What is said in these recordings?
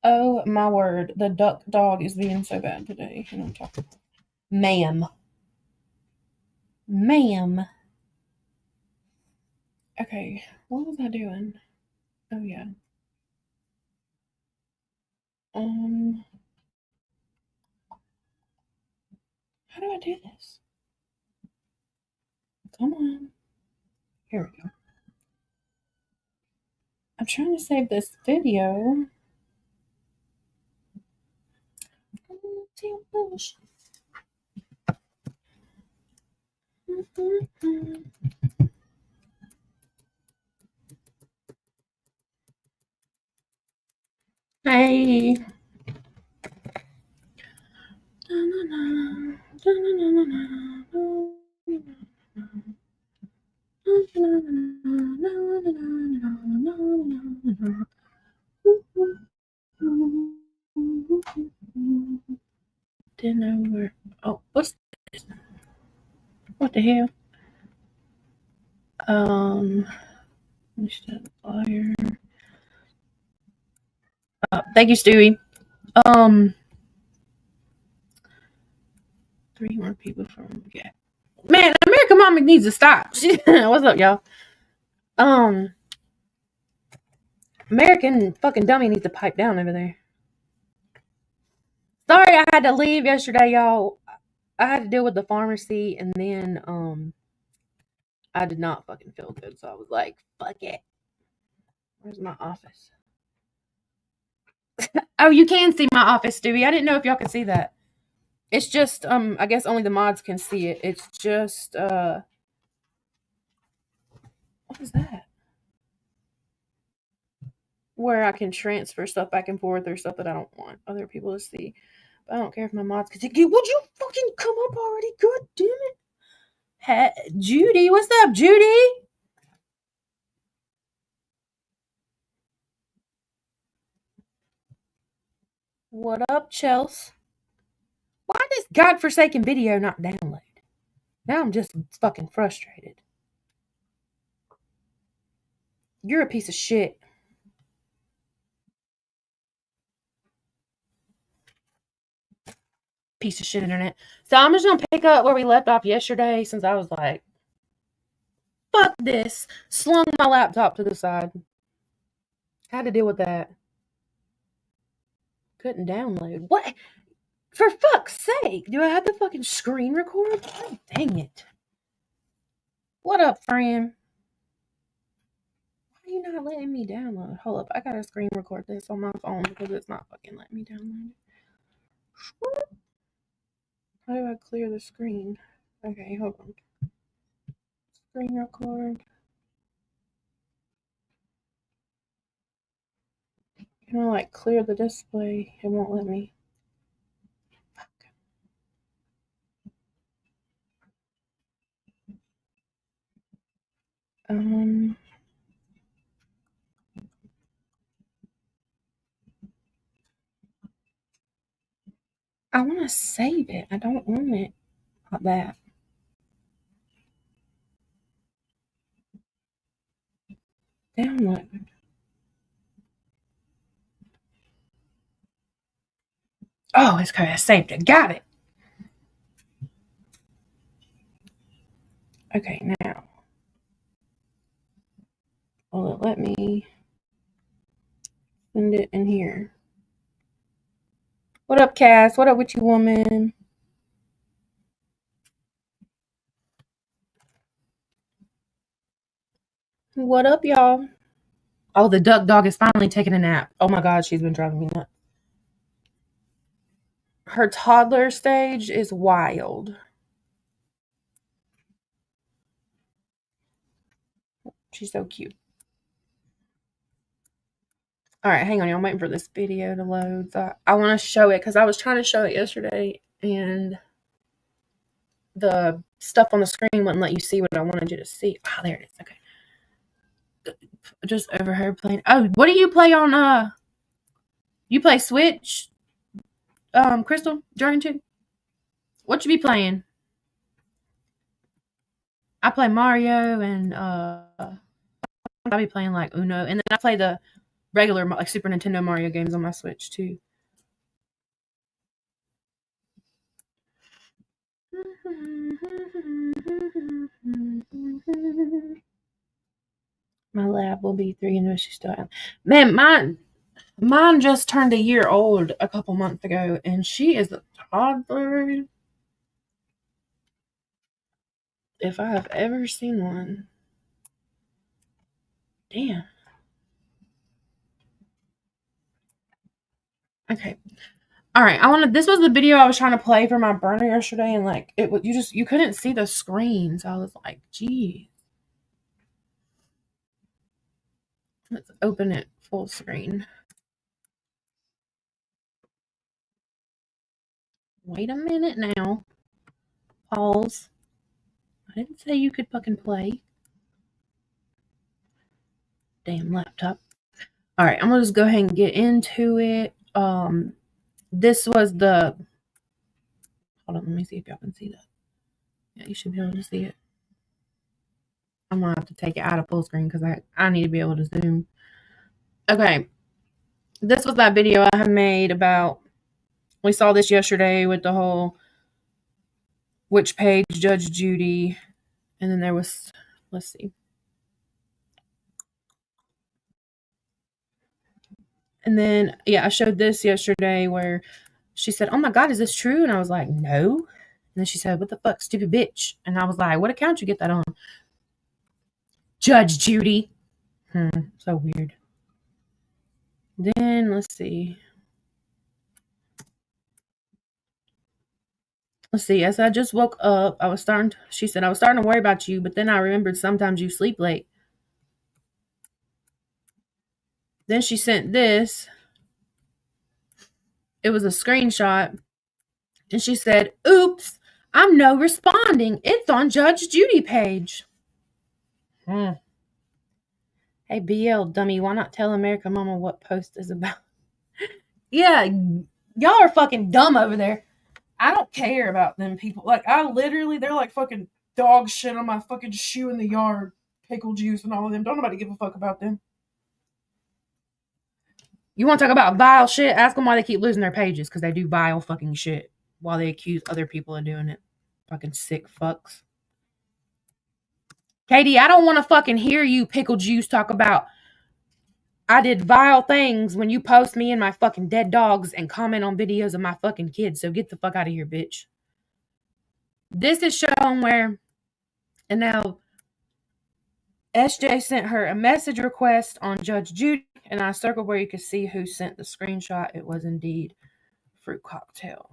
Oh my word, the duck dog is being so bad today. And I'm talking, ma'am, ma'am. Okay, what was I doing? Oh yeah. Um, how do I do this? Come on. Here we go. I'm trying to save this video. Hey. Didn't know where. Oh, what's this? What the hell? Mr. Liar. Thank you, Stewie. 3 more people from yeah. Man, American Mama needs to stop. What's up, y'all? American fucking dummy needs to pipe down over there. Sorry, I had to leave yesterday, y'all. I had to deal with the pharmacy, and then I did not fucking feel good, so I was like, "Fuck it." Where's my office? Oh, you can see my office, Stewie. I didn't know if y'all could see that. It's just I guess only the mods can see it. It's just what is that? Where I can transfer stuff back and forth or stuff that I don't want other people to see. But I don't care if my mods can see. Would you fucking come up already? God damn it. Hey, Judy, what's up, Judy? What up, Chels? Why does godforsaken video not download? Now I'm just fucking frustrated. You're a piece of shit. Piece of shit internet. So I'm just gonna pick up where we left off yesterday since I was like, fuck this. Slung my laptop to the side. Had to deal with that. Couldn't download. What? For fuck's sake. Do I have to fucking screen record? Oh, dang it. What up, friend? Why are you not letting me download? Hold up. I gotta screen record this on my phone because it's not fucking letting me download it. How do I clear the screen? Okay, hold on. Screen record. Can I like clear the display? It won't let me. Fuck. I want to save it. I don't want it like that. Download. Oh, it's okay. I saved it. Got it. Okay, now. Will it let me send it in here? What up, Cass? What up with you, woman? What up, y'all? Oh, the duck dog is finally taking a nap. Oh my god, she's been driving me nuts. Her toddler stage is wild. She's so cute. All right, hang on. I'm waiting for this video to load. So I want to show it because I was trying to show it yesterday, and the stuff on the screen wouldn't let you see what I wanted you to see. Oh, there it is. Okay. I just overheard playing. Oh, what do you play on? You play Switch? Crystal Dragon Chick? What you be playing? I play Mario and I be playing like Uno, and then I play the regular like Super Nintendo Mario games on my Switch too. My lab will be 3 and she's still. Man, mine just turned a year old a couple months ago, and she is a toddler. If I have ever seen one. Damn. Okay. All right. This was the video I was trying to play for my burner yesterday, and like it was, you couldn't see the screen, so I was like, gee. Let's open it full screen. Wait a minute now. Pause. I didn't say you could fucking play. Damn laptop. All right, I'm gonna just go ahead and get into it. This was the. Hold on, let me see if y'all can see that. Yeah, you should be able to see it. I'm gonna have to take it out of full screen because I need to be able to zoom. Okay, this was that video I have made about. We saw this yesterday with the whole which page Judge Judy, and then there was. Let's see. And then, yeah, I showed this yesterday where she said, "Oh my God, is this true?" And I was like, "No." And then she said, "What the fuck, stupid bitch?" And I was like, "What account you get that on?" Judge Judy. So weird. Then, let's see. As I just woke up, she said, "I was starting to worry about you, but then I remembered sometimes you sleep late." Then she sent this. It was a screenshot. And she said, "Oops, I'm no responding. It's on Judge Judy page." Hey, BL dummy, why not tell America Mama what post is about? Yeah, y'all are fucking dumb over there. I don't care about them people. Like, they're like fucking dog shit on my fucking shoe in the yard. Pickle juice and all of them. Don't nobody give a fuck about them. You want to talk about vile shit? Ask them why they keep losing their pages, because they do vile fucking shit while they accuse other people of doing it. Fucking sick fucks. Katie, I don't want to fucking hear you, pickle juice, talk about I did vile things when you post me and my fucking dead dogs and comment on videos of my fucking kids. So get the fuck out of here, bitch. This is shown where, and now SJ sent her a message request on Judge Judy, and I circled where you could see who sent the screenshot. It was indeed Fruit Cocktail.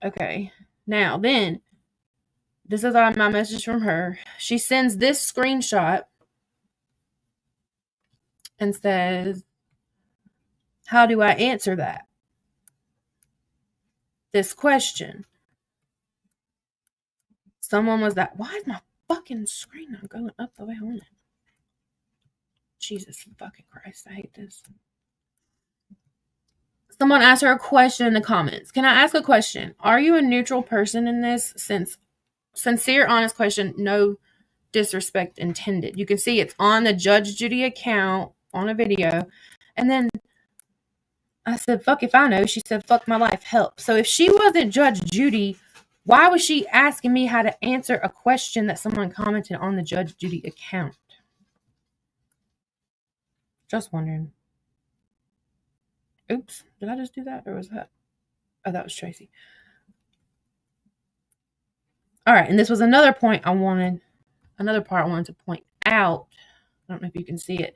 Okay. Now then, this is my message from her. She sends this screenshot and says, "How do I answer that? This question." Someone was that. Why is my fucking screen not going up the way I want it? Jesus fucking Christ, I hate this. Someone asked her a question in the comments. "Can I ask a question? Are you a neutral person in this? Since sincere, honest question, no disrespect intended." You can see it's on the Judge Judy account on a video. And then I said, "Fuck if I know." She said, "Fuck my life, help." So if she wasn't Judge Judy, why was she asking me how to answer a question that someone commented on the Judge Judy account? Just wondering. Oops, did I just do that? Or was that? Oh, that was Tracy. All right, and this was another part I wanted to point out. I don't know if you can see it.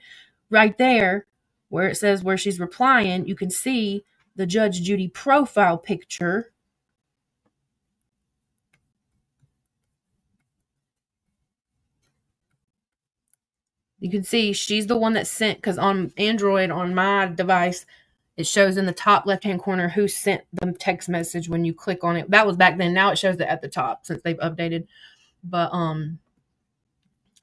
Right there, where it says where she's replying, you can see the Judge Judy profile picture. You can see she's the one that sent, because on Android, on my device, it shows in the top left-hand corner who sent the text message when you click on it. That was back then. Now it shows it at the top since they've updated. But,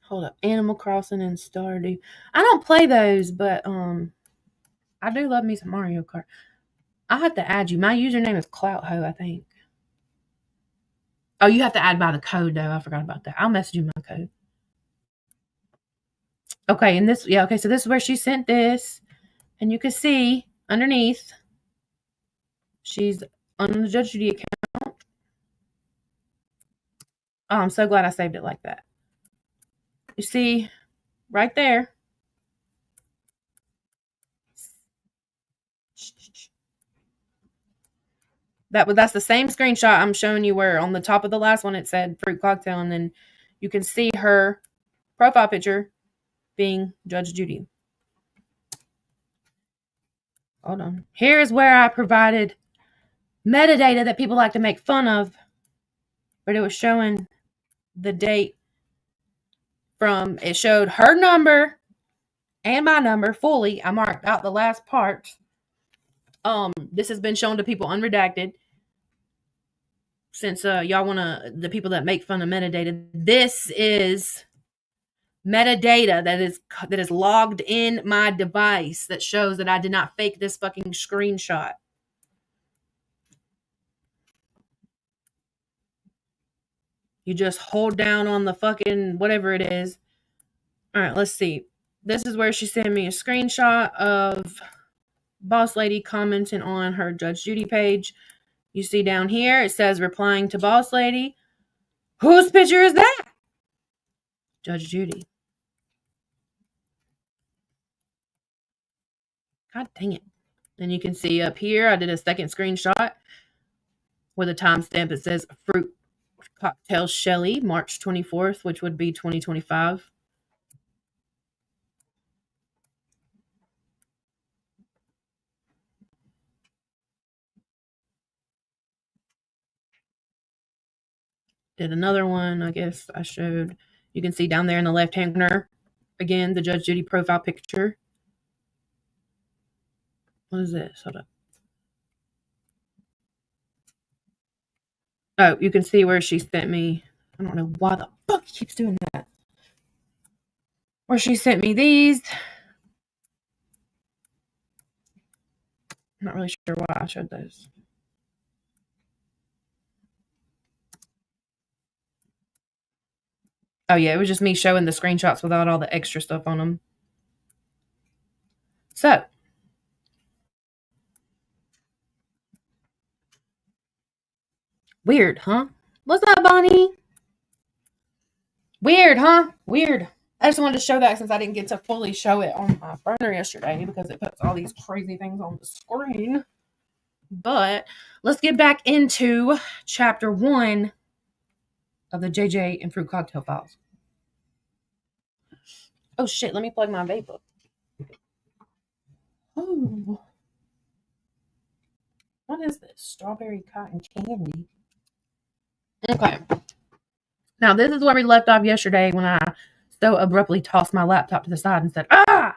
hold up. Animal Crossing and Stardew. I don't play those, but, I do love me some Mario Kart. I'll have to add you. My username is CloutHo, I think. Oh, you have to add by the code, though. I forgot about that. I'll message you my code. Okay, and this, yeah, okay, so this is where she sent this. And you can see underneath, she's on the Judge Judy account. Oh, I'm so glad I saved it like that. You see right there. That's the same screenshot I'm showing you where on the top of the last one it said fruit cocktail, and then you can see her profile picture being Judge Judy. Hold on. Here's where I provided metadata that people like to make fun of, but it was showing the date from, it showed her number and my number fully. I marked out the last part. This has been shown to people unredacted. Since y'all wanna, the people that make fun of metadata, this is metadata that is logged in my device that shows that I did not fake this fucking screenshot. You just hold down on the fucking whatever it is. All right, let's see. This is where she sent me a screenshot of Boss Lady commenting on her Judge Judy page. You see down here, it says replying to Boss Lady. Whose picture is that? Judge Judy. God dang it. And you can see up here, I did a second screenshot with a timestamp. It says Fruit Cocktail Shelly, March 24th, which would be 2025. Did another one, I guess I showed. You can see down there in the left-hand corner, again, the Judge Judy profile picture. What is this? Hold up. Oh, you can see where she sent me. I don't know why the fuck he keeps doing that. Where she sent me these. I'm not really sure why I showed those. Oh, yeah, it was just me showing the screenshots without all the extra stuff on them. So, weird, huh? What's up, Bonnie? Weird, huh? Weird. I just wanted to show that since I didn't get to fully show it on my burner yesterday because it puts all these crazy things on the screen. But let's get back into chapter 1 of the JJ and Fruit Cocktail Files. Oh shit, let me plug my vape up. Oh. What is this? Strawberry cotton candy. Okay. Now this is where we left off yesterday when I so abruptly tossed my laptop to the side and said, ah!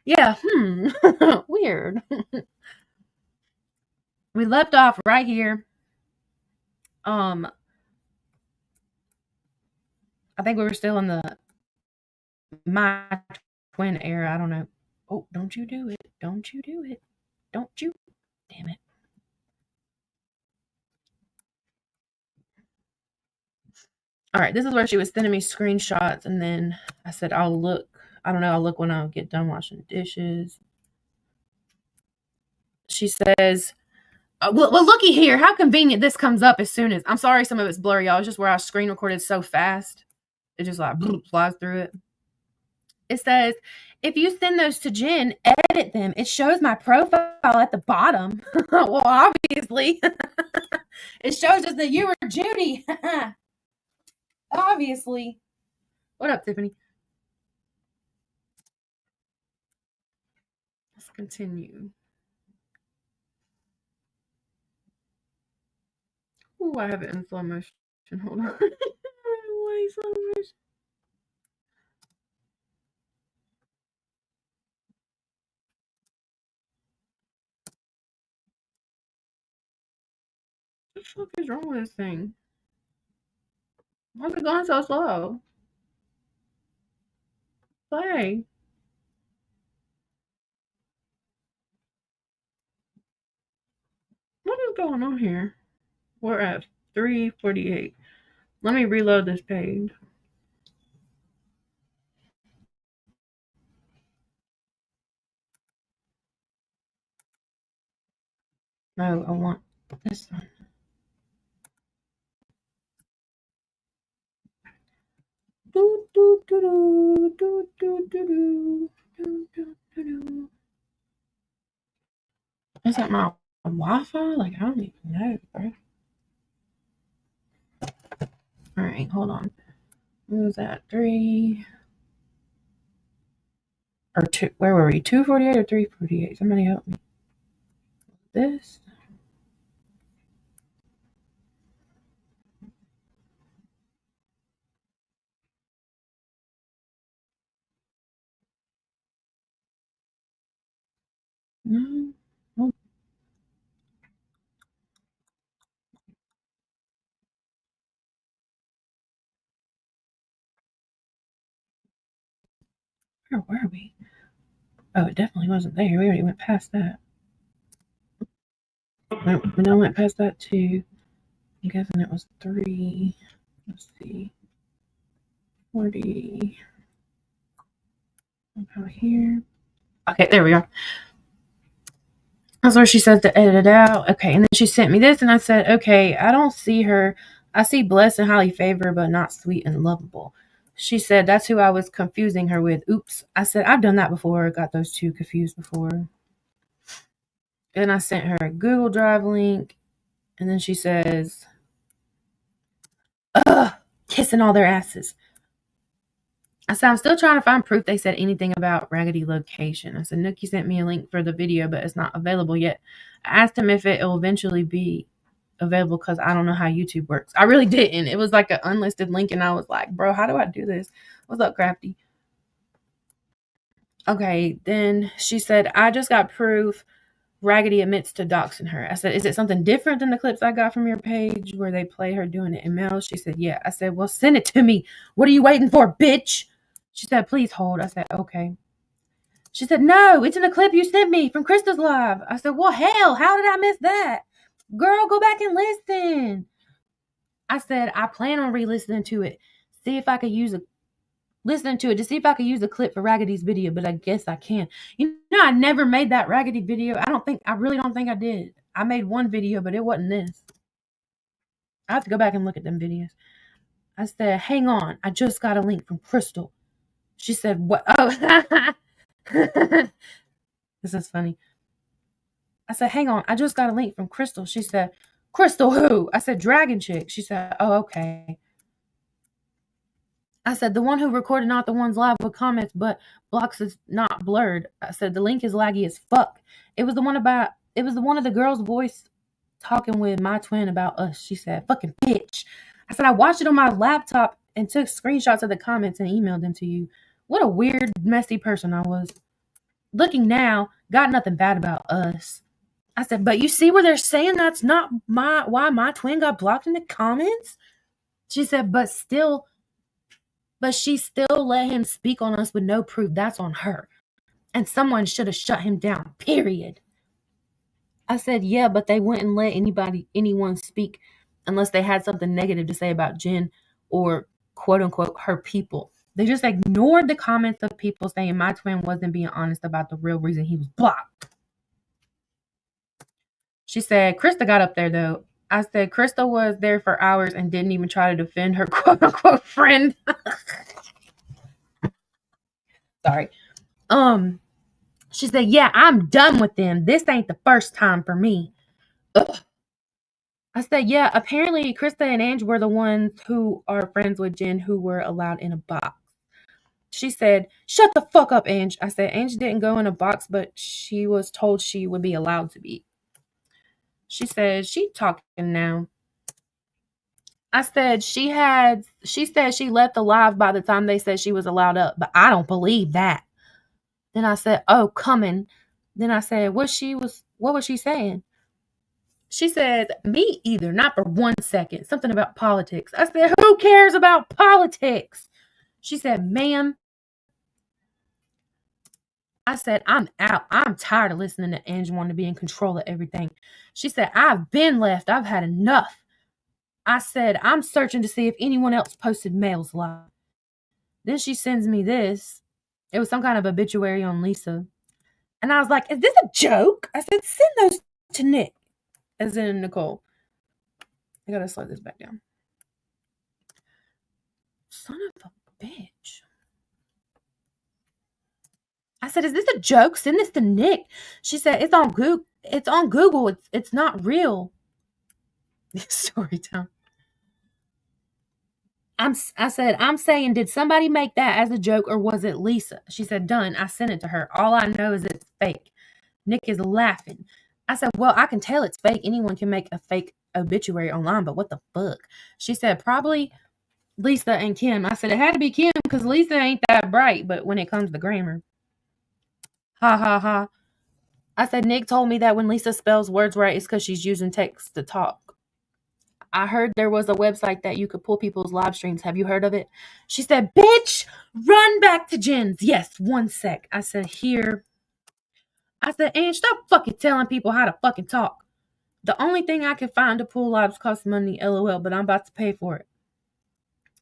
Yeah, weird. We left off right here. I think we were still in the my twin era. I don't know. Oh, don't you do it. Don't you do it. Don't you. Damn it. All right, this is where she was sending me screenshots, and then I said, I'll look. I don't know. I'll look when I get done washing dishes. She says, well, looky here. How convenient this comes up as soon as. I'm sorry some of it's blurry, y'all. It's just where I screen recorded so fast. It just like flies through it. It says, if you send those to Jen, edit them. It shows my profile at the bottom. Well, obviously. It shows us that you were Judy. Obviously. What up, Tiffany? Let's continue. Ooh, I have it in slow motion. Hold on. Why slow motion? What the fuck is wrong with this thing? Why is it going so slow? Play. What is going on here? We're at 3:48. Let me reload this page. No, I want this one. Is that my Wi-Fi? Like, I don't even know, bro. All right, hold on. What was that? 3 or 2? Where were we? 248 or 348? Somebody help me. This. No. Oh, where were we? Oh, it definitely wasn't there. We already went past that. No, we now went past that too. I'm guessing it was 3. Let's see. 40. About here. Okay, there we are. That's where she says to edit it out. Okay, and then she sent me this, and I said, okay, I don't see her. I see blessed and highly favored, but not sweet and lovable. She said, that's who I was confusing her with. Oops. I said, I've done that before. Got those two confused before. And I sent her a Google Drive link, and then she says, ugh, kissing all their asses. I said, I'm still trying to find proof they said anything about Raggedy location. I said, Nookie sent me a link for the video, but it's not available yet. I asked him if it will eventually be available because I don't know how YouTube works. I really didn't. It was like an unlisted link, and I was like, bro, how do I do this? What's up, Crafty? Okay, then she said, I just got proof Raggedy admits to doxing her. I said, is it something different than the clips I got from your page where they play her doing it in mail? She said, yeah. I said, well, send it to me. What are you waiting for, bitch? She said, please hold. I said, okay. She said, no, it's in the clip you sent me from Krista's live. I said, well, hell, how did I miss that? Girl, go back and listen. I said, I plan on re-listening to it. See if I could use listening to it to see if I could use a clip for Raggedy's video, but I guess I can. You know, I never made that Raggedy video. I really don't think I did. I made one video, but it wasn't this. I have to go back and look at them videos. I said, hang on, I just got a link from Crystal. She said, what? Oh, this is funny. I said, hang on, I just got a link from Crystal. She said, Crystal who? I said, Dragon Chick. She said, oh, okay. I said, the one who recorded, not the ones live with comments, but blocks is not blurred. I said, the link is laggy as fuck. It was the one of the girl's voice talking with my twin about us. She said, fucking bitch. I said, I watched it on my laptop and took screenshots of the comments and emailed them to you. What a weird, messy person I was. Looking now, got nothing bad about us. I said, but you see where they're saying that's not why my twin got blocked in the comments? She said, but she still let him speak on us with no proof. That's on her. And someone should have shut him down, period. I said, yeah, but they wouldn't let anyone speak unless they had something negative to say about Jen or quote unquote her people. They just ignored the comments of people saying my twin wasn't being honest about the real reason he was blocked. She said, Krista got up there though. I said, Krista was there for hours and didn't even try to defend her quote unquote friend. Sorry. She said, yeah, I'm done with them. This ain't the first time for me. Ugh. I said, yeah, apparently Krista and Ange were the ones who are friends with Jen who were allowed in a box. She said, shut the fuck up, Ange. I said, Ange didn't go in a box, but she was told she would be allowed to be. She said, she talking now. I said, she said she left the live by the time they said she was allowed up, but I don't believe that. Then I said, oh, coming. Then I said, what was she saying? She said, me either, not for 1 second. Something about politics. I said, who cares about politics? She said, ma'am. I said, I'm out. I'm tired of listening to Ange wanting to be in control of everything. She said, I've been left. I've had enough. I said, I'm searching to see if anyone else posted mails live. Then she sends me this. It was some kind of obituary on Lisa. And I was like, is this a joke? I said, send those to Nick. as in Nicole. I gotta slow this back down. Son of a bitch. I said, is this a joke? Send this to Nick. She said, it's on Google. It's on Google. It's not real. Story time. I said, I'm saying, did somebody make that as a joke or was it Lisa? She said, done. I sent it to her. All I know is it's fake. Nick is laughing. I said, well, I can tell it's fake. Anyone can make a fake obituary online, but what the fuck? She said, probably Lisa and Kim. I said, it had to be Kim because Lisa ain't that bright, but when it comes to grammar. Ha ha ha. I said, Nick told me that when Lisa spells words right, it's because she's using text to talk. I heard there was a website that you could pull people's live streams. Have you heard of it? She said, bitch, run back to Jen's. Yes, 1 sec. I said, here. I said, Ange, stop fucking telling people how to fucking talk. The only thing I can find to pull lives costs money, LOL, but I'm about to pay for it.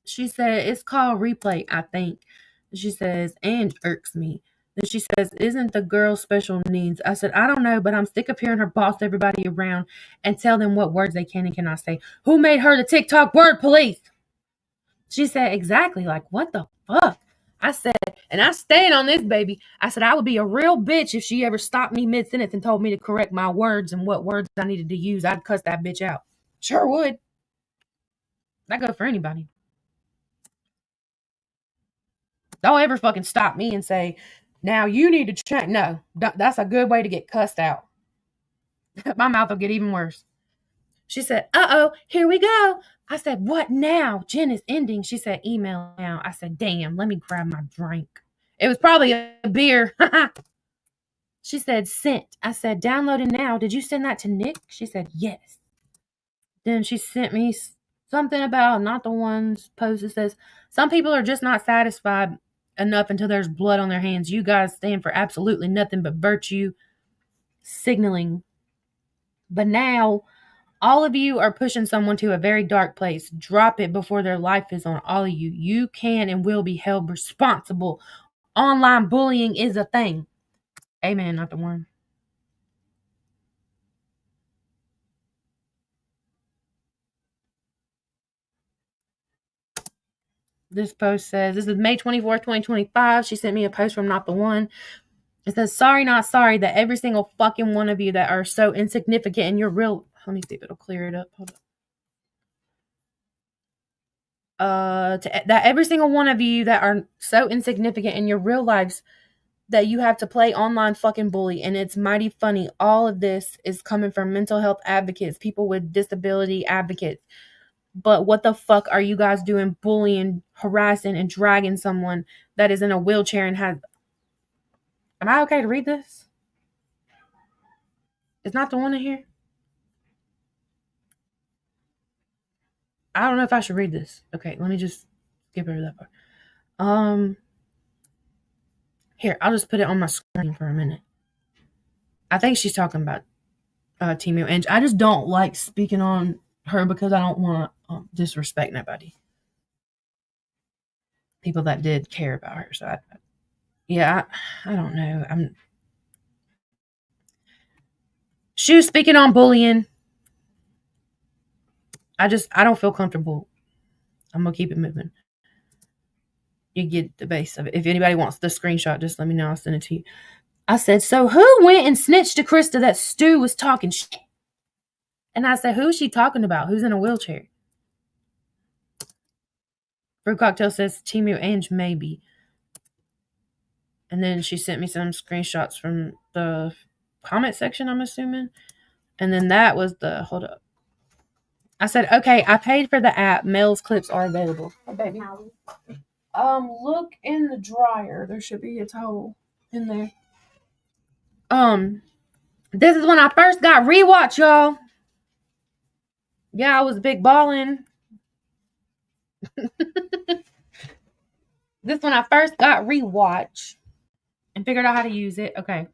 She said, it's called Replay, I think. She says, Ange irks me. Then she says, isn't the girl special needs? I said, I don't know, but I'm sick of hearing her boss everybody around and tell them what words they can and cannot say. Who made her the TikTok word police? She said, exactly. Like, what the fuck? I said, and I stand on this, baby. I said, I would be a real bitch if she ever stopped me mid-sentence and told me to correct my words and what words I needed to use. I'd cuss that bitch out. Sure would. That go for anybody. Don't ever fucking stop me and say, now you need to change. No, that's a good way to get cussed out. My mouth will get even worse. She said, uh-oh, here we go. I said, what now? Jen is ending. She said, email now. I said, damn, let me grab my drink. It was probably a beer. She said, sent. I said, downloaded now. Did you send that to Nick? She said, yes. Then she sent me something about not the one's post that says, some people are just not satisfied enough until there's blood on their hands. You guys stand for absolutely nothing but virtue signaling. But now, all of you are pushing someone to a very dark place. Drop it before their life is on all of you. You can and will be held responsible. Online bullying is a thing. Amen, not the one. This post says, this is May 24th, 2025. She sent me a post from Not the One. It says, sorry, not sorry that every single fucking one of you that are so insignificant in your real... Let me see if it'll clear it up. Hold on. That every single one of you that are so insignificant in your real lives that you have to play online fucking bully, and it's mighty funny. All of this is coming from mental health advocates, people with disability advocates. But what the fuck are you guys doing bullying, harassing, and dragging someone that is in a wheelchair and has... Am I okay to read this? It's Not the One in here? I don't know if I should read this. Okay, let me just skip over that part. Here, I'll just put it on my screen for a minute. I think she's talking about Timu, and I just don't like speaking on her because I don't want to disrespect nobody. People that did care about her. So, I don't know. She was speaking on bullying. I don't feel comfortable. I'm going to keep it moving. You get the base of it. If anybody wants the screenshot, just let me know. I'll send it to you. I said, so who went and snitched to Krista that Stu was talking shit? And I said, who's she talking about? Who's in a wheelchair? Fruit Cocktail says, Timu Ange, maybe. And then she sent me some screenshots from the comment section, I'm assuming. And then that was hold up. I said, okay, I paid for the app. Mel's clips are available. Oh, baby. Look in the dryer. There should be a towel in there. This is when I first got rewatch, y'all. Yeah, I was big balling. This when I first got rewatch and figured out how to use it. Okay.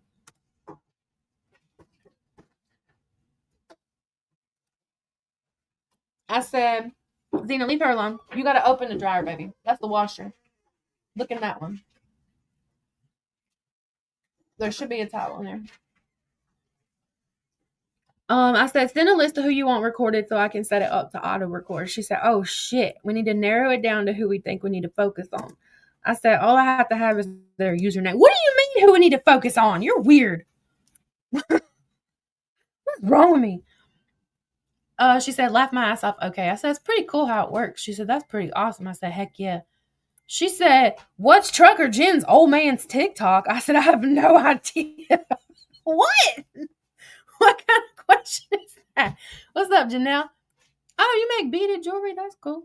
I said, Zena, leave her alone. You got to open the dryer, baby. That's the washer. Look in that one. There should be a towel in there. I said, send a list of who you want recorded so I can set it up to auto record. She said, oh shit, we need to narrow it down to who we think we need to focus on. I said, all I have to have is their username. What do you mean who we need to focus on? You're weird. What's wrong with me? She said, laugh my ass off. Okay. I said, it's pretty cool how it works. She said, that's pretty awesome. I said, heck yeah. She said, what's Trucker Jen's old man's TikTok? I said, I have no idea. What? What kind of question is that? What's up, Janelle? Oh, you make beaded jewelry? That's cool.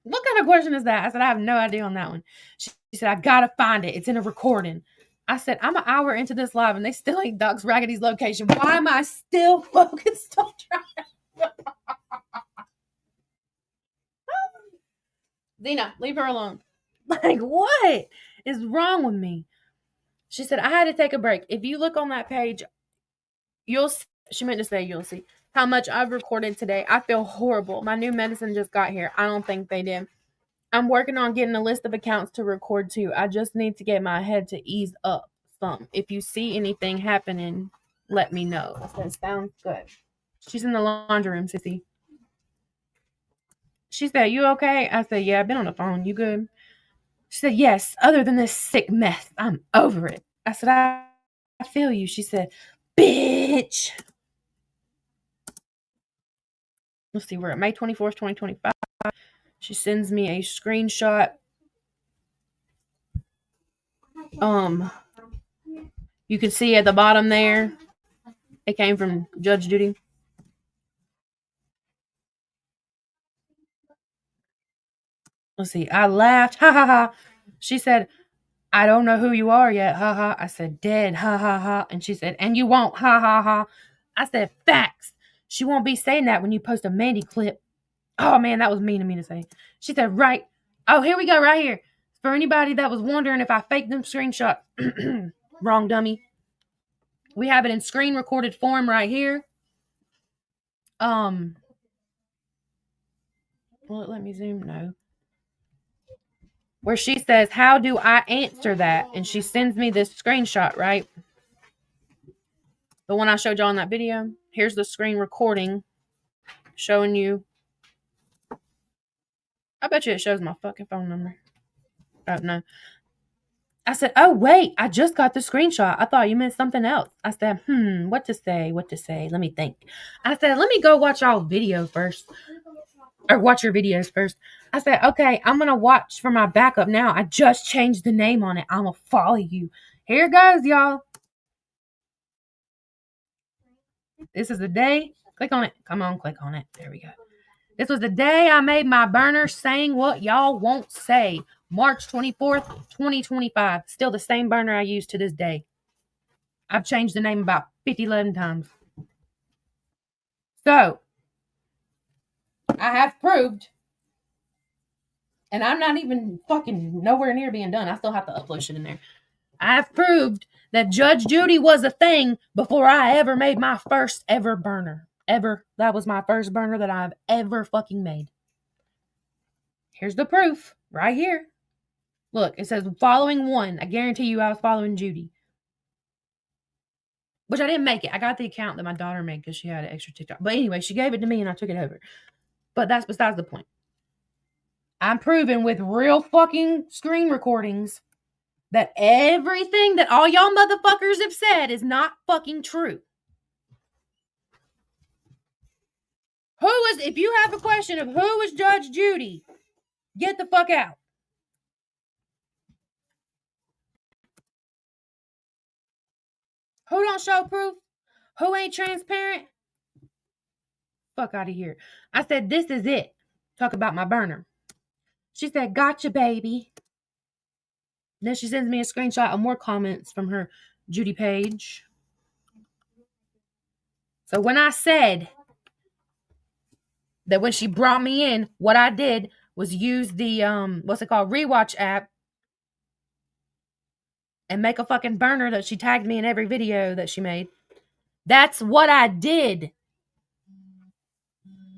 What kind of question is that? I said, I have no idea on that one. She said, I gotta find it. It's in a recording. I said, I'm an hour into this live and they still ain't Ducks Raggedy's location. Why am I still focused on trying? Zena, leave her alone. Like, what is wrong with me? She said, I had to take a break. If you look on that page, you'll see, she meant to say you'll see how much I've recorded today. I feel horrible. My new medicine just got here. I don't think they did. I'm working on getting a list of accounts to record too. I just need to get my head to ease up some. If you see anything happening, let me know. I said, sounds good. She's in the laundry room, sissy. She said, you okay? I said, yeah, I've been on the phone. You good? She said, yes, other than this sick mess, I'm over it. I said, I feel you. She said, bitch. Let's see, we're at May 24th, 2025. She sends me a screenshot. You can see at the bottom there, it came from Judge Judy. Let's see, I laughed, ha ha ha. She said, I don't know who you are yet, ha ha. I said, dead, ha ha ha. And she said, and you won't, ha ha ha. I said, facts. She won't be saying that when you post a Mandy clip. Oh man, that was mean of me to say. She said, right. Oh, here we go, right here. For anybody that was wondering if I faked them screenshots. Wrong, dummy. We have it in screen recorded form right here. Will it let me zoom? No. Where she says, how do I answer that? And she sends me this screenshot, right? The one I showed y'all in that video. Here's the screen recording showing you. I bet you it shows my fucking phone number. Oh, no. I said, oh, wait, I just got the screenshot. I thought you meant something else. I said, what to say? Let me think. I said, let me go watch y'all video first. Or watch your videos first. I said, okay, I'm going to watch for my backup now. I just changed the name on it. I'm going to follow you. Here goes, y'all. This is the day. Click on it. Come on, click on it. There we go. This was the day I made my burner saying what y'all won't say. March 24th, 2025. Still the same burner I use to this day. I've changed the name about 11 times. So, I have proved, and I'm not even fucking nowhere near being done. I still have to upload shit in there. I have proved that Judge Judy was a thing before I ever made my first ever burner. Ever. That was my first burner that I've ever fucking made. Here's the proof. Right here. Look, it says following one. I guarantee you I was following Judy. Which I didn't make it. I got the account that my daughter made because she had an extra TikTok. But anyway, she gave it to me and I took it over. But that's besides the point. I'm proving with real fucking screen recordings that everything that all y'all motherfuckers have said is not fucking true. If you have a question of who was Judge Judy, get the fuck out. Who don't show proof? Who ain't transparent? Fuck out of here. I said, this is it. Talk about my burner. She said, gotcha, baby. Then she sends me a screenshot of more comments from her Judy page. So when I said that when she brought me in, what I did was use the, Rewatch app and make a fucking burner that she tagged me in every video that she made. That's what I did.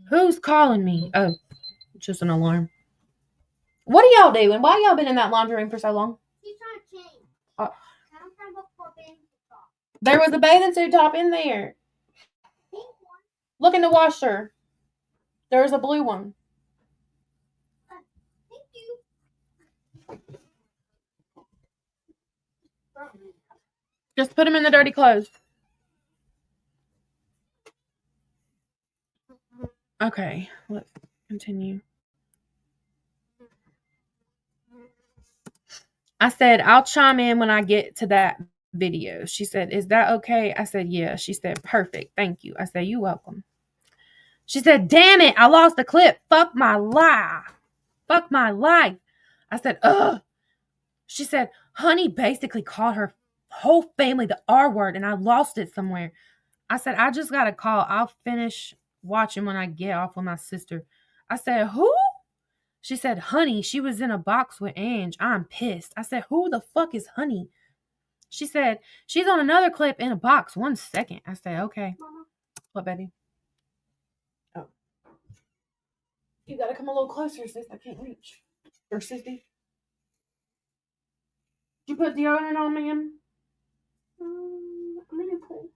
Who's calling me? Oh, just an alarm. What are y'all doing? Why y'all been in that laundry room for so long? She's trying to change. There was a bathing suit top in there. Look in the washer. There's a blue one. Thank you. Just put them in the dirty clothes. Okay, let's continue. I said, I'll chime in when I get to that video. She said, is that okay? I said, yeah. She said, perfect. Thank you. I said, you're welcome. She said, damn it. I lost the clip. Fuck my life. Fuck my life. I said, ugh. She said, honey basically called her whole family the R word and I lost it somewhere. I said, I just got a call. I'll finish watching when I get off with my sister. I said, who? She said, honey, she was in a box with Ange. I'm pissed. I said, who the fuck is honey? She said, she's on another clip in a box. 1 second. I said, okay. Mama. What, baby? Oh. You gotta come a little closer, sis. I can't reach. Or sissy. Did you put deodorant on, ma'am? I'm gonna put.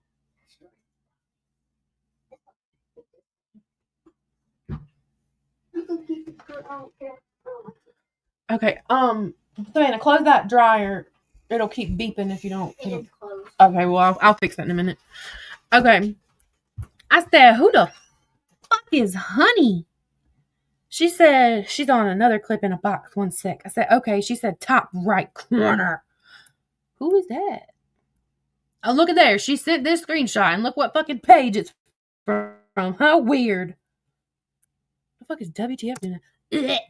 Okay, Savannah, close that dryer. It'll keep beeping if you don't. Okay, well, I'll fix that in a minute. Okay. I said, who the fuck is honey? She said, she's on another clip in a box. 1 sec. I said, okay. She said, top right corner. Who is that? Oh, look at there. She sent this screenshot, and look what fucking page it's from. How weird. The fuck is WTF doing that?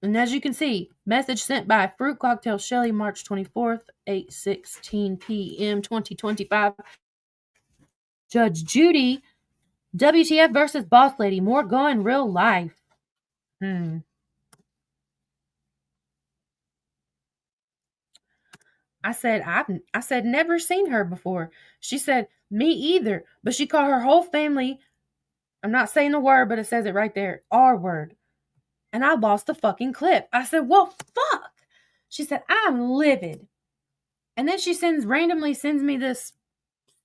And as you can see, message sent by Fruit Cocktail Shelly, March 24th, 8:16 p.m. 2025. Judge Judy, WTF versus Boss Lady. More going real life. I said, never seen her before. She said, me either. But she called her whole family, I'm not saying the word, but it says it right there, R word. And I lost the fucking clip. I said, well, fuck. She said, I'm livid. And then she randomly sends me this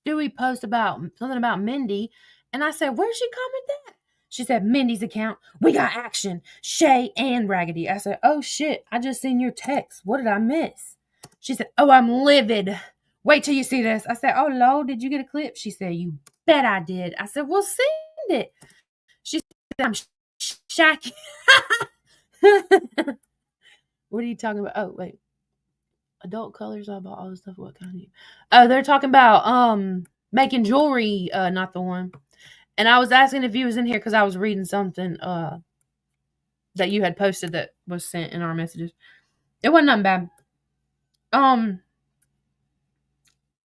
Stewie post about something about Mindy. And I said, where'd she comment that? She said, Mindy's account. We got action. Shay and Raggedy. I said, oh shit. I just seen your text. What did I miss? She said, oh, I'm livid. Wait till you see this. I said, oh, Lord, did you get a clip? She said, you bet I did. I said, well, send it. She said, I'm shaky. What are you talking about? Oh, wait. Adult colors. I bought all this stuff. What kind of? Oh, they're talking about making jewelry. Not the one. And I was asking if you was in here because I was reading something that you had posted that was sent in our messages. It wasn't nothing bad.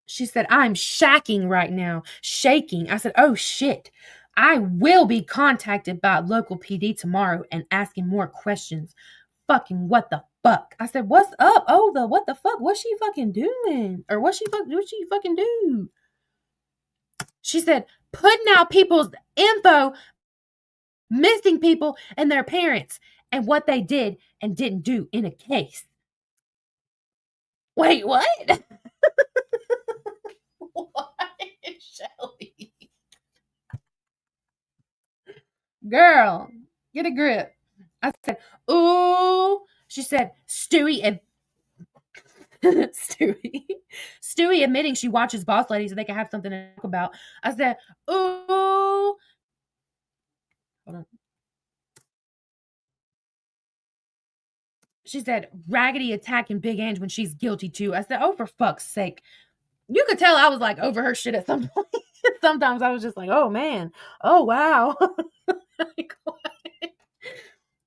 She said, I'm shacking right now. Shaking. I said, oh shit. I will be contacted by local PD tomorrow and asking more questions. Fucking what the fuck? I said, what's up? Oh, what the fuck? What's she fucking doing? Or what she fucking do? She said, putting out people's info, missing people and their parents, and what they did and didn't do in a case. Wait, what? What, Shelly? Girl, get a grip. I said, ooh. She said, Stewie and Stewie admitting she watches Boss Lady so they can have something to talk about. I said, ooh. Hold on. She said, Raggedy attacking Big Ange when she's guilty too. I said, oh, for fuck's sake. You could tell I was like over her shit at some point. Sometimes I was just like, oh man. Oh wow.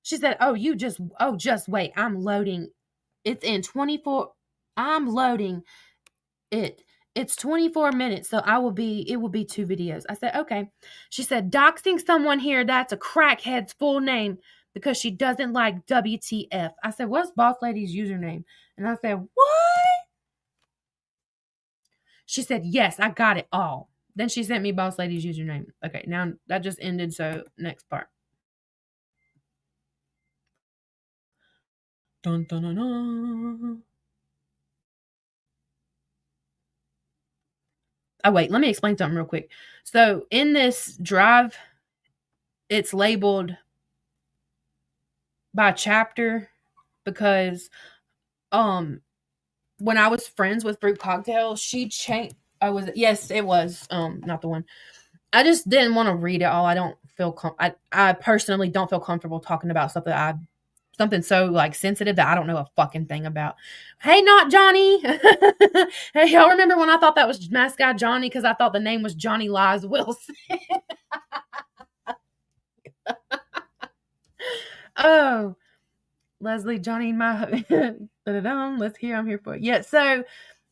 She said, just wait. I'm loading. It's in 24. I'm loading it. It's 24 minutes, so it will be 2 videos. I said, okay. She said, doxing someone here, that's a crackhead's full name because she doesn't like WTF. I said, what's Boss Lady's username? And I said, what? She said, yes, I got it all. Then she sent me Boss Lady's username. Okay, now that just ended, so next part. Dun, dun, dun, dun. Oh, wait, let me explain something real quick. So in this drive, it's labeled by chapter because when I was friends with Fruit Cocktail, she changed. I was yes, it was not the one. I just didn't want to read it all. I don't feel I personally don't feel comfortable talking about something so like sensitive that I don't know a fucking thing about. Hey, not Johnny. Hey, y'all remember when I thought that was mascot Johnny because I thought the name was Johnny Lies Wilson? Oh, Leslie, Johnny, my let's hear. I'm here for it. Yeah. So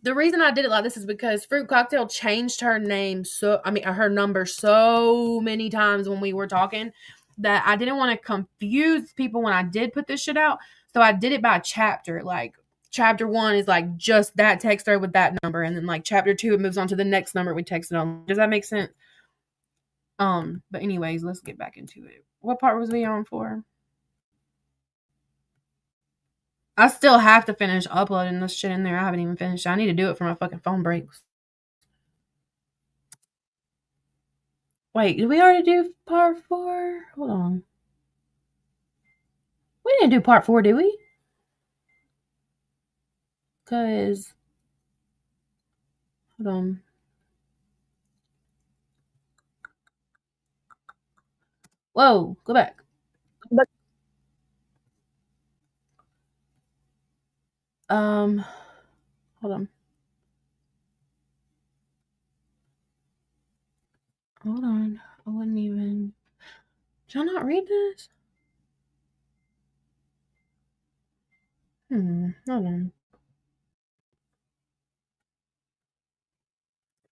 the reason I did it like this is because Fruit Cocktail changed her name. Her number so many times when we were talking that I didn't want to confuse people when I did put this shit out. So I did it by chapter. Like chapter 1 is like just that text thread with that number. And then like chapter 2, it moves on to the next number we texted on. Does that make sense? But anyways, let's get back into it. What part was we on for? I still have to finish uploading this shit in there. I haven't even finished. I need to do it for my fucking phone breaks. Wait, did we already do part 4? Hold on. We didn't do part 4, did we? Because, hold on. Whoa, go back. Hold on. Hold on. I wouldn't even. Did I not read this? Hold on.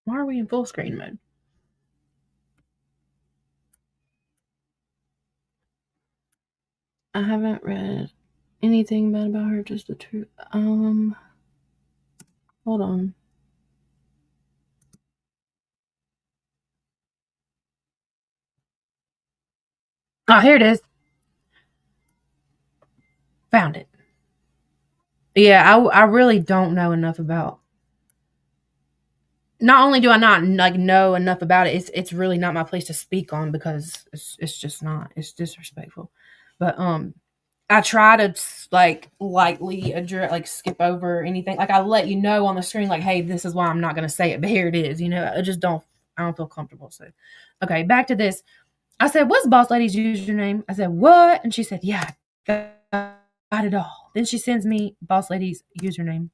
Why are we in full screen mode? I haven't read anything bad about her, just the truth. Hold on. Oh, here it is. Found it. Yeah, I really don't know enough about. Not only do I not like know enough about it, it's really not my place to speak on because it's just not. It's disrespectful. But I try to like lightly address, like skip over anything. Like I let you know on the screen, like, hey, this is why I'm not going to say it, but here it is. You know, I don't feel comfortable. So, okay, back to this. I said, what's Boss Lady's username? I said, what? And she said, yeah, got it all. Then she sends me Boss Lady's username.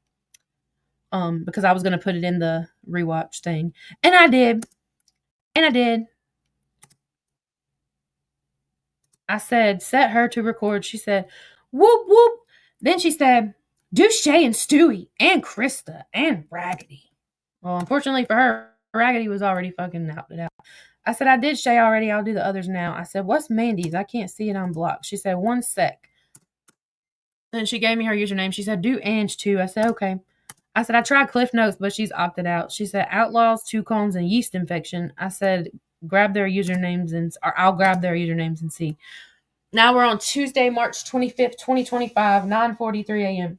Because I was gonna put it in the rewatch thing, and I did. I said, set her to record. She said, whoop whoop. Then she said, do Shay and Stewie and Krista and Raggedy. Well, unfortunately for her, Raggedy was already fucking out. I said, I did Shay already. I'll do the others now. I said, what's Mandy's? I can't see it on block. She said, 1 sec. Then she gave me her username. She said, do Ange too. I said, okay. I said, I tried Cliff Notes, but she's opted out. She said, Outlaws, Toucans, and Yeast Infection. I said, grab their usernames or I'll grab their usernames and see. Now we're on Tuesday, March 25th, 2025, 9:43 a.m.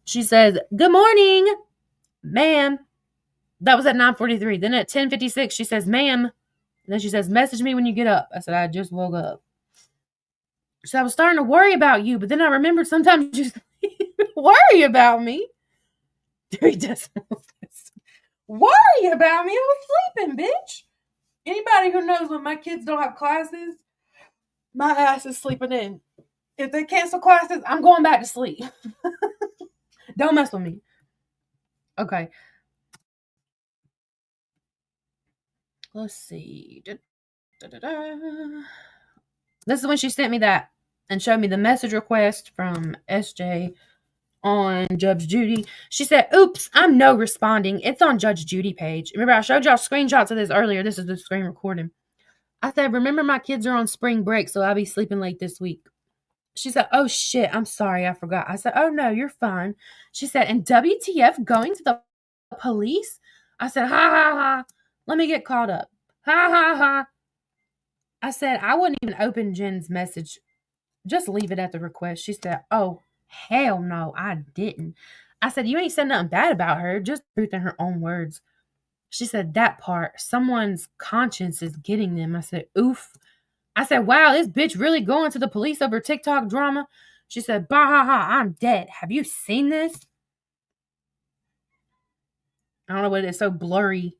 She says, good morning, ma'am. That was at 9:43. Then at 10:56, she says, ma'am. And then she says, message me when you get up. I said, I just woke up. So I was starting to worry about you, but then I remembered sometimes you worry about me. Worry about me? I was sleeping, bitch. Anybody who knows when my kids don't have classes, my ass is sleeping in. If they cancel classes, I'm going back to sleep. Don't mess with me. Okay. Let's see. This is when she sent me that and showed me the message request from SJ on Judge Judy. She said, oops, I'm no responding. It's on Judge Judy page. Remember, I showed y'all screenshots of this earlier. This is the screen recording. I said, remember my kids are on spring break, so I'll be sleeping late this week. She said, oh shit, I'm sorry, I forgot. I said, oh no, you're fine. She said, and WTF going to the police? I said, ha ha ha. Let me get caught up. Ha ha ha. I said, I wouldn't even open Jen's message. Just leave it at the request. She said, oh, hell no, I didn't. I said, you ain't said nothing bad about her, just truth in her own words. She said, that part, someone's conscience is getting them. I said, oof. I said, wow, this bitch really going to the police over TikTok drama? She said, bah ha ha, I'm dead. Have you seen this? I don't know what it is, so blurry.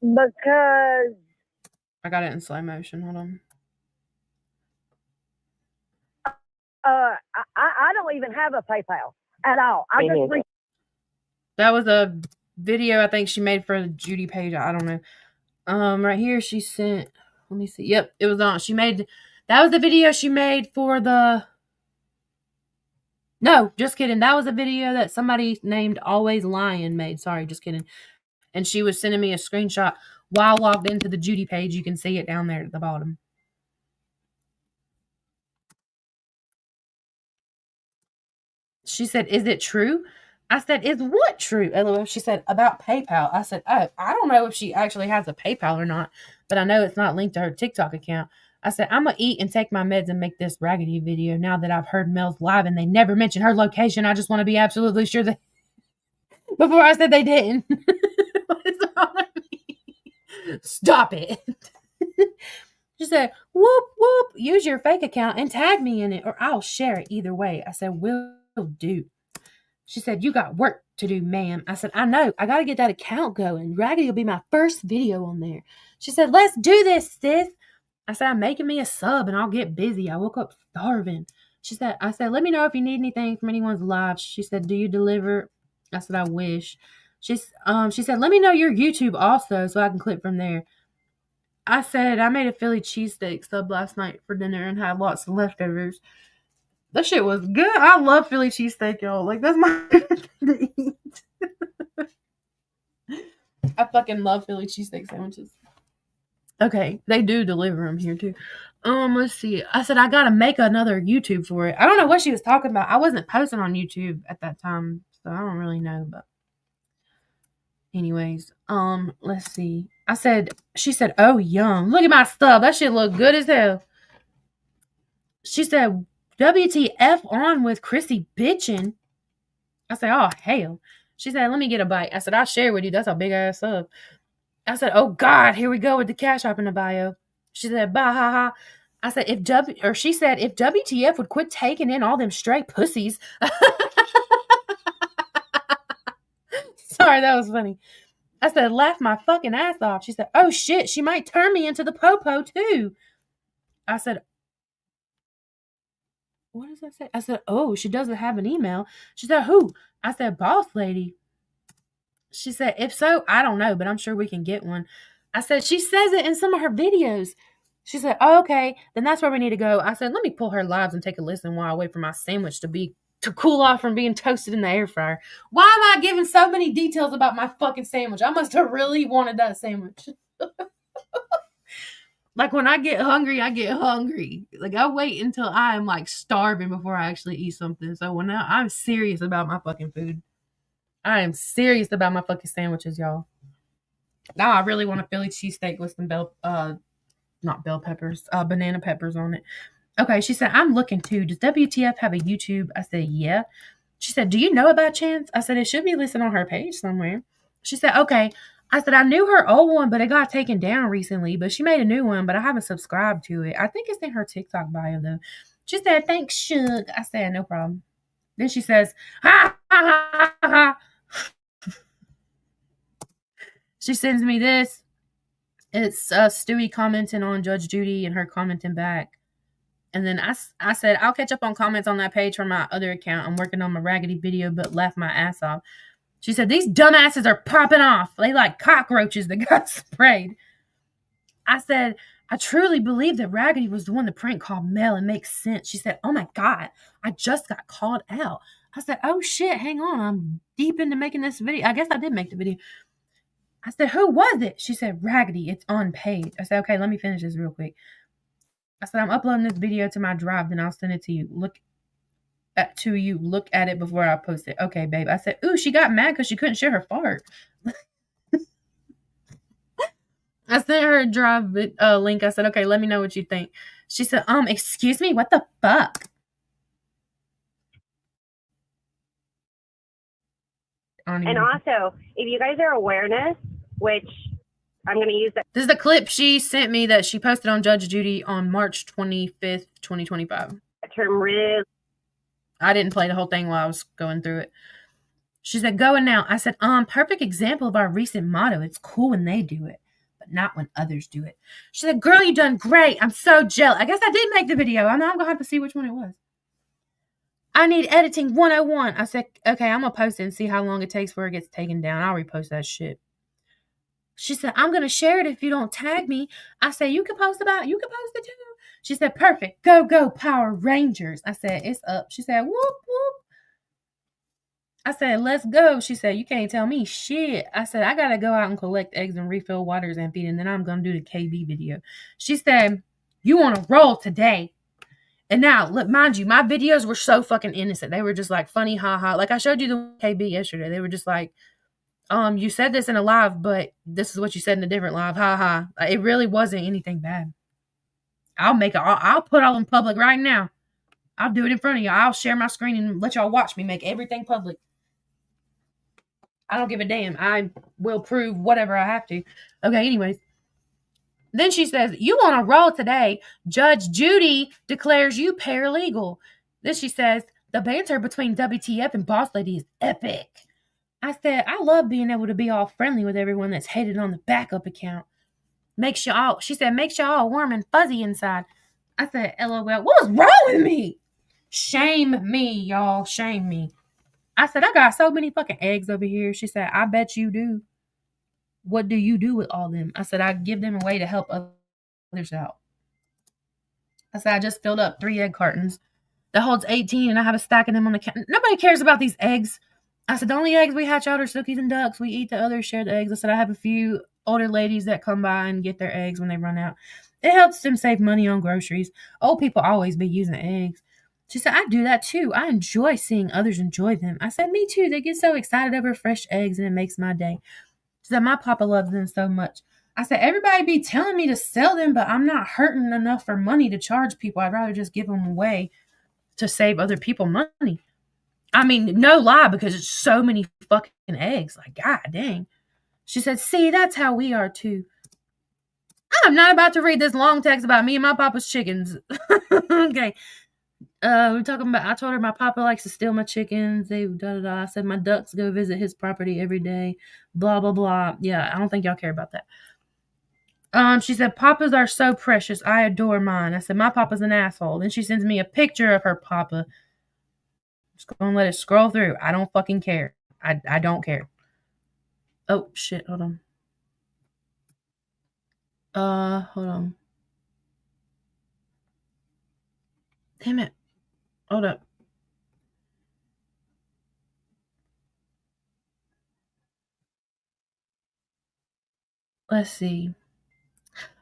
Because I got it in slow motion. Hold on. I don't even have a PayPal at all. I just that was a video I think she made for the Judy page. I don't know. Right here she sent. Let me see. Yep, it was on. She made. That was the video she made for the. No, just kidding. That was a video that somebody named Always Lion made. Sorry, just kidding. And she was sending me a screenshot while logged into the Judy page. You can see it down there at the bottom. She said, is it true? I said, is what true? LOL. She said, about PayPal. I said, oh, I don't know if she actually has a PayPal or not, but I know it's not linked to her TikTok account. I said, I'm going to eat and take my meds and make this raggedy video now that I've heard Mel's live and they never mentioned her location. I just want to be absolutely sure that before I said they didn't. What is wrong with me? Stop it. She said, whoop, whoop, use your fake account and tag me in it or I'll share it either way. I said, will do. She said, you got work to do, ma'am. I said, I know. I got to get that account going. Raggedy will be my first video on there. She said, let's do this, sis. I said, I'm making me a sub and I'll get busy. I woke up starving. I said, let me know if you need anything from anyone's live. She said, do you deliver? I said, I wish. She said, let me know your YouTube also so I can click from there. I said, I made a Philly cheesesteak sub last night for dinner and had lots of leftovers. That shit was good. I love Philly cheesesteak, y'all. Like, that's my favorite thing to eat. I fucking love Philly cheesesteak sandwiches. Okay, they do deliver them here, too. Let's see. I said, I gotta make another YouTube for it. I don't know what she was talking about. I wasn't posting on YouTube at that time, so I don't really know, but anyways, let's see. She said, oh, yum. Look at my stuff. That shit look good as hell. She said, WTF on with Chrissy bitching. I said, oh, hell. She said, let me get a bite. I said, I'll share with you. That's a big ass sub. I said, oh, God, here we go with the Cash App in the bio. She said, bah, ha, ha. I said, she said, if WTF would quit taking in all them straight pussies. Sorry, that was funny. I said, laugh my fucking ass off. She said, oh, shit, she might turn me into the popo, too. I said, what does that say? I said, oh, she doesn't have an email. She said, who? I said, boss lady. She said, if so, I don't know, but I'm sure we can get one. I said, she says it in some of her videos. She said, oh, okay, then that's where we need to go. I said, let me pull her lives and take a listen while I wait for my sandwich to cool off from being toasted in the air fryer. Why am I giving so many details about my fucking sandwich? I must have really wanted that sandwich. Like, when I get hungry, I get hungry. Like, I wait until I am, like, starving before I actually eat something. So when I'm serious about my fucking food. I am serious about my fucking sandwiches, y'all. Now I really want a Philly cheesesteak with some banana peppers on it. Okay, she said, I'm looking too. Does WTF have a YouTube? I said, yeah. She said, do you know about Chance? I said, it should be listed on her page somewhere. She said, okay. I said, I knew her old one, but it got taken down recently. But she made a new one, but I haven't subscribed to it. I think it's in her TikTok bio, though. She said, thanks, Shug. I said, no problem. Then she says, ha, ha, ha, ha. She sends me this. It's Stewie commenting on Judge Judy and her commenting back. And then I said, I'll catch up on comments on that page from my other account. I'm working on my raggedy video, but laughed my ass off. She said, these dumbasses are popping off. They like cockroaches that got sprayed. I said, I truly believe that Raggedy was the one to prank called Mel. It makes sense. She said, oh my God, I just got called out. I said, oh shit, hang on. I'm deep into making this video. I guess I did make the video. I said, who was it? She said, Raggedy, it's unpaid. I said, okay, let me finish this real quick. I said, I'm uploading this video to my drive, then I'll send it to you. Look at it before I post it. Okay, babe. I said, ooh, she got mad because she couldn't share her fart. I sent her a drive link. I said, okay, let me know what you think. She said, excuse me, what the fuck? And also, if you guys are awareness, which I'm going to use that. This is the clip she sent me that she posted on Judge Judy on March 25th, 2025. Term really. I didn't play the whole thing while I was going through it. She said, going now. I said, perfect example of our recent motto. It's cool when they do it, but not when others do it. She said, girl, you done great. I'm so jealous. I guess I did make the video. I know I'm going to have to see which one it was. I need editing 101. I said, okay, I'm going to post it and see how long it takes before it gets taken down. I'll repost that shit. She said, I'm going to share it if you don't tag me. I said, you can post it too. She said, perfect. Go, go, Power Rangers. I said, it's up. She said, whoop, whoop. I said, let's go. She said, you can't tell me shit. I said, I got to go out and collect eggs and refill waters and feed, and then I'm going to do the KB video. She said, you on a roll today. And now, look, mind you, my videos were so fucking innocent. They were just like funny, haha. Like I showed you the KB yesterday. They were just like, you said this in a live, but this is what you said in a different live, haha. It really wasn't anything bad. I'll put all in public right now. I'll do it in front of y'all. I'll share my screen and let y'all watch me make everything public. I don't give a damn. I will prove whatever I have to. Okay, anyways. Then she says, you on a roll today. Judge Judy declares you paralegal. Then she says, the banter between WTF and Boss Lady is epic. I said, I love being able to be all friendly with everyone that's hated on the backup account. She said, makes you all warm and fuzzy inside. I said, LOL, what was wrong with me? Shame me, y'all. Shame me. I said, I got so many fucking eggs over here. She said, I bet you do. What do you do with all them? I said, I give them away to help others out. I said, I just filled up 3 egg cartons that holds 18 and I have a stack of them on the counter. Nobody cares about these eggs. I said, the only eggs we hatch out are Sookies and ducks. We eat the others, share the eggs. I said, I have a few older ladies that come by and get their eggs when they run out. It helps them save money on groceries. Old people always be using eggs. She said, I do that too. I enjoy seeing others enjoy them. I said, me too. They get so excited over fresh eggs and it makes my day. She said, my papa loves them so much. I said, everybody be telling me to sell them, but I'm not hurting enough for money to charge people. I'd rather just give them away to save other people money. I mean, no lie, because it's so many fucking eggs. Like, god dang. She said, see, that's how we are too. I'm not about to read this long text about me and my papa's chickens. Okay. We're talking about, I told her my papa likes to steal my chickens. I said my ducks go visit his property every day. Blah, blah, blah. Yeah, I don't think y'all care about that. She said, papas are so precious. I adore mine. I said, my papa's an asshole. Then she sends me a picture of her papa. Just gonna let it scroll through. I don't fucking care. I don't care. Oh, shit. Hold on. Hold on. Damn it. Hold up. Let's see.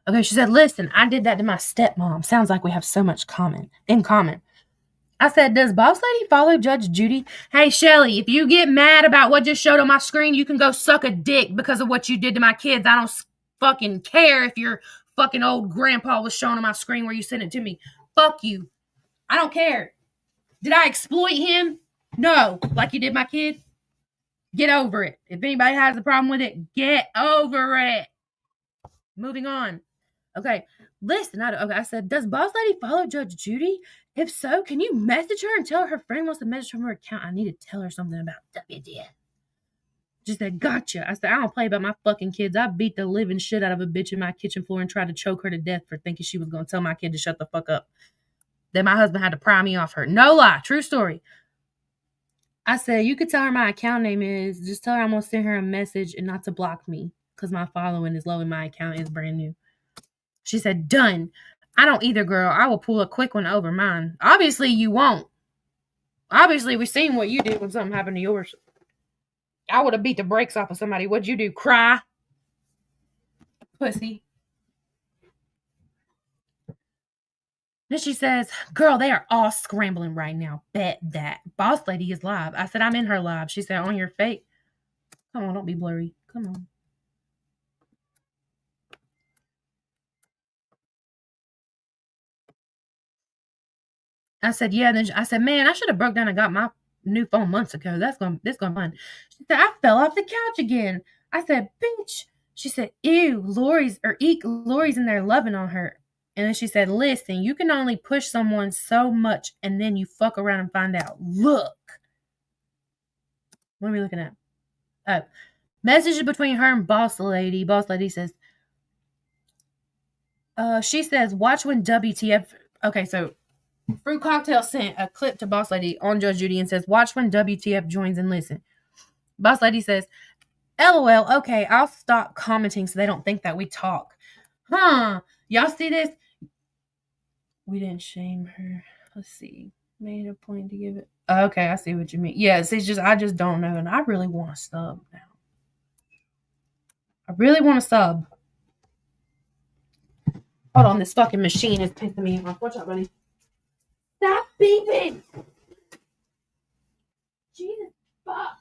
Okay, she said, listen, I did that to my stepmom. Sounds like we have so much in common. I said, does Boss Lady follow Judge Judy? Hey, Shelly, if you get mad about what just showed on my screen, you can go suck a dick because of what you did to my kids. I don't fucking care if your fucking old grandpa was shown on my screen where you sent it to me. Fuck you. I don't care. Did I exploit him? No. Like you did my kid? Get over it. If anybody has a problem with it, get over it. Moving on. Okay. Listen, I said, does Boss Lady follow Judge Judy? If so, can you message her and tell her friend wants to message from her account? I need to tell her something about WTF. She said, gotcha. I said, I don't play about my fucking kids. I beat the living shit out of a bitch in my kitchen floor and tried to choke her to death for thinking she was going to tell my kid to shut the fuck up. Then my husband had to pry me off her. No lie. True story. I said, you could tell her my account name is. Just tell her I'm going to send her a message and not to block me because my following is low and my account is brand new. She said, done. I don't either, girl. I will pull a quick one over mine. Obviously, you won't. Obviously, we've seen what you did when something happened to yours. I would have beat the brakes off of somebody. What'd you do? Cry? Pussy. Then she says, girl, they are all scrambling right now. Bet that. Boss Lady is live. I said, I'm in her live. She said, on your fake. Come on, don't be blurry. Come on. I said, yeah. Then I said, man, I should have broke down and got my new phone months ago. This gonna be fun. She said, I fell off the couch again. I said, bitch. She said, ew, Lori's in there loving on her. And then she said, listen, you can only push someone so much and then you fuck around and find out. Look. What are we looking at? Oh. Messages between her and Boss Lady. Boss Lady says, she says, watch when WTF. Okay, so Fruit Cocktail sent a clip to Boss Lady on Judge Judy and says, watch when WTF joins and listen. Boss Lady says, LOL, okay, I'll stop commenting so they don't think that we talk. Huh? Y'all see this? We didn't shame her. Let's see. Made a point to give it. Okay, I see what you mean. Yes, it's just, I just don't know. And I really want to sub now. I really want to sub. Hold on, this fucking machine is pissing me off. Watch out, buddy. Stop beeping. Jesus fuck.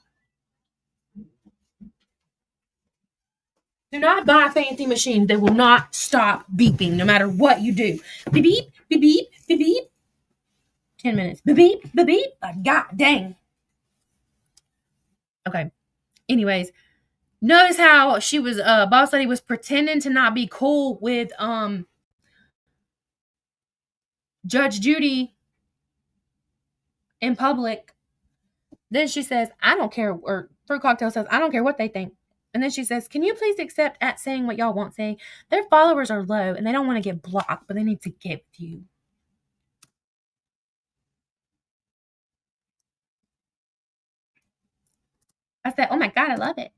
Do not buy fancy machines. They will not stop beeping no matter what you do. Beep, beep, beep, beep, beep, beep. 10 minutes. Beep, beep, beep, beep. God dang. Okay. Anyways, notice how she was, Boss Lady was pretending to not be cool with, Judge Judy in public. Then she says, I don't care, or Fruit Cocktail says, I don't care what they think. And then she says, can you please accept at saying what y'all want saying? Their followers are low and they don't want to get blocked, but they need to get you. I said, oh my God, I love it.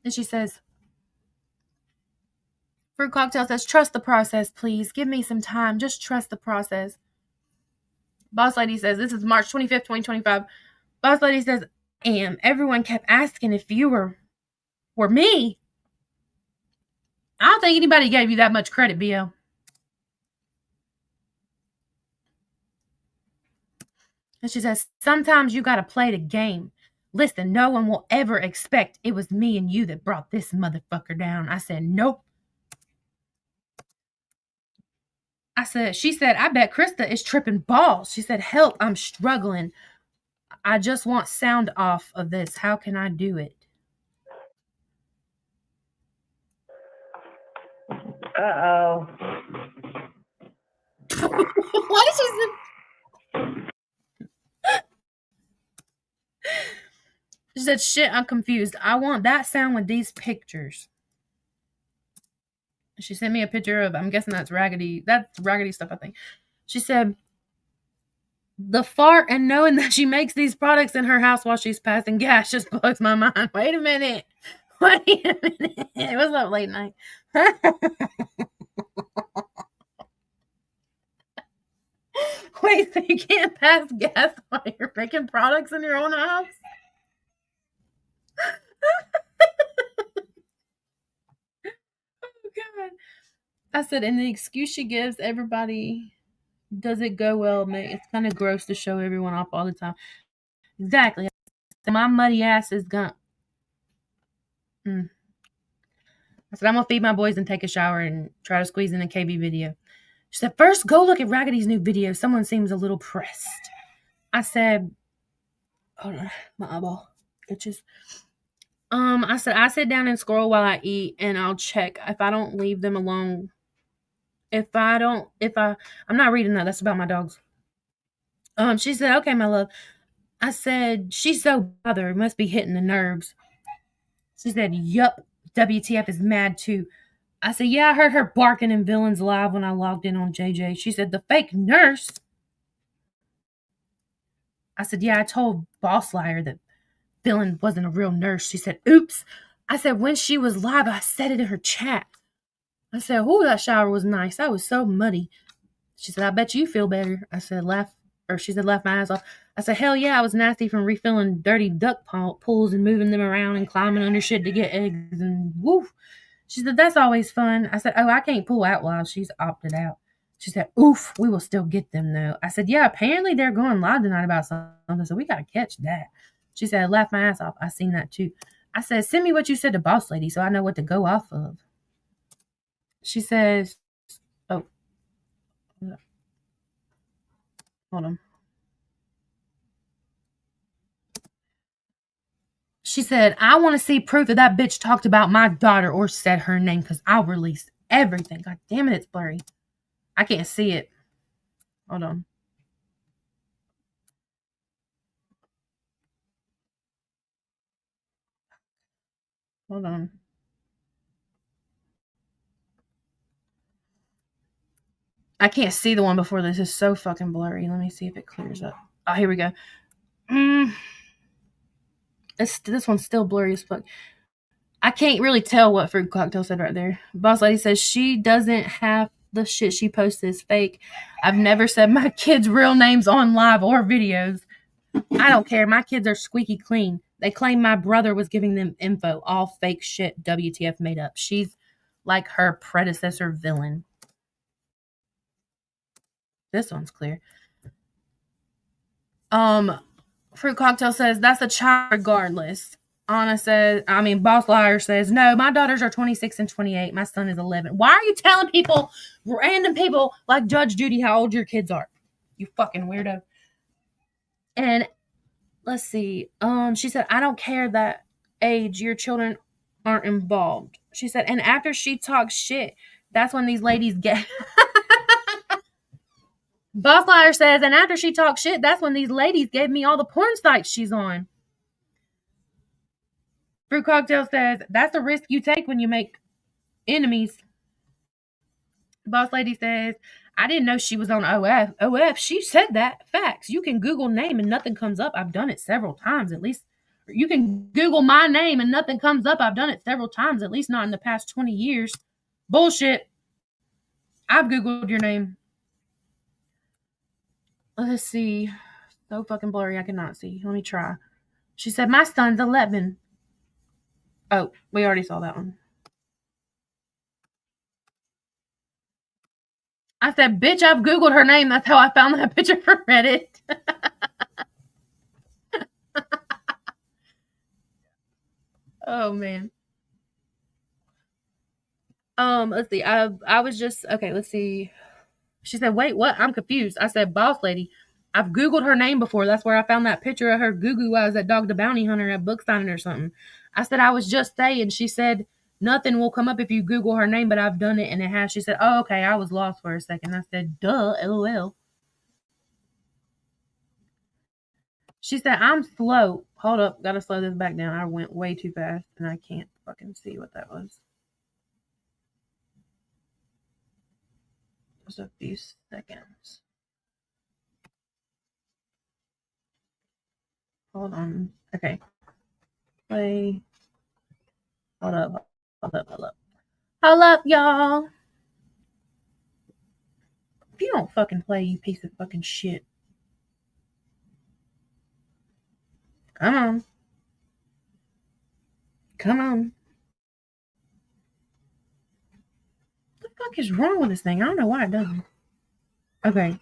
And she says, Fruit Cocktail says, trust the process, please. Give me some time. Just trust the process. Boss Lady says, this is March 25th, 2025. Boss Lady says, everyone kept asking if you were me. I don't think anybody gave you that much credit, BL. And she says, sometimes you got to play the game. Listen, no one will ever expect it was me and you that brought this motherfucker down. I said, nope. She said, I bet Krista is tripping balls. She said, help, I'm struggling. I just want sound off of this. How can I do it? Uh-oh. What is she? She said, shit, I'm confused. I want that sound with these pictures. She sent me a picture of, I'm guessing that's Raggedy. That's Raggedy stuff, I think. She said, the fart and knowing that she makes these products in her house while she's passing gas just blows my mind. Wait a minute. What's up, late night? Wait, so you can't pass gas while you're making products in your own house? Oh, God. I said, and the excuse she gives everybody, does it go well, mate? It's kind of gross to show everyone off all the time. Exactly. My muddy ass is gone. I said, I'm going to feed my boys and take a shower and try to squeeze in a KB video. She said, first, go look at Raggedy's new video. Someone seems a little pressed. I said, hold on, my eyeball itches. I said, I sit down and scroll while I eat, and I'll check if I don't leave them alone. I'm not reading that. That's about my dogs. She said, okay, my love. I said, she's so bothered. Must be hitting the nerves. She said, yup, WTF is mad too. I said, yeah, I heard her barking in Villains Live when I logged in on JJ. She said, the fake nurse. I said, yeah, I told Boss Liar that Villain wasn't a real nurse. She said, oops. I said, when she was live, I said it in her chat. I said, oh, that shower was nice. I was so muddy. She said, I bet you feel better. I said, she said, laugh my ass off. I said, hell yeah, I was nasty from refilling dirty duck pools and moving them around and climbing under shit to get eggs and woof. She said, that's always fun. I said, oh, I can't pull out while she's opted out. She said, oof, we will still get them though. I said, yeah, apparently they're going live tonight about something, so we got to catch that. She said, laugh my ass off. I seen that too. I said, send me what you said to Boss Lady so I know what to go off of. She says, oh, hold on. She said, I want to see proof that that bitch talked about my daughter or said her name because I'll release everything. God damn it, it's blurry. I can't see it. Hold on. Hold on. I can't see the one before this. It's so fucking blurry. Let me see if it clears up. Oh, here we go. This one's still blurry as fuck. I can't really tell what Fruit Cocktail said right there. Boss Lady says she doesn't have the shit she posts is fake. I've never said my kids' real names on live or videos. I don't care. My kids are squeaky clean. They claim my brother was giving them info. All fake shit WTF made up. She's like her predecessor villain. This one's clear. Fruit Cocktail says that's a child regardless. Boss Liar says, no, my daughters are 26 and 28. My son is 11. Why are you telling people, random people like Judge Judy, how old your kids are? You fucking weirdo. And let's see. She said, I don't care that age. Your children aren't involved. She said, and after she talks shit, that's when these ladies get... Boss Liar says, and after she talks shit, that's when these ladies gave me all the porn sites she's on. Fruit Cocktail says, that's a risk you take when you make enemies. Boss Lady says, I didn't know she was on OF. OF, she said that. Facts. You can Google name and nothing comes up. I've done it several times, at least. You can Google my name and nothing comes up. I've done it several times, at least not in the past 20 years. Bullshit. I've Googled your name. Let's see. So fucking blurry, I cannot see. Let me try. She said, my son's 11. Oh, we already saw that one. I said, bitch, I've Googled her name. That's how I found that picture for Reddit. Oh, man. Let's see. I was just, okay, let's see. She said, wait, what? I'm confused. I said, Boss Lady, I've Googled her name before. That's where I found that picture of her goo-goo eyes at Dog the Bounty Hunter at book signing or something. I said, I was just saying. She said, nothing will come up if you Google her name, but I've done it and it has. She said, oh, okay, I was lost for a second. I said, duh, LOL. She said, I'm slow. Hold up, gotta slow this back down. I went way too fast and I can't fucking see what that was. Just a few seconds. Hold on. Okay. Play. Hold up, y'all. If you don't fucking play, you piece of fucking shit. Come on. What the fuck is wrong with this thing? I don't know why it doesn't. Okay.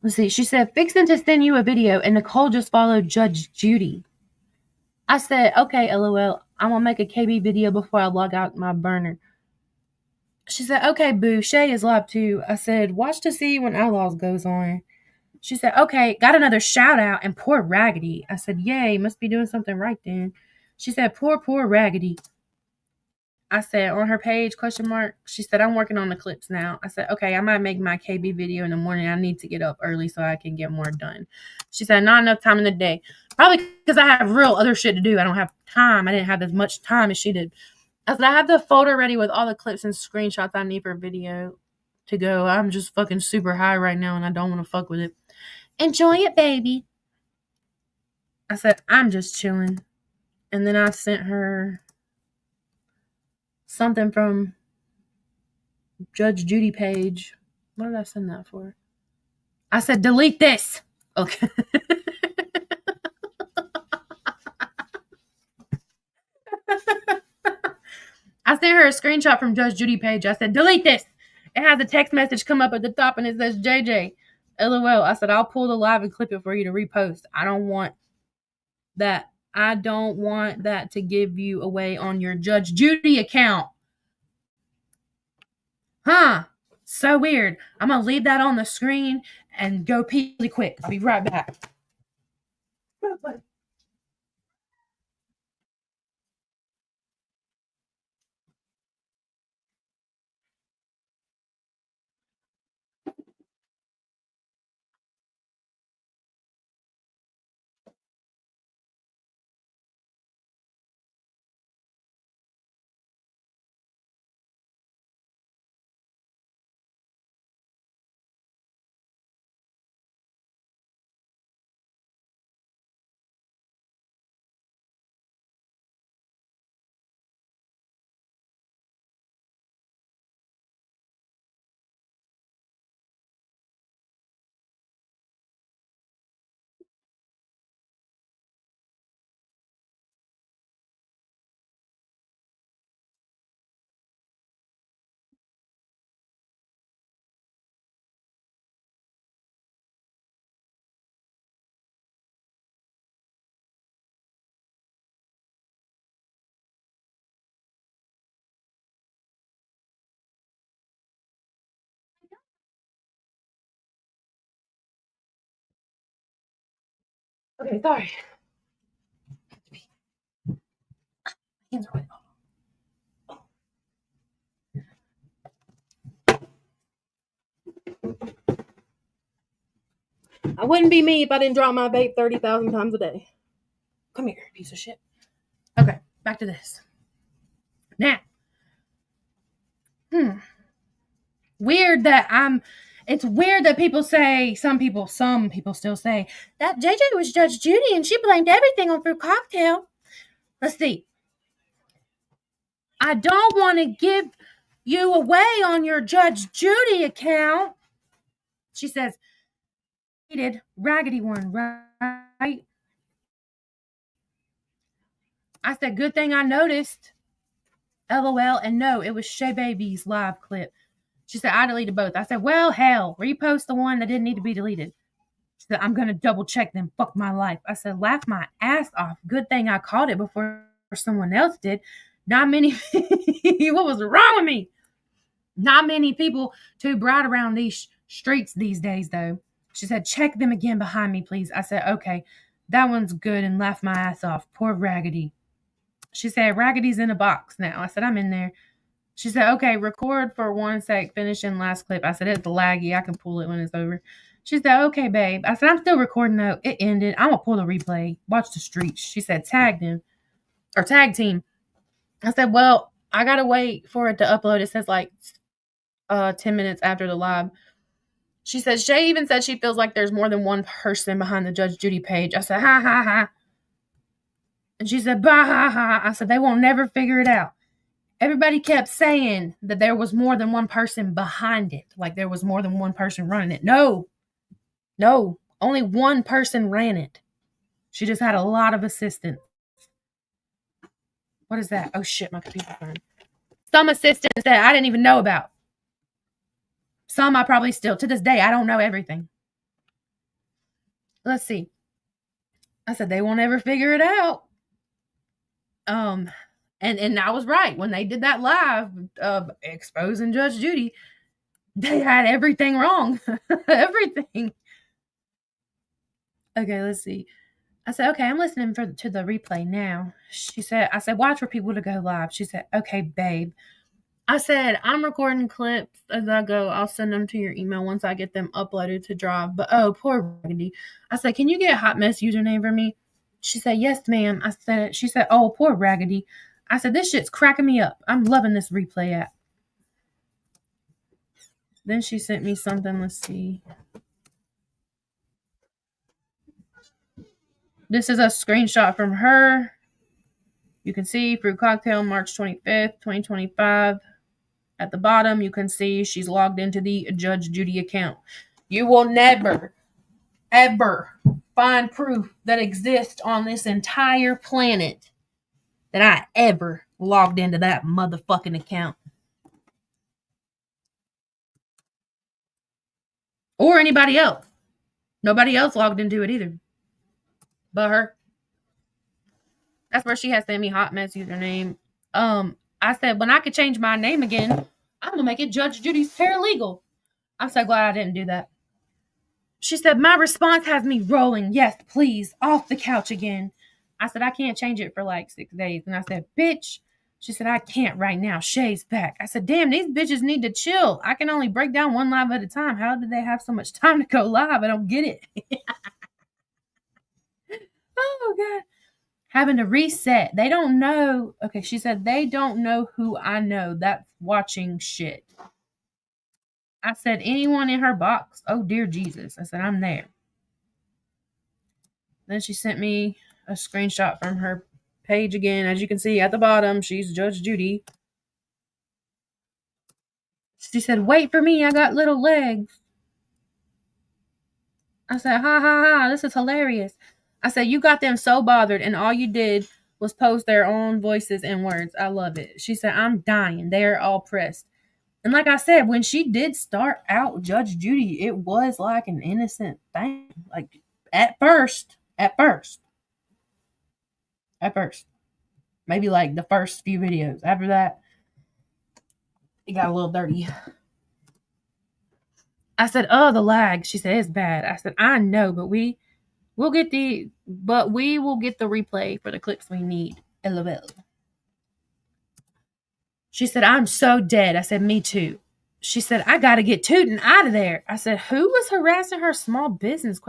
Let's see. She said, fixing to send you a video, and Nicole just followed Judge Judy. I said, okay, LOL. I'm gonna make a KB video before I log out my burner. She said, okay, boo. Shay is live too. I said, watch to see when Outlaws goes on. She said, okay, got another shout out and poor Raggedy. I said, yay, must be doing something right then. She said, poor Raggedy. I said, on her page, question mark. She said, I'm working on the clips now. I said, okay, I might make my KB video in the morning. I need to get up early so I can get more done. She said, not enough time in the day. Probably because I have real other shit to do. I don't have time. I didn't have as much time as she did. I said, I have the folder ready with all the clips and screenshots I need for a video to go. I'm just fucking super high right now and I don't want to fuck with it. Enjoy it, baby. I said, I'm just chilling. And then I sent her something from Judge Judy page. What did I send that for? I said, delete this. Okay. I sent her a screenshot from Judge Judy page. I said, delete this. It has a text message come up at the top and it says JJ. LOL. I said, I'll pull the live and clip it for you to repost. I don't want that. I don't want that to give you away on your Judge Judy account. Huh? So weird. I'm going to leave that on the screen and go pee really quick. I'll be right back. Okay, sorry. Hands are wet. I wouldn't be me if I didn't drop my vape 30,000 times a day. Come here, piece of shit. Okay, back to this. Now, weird that it's weird that people say, some people still say, that JJ was Judge Judy and she blamed everything on Fruit Cocktail. Let's see. I don't want to give you away on your Judge Judy account. She says, hated Raggedy One, right? I said, good thing I noticed. LOL. And no, it was Shay Baby's live clip. She said, I deleted both. I said, well, hell, repost the one that didn't need to be deleted. She said, I'm going to double check them. Fuck my life. I said, laugh my ass off. Good thing I caught it before someone else did. Not many. What was wrong with me? Not many people too bright around these streets these days, though. She said, check them again behind me, please. I said, okay, that one's good, and laughed my ass off. Poor Raggedy. She said, Raggedy's in a box now. I said, I'm in there. She said, okay, record for 1 sec, finish in last clip. I said, it's laggy. I can pull it when it's over. She said, okay, babe. I said, I'm still recording, though. It ended. I'm going to pull the replay. Watch the streets. She said, tag them. Or tag team. I said, well, I got to wait for it to upload. It says, 10 minutes after the live. She said, Shay even said she feels like there's more than one person behind the Judge Judy page. I said, ha, ha, ha. And she said, bah, ha, ha. I said, they won't never figure it out. Everybody kept saying that there was more than one person behind it. Like there was more than one person running it. No. Only one person ran it. She just had a lot of assistants. What is that? Oh, shit, my computer's burned. Some assistants that I didn't even know about. Some I probably still, to this day, I don't know everything. Let's see. I said, they won't ever figure it out. And I was right. When they did that live of exposing Judge Judy, they had everything wrong. Everything. Okay, let's see. I said, okay, I'm listening to the replay now. I said, watch for people to go live. She said, okay, babe. I said, I'm recording clips as I go. I'll send them to your email once I get them uploaded to Drive. But, oh, poor Raggedy. I said, can you get a Hot Mess username for me? She said, yes, ma'am. She said, oh, poor Raggedy. I said, this shit's cracking me up. I'm loving this replay app. Then she sent me something. Let's see. This is a screenshot from her. You can see Fruit Cocktail, March 25th, 2025. At the bottom, you can see she's logged into the Judge Judy account. You will never, ever find proof that exists on this entire planet that I ever logged into that motherfucking account. Or anybody else. Nobody else logged into it either. But her. That's where she has sent me Hot Mess username. I said, when I could change my name again, I'm going to make it Judge Judy's paralegal. I'm so glad I didn't do that. She said, my response has me rolling. Yes, please. Off the couch again. I said, I can't change it for like 6 days. And I said, bitch. She said, I can't right now. Shay's back. I said, damn, these bitches need to chill. I can only break down one live at a time. How did they have so much time to go live? I don't get it. Oh, God. Having to reset. They don't know. Okay, she said, they don't know who I know. That's watching shit. I said, anyone in her box? Oh, dear Jesus. I said, I'm there. Then she sent me a screenshot from her page again. As you can see at the bottom, she's Judge Judy. She said, wait for me. I got little legs. I said, ha, ha, ha. This is hilarious. I said, you got them so bothered, and all you did was post their own voices and words. I love it. She said, I'm dying. They're all pressed. And like I said, when she did start out Judge Judy, it was like an innocent thing. Like at first. Maybe like the first few videos. After that, it got a little dirty. I said, oh, the lag. She said, it's bad. I said, I know, but we will get the replay for the clips we need. LOL. She said, I'm so dead. I said, me too. She said, I got to get Tootin out of there. I said, who was harassing her small business? ?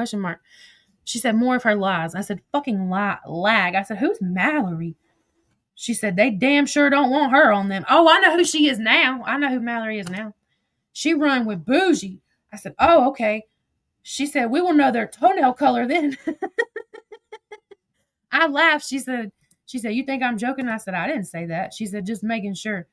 She said, more of her lies. I said, fucking lag. I said, who's Mallory? She said, they damn sure don't want her on them. Oh, I know who she is now. I know who Mallory is now. She run with Bougie. I said, oh, okay. She said, we will know their toenail color then. I laughed. She said, you think I'm joking? I said, I didn't say that. She said, just making sure.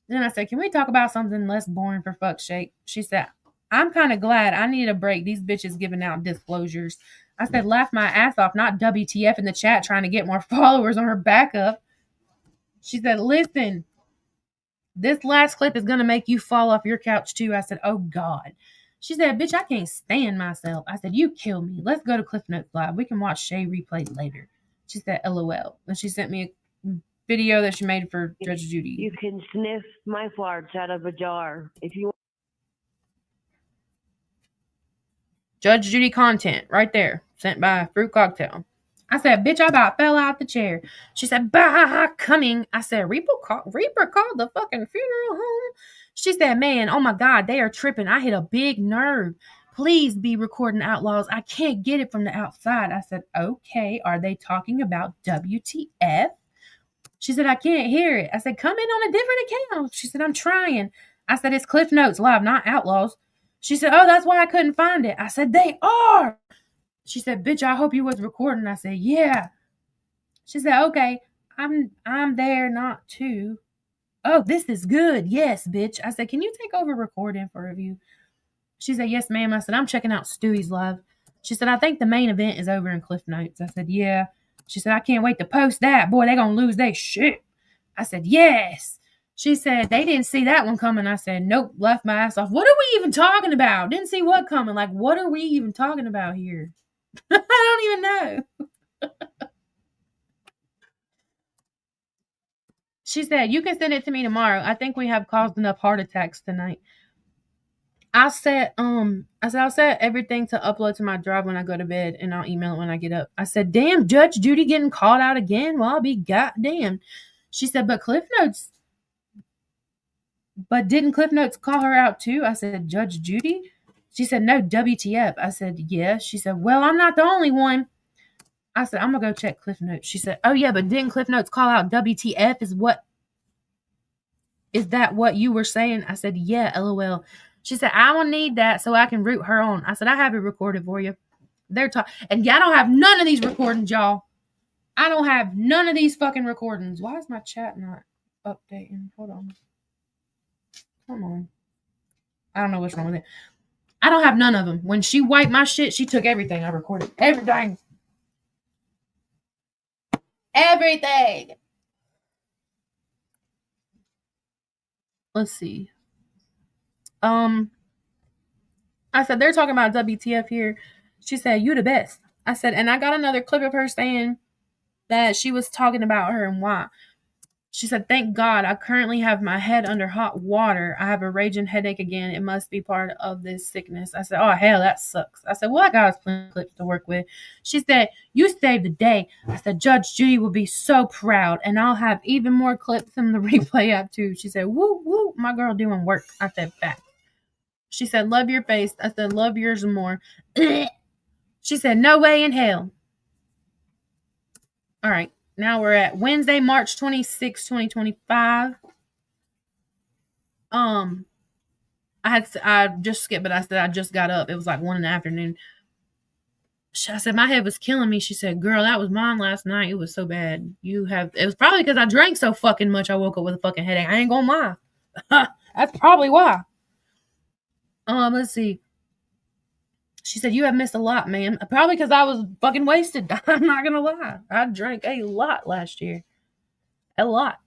Then I said, can we talk about something less boring for fuck's sake? She said, I'm kind of glad. I need a break. These bitches giving out disclosures. I said, laugh my ass off, not WTF in the chat trying to get more followers on her backup. She said, listen, this last clip is going to make you fall off your couch too. I said, oh God. She said, bitch, I can't stand myself. I said, you kill me. Let's go to Cliff Notes Live. We can watch Shay replay later. She said, LOL. And she sent me a video that she made for Judge Judy. You can sniff my farts out of a jar if you. Judge Judy content right there, sent by Fruit Cocktail. I said, bitch, I about fell out the chair. She said, bah, coming. I said, Reaper called the fucking funeral home. She said, man, oh my God, they are tripping. I hit a big nerve. Please be recording Outlaws. I can't get it from the outside. I said, okay, are they talking about WTF? She said, I can't hear it. I said, come in on a different account. She said, I'm trying. I said, it's Cliff Notes Live, not Outlaws. She said, oh, that's why I couldn't find it. I said, they are. She said, bitch, I hope you was recording. I said, yeah. She said, okay, I'm there not to. Oh, this is good. Yes, bitch. I said, can you take over recording for review? She said, yes, ma'am. I said, I'm checking out Stewie's live. She said, I think the main event is over in Cliff Notes. I said, yeah. She said, I can't wait to post that. Boy, they going to lose their shit. I said, yes. She said, they didn't see that one coming. I said, nope, left my ass off. What are we even talking about? Didn't see what coming. Like, what are we even talking about here? I don't even know. She said, you can send it to me tomorrow. I think we have caused enough heart attacks tonight. I said, I'll set everything to upload to my drive when I go to bed, and I'll email it when I get up. I said, damn, Judge Judy getting called out again? Well, I'll be goddamn. She said, but didn't Cliff Notes call her out too? I said, Judge Judy? She said, no, WTF. I said, yeah. She said, well, I'm not the only one. I said, I'm going to go check Cliff Notes. She said, oh yeah, but didn't Cliff Notes call out WTF? Is that what you were saying? I said, yeah, LOL. She said, I will need that so I can root her on. I said, I have it recorded for you. They're talking. And I don't have none of these recordings, y'all. I don't have none of these fucking recordings. Why is my chat not updating? Hold on. Come on. I don't know what's wrong with it. I don't have none of them. When she wiped my shit, she took everything I recorded. Everything. Everything. Let's see. I said, they're talking about WTF here. She said, you the best. I said, and I got another clip of her saying that she was talking about her and why. She said, thank God I currently have my head under hot water. I have a raging headache again. It must be part of this sickness. I said, oh, hell, that sucks. I said, well, I got us plenty of clips to work with. She said, you saved the day. I said, Judge Judy will be so proud, and I'll have even more clips in the replay app, too. She said, woo, woo, my girl doing work. I said, fact. She said, love your face. I said, love yours more. She said, no way in hell. All right. Now we're at Wednesday, March 26, 2025. I just skipped, but I said I just got up. It was like 1 in the afternoon. I said my head was killing me. She said, girl, that was mine last night. It was so bad. It was probably because I drank so fucking much I woke up with a fucking headache. I ain't gonna lie. That's probably why. Let's see. She said, you have missed a lot, ma'am. Probably because I was fucking wasted. I'm not gonna lie. I drank a lot last year. A lot.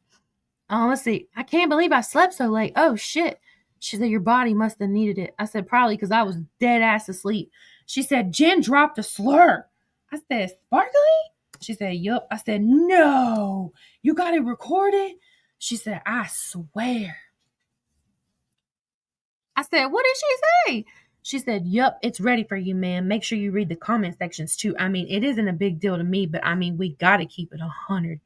Let's see. I can't believe I slept so late. Oh, shit. She said, your body must have needed it. I said, probably because I was dead ass asleep. She said, Jen dropped a slur. I said, Sparkly? She said, yup. I said, no. You got it recorded? She said, I swear. I said, what did she say? She said, yup, it's ready for you, man. Make sure you read the comment sections, too. I mean, it isn't a big deal to me, but I mean, we got to keep it 100.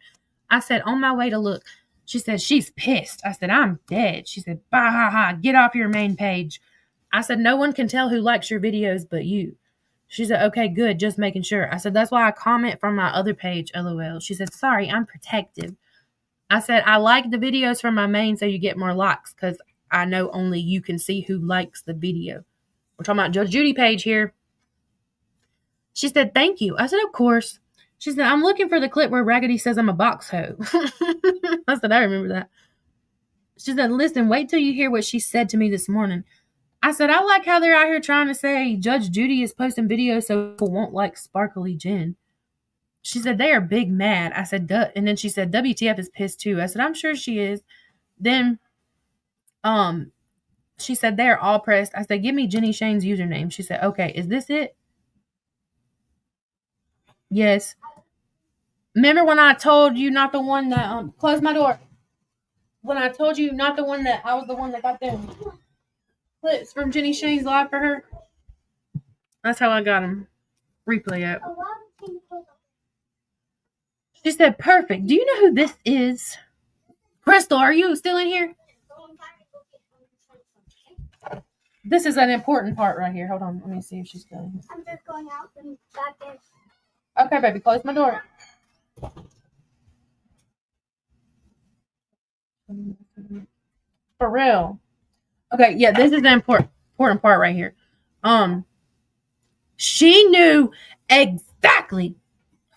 I said, on my way to look. She said, she's pissed. I said, I'm dead. She said, bah, ha, ha, get off your main page. I said, no one can tell who likes your videos but you. She said, okay, good, just making sure. I said, that's why I comment from my other page, LOL. She said, sorry, I'm protective. I said, I like the videos from my main so you get more likes because I know only you can see who likes the video. We're talking about Judge Judy page here. She said, thank you. I said, of course. She said, I'm looking for the clip where Raggedy says I'm a box hoe. I said, I remember that. She said, listen, wait till you hear what she said to me this morning. I said, I like how they're out here trying to say Judge Judy is posting videos so people won't like Sparkly Jen. She said, they are big mad. I said, duh. And then she said, WTF is pissed too. I said, I'm sure she is. Then, she said, they're all pressed. I said, give me Jenny Shane's username. She said, okay, is this it? Yes. Remember when I told you not the one that, close my door. When I told you not the one that, I was the one that got them clips from Jenny Shane's live for her. That's how I got them. Replay app. She said, perfect. Do you know who this is? Crystal, are you still in here? This is an important part right here. Hold on. Let me see if she's still in here. I'm just going out and back in. Okay, baby. Close my door. For real. Okay, yeah, this is the important part right here. She knew exactly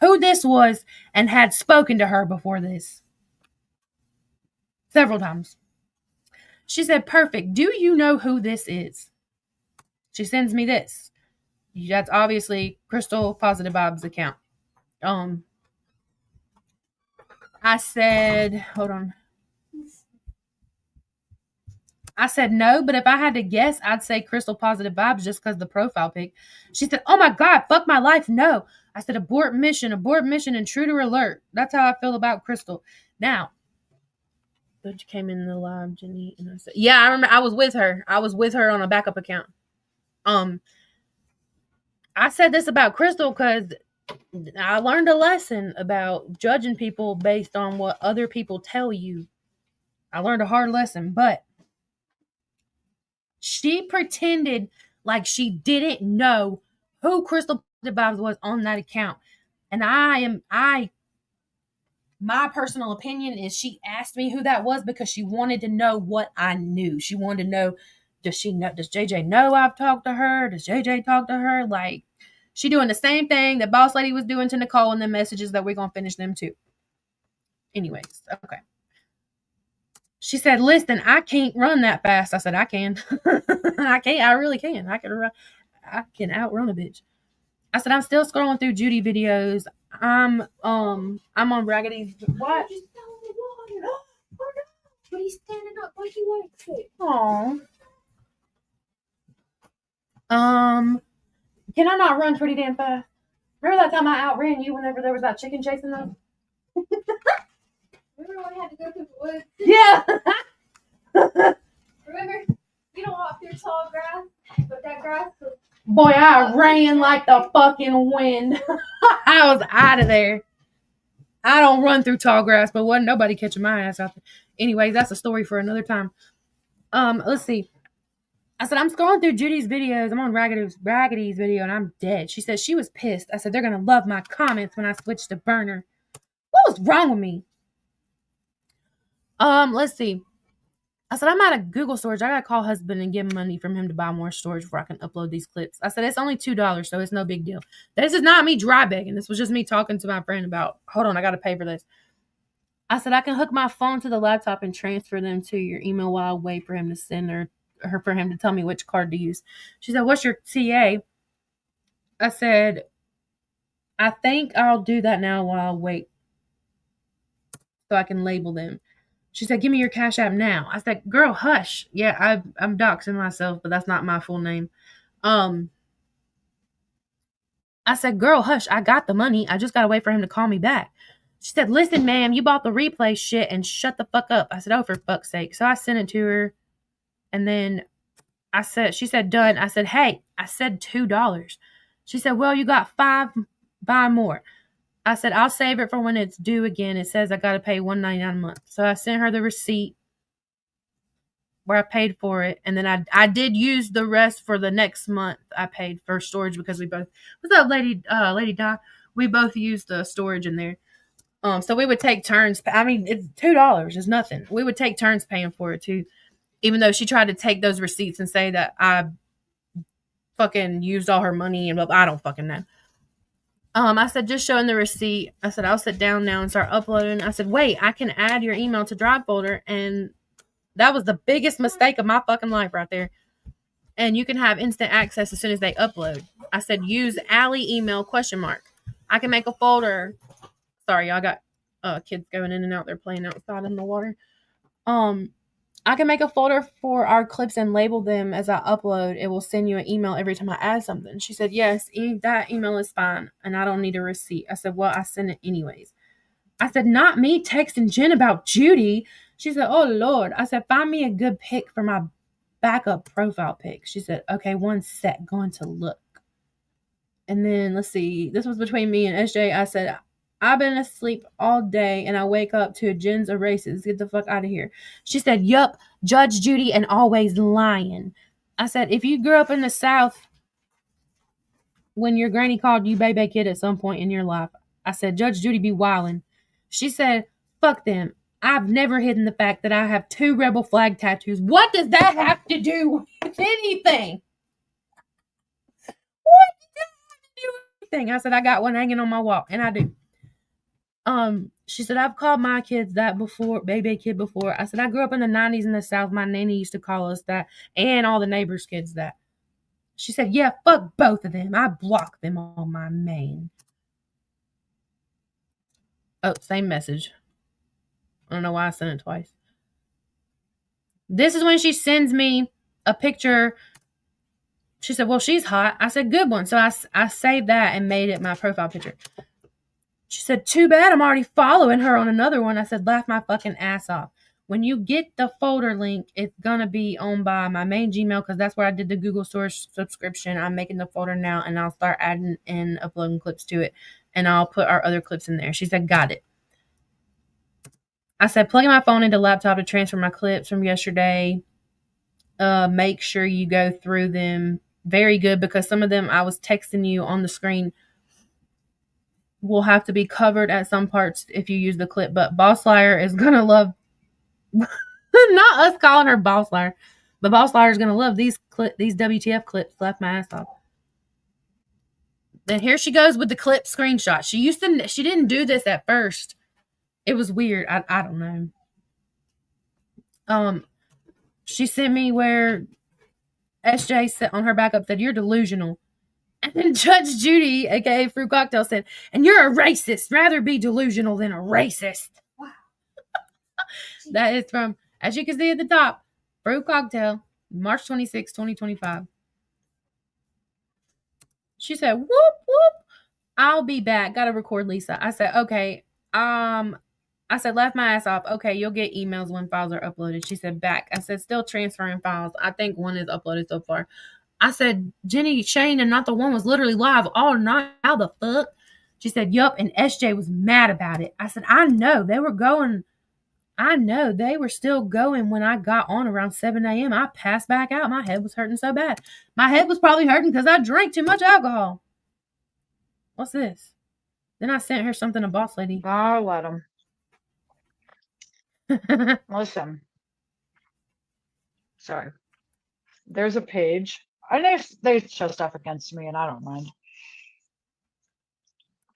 who this was and had spoken to her before this. Several times. She said, perfect. Do you know who this is? She sends me this. That's obviously Crystal Positive Vibes account. I said, hold on. I said no, but if I had to guess, I'd say Crystal Positive Vibes just because the profile pic. She said, oh my God, fuck my life, no. I said, abort mission, intruder alert. That's how I feel about Crystal. Now, Butch came in the live, Jenny, and I said, yeah, I remember I was with her. I was with her on a backup account. I said this about Crystal because I learned a lesson about judging people based on what other people tell you. I learned a hard lesson, but she pretended like she didn't know who Crystal Vibes was on that account. And my personal opinion is she asked me who that was because she wanted to know what I knew. She wanted to know, does JJ know I've talked to her? Does JJ talk to her? Like, she doing the same thing that Boss Lady was doing to Nicole in the messages that we're going to finish them too. Anyways, okay. She said, listen, I can't run that fast. I said, I can. I can't. I really can. I can outrun a bitch. I said, I'm still scrolling through Judy videos. I'm on Raggedy's. What? But he's standing up like he likes it. Aww. Can I not run pretty damn fast? Remember that time I outran you whenever there was that chicken chasing us? Remember when we had to go through the woods. Yeah. Remember, you don't walk through tall grass, but that grass was. Boy, I ran like the fucking wind. I was out of there. I don't run through tall grass, but wasn't nobody catching my ass out there. Anyway, that's a story for another time. Let's see. I said, I'm scrolling through Judy's videos. I'm on Raggedy's video, and I'm dead. She said she was pissed. I said, they're going to love my comments when I switch to burner. What was wrong with me? Let's see. I said, I'm out of Google storage. I got to call husband and give him money from him to buy more storage before I can upload these clips. I said, it's only $2, so it's no big deal. This is not me dry begging. This was just me talking to my friend about, hold on, I got to pay for this. I said, I can hook my phone to the laptop and transfer them to your email while I wait for him to send her for him to tell me which card to use. She said, what's your TA? I said, I think I'll do that now while I wait so I can label them. She said, give me your Cash App now. I said, girl, hush. Yeah, I'm doxing myself, but that's not my full name. I said, girl, hush. I got the money. I just got to wait for him to call me back. She said, listen, ma'am, you bought the replay shit and shut the fuck up. I said, oh, for fuck's sake. So I sent it to her. And then she said, done. I said, hey, I said $2. She said, well, you got 5, buy more. I said, I'll save it for when it's due again. It says I got to pay $1.99 a month. So I sent her the receipt where I paid for it. And then I did use the rest for the next month. I paid for storage because we both, what's up, Lady Di? We both used the storage in there. So we would take turns. I mean, it's $2. It's nothing. We would take turns paying for it too. Even though she tried to take those receipts and say that I fucking used all her money and I don't fucking know. I said, just showing the receipt. I said, I'll sit down now and start uploading. I said, wait, I can add your email to Drive folder. And that was the biggest mistake of my fucking life right there. And you can have instant access as soon as they upload. I said, use Allie email ? I can make a folder. Sorry, y'all got kids going in and out. They're playing outside in the water. I can make a folder for our clips and label them as I upload. It will send you an email every time I add something. She said, yes, that email is fine, and I don't need a receipt. I said, well, I sent it anyways. I said, not me texting Jen about Judy. She said, oh, Lord. I said, find me a good pic for my backup profile pic. She said, okay, one sec, going to look. And then, let's see, this was between me and SJ. I said, I've been asleep all day and I wake up to Jen's erases. Get the fuck out of here. She said, yup, Judge Judy and always lying. I said, if you grew up in the South when your granny called you baby kid at some point in your life, I said, Judge Judy be wildin'. She said, fuck them. I've never hidden the fact that I have 2 rebel flag tattoos. What does that have to do with anything? What does that have to do with anything? I said, I got one hanging on my wall, and I do. She said, I've called my kids that before, baby kid before. I said, I grew up in the 90s in the South. My nanny used to call us that, and all the neighbors' kids that. She said, yeah, fuck both of them. I blocked them on my main. Oh, same message. I don't know why I sent it twice. This is when she sends me a picture. She said, well, she's hot. I said, good one. So I saved that and made it my profile picture. She said, too bad I'm already following her on another one. I said, laugh my fucking ass off. When you get the folder link, it's going to be owned by my main Gmail because that's where I did the Google Storage subscription. I'm making the folder now, and I'll start adding and uploading clips to it, and I'll put our other clips in there. She said, got it. I said, plugging my phone into laptop to transfer my clips from yesterday. Make sure you go through them. Very good, because some of them I was texting you on the screen will have to be covered at some parts if you use the clip. But Boss Liar is going to love, not us calling her Boss Liar, but Boss Liar is going to love these WTF clips. Left my ass off. Then here she goes with the clip screenshot. She didn't do this at first. It was weird. I don't know. She sent me where SJ said on her backup said, you're delusional. And then Judge Judy, aka Fruit Cocktail, said, and you're a racist. Rather be delusional than a racist. Wow. That is from, as you can see at the top, Fruit Cocktail, March 26, 2025. She said, whoop, whoop. I'll be back. Gotta record Lisa. I said, okay. I said, left my ass off. Okay, you'll get emails when files are uploaded. She said, back. I said, still transferring files. I think one is uploaded so far. I said, Jenny, Shane, and not the one was literally live all night. How the fuck? She said, yup, and SJ was mad about it. I said, I know. They were going. I know. They were still going when I got on around 7 a.m. I passed back out. My head was hurting so bad. My head was probably hurting because I drank too much alcohol. What's this? Then I sent her something to Boss Lady. Oh, let them. Listen. Sorry. There's a page. I know they show stuff against me, and I don't mind.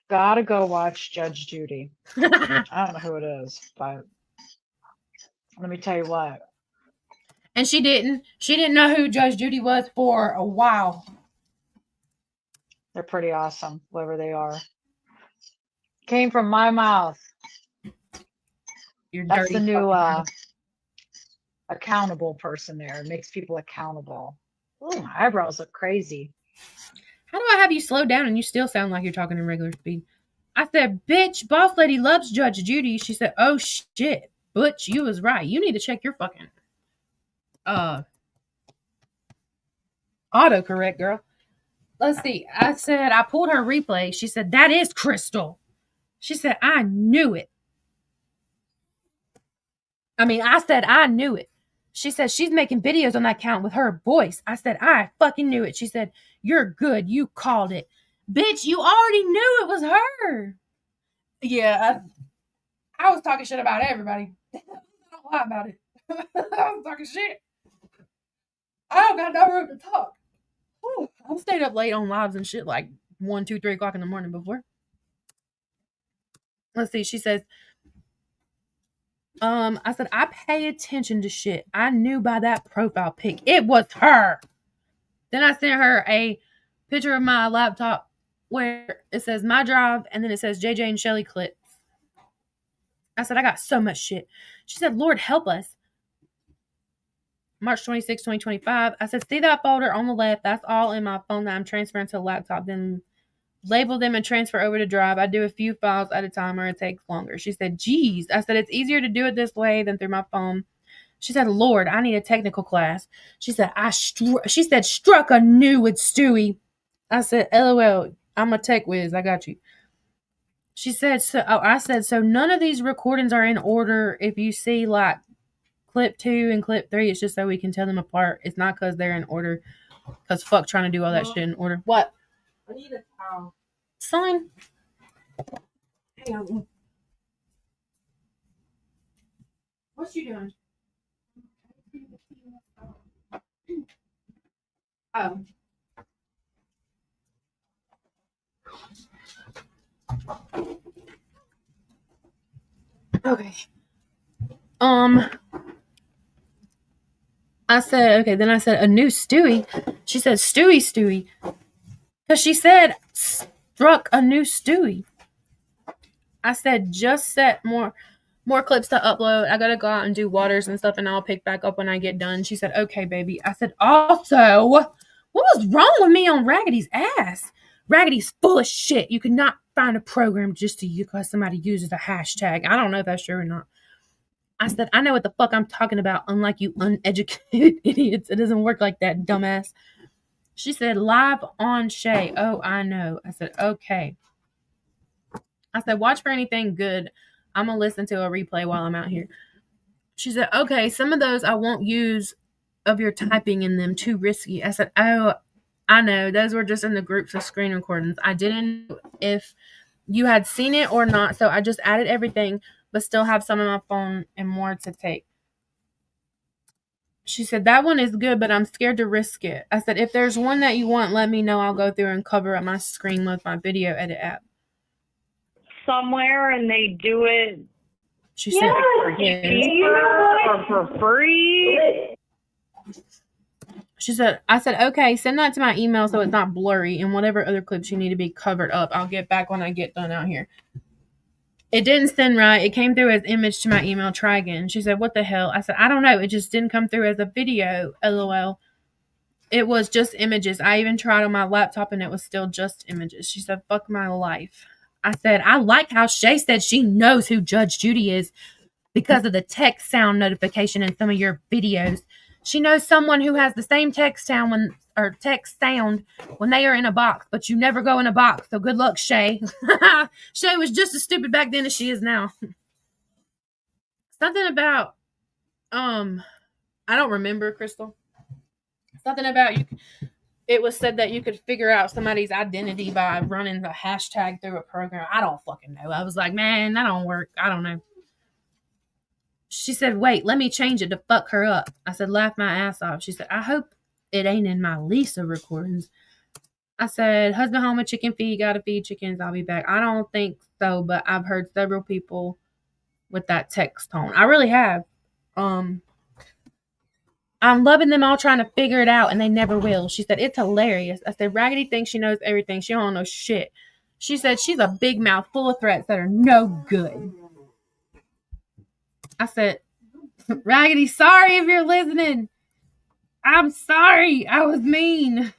Gotta go watch Judge Judy. I don't know who it is, but let me tell you what. And she didn't know who Judge Judy was for a while. They're pretty awesome, whoever they are. Came from my mouth. You're That's dirty the new fucking- accountable person there. It makes people accountable. Ooh, my eyebrows look crazy. How do I have you slow down and you still sound like you're talking in regular speed? I said, bitch, Boss Lady loves Judge Judy. She said, oh shit, Butch, you was right. You need to check your fucking autocorrect, girl. Let's see. I said, I pulled her replay. She said, that is Crystal. She said, I knew it. I said, I knew it. She said, she's making videos on that account with her voice. I said, I fucking knew it. She said, you're good. You called it. Bitch, you already knew it was her. Yeah, I was talking shit about everybody. I don't lie about it. I was talking shit. I don't got no room to talk. Whew. I've stayed up late on lives and shit like 1, 2, 3 o'clock in the morning before. Let's see. She says, I said, I pay attention to shit. I knew by that profile pic. It was her. Then I sent her a picture of my laptop where it says my drive and then it says JJ and Shelly clips. I said, I got so much shit. She said, Lord help us. March 26, 2025. I said, see that folder on the left? That's all in my phone that I'm transferring to the laptop. Then label them and transfer over to Drive. I do a few files at a time or it takes longer. She said, geez. I said, it's easier to do it this way than through my phone. She said, Lord, I need a technical class. She said, struck a new with Stewie. I said, LOL, I'm a tech whiz. I got you. She said, I said, so none of these recordings are in order. If you see like clip 2 and clip 3, it's just so we can tell them apart. It's not because they're in order. Because fuck trying to do all that shit in order. What? I need a towel. Sign. Hang on. What you doing? Oh. Okay. I said, okay, then I said a new Stewie. She said Stewie. Because she said struck a new Stewie. I said just set more clips to upload. I gotta go out and do waters and stuff and I'll pick back up when I get done. She said, okay, baby. I said, also, what was wrong with me on Raggedy's ass? Raggedy's full of shit. You could not find a program just to use because somebody uses a hashtag. I don't know if that's true or not. I said, I know what the fuck I'm talking about, unlike you uneducated idiots. It doesn't work like that, dumbass. She said, live on Shay. Oh, I know. I said, okay. I said, watch for anything good. I'm going to listen to a replay while I'm out here. She said, okay, some of those I won't use of your typing in them. Too risky. I said, oh, I know. Those were just in the groups of screen recordings. I didn't know if you had seen it or not, so I just added everything, but still have some on my phone and more to take. She said, that one is good, but I'm scared to risk it. I said, if there's one that you want, let me know. I'll go through and cover up my screen with my video edit app. Somewhere and they do it She said, for free. She said, I said, okay, send that to my email so it's not blurry and whatever other clips you need to be covered up. I'll get back when I get done out here. It didn't send right. It came through as image to my email. Try again. She said, what the hell? I said, I don't know. It just didn't come through as a video. LOL. It was just images. I even tried on my laptop and it was still just images. She said, fuck my life. I said, I like how Shay said she knows who Judge Judy is because of the text sound notification in some of your videos. She knows someone who has the same text sound when they are in a box, but you never go in a box. So good luck, Shay. Shay was just as stupid back then as she is now. Something about I don't remember, Crystal. Something about you. It was said that you could figure out somebody's identity by running the hashtag through a program. I don't fucking know. I was like, man, that don't work. I don't know. She said, wait, let me change it to fuck her up. I said, laugh my ass off. She said, I hope it ain't in my Lisa recordings. I said, husband home with chicken feed, gotta feed chickens, I'll be back. I don't think so, but I've heard several people with that text tone. I really have. I'm loving them all trying to figure it out, and they never will. She said, it's hilarious. I said, Raggedy thinks she knows everything. She don't know shit. She said, she's a big mouth full of threats that are no good. I said, Raggedy, sorry if you're listening. I'm sorry. I was mean.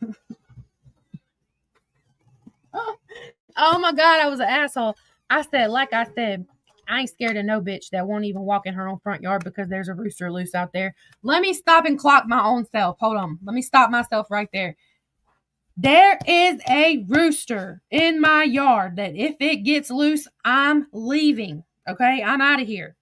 Oh my God, I was an asshole. I said, like I said, I ain't scared of no bitch that won't even walk in her own front yard because there's a rooster loose out there. Let me stop and clock my own self. Hold on. Let me stop myself right there. There is a rooster in my yard that if it gets loose, I'm leaving. Okay? I'm out of here.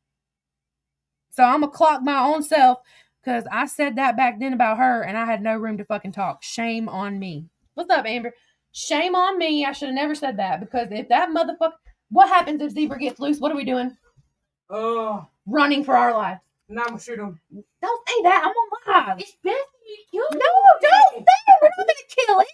So I'm going to clock my own self because I said that back then about her and I had no room to fucking talk. Shame on me. What's up, Amber? Shame on me. I should have never said that because if that motherfucker... What happens if Zebra gets loose? What are we doing? Running for our lives. Now I'm gonna shoot him. Don't say that. I'm on live. It's best you kill it. No, don't say it. We're not going to kill it.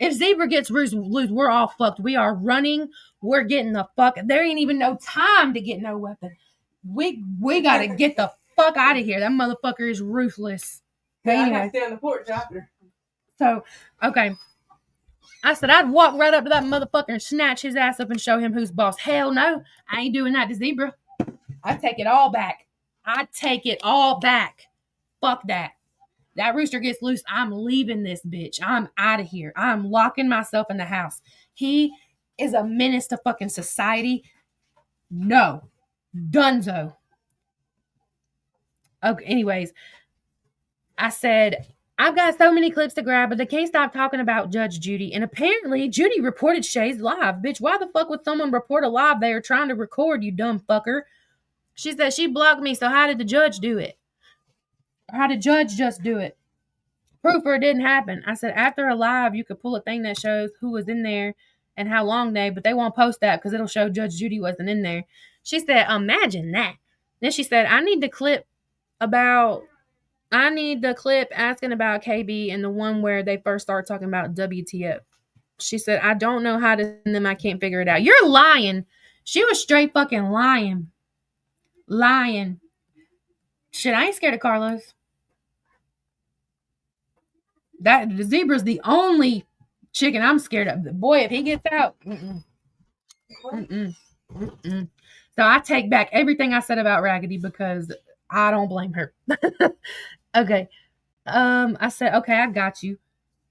If Zebra gets loose, we're all fucked. We are running. We're getting the fuck. There ain't even no time to get no weapon. We got to get the fuck out of here. That motherfucker is ruthless. But I anyway. gotta stay on the porch after. So, okay. I said I'd walk right up to that motherfucker and snatch his ass up and show him who's boss. Hell no. I ain't doing that to Zebra. I take it all back. I take it all back. Fuck that. That rooster gets loose. I'm leaving this bitch. I'm out of here. I'm locking myself in the house. He is a menace to fucking society. No. Dunzo. Okay, anyways. I said... I've got so many clips to grab, but they can't stop talking about Judge Judy. And apparently, Judy reported Shay's live. Bitch, why the fuck would someone report a live they are trying to record, you dumb fucker? She said she blocked me, so how did the judge do it? Or how did Judge just do it? Proof or it didn't happen. I said, after a live, you could pull a thing that shows who was in there and how long but they won't post that because it'll show Judge Judy wasn't in there. She said, imagine that. Then she said, I need the clip asking about KB and the one where they first started talking about WTF. She said, I don't know how to send them. I can't figure it out. You're lying. She was straight fucking lying. Lying. Shit, I ain't scared of Carlos. The Zebra's the only chicken I'm scared of. Boy, if he gets out. So I take back everything I said about Raggedy because I don't blame her. Okay. I said, okay, I got you.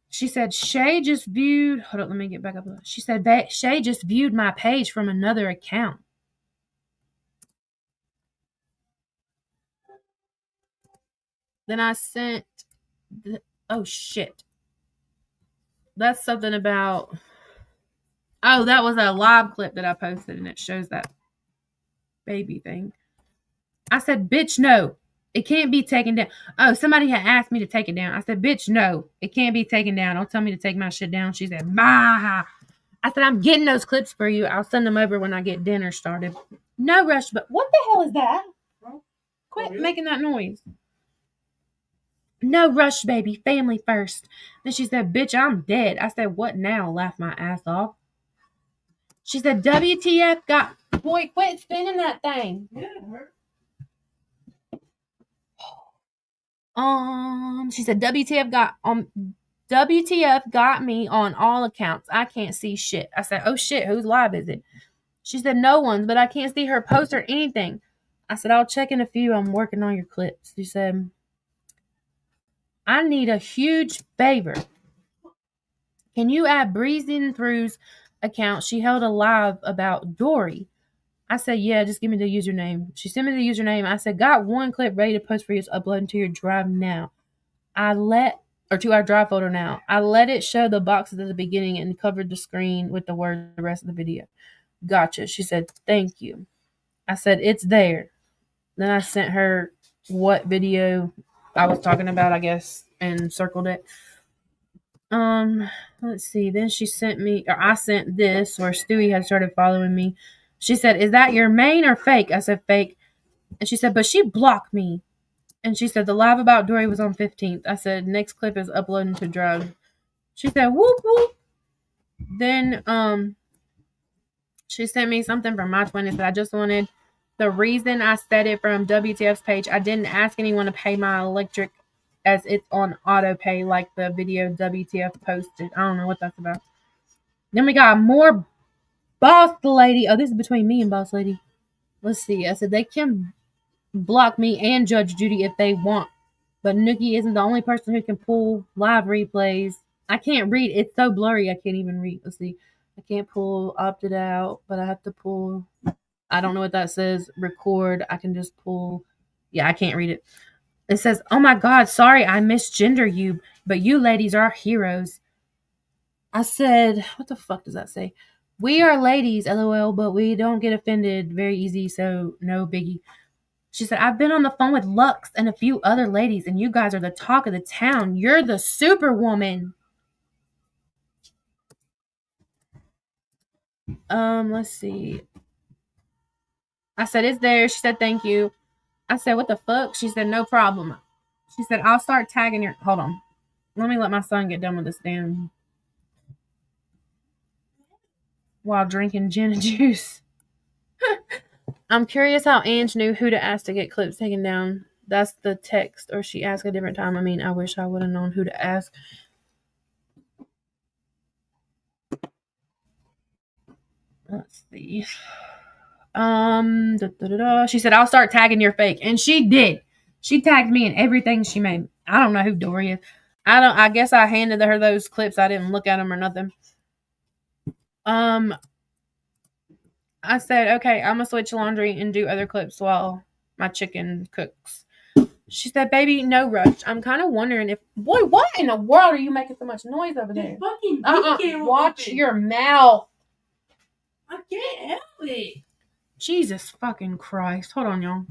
She said, Shay just viewed... Hold on, let me get back up. She said, Shay just viewed my page from another account. Then I sent... Oh, shit. That's something about... Oh, that was a live clip that I posted, and it shows that baby thing. I said, bitch, no. It can't be taken down. Oh, somebody had asked me to take it down. I said, bitch, no. It can't be taken down. Don't tell me to take my shit down. She said, ma. I said, I'm getting those clips for you. I'll send them over when I get dinner started. No rush, but what the hell is that? Quit making that noise. No rush, baby. Family first. Then she said, bitch, I'm dead. I said, what now? Laughed my ass off. She said, WTF got... Boy, quit spinning that thing. Yeah, it hurt. She said WTF got me on all accounts. I can't see shit. I said, oh shit, whose live is it? She said, no one's, but I can't see her post or anything. I said, I'll check in a few. I'm working on your clips. She said, I need a huge favor. Can you add breezing throughs account, she held a live about Dory. I said, yeah, just give me the username. She sent me the username. I said, got one clip ready to post for you. It's uploading to your drive now. To our drive folder now. I let it show the boxes at the beginning and covered the screen with the words the rest of the video. Gotcha. She said, thank you. I said, it's there. Then I sent her what video I was talking about, I guess, and circled it. Let's see. Then she sent me, or I sent this, where Stewie had started following me. She said, is that your main or fake? I said, fake. And she said, but she blocked me. And she said, the live about Dory was on 15th. I said, next clip is uploading to Drive. She said, whoop, whoop. Then, she sent me something from my 20s that I just wanted. The reason I said it from WTF's page, I didn't ask anyone to pay my electric as it's on auto pay like the video WTF posted. I don't know what that's about. Then we got more Boss Lady. Oh, this is between me and Boss Lady. Let's see. I said they can block me and Judge Judy if they want. But Nookie isn't the only person who can pull live replays. I can't read. It's so blurry. I can't even read. Let's see. I can't pull opted out, but I have to pull. I don't know what that says. Record. I can just pull. Yeah, I can't read it. It says, oh my God, sorry I misgender you, but you ladies are heroes. I said, what the fuck does that say? We are ladies, LOL, but we don't get offended very easy, so no biggie. She said, I've been on the phone with Lux and a few other ladies, and you guys are the talk of the town. You're the superwoman. Let's see. I said, it's there. She said, thank you. I said, what the fuck? She said, no problem. She said, I'll start tagging your... Hold on. Let me let my son get done with this damn... While drinking gin and juice. I'm curious how Ange knew who to ask to get clips taken down. That's the text. Or she asked a different time. I mean, I wish I would have known who to ask. Let's see. She said, I'll start tagging your fake. And she did. She tagged me in everything she made. I don't know who Dory is. I guess I handed her those clips. I didn't look at them or nothing. I said, okay, I'm going to switch laundry and do other clips while my chicken cooks. She said, baby, no rush. I'm kind of wondering if... Boy, what in the world are you making so much noise over there? Fucking Watch your mouth. I can't help it. Jesus fucking Christ. Hold on, y'all.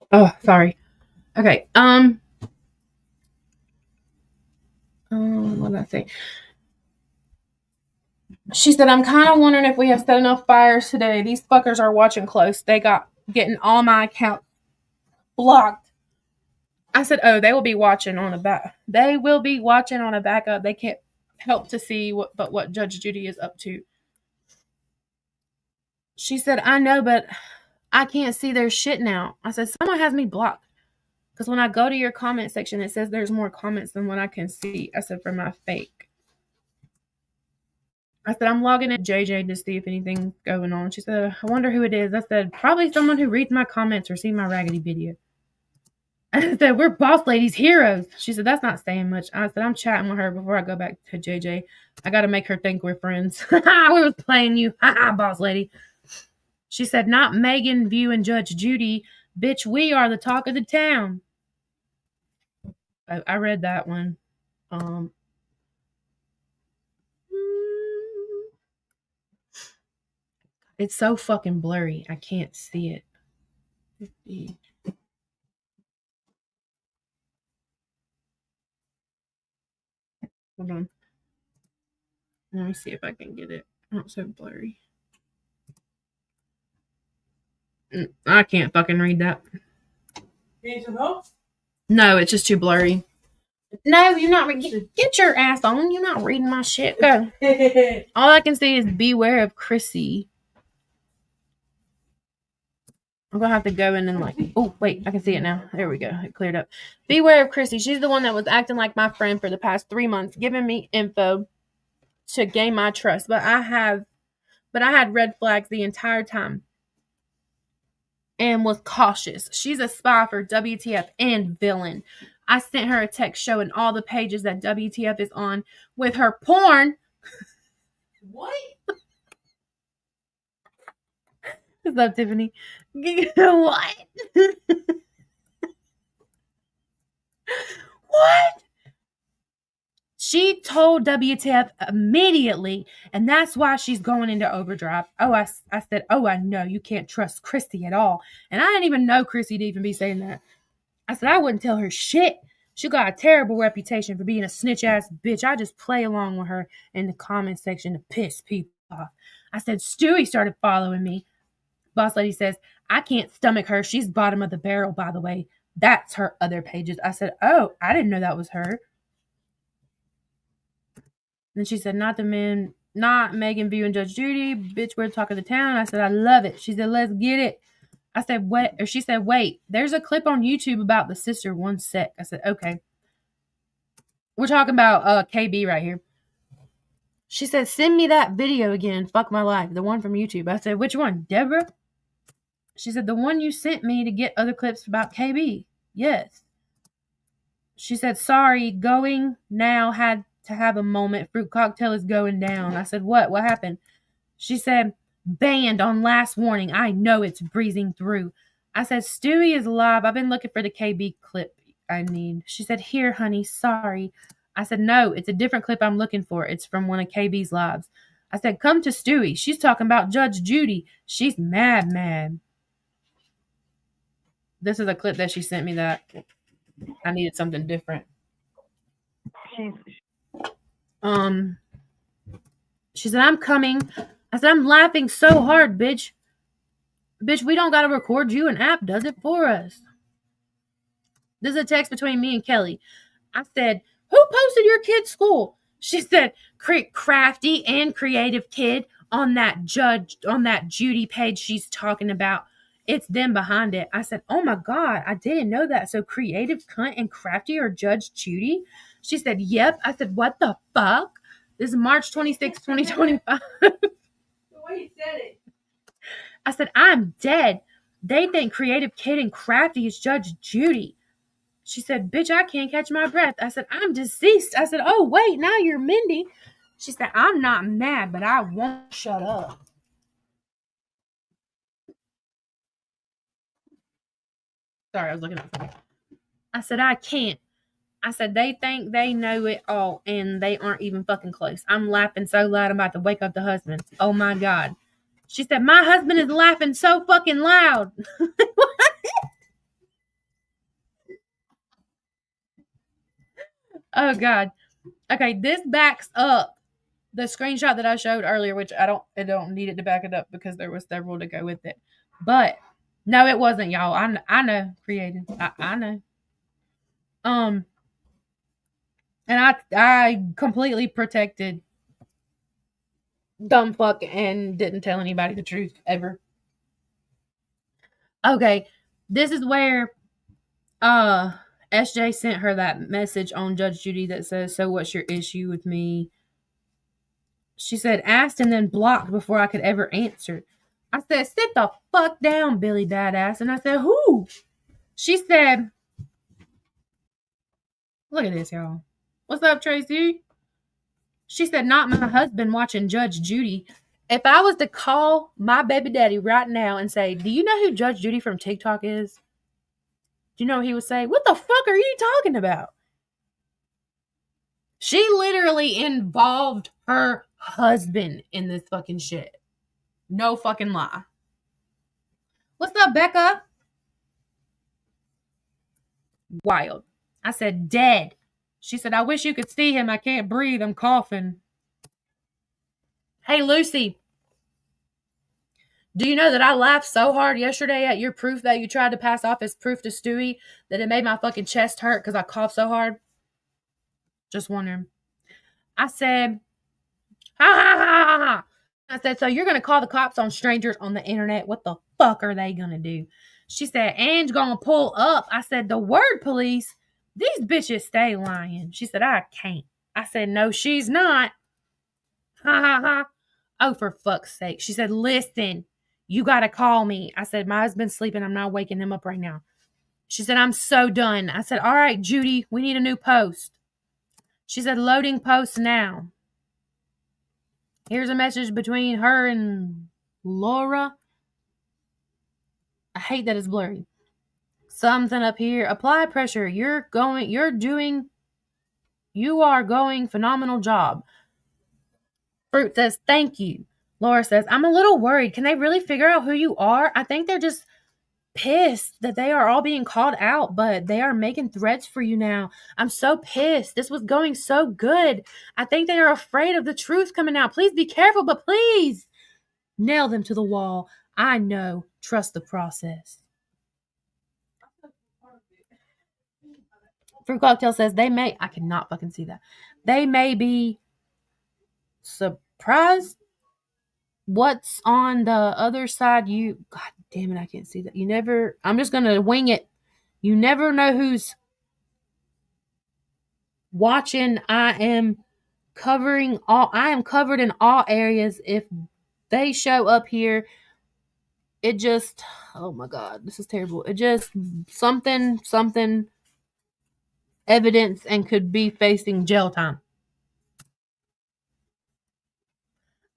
Oh, sorry. Okay. What did I say? She said, I'm kind of wondering if we have set enough fires today. These fuckers are watching close. They got getting all my accounts blocked. I said, oh, they will be watching on a back. They will be watching on a backup. They can't help to see what Judge Judy is up to. She said, I know, but I can't see their shit now. I said, someone has me blocked. Because when I go to your comment section, it says there's more comments than what I can see. I said, for my fake. I said, I'm logging in JJ to see if anything's going on. She said, I wonder who it is. I said, probably someone who reads my comments or sees my raggedy video. I said, we're boss ladies heroes. She said, that's not saying much. I said, I'm chatting with her before I go back to JJ. I got to make her think we're friends. We was playing you. Boss lady. She said, not Megan, View, and Judge Judy. Bitch, we are the talk of the town. I read that one. It's so fucking blurry. I can't see it. Hold on. Let me see if I can get it. Oh, it's so blurry. I can't fucking read that. Need some help? No, it's just too blurry. No, you're not reading. Get your ass on. You're not reading my shit. Go. All I can see is beware of Chrissy. I'm gonna have to go in and like, oh wait, I can see it now. There we go. It cleared up. Beware of Chrissy. She's the one that was acting like my friend for the past 3 months, giving me info to gain my trust. But I had red flags the entire time and was cautious. She's a spy for WTF and villain. I sent her a text showing all the pages that WTF is on with her porn. What? What's up, Tiffany? What? What? She told WTF immediately, and that's why she's going into overdrive. Oh, I said, oh, I know you can't trust Christy at all. And I didn't even know Christy to even be saying that. I said, I wouldn't tell her shit. She got a terrible reputation for being a snitch-ass bitch. I just play along with her in the comment section to piss people off. I said, Stewie started following me. Boss lady says, I can't stomach her. She's bottom of the barrel, by the way. That's her other pages. I said, oh, I didn't know that was her. Then she said, not Megan viewing Judge Judy. Bitch, we're the talk of the town. I said, I love it. She said, let's get it. I said, what? Or she said, wait, there's a clip on YouTube about the sister. One sec. I said, okay. We're talking about KB right here. She said, send me that video again. Fuck my life. The one from YouTube. I said, which one? Deborah? She said, the one you sent me to get other clips about KB. Yes. She said, sorry, going now had to have a moment. Fruit cocktail is going down. I said, what? What happened? She said, banned on last warning. I know it's breezing through. I said, Stewie is live. I've been looking for the KB clip I need. She said, here, honey, sorry. I said, no, it's a different clip I'm looking for. It's from one of KB's lives. I said, come to Stewie. She's talking about Judge Judy. She's mad. This is a clip that she sent me that I needed something different. She said, I'm coming. I said, I'm laughing so hard, bitch. Bitch, we don't got to record you. An app does it for us. This is a text between me and Kelly. I said, who posted your kid's school? She said, crafty and creative kid on that Judy page she's talking about. It's them behind it. I said, oh my God, I didn't know that. So creative, cunt, and crafty are Judge Judy? She said, yep. I said, what the fuck? This is March 26, 2025. The way you said it. I said, I'm dead. They think creative kid and crafty is Judge Judy. She said, bitch, I can't catch my breath. I said, I'm deceased. I said, oh, wait, now you're Mindy. She said, I'm not mad, but I won't shut up. Sorry, I was looking at something. I said, I can't. I said, they think they know it all, and they aren't even fucking close. I'm laughing so loud I'm about to wake up the husband. Oh, my God. She said, my husband is laughing so fucking loud. Oh, God. Okay, this backs up the screenshot that I showed earlier, which I don't need it to back it up because there was several to go with it. But, no, it wasn't, y'all. I know, creative. I know. And I completely protected dumb fuck and didn't tell anybody the truth ever. Okay, this is where SJ sent her that message on Judge Judy that says, so what's your issue with me? She said, asked and then blocked before I could ever answer. I said, sit the fuck down, Billy Badass. And I said, who? She said, look at this, y'all. What's up, Tracy? She said, not my husband watching Judge Judy. If I was to call my baby daddy right now and say, do you know who Judge Judy from TikTok is? Do you know what he would say? What the fuck are you talking about? She literally involved her husband in this fucking shit. No fucking lie. What's up, Becca? Wild. I said, dead. She said, I wish you could see him. I can't breathe. I'm coughing. Hey, Lucy. Do you know that I laughed so hard yesterday at your proof that you tried to pass off as proof to Stewie that it made my fucking chest hurt because I coughed so hard? Just wondering. I said, ha ha ha ha ha. I said, so you're going to call the cops on strangers on the internet? What the fuck are they going to do? She said, Ange going to pull up. I said, the word police? These bitches stay lying. She said, I can't. I said, no, she's not. Ha ha ha. Oh, for fuck's sake. She said, listen, you got to call me. I said, my husband's sleeping. I'm not waking him up right now. She said, I'm so done. I said, all right, Judy, we need a new post. She said, loading post now. Here's a message between her and Laura. I hate that it's blurry. Something up here. Apply pressure. You are going phenomenal job. Fruit says, thank you. Laura says, I'm a little worried. Can they really figure out who you are? I think they're just pissed that they are all being called out, but they are making threats for you now. I'm so pissed. This was going so good. I think they are afraid of the truth coming out. Please be careful, but please nail them to the wall. I know. Trust the process. Fruit Cocktail says I cannot fucking see that. They may be surprised what's on the other side. God damn it, I can't see that. I'm just going to wing it. You never know who's watching. I am covered in all areas. If they show up here, it just, oh my God, this is terrible. It just, something evidence and could be facing jail time.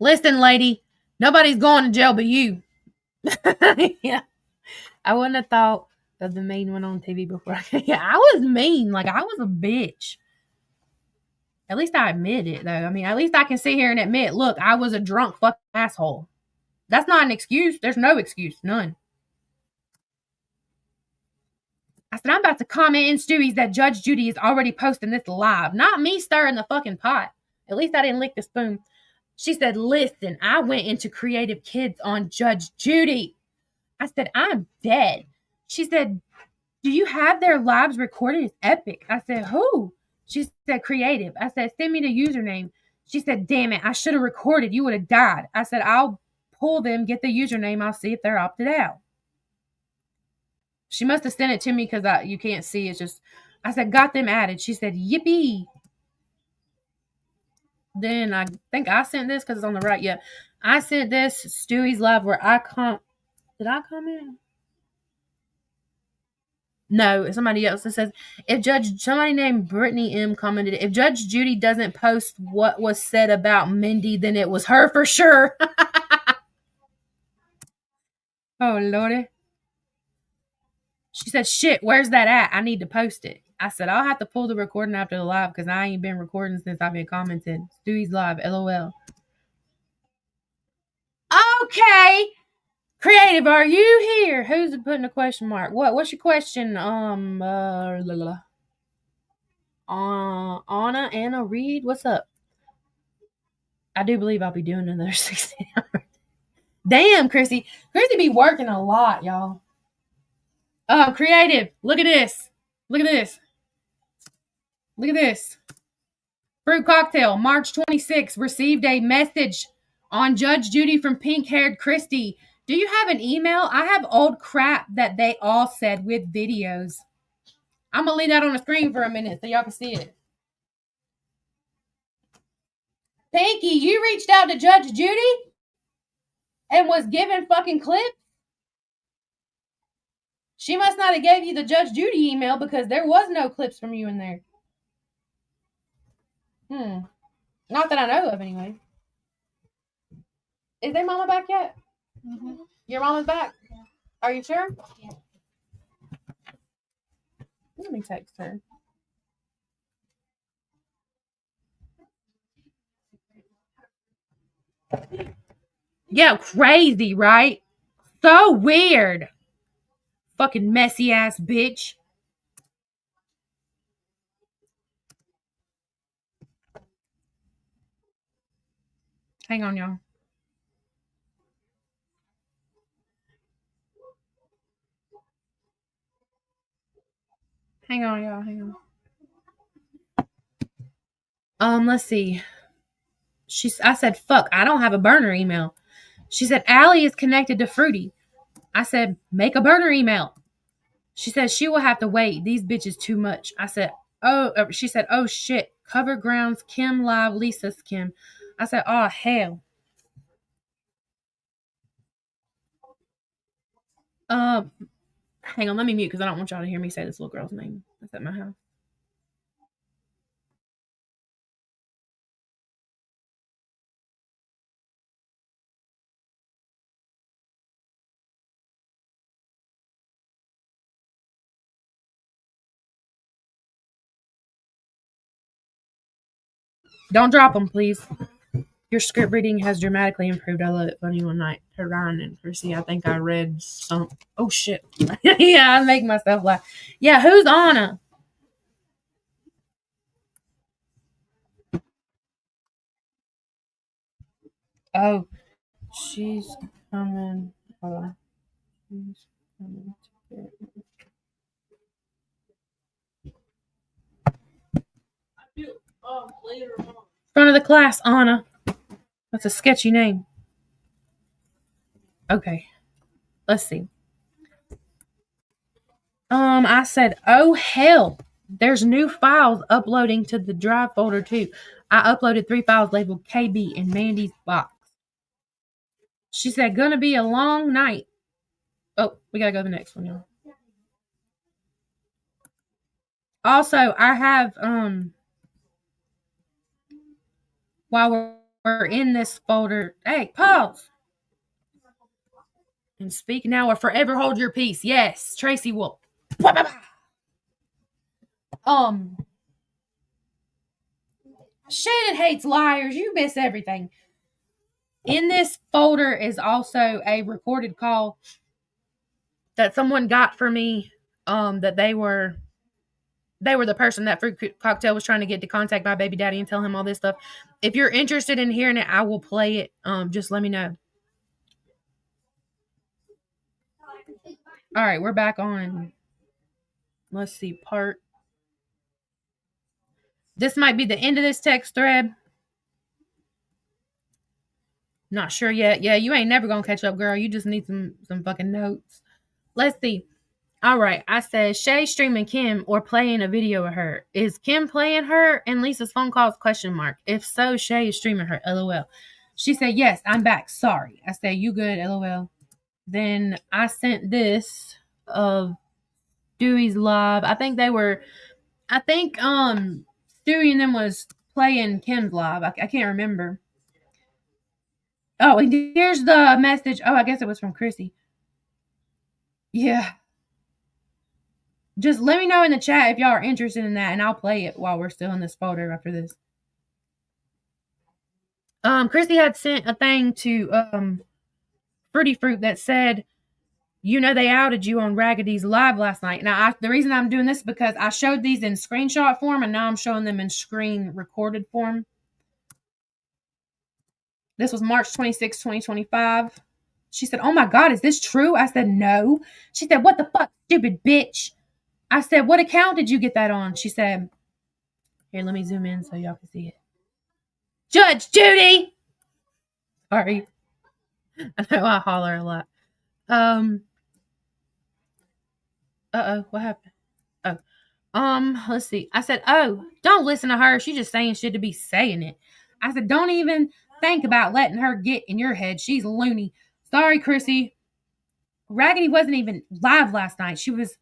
Listen, lady, nobody's going to jail but you. Yeah. I wouldn't have thought of the mean one on TV before. Yeah, I was mean. Like, I was a bitch. At least I admit it, though. I mean, at least I can sit here and admit, look, I was a drunk fucking asshole. That's not an excuse. There's no excuse. None. I said, I'm about to comment in Stewie's that Judge Judy is already posting this live. Not me stirring the fucking pot. At least I didn't lick the spoon. She said, listen, I went into Creative Kids on Judge Judy. I said, I'm dead. She said, do you have their lives recorded? It's epic. I said, who? She said, Creative. I said, send me the username. She said, damn it, I should have recorded. You would have died. I said, I'll pull them, get the username. I'll see if they're opted out. She must have sent it to me because you can't see. It's just, I said, got them added. She said, yippee. Then I think I sent this because it's on the right. Yeah. I sent this Stewie's live where did I comment? No, it's somebody else that says, somebody named Brittany M commented, if Judge Judy doesn't post what was said about Mindy, then it was her for sure. Oh, Lordy. She said, shit, where's that at? I need to post it. I said, I'll have to pull the recording after the live because I ain't been recording since I've been commenting. Stewie's live, LOL. Okay. Creative, are you here? Who's putting a question mark? What's your question? Anna Reed, what's up? I do believe I'll be doing another 16 hours. Damn, Chrissy. Chrissy be working a lot, y'all. Creative, look at this. Look at this. Look at this. Fruit Cocktail, March 26th, received a message on Judge Judy from pink-haired Christy. Do you have an email? I have old crap that they all said with videos. I'm going to leave that on the screen for a minute so y'all can see it. Pinky, you reached out to Judge Judy and was given fucking clips? She must not have gave you the Judge Judy email because there was no clips from you in there. Not that I know of, anyway. Is their mama back yet? Mm-hmm. Your mama's back? Yeah. Are you sure? Yeah. Let me text her. Yeah, crazy, right? So weird. Fucking messy ass bitch. Hang on, y'all. Hang on, y'all. Hang on. Let's see. I said, fuck, I don't have a burner email. She said, Allie is connected to Fruity. I said, make a burner email. She said, she will have to wait. These bitches too much. I said, she said, oh shit. Cover Grounds, Kim Live, Lisa's Kim. I said, oh hell. Hang on, let me mute because I don't want y'all to hear me say this little girl's name. That's at my house. Don't drop them, please. Your script reading has dramatically improved. I love it. Funny one night. To Ryan and Chrissy, I think I read some. Oh shit. Yeah, I make myself laugh. Yeah, who's Anna? Oh, she's coming. Hold on. She's coming to get me. Later on. Front of the class, Anna. That's a sketchy name. Okay. Let's see. I said, oh hell. There's new files uploading to the drive folder too. I uploaded 3 files labeled KB in Mandy's box. She said, gonna be a long night. Oh, we gotta go to the next one, y'all. Also, I have, while we're in this folder, hey, pause. And speak now or forever hold your peace. Yes, Tracy Wolf. Shannon hates liars. You miss everything. In this folder is also a recorded call that someone got for me. That they were the person that Fruit Cocktail was trying to get to contact my baby daddy and tell him all this stuff. If you're interested in hearing it, I will play it. Just let me know. All right, we're back on. Let's see, part. This might be the end of this text thread. Not sure yet. Yeah, you ain't never gonna catch up, girl. You just need some fucking notes. Let's see. All right, I said Shay streaming Kim or playing a video of her. Is Kim playing her and Lisa's phone calls? ? If so, Shay is streaming her. LOL. She said, yes, I'm back. Sorry. I said, you good? LOL. Then I sent this of Stewie's live. I think Stewie and them was playing Kim's live. I can't remember. Oh, and here's the message. Oh, I guess it was from Chrissy. Yeah. Just let me know in the chat if y'all are interested in that, and I'll play it while we're still in this folder after this. Chrissy had sent a thing to Fruity Fruit that said, you know, they outed you on Raggedy's live last night. Now, the reason I'm doing this is because I showed these in screenshot form, and now I'm showing them in screen recorded form. This was March 26, 2025. She said, oh my God, is this true? I said, no. She said, what the fuck, stupid bitch? I said, what account did you get that on? She said, here, let me zoom in so y'all can see it. Judge Judy! Sorry. I know I holler a lot. Uh-oh, what happened? Oh. Let's see. I said, oh, don't listen to her. She's just saying shit to be saying it. I said, don't even think about letting her get in your head. She's loony. Sorry, Chrissy. Raggedy wasn't even live last night. She was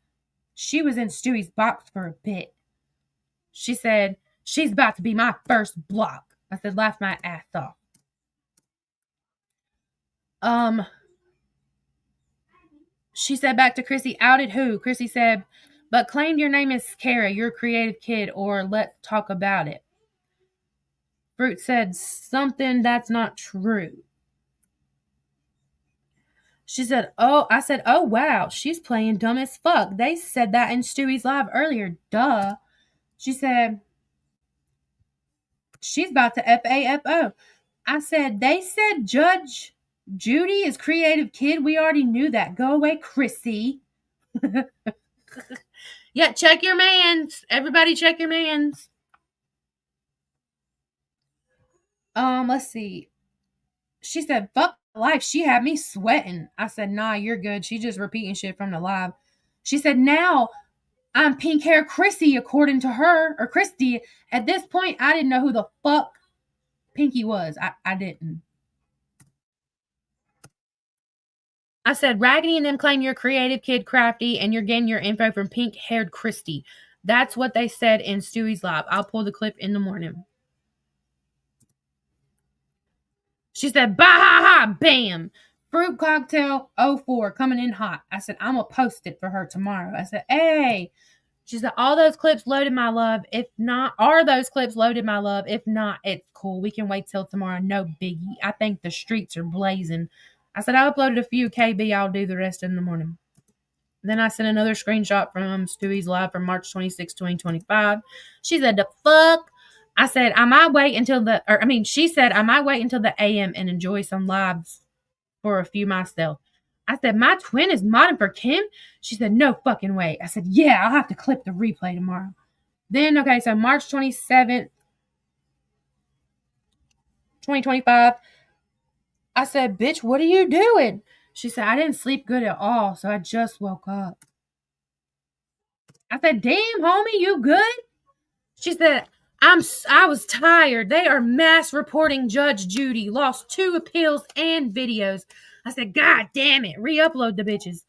in Stewie's box for a bit. She said, she's about to be my first block. I said, laugh my ass off. She said back to Chrissy, outed who? Chrissy said, but claimed your name is Kara, you're a creative kid, or let's talk about it. Fruit said something that's not true. She said, oh, I said, oh, wow, she's playing dumb as fuck. They said that in Stewie's live earlier. Duh. She said, she's about to FAFO. I said, they said Judge Judy is creative kid. We already knew that. Go away, Chrissy. Yeah, check your mans. Everybody check your mans. Let's see. She said, fuck life. She had me sweating. I said, nah, you're good. She's just repeating shit from the live. She said, now I'm pink hair Chrissy, according to her, or Christy. At this point, I didn't know who the fuck Pinky was. I didn't. I said, Raggedy and them claim you're creative kid Crafty and you're getting your info from pink haired Christy. That's what they said in Stewie's live. I'll pull the clip in the morning. She said, bah ha ha, bam. Fruit cocktail 04 coming in hot. I said, I'm going to post it for her tomorrow. I said, hey. She said, all those clips loaded, my love. If not, are those clips loaded, my love? If not, it's cool. We can wait till tomorrow. No biggie. I think the streets are blazing. I said, I uploaded a few KB. I'll do the rest in the morning. Then I sent another screenshot from Stewie's live from March 26, 2025. She said, the fuck? I said, I might wait until she said, I might wait until the AM and enjoy some lives for a few myself. I said, my twin is modding for Kim? She said, no fucking way. I said, yeah, I'll have to clip the replay tomorrow. Then, okay, so March 27th, 2025. I said, bitch, what are you doing? She said, I didn't sleep good at all, so I just woke up. I said, damn, homie, you good? She said, I was tired. They are mass reporting Judge Judy. Lost 2 appeals and videos. I said, God damn it. Re-upload the bitches.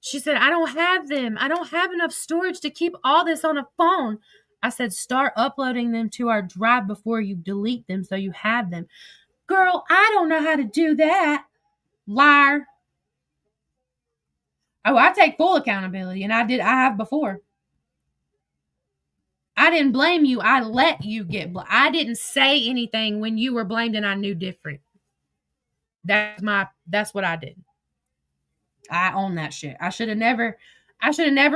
She said, I don't have them. I don't have enough storage to keep all this on a phone. I said, start uploading them to our drive before you delete them so you have them. Girl, I don't know how to do that. Liar. Oh, I take full accountability, and I have before. I didn't blame you. I let you get blamed. I didn't say anything when you were blamed and I knew different. That's what I did. I own that shit. I should have never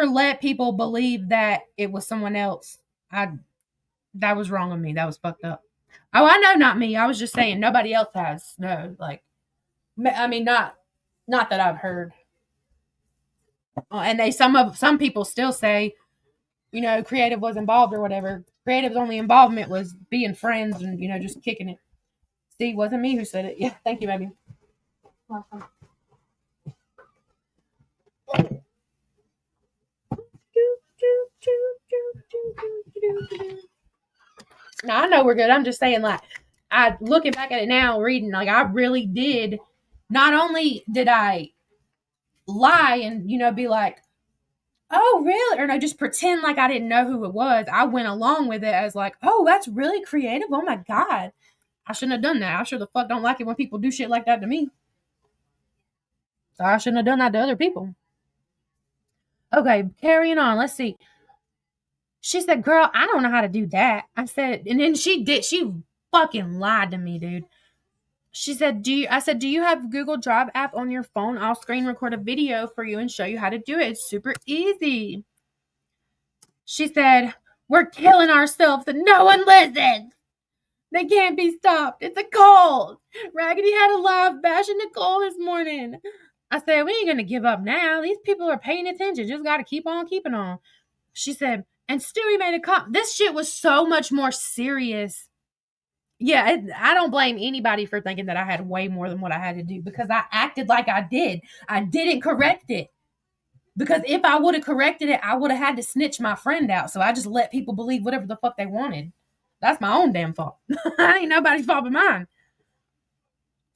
let people believe that it was someone else. That was wrong of me. That was fucked up. Oh, I know, not me. I was just saying nobody else has. No, like, I mean, not that I've heard. And some people still say, you know, creative was involved or whatever. Creative's only involvement was being friends and, you know, just kicking it. See, it wasn't me who said it. Yeah, thank you, baby. Welcome. Now, I know we're good. I'm just saying, like, looking back at it now, reading, like, I really did. Not only did I lie and, you know, be like, oh, really? Or no, just pretend like I didn't know who it was. I went along with it as like, oh, that's really creative. Oh my God. I shouldn't have done that. I sure the fuck don't like it when people do shit like that to me. So I shouldn't have done that to other people. Okay, carrying on. Let's see. She said, girl, I don't know how to do that. I said, and then she fucking lied to me, dude. She said, do you have Google Drive app on your phone? I'll screen record a video for you and show you how to do it. It's super easy. She said, we're killing ourselves and no one listens. They can't be stopped. It's a cult. Raggedy had a live bashing Nicole this morning. I said, we ain't going to give up now. These people are paying attention. Just got to keep on keeping on. She said, and Stewie made a comment. This shit was so much more serious. Yeah, I don't blame anybody for thinking that I had way more than what I had to do because I acted like I did. I didn't correct it. Because if I would have corrected it, I would have had to snitch my friend out. So I just let people believe whatever the fuck they wanted. That's my own damn fault. That ain't nobody's fault but mine.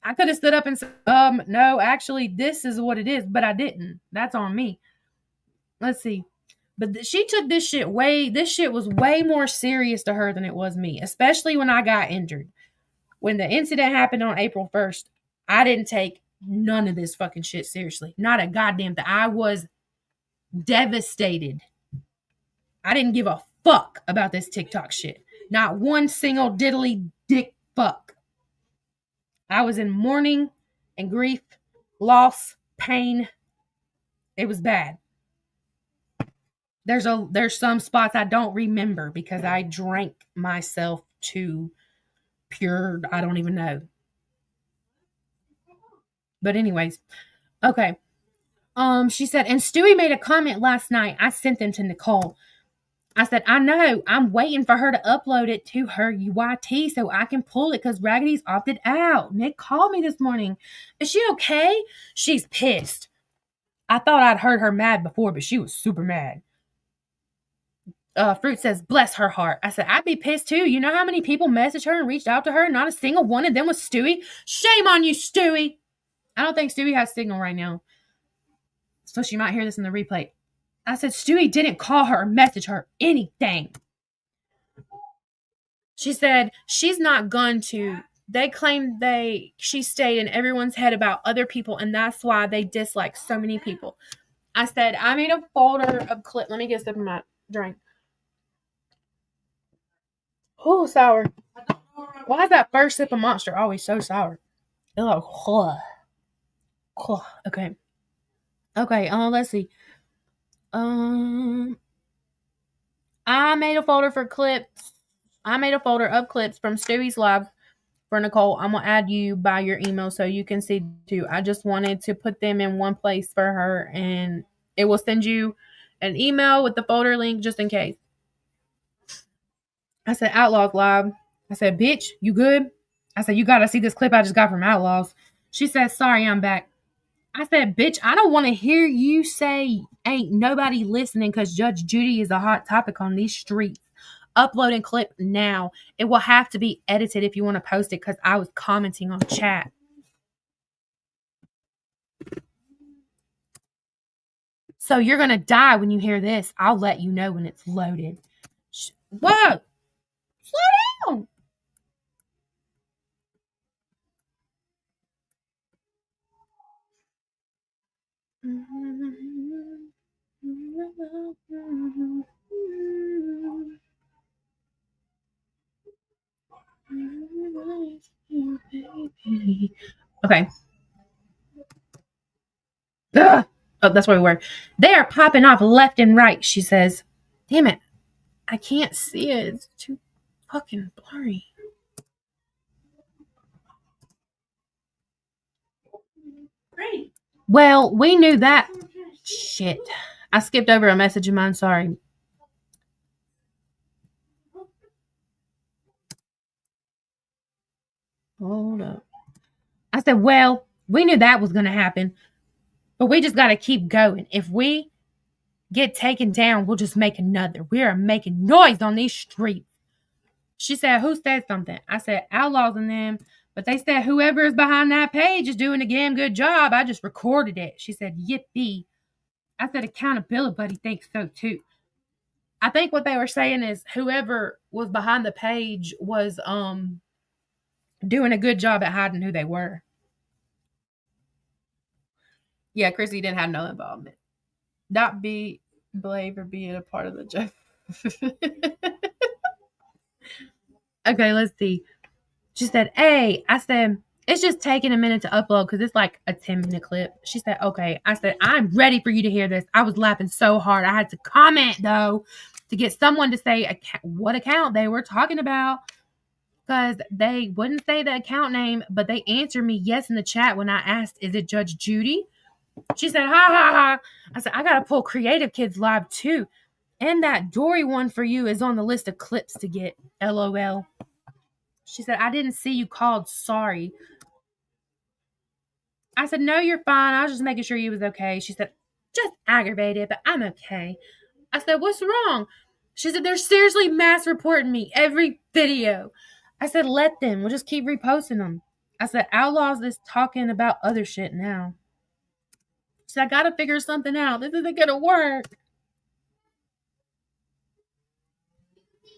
I could have stood up and said, no, actually, this is what it is. But I didn't. That's on me. Let's see. But she took this shit was way more serious to her than it was me, especially when I got injured. When the incident happened on April 1st, I didn't take none of this fucking shit seriously. Not a goddamn thing. I was devastated. I didn't give a fuck about this TikTok shit. Not one single diddly dick fuck. I was in mourning and grief, loss, pain. It was bad. There's some spots I don't remember because I drank myself to pure, I don't even know. But anyways, okay. She said, and Stewie made a comment last night. I sent them to Nicole. I said, I know. I'm waiting for her to upload it to her UIT so I can pull it because Raggedy's opted out. Nick called me this morning. Is she okay? She's pissed. I thought I'd heard her mad before, but she was super mad. Fruit says, bless her heart. I said, I'd be pissed too. You know how many people messaged her and reached out to her? Not a single one of them was Stewie. Shame on you, Stewie. I don't think Stewie has signal right now. So she might hear this in the replay. I said, Stewie didn't call her or message her anything. She said, she's not going to. They claim she stayed in everyone's head about other people, and that's why they dislike so many people. I said, I made a folder of clips. Let me get a sip of my drink. Oh, sour. Why is that first sip of Monster always so sour? Oh, okay. Okay, let's see. I made a folder for clips. I made a folder of clips from Stewie's live for Nicole. I'm going to add you by your email so you can see too. I just wanted to put them in one place for her, and it will send you an email with the folder link just in case. I said, Outlaws Live. I said, bitch, you good? I said, you got to see this clip I just got from Outlaws. She said, sorry, I'm back. I said, bitch, I don't want to hear you say ain't nobody listening because Judge Judy is a hot topic on these streets. Uploading clip now. It will have to be edited if you want to post it because I was commenting on chat. So you're going to die when you hear this. I'll let you know when it's loaded. Whoa! Slow down! Okay. Ugh. Oh, that's where we were. They are popping off left and right, she says. Damn it. I can't see it. It's too fucking blurry. Great. Well, we knew that. Shit. I skipped over a message of mine. Sorry. Hold up. I said, well, we knew that was going to happen, but we just got to keep going. If we get taken down, we'll just make another. We are making noise on these streets. She said, who said something? I said, Outlaws and them. But they said, whoever is behind that page is doing a damn good job. I just recorded it. She said, yippee. I said, accountability buddy thinks so too. I think what they were saying is whoever was behind the page was doing a good job at hiding who they were. Yeah, Chrissy didn't have no involvement. Not be blame for being a part of the joke. Okay, let's see. She said, hey, I said, it's just taking a minute to upload because it's like a 10-minute clip. She said, okay. I said, I'm ready for you to hear this. I was laughing so hard. I had to comment, though, to get someone to say what account they were talking about because they wouldn't say the account name, but they answered me yes in the chat when I asked, is it Judge Judy? She said, ha, ha, ha. I said, I got to pull Creative Kids Live, too. And that Dory one for you is on the list of clips to get. LOL. She said, I didn't see you called. Sorry. I said, no, you're fine. I was just making sure you was okay. She said, just aggravated, but I'm okay. I said, what's wrong? She said, they're seriously mass reporting me every video. I said, let them. We'll just keep reposting them. I said, Outlaws is talking about other shit now. She said, I got to figure something out. This isn't going to work.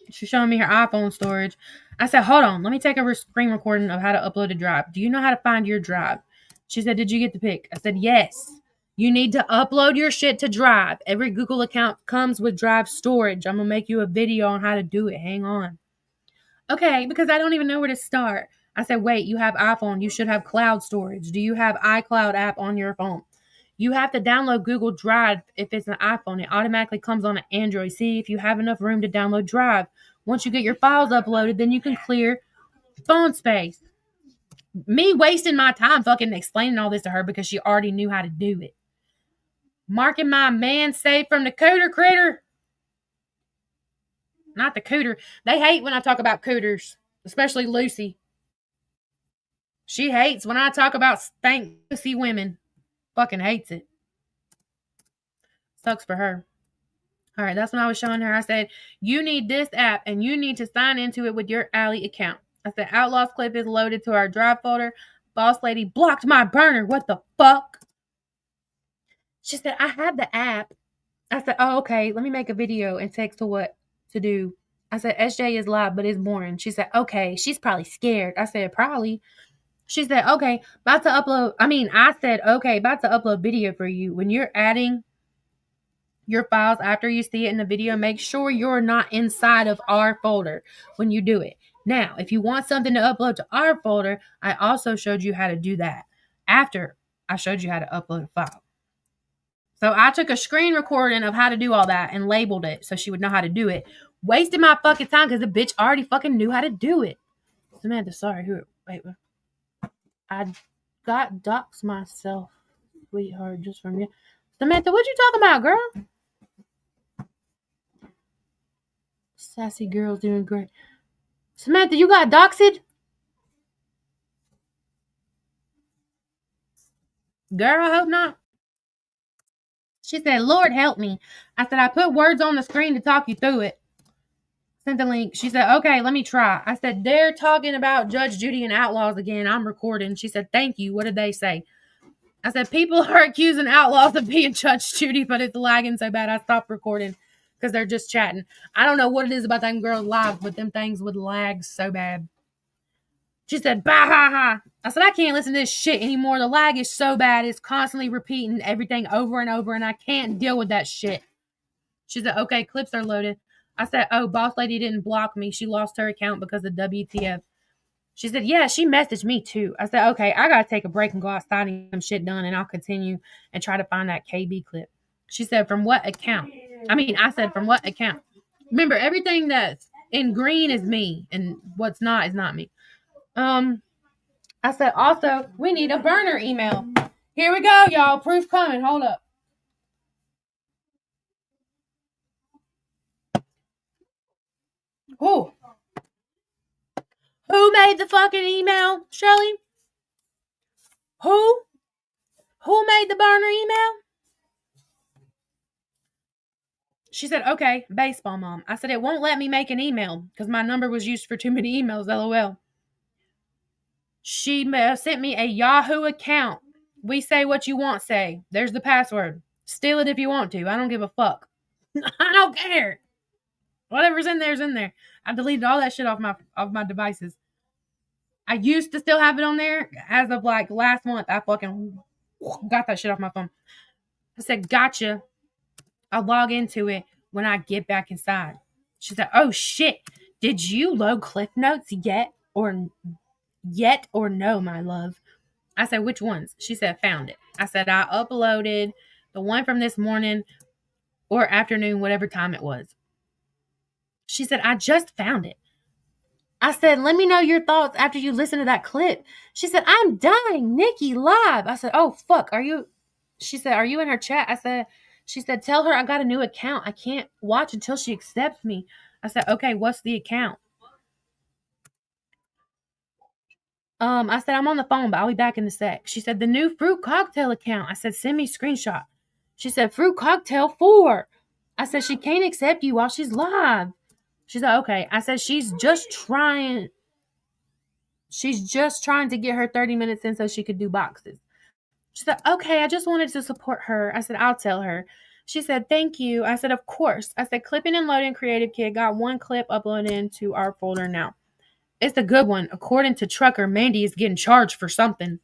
She's showing me her iPhone storage. I said, hold on. Let me take a screen recording of how to upload a drive. Do you know how to find your drive? She said, did you get the pic? I said, yes. You need to upload your shit to Drive. Every Google account comes with Drive storage. I'm going to make you a video on how to do it. Hang on. Okay, because I don't even know where to start. I said, wait, you have iPhone. You should have cloud storage. Do you have iCloud app on your phone? You have to download Google Drive if it's an iPhone. It automatically comes on an Android. See if you have enough room to download Drive. Once you get your files uploaded, then you can clear phone space. Me wasting my time fucking explaining all this to her because she already knew how to do it. Marking my man saved from the cooter critter. Not the cooter. They hate when I talk about cooters, especially Lucy. She hates when I talk about stank pussy women. Fucking hates it. Sucks for her. All right, that's when I was showing her. I said, you need this app and you need to sign into it with your Ally account. I said, Outlaws clip is loaded to our drive folder. Boss lady blocked my burner. What the fuck? She said, I have the app. I said, oh, okay. Let me make a video and text her what to do. I said, SJ is live, but it's boring. She said, okay. She's probably scared. I said, probably. She said, okay. I said, okay. About to upload video for you. When you're adding your files after you see it in the video, make sure you're not inside of our folder when you do it. Now, if you want something to upload to our folder, I also showed you how to do that after I showed you how to upload a file. So I took a screen recording of how to do all that and labeled it so she would know how to do it. Wasted my fucking time because the bitch already fucking knew how to do it. Samantha, sorry. Wait. I got doxed myself, sweetheart, just from you. Samantha, what you talking about, girl? Sassy girl's doing great. Samantha, you got doxed? Girl, I hope not. She said, Lord help me. I said, I put words on the screen to talk you through it. Sent the link. She said, okay, let me try. I said, they're talking about Judge Judy and Outlaws again. I'm recording. She said, thank you. What did they say? I said, people are accusing Outlaws of being Judge Judy, but it's lagging so bad I stopped recording because they're just chatting. I don't know what it is about them girls live, but them things would lag so bad. She said, bah, ha, ha. I said, I can't listen to this shit anymore. The lag is so bad. It's constantly repeating everything over and over, and I can't deal with that shit. She said, okay, clips are loaded. I said, oh, boss lady didn't block me. She lost her account because of WTF. She said, yeah, she messaged me too. I said, okay, I got to take a break and go outside and get some shit done, and I'll continue and try to find that KB clip. She said, from what account? I said, from what account? Remember, everything that's in green is me, and what's not is not me. I said, also, we need a burner email. Here we go, y'all. Proof coming. Hold up. Who made the fucking email, Shelly? Who made the burner email? She said, okay, baseball mom. I said, it won't let me make an email because my number was used for too many emails, LOL. She sent me a Yahoo account. We say what you want, say. There's the password. Steal it if you want to. I don't give a fuck. I don't care. Whatever's in there is in there. I deleted all that shit off my devices. I used to still have it on there. As of like last month, I fucking got that shit off my phone. I said, gotcha. I'll log into it when I get back inside. She said, oh shit. Did you load Cliff Notes yet or no, my love? I said, which ones? She said, found it. I said, I uploaded the one from this morning or afternoon, whatever time it was. She said, I just found it. I said, let me know your thoughts after you listen to that clip. She said, I'm dying, Nikki, live. I said, oh, fuck, are you? She said, are you in her chat? She said, tell her I got a new account. I can't watch until she accepts me. I said, okay, what's the account? I said, I'm on the phone, but I'll be back in a sec. She said, the new Fruit Cocktail account. I said, send me a screenshot. She said, Fruit Cocktail 4. I said, she can't accept you while she's live. She said, okay. I said, she's just trying to get her 30 minutes in so she could do boxes. She said, okay, I just wanted to support her. I said, I'll tell her. She said, thank you. I said, of course. I said, clipping and loading Creative Kid. Got one clip uploaded into our folder now. It's a good one. According to Trucker, Mandy is getting charged for something.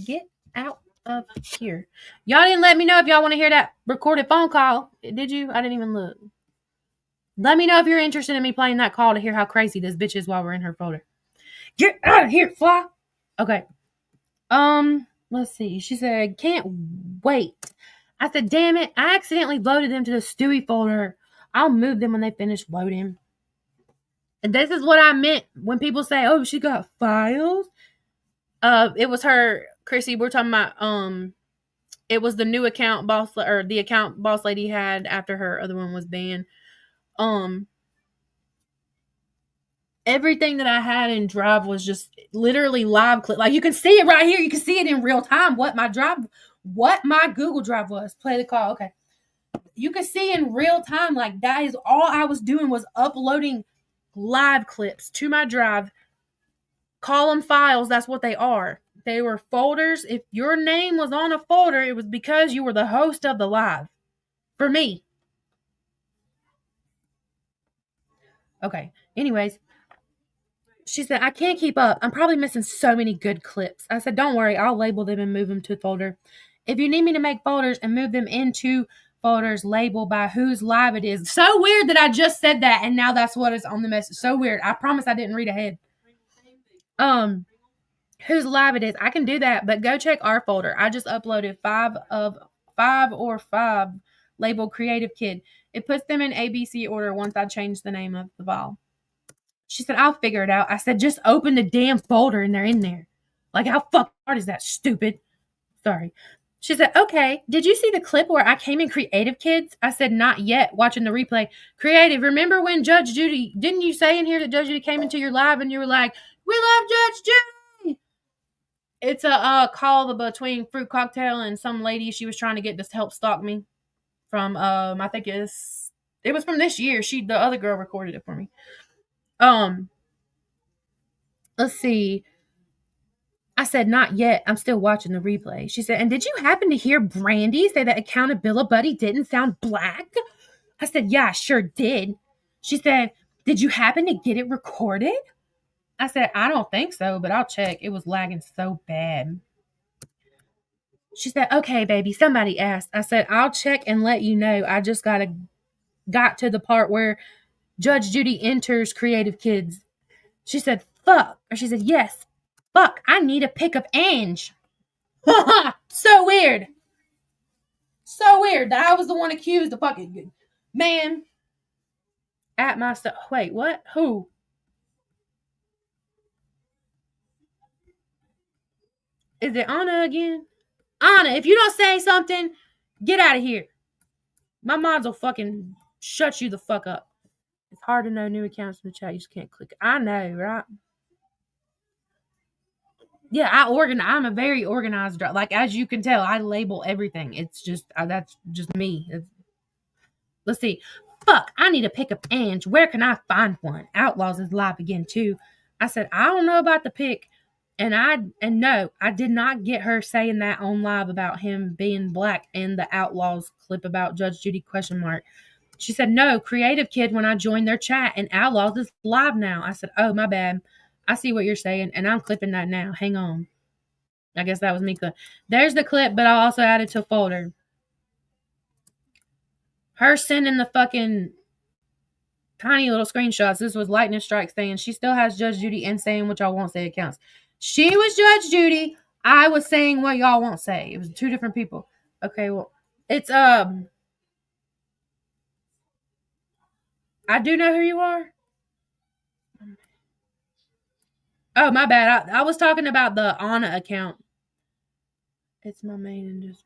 Get out of here. Y'all didn't let me know if y'all want to hear that recorded phone call. Did you? I didn't even look. Let me know if you're interested in me playing that call to hear how crazy this bitch is while we're in her folder. Get out of here, fly. Okay. Let's see. She said, can't wait. I said, damn it. I accidentally loaded them to the Stewie folder. I'll move them when they finish loading. And this is what I meant when people say, "Oh, she got files." It was her, Chrissy. We're talking about it was the new account boss, or the account boss lady had after her other one was banned. Everything that I had in Drive was just literally live clip. Like, you can see it right here. You can see it in real time. What my Google Drive was. Play the call. Okay. You can see in real time. Like, that is all I was doing, was uploading live clips to my Drive. Call them files. That's what they are. They were folders. If your name was on a folder, it was because you were the host of the live. For me. Okay. Anyways. She said, I can't keep up. I'm probably missing so many good clips. I said, don't worry. I'll label them and move them to a folder. If you need me to make folders and move them into folders, label by whose live it is. So weird that I just said that and now that's what is on the message. So weird. I promise I didn't read ahead. Whose live it is. I can do that, but go check our folder. I just uploaded 5 labeled Creative Kid. It puts them in ABC order once I change the name of the file. She said, I'll figure it out. I said, just open the damn folder and they're in there. Like, how fucking hard is that, stupid? Sorry. She said, okay, did you see the clip where I came in Creative Kids? I said, not yet, watching the replay. Creative, remember when Judge Judy, didn't you say in here that Judge Judy came into your live and you were like, we love Judge Judy? It's a call between Fruit Cocktail and some lady she was trying to get to help stalk me from, I think it was from this year. The other girl recorded it for me. Let's see. I said, not yet. I'm still watching the replay. She said, and did you happen to hear Brandy say that Accountability Buddy didn't sound black? I said, yeah, I sure did. She said, did you happen to get it recorded? I said, I don't think so, but I'll check. It was lagging so bad. She said, okay, baby, somebody asked. I said, I'll check and let you know. I just got to the part where Judge Judy enters Creative Kids. She said, fuck. Or she said, yes, fuck, I need to pick up Ange. So weird. So weird that I was the one accused of fucking man at my stuff. Wait, what? Who? Is it Anna again? Anna, if you don't say something, get out of here. My mods will fucking shut you the fuck up. It's hard to know new accounts in the chat. You just can't click. I know, right? Yeah, I'm a very organized. Like, as you can tell, I label everything. It's just, that's just me. Let's see. Fuck, I need to pick up Ange. Where can I find one? Outlaws is live again, too. I said, I don't know about the pick. And no, I did not get her saying that on live about him being black in the Outlaws clip about Judge Judy ? She said, no, Creative Kid when I joined their chat, and Outlaws is live now. I said, oh, my bad. I see what you're saying, and I'm clipping that now. Hang on. I guess that was me. There's the clip, but I'll also add it to a folder. Her sending the fucking tiny little screenshots. This was lightning strike saying she still has Judge Judy and saying what y'all won't say accounts. She was Judge Judy. I was saying what y'all won't say. It was 2 different people. Okay, well, it's I do know who you are. Oh, my bad. I was talking about the Anna account. It's my main and just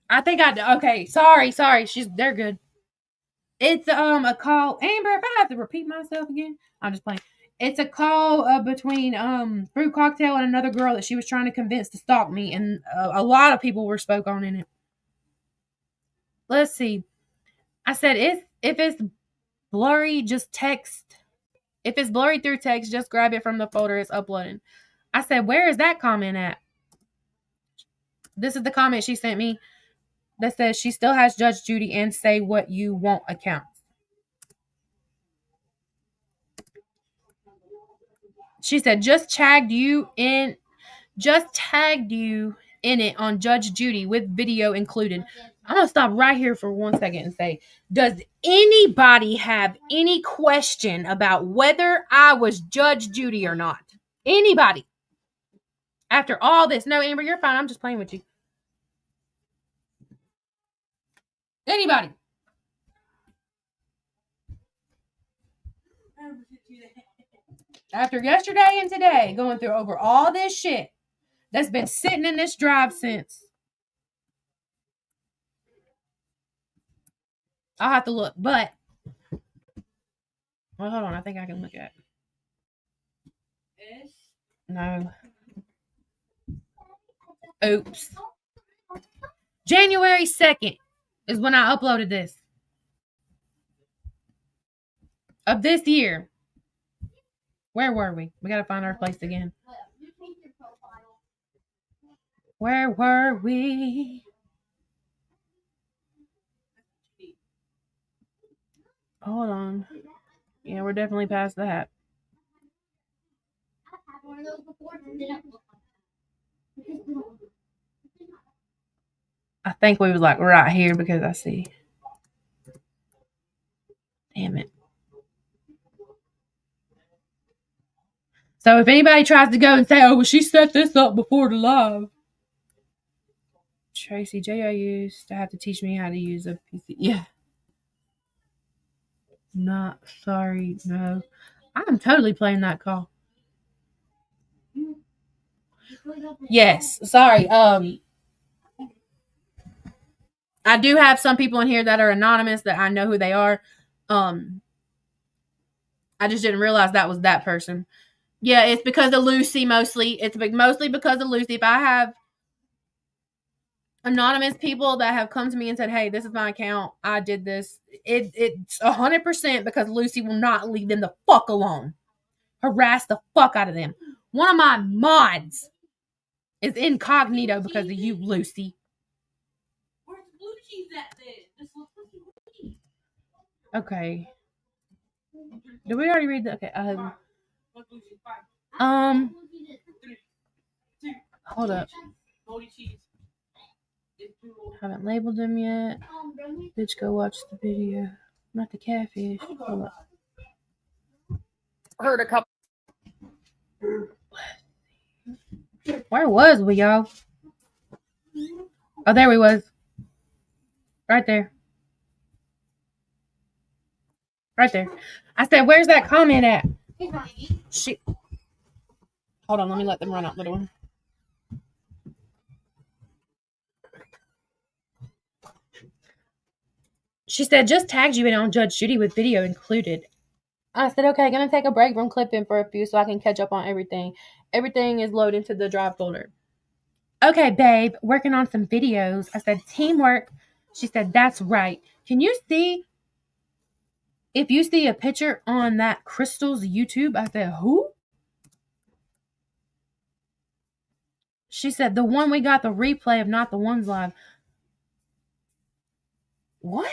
I think okay, sorry. They're good. It's a call. Amber, if I have to repeat myself again, I'm just playing. It's a call between Fruit Cocktail and another girl that she was trying to convince to stalk me, and a lot of people were spoke on in it. Let's see. I said, if it's blurry, just text. If it's blurry through text, just grab it from the folder it's uploading. I said, where is that comment at? This is the comment she sent me that says she still has Judge Judy and say what you want accounts. She said, just tagged you in it on Judge Judy with video included. I'm going to stop right here for 1 second and say, does anybody have any question about whether I was Judge Judy or not? Anybody? After all this. No, Amber, you're fine. I'm just playing with you. Anybody? After yesterday and today, going through over all this shit that's been sitting in this drive since. I'll have to look, but well, hold on. I think I can look at it. No. Oops. January 2nd is when I uploaded this. Of this year. Where were we? We gotta find our place again. Where were we? Hold on. Yeah, we're definitely past that. I think we was like right here because I see. Damn it. So if anybody tries to go and say, oh, well, she set this up before the live. Tracy, J.I. used to have to teach me how to use a PC. Yeah. Not sorry, no. I'm totally playing that call. Yes, sorry. I do have some people in here that are anonymous that I know who they are. I just didn't realize that was that person. Yeah, it's because of Lucy mostly. It's mostly because of Lucy. If I have anonymous people that have come to me and said, hey, this is my account, I did this, it's 100% because Lucy will not leave them the fuck alone. Harass the fuck out of them. One of my mods is incognito because of you, Lucy. Where's Lucy's at then? This looks like Lucy. Okay. Did we already read that? Okay. What's Lucy's? Fine. Hold up. Moldy cheese. Haven't labeled them yet. Bitch, go watch the video. Not the catfish. Hold up. Heard a couple. Where was we, y'all? Oh, there we was. Right there. Right there. I said, where's that comment at? Shit. Hold on, let me let them run out, little one. She said, just tagged you in on Judge Judy with video included. I said, okay, gonna take a break from clipping for a few so I can catch up on everything. Everything is loaded into the drive folder. Okay, babe, working on some videos. I said, teamwork. She said, that's right. Can you see, if you see a picture on that Crystal's YouTube? I said, who? She said, the one we got the replay of, not the ones live. What?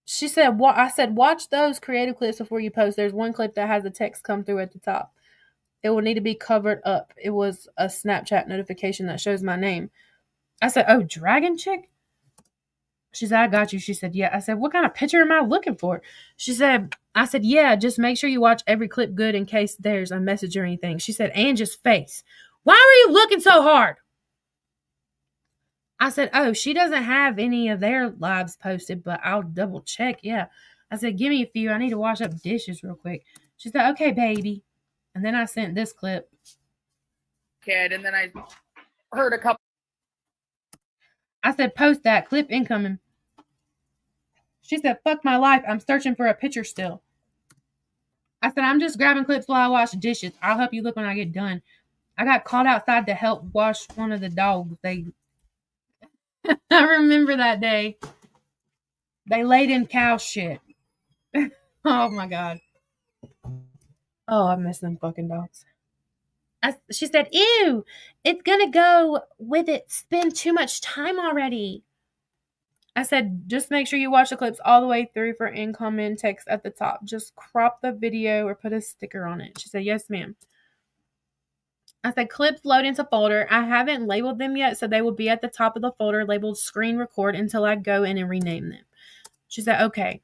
She said, I said, watch those creative clips before you post. There's one clip that has the text come through at the top. It will need to be covered up. It was a Snapchat notification that shows my name. I said, oh, Dragon Chick? She said, I got you. She said, yeah. I said, what kind of picture am I looking for? She said, I said, yeah, just make sure you watch every clip good in case there's a message or anything. She said, and just face. Why were you looking so hard? I said, oh, she doesn't have any of their lives posted, but I'll double check. Yeah. I said, give me a few. I need to wash up dishes real quick. She said, okay, baby. And then I sent this clip. Kid, and then I heard a couple. I said, post that clip incoming. She said, fuck my life. I'm searching for a picture still. I said, I'm just grabbing clips while I wash dishes. I'll help you look when I get done. I got called outside to help wash one of the dogs. I remember that day. They laid in cow shit. Oh my God. Oh, I miss them fucking dogs. She said, ew, it's gonna go with it. Spend too much time already. I said, just make sure you watch the clips all the way through for incoming text at the top. Just crop the video or put a sticker on it. She said, yes, ma'am. I said, clips load into folder. I haven't labeled them yet, so they will be at the top of the folder labeled screen record until I go in and rename them. She said, okay.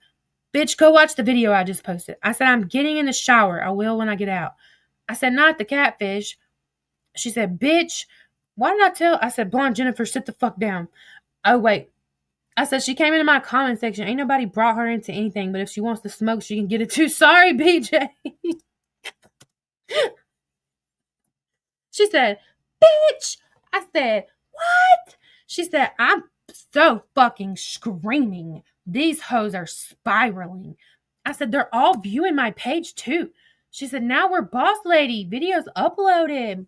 Bitch, go watch the video I just posted. I said, I'm getting in the shower. I will when I get out. I said, not the catfish. She said, bitch, why did I tell? I said, Blonde Jennifer, sit the fuck down. Oh, wait. I said, she came into my comment section. Ain't nobody brought her into anything, but if she wants to smoke, she can get it too. Sorry, BJ. She said, bitch. I said, what? She said, I'm so fucking screaming. These hoes are spiraling. I said, they're all viewing my page too. She said, now we're boss lady. Videos uploaded.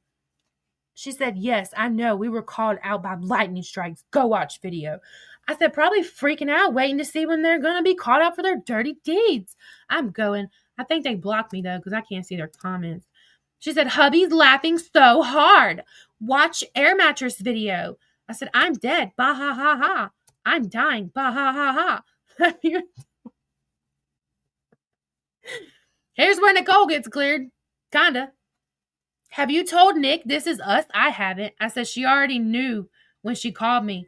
She said, yes, I know. We were called out by lightning strikes. Go watch video. I said, probably freaking out, waiting to see when they're going to be called out for their dirty deeds. I'm going. I think they blocked me, though, because I can't see their comments. She said, hubby's laughing so hard. Watch air mattress video. I said, I'm dead. Bah, ha, ha, ha. I'm dying. Bah, ha, ha, ha. Here's where Nicole gets cleared. Kinda. Have you told Nick this is us? I haven't. I said, she already knew when she called me.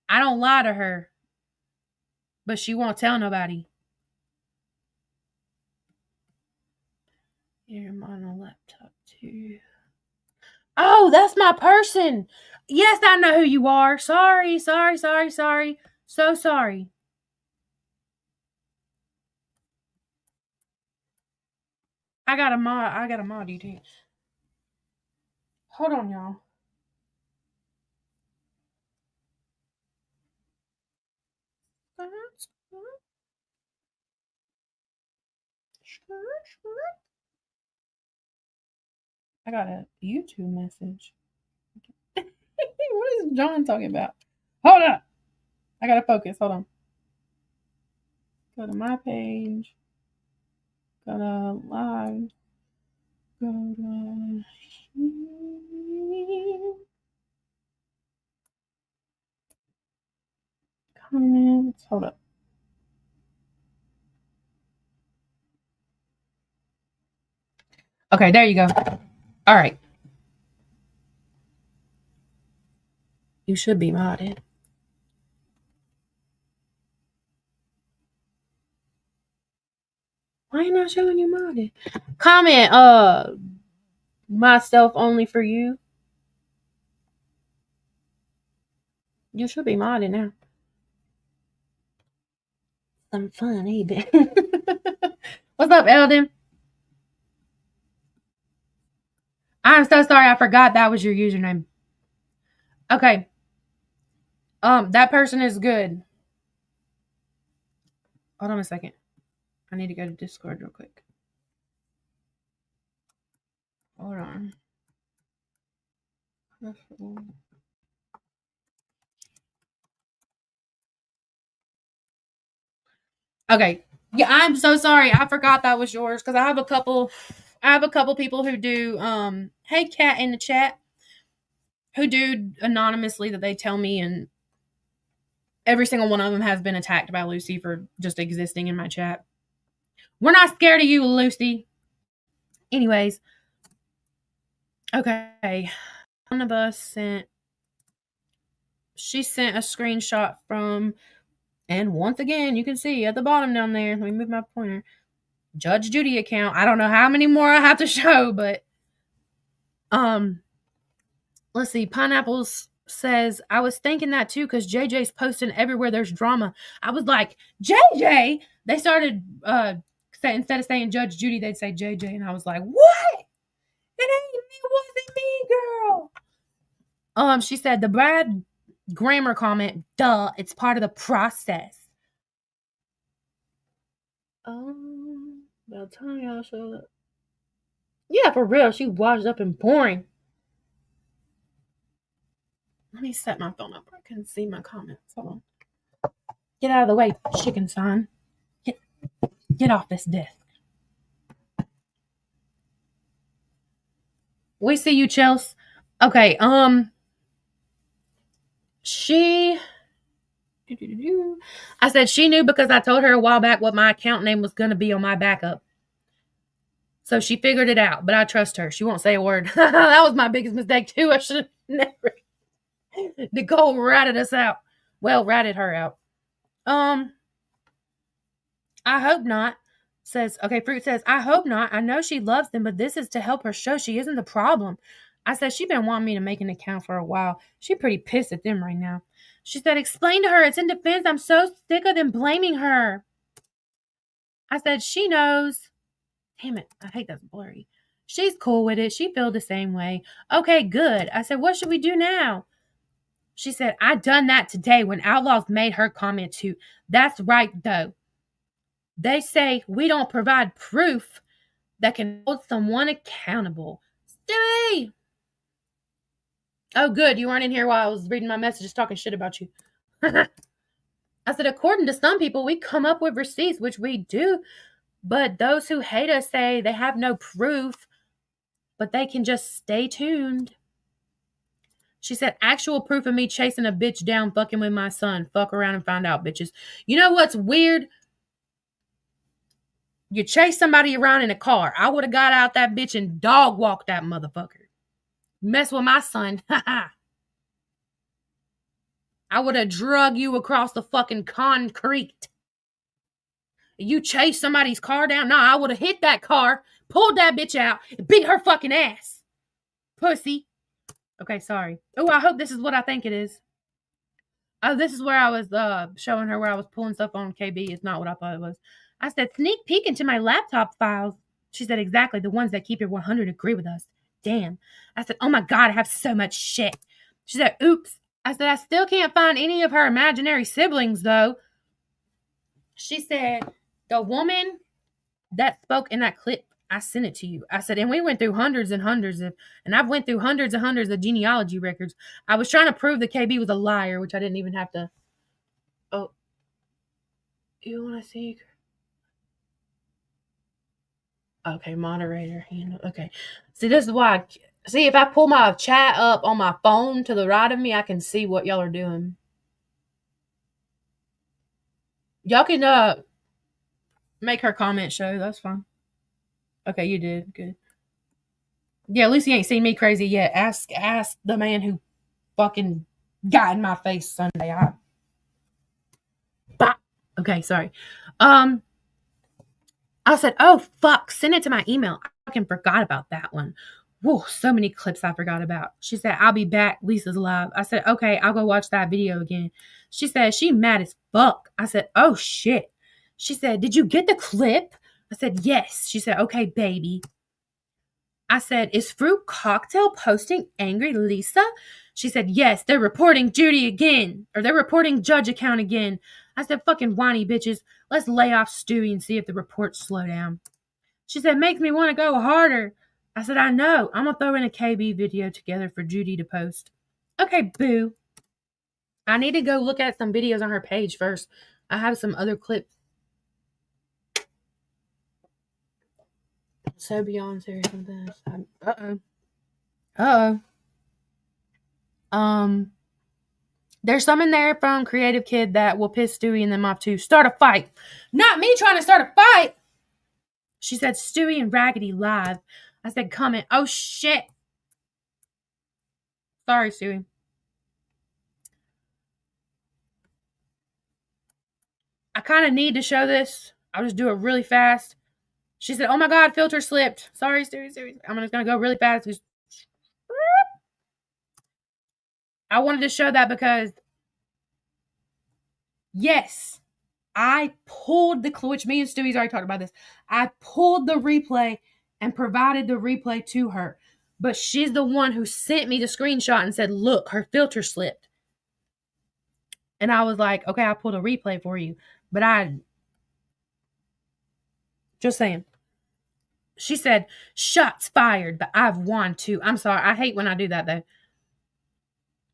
I don't lie to her. But she won't tell nobody. Here, I'm on a laptop too. Oh, that's my person. Yes, I know who you are. Sorry. So sorry. I got a mod you too. Hold on, y'all. I got a YouTube message. What is John talking about? Hold up. I gotta focus. Hold on. Go to my page. Go to live. Go to comments. Hold up. Okay, there you go. All right. You should be modded. Why ain't I showing you modded? Comment, myself only for you. You should be modded now. Some fun, ain't it? What's up, Eldon? I'm so sorry. I forgot that was your username. Okay. That person is good. Hold on a second. I need to go to Discord real quick. Hold on. Okay. Yeah, I'm so sorry. I forgot that was yours because I have a couple people who do hey Cat in the chat who do anonymously that they tell me, and every single one of them has been attacked by Lucy for just existing in my chat. We're not scared of you, Lucy. Anyways. Okay. One of us sent a screenshot from, and once again, you can see at the bottom down there, let me move my pointer, Judge Judy account. I don't know how many more I have to show, but let's see. Pineapples says, I was thinking that too because JJ's posting everywhere there's drama. I was like, JJ? They started instead of saying Judge Judy, they'd say JJ, and I was like, what? It wasn't me, girl. She said the bad grammar comment, duh, it's part of the process. About time y'all showed up. Yeah, for real, she washed up and boring. Let me set my phone up where I can see my comments. Hold on. Get out of the way, chicken son. Get off this desk. We see you, Chelsea. Okay, I said she knew because I told her a while back what my account name was going to be on my backup. So she figured it out, but I trust her. She won't say a word. That was my biggest mistake too. I should have never. Nicole ratted us out. Well, ratted her out. I hope not. Fruit says, I hope not. I know she loves them, but this is to help her show she isn't the problem. I said, she been wanting me to make an account for a while. She pretty pissed at them right now. She said, explain to her. It's in defense. I'm so sick of them blaming her. I said, she knows. Damn it. I hate that's blurry. She's cool with it. She feels the same way. Okay, good. I said, what should we do now? She said, I done that today when Outlaws made her comment too. That's right, though. They say we don't provide proof that can hold someone accountable. Stewie! Oh, good. You weren't in here while I was reading my messages talking shit about you. I said, according to some people, we come up with receipts, which we do. But those who hate us say they have no proof, but they can just stay tuned. She said, actual proof of me chasing a bitch down fucking with my son. Fuck around and find out, bitches. You know what's weird? You chase somebody around in a car. I would have got out that bitch and dog walked that motherfucker. Mess with my son. I would have drug you across the fucking concrete. You chase somebody's car down? No, I would have hit that car, pulled that bitch out, and beat her fucking ass. Pussy. Okay, sorry. Oh, I hope this is what I think it is. Oh, this is where I was showing her where I was pulling stuff on KB. It's not what I thought it was. I said, sneak peek into my laptop files. She said, exactly, the ones that keep your 100 agree with us. Damn. I said, oh my God, I have so much shit. She said, oops. I said, I still can't find any of her imaginary siblings, though. She said, the woman that spoke in that clip, I sent it to you. I said, and we went through hundreds and hundreds of, and I've went through hundreds and hundreds of genealogy records. I was trying to prove that KB was a liar, which I didn't even have to. Oh. You want to see? Okay, moderator. Okay. See, this is why. See, if I pull my chat up on my phone to the right of me, I can see what y'all are doing. Y'all can make her comment show. That's fine. Okay, you did. Good. Yeah, Lucy ain't seen me crazy yet. Ask the man who fucking got in my face Sunday. Okay, sorry. I said, oh, fuck, send it to my email. I fucking forgot about that one. Whoa, so many clips I forgot about. She said, I'll be back. Lisa's live. I said, okay, I'll go watch that video again. She said, she mad as fuck. I said, oh, shit. She said, did you get the clip? I said, yes. She said, okay, baby. I said, is Fruit Cocktail posting Angry Lisa? She said, yes, they're reporting Judy again. Or they're reporting Judge account again. I said, fucking whiny bitches. Let's lay off Stewie and see if the reports slow down. She said, makes me want to go harder. I said, I know. I'm going to throw in a KB video together for Judy to post. Okay, boo. I need to go look at some videos on her page first. I have some other clips. So beyond serious with this. There's some in there from Creative Kid that will piss Stewie and them off to start a fight. Not me trying to start a fight. She said, Stewie and Raggedy live. I said, comment. Oh, shit. Sorry, Stewie. I kind of need to show this. I'll just do it really fast. She said, oh my God, filter slipped. Sorry, Stewie. I'm just going to go really fast. I wanted to show that because, yes, I pulled the, which me and Stewie's already talked about this. I pulled the replay and provided the replay to her. But she's the one who sent me the screenshot and said, look, her filter slipped. And I was like, okay, I pulled a replay for you. But just saying. She said, shots fired, but I've won too. I'm sorry. I hate when I do that, though.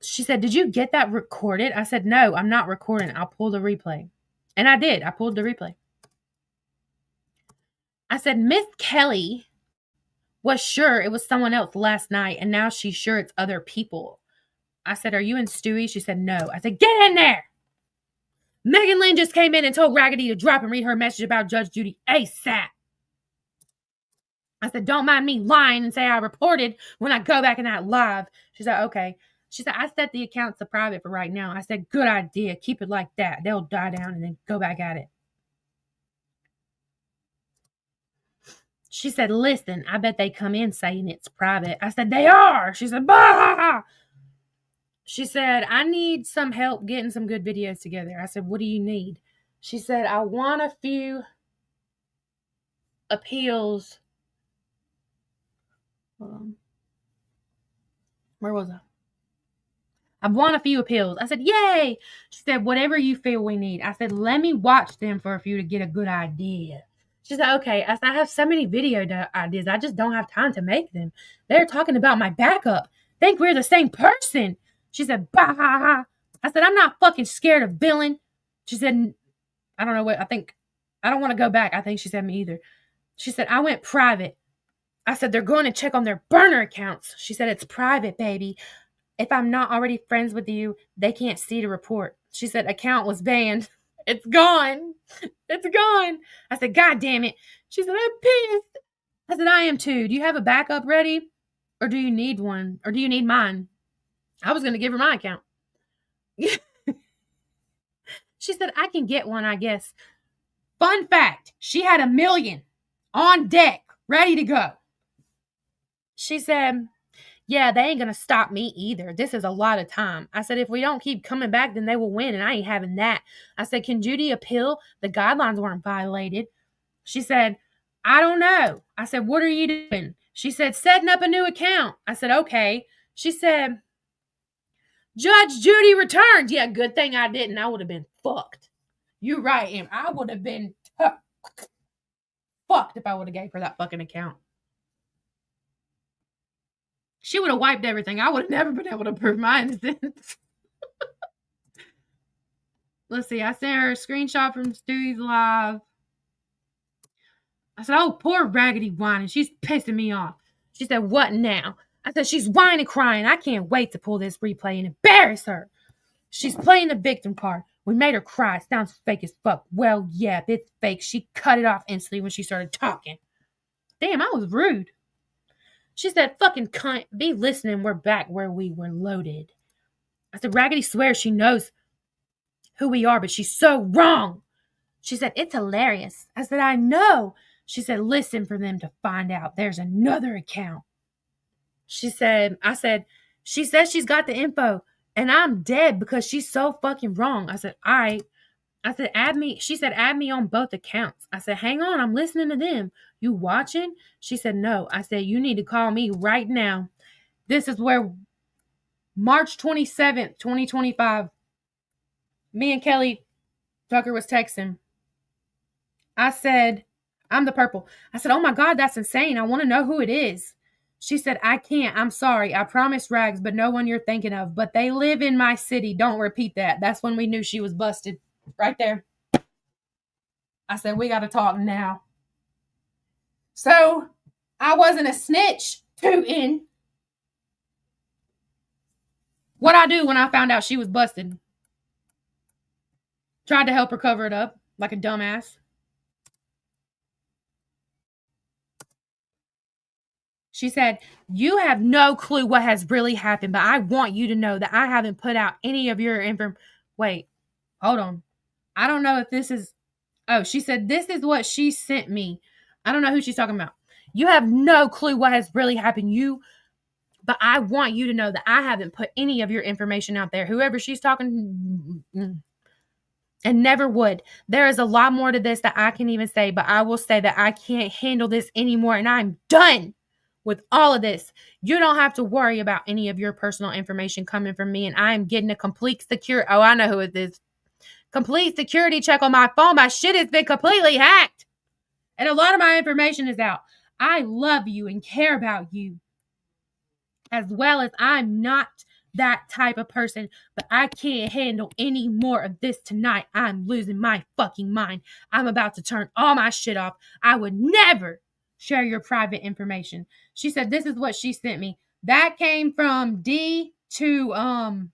She said, did you get that recorded? I said, no, I'm not recording. I'll pull the replay. And I did. I pulled the replay. I said, Miss Kelly was sure it was someone else last night, and now she's sure it's other people. I said, are you and Stewie? She said, no. I said, get in there. Megan Lynn just came in and told Raggedy to drop and read her message about Judge Judy ASAP. I said, don't mind me lying and say I reported when I go back in that live. She said, okay. She said, I set the accounts to private for right now. I said, good idea. Keep it like that. They'll die down and then go back at it. She said, listen, I bet they come in saying it's private. I said, they are. She said, bah! She said, I need some help getting some good videos together. I said, what do you need? She said, I want a few appeals. Where was I? I've won a few appeals. I said, yay. She said, whatever you feel we need. I said, let me watch them for a few to get a good idea. She said, okay. I said, I have so many video ideas. I just don't have time to make them. They're talking about my backup. Think we're the same person. She said, bah. I said, I'm not fucking scared of billing. She said, I don't know what, I don't want to go back. I think she said me either. She said, I went private. I said, they're going to check on their burner accounts. She said, it's private, baby. If I'm not already friends with you, they can't see the report. She said, account was banned. It's gone. It's gone. I said, God damn it. She said, I'm pissed. I said, I am too. Do you have a backup ready? Or do you need one? Or do you need mine? I was going to give her my account. She said, I can get one, I guess. Fun fact, she had 1 million on deck, ready to go. She said, yeah, they ain't going to stop me either. This is a lot of time. I said, if we don't keep coming back, then they will win, and I ain't having that. I said, can Judy appeal? The guidelines weren't violated. She said, I don't know. I said, what are you doing? She said, setting up a new account. I said, okay. She said, Judge Judy returned. Yeah, good thing I didn't. I would have been fucked. You're right, Em. I would have been fucked if I would have gave her that fucking account. She would have wiped everything. I would have never been able to prove my innocence. Let's see. I sent her a screenshot from Stewie's live. I said, oh, poor Raggedy whining. She's pissing me off. She said, what now? I said, she's whining, crying. I can't wait to pull this replay and embarrass her. She's playing the victim card. We made her cry. Sounds fake as fuck. Well, yeah, it's fake. She cut it off instantly when she started talking. Damn, I was rude. She said, fucking cunt, be listening. We're back where we were loaded. I said, Raggedy swears she knows who we are, but she's so wrong. She said, it's hilarious. I said, I know. She said, listen for them to find out. There's another account. She said, she says she's got the info, and I'm dead because she's so fucking wrong. I said, all right. I said, add me. She said, add me on both accounts. I said, hang on. I'm listening to them. You watching? She said, no. I said, you need to call me right now. This is where March 27th, 2025, me and Kelly Tucker was texting. I said, I'm the purple. I said, oh my God, that's insane. I want to know who it is. She said, I can't. I'm sorry. I promised Rags, but no one you're thinking of. But they live in my city. Don't repeat that. That's when we knew she was busted. Right there. I said, we got to talk now. So, I wasn't a snitch, tootin'. What'd I do when I found out she was busted? Tried to help her cover it up like a dumbass. She said, you have no clue what has really happened, but I want you to know that I haven't put out any of your information. Wait, hold on. I don't know if this is... Oh, she said, this is what she sent me. I don't know who she's talking about. You have no clue what has really happened. But I want you to know that I haven't put any of your information out there. Whoever she's talking... And never would. There is a lot more to this that I can't even say, but I will say that I can't handle this anymore, and I'm done with all of this. You don't have to worry about any of your personal information coming from me, and I am getting a complete secure... Oh, I know who it is. Complete security check on my phone. My shit has been completely hacked. And a lot of my information is out. I love you and care about you. As well as I'm not that type of person. But I can't handle any more of this tonight. I'm losing my fucking mind. I'm about to turn all my shit off. I would never share your private information. She said this is what she sent me. That came from D to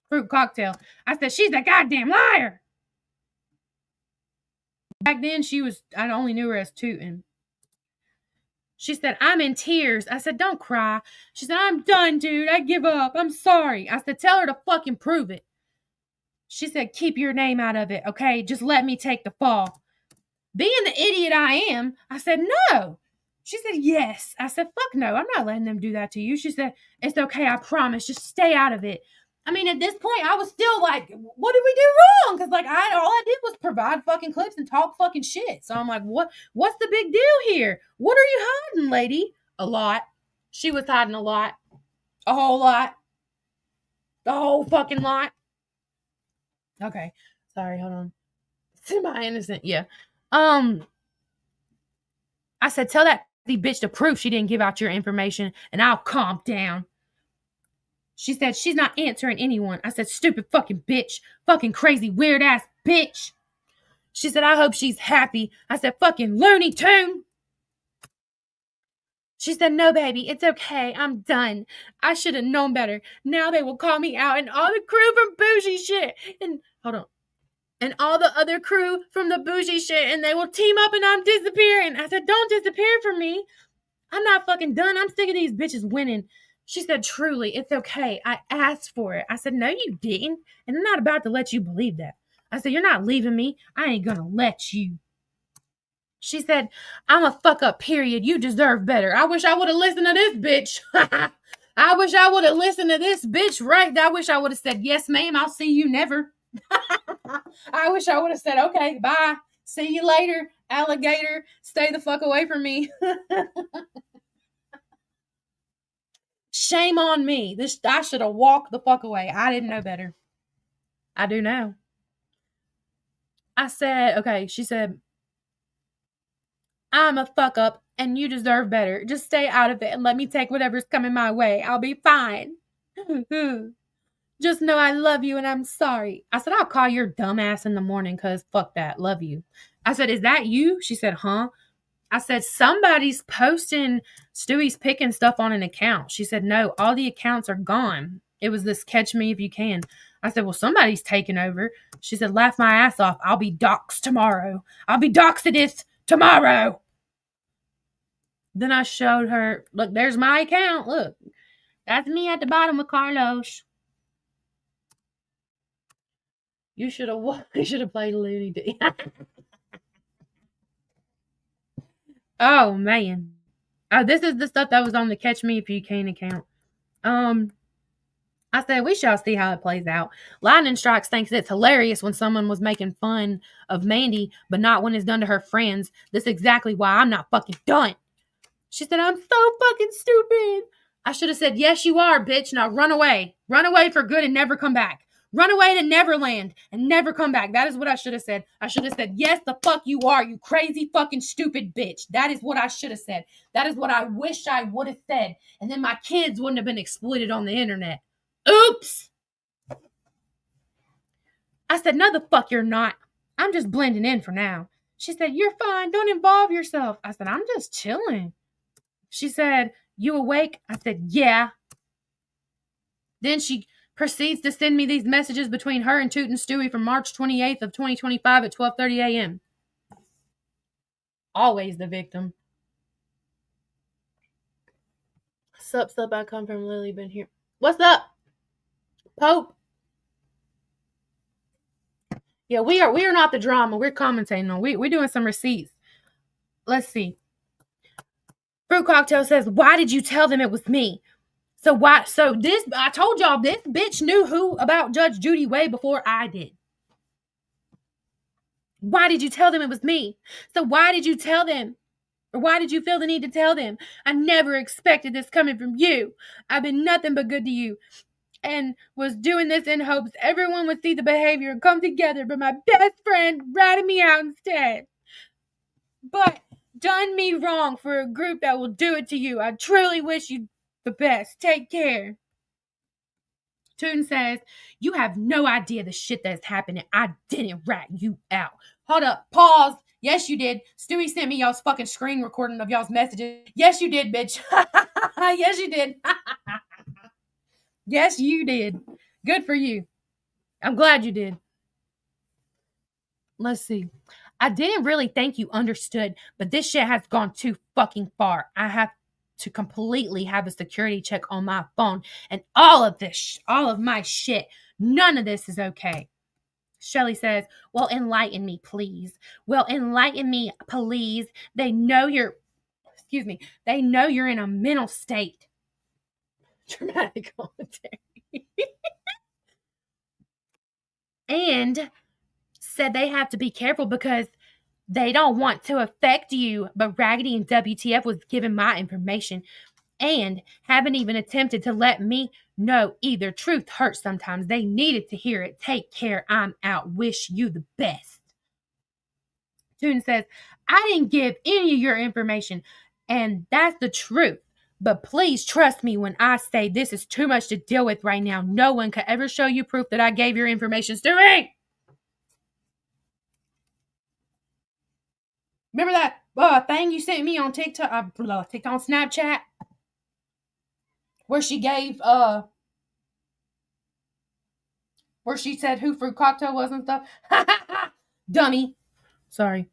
Fruit Cocktail. I said, she's a goddamn liar. Back then, I only knew her as Tootin'. She said, I'm in tears. I said, don't cry. She said, I'm done, dude. I give up. I'm sorry. I said, tell her to fucking prove it. She said, keep your name out of it, okay? Just let me take the fall. Being the idiot I am, I said, no. She said, yes. I said, fuck no. I'm not letting them do that to you. She said, it's okay. I promise. Just stay out of it. I mean, at this point, I was still like, what did we do wrong? Because, like, all I did was provide fucking clips and talk fucking shit. So I'm like, what's the big deal here? What are you hiding, lady? A lot. She was hiding a lot. A whole lot. The whole fucking lot. Okay. Sorry, hold on. Semi-innocent, yeah. I said, tell that bitch to prove she didn't give out your information and I'll calm down. She said, she's not answering anyone. I said, stupid fucking bitch. Fucking crazy weird ass bitch. She said, I hope she's happy. I said, fucking Looney Tune. She said, no, baby, it's okay. I'm done. I should have known better. Now they will call me out and all the crew from Bougie Shit. And, hold on. And all the other crew from the Bougie Shit. And they will team up and I'm disappearing. I said, don't disappear from me. I'm not fucking done. I'm sick of these bitches winning. She said, truly, it's okay. I asked for it. I said, no, you didn't. And I'm not about to let you believe that. I said, you're not leaving me. I ain't gonna let you. She said, I'm a fuck up, period. You deserve better. I wish I would have listened to this bitch. I wish I would have listened to this bitch, right? I wish I would have said, yes, ma'am, I'll see you never. I wish I would have said, okay, bye. See you later, alligator. Stay the fuck away from me. Shame on me. I should have walked the fuck away. I didn't know better. I do now. I said, okay, she said, I'm a fuck up and you deserve better. Just stay out of it and let me take whatever's coming my way. I'll be fine. Just know I love you and I'm sorry. I said, I'll call your dumb ass in the morning because fuck that. Love you. I said, is that you? She said, huh? I said, somebody's posting Stewie's picking stuff on an account. She said, no, all the accounts are gone. It was this Catch Me If You Can. I said, well, somebody's taking over. She said, laugh my ass off. I'll be doxxed tomorrow. I'll be doxxed tomorrow. Then I showed her, look, there's my account. Look, that's me at the bottom with Carlos. You should have played Looney Tunes. Oh, man. Oh, this is the stuff that was on the Catch Me If You Can account. I said, we shall see how it plays out. Lightning Strikes thinks it's hilarious when someone was making fun of Mandy, but not when it's done to her friends. That's exactly why I'm not fucking done. She said, I'm so fucking stupid. I should have said, yes, you are, bitch. Now run away. Run away for good and never come back. Run away to Neverland and never come back. That is what I should have said. I should have said, yes, the fuck you are, you crazy fucking stupid bitch. That is what I should have said. That is what I wish I would have said. And then my kids wouldn't have been exploited on the internet. Oops. I said, no, the fuck you're not. I'm just blending in for now. She said, you're fine. Don't involve yourself. I said, I'm just chilling. She said, you awake? I said, yeah. Then she proceeds to send me these messages between her and Toot and Stewie from March 28th of 2025 at 12:30 a.m. Always the victim. Sup, I come from Lily, been here. What's up? Pope. Yeah, we are not the drama. We're commentating on. We're doing some receipts. Let's see. Fruit Cocktail says, why did you tell them it was me? I told y'all this bitch knew who about Judge Judy way before I did. Why did you tell them it was me? So why did you tell them? Or why did you feel the need to tell them? I never expected this coming from you. I've been nothing but good to you. And was doing this in hopes everyone would see the behavior and come together, but my best friend ratted me out instead. But done me wrong for a group that will do it to you. I truly wish you the best. Take care. Toon says, you have no idea the shit that's happening. I didn't rat you out. Hold up. Pause. Yes, you did. Stewie sent me y'all's fucking screen recording of y'all's messages. Yes, you did, bitch. Yes, you did. Yes, you did. Good for you. I'm glad you did. Let's see. I didn't really think you understood, but this shit has gone too fucking far. I have to completely have a security check on my phone and all of my shit. None of this is okay. Shelly says, well, enlighten me, please. Well, enlighten me, please. They know you're in a mental state. Dramatic commentary. And said they have to be careful because they don't want to affect you. But Raggedy and WTF was given my information and haven't even attempted to let me know either. Truth hurts sometimes. They needed to hear it. Take care. I'm out. Wish you the best. Tune says, I didn't give any of your information, and that's the truth. But please trust me when I say this is too much to deal with right now. No one could ever show you proof that I gave your information to me. Remember that thing you sent me on TikTok, on Snapchat, where she gave, where she said who Fruit Cocktail was and stuff? Dummy. Sorry.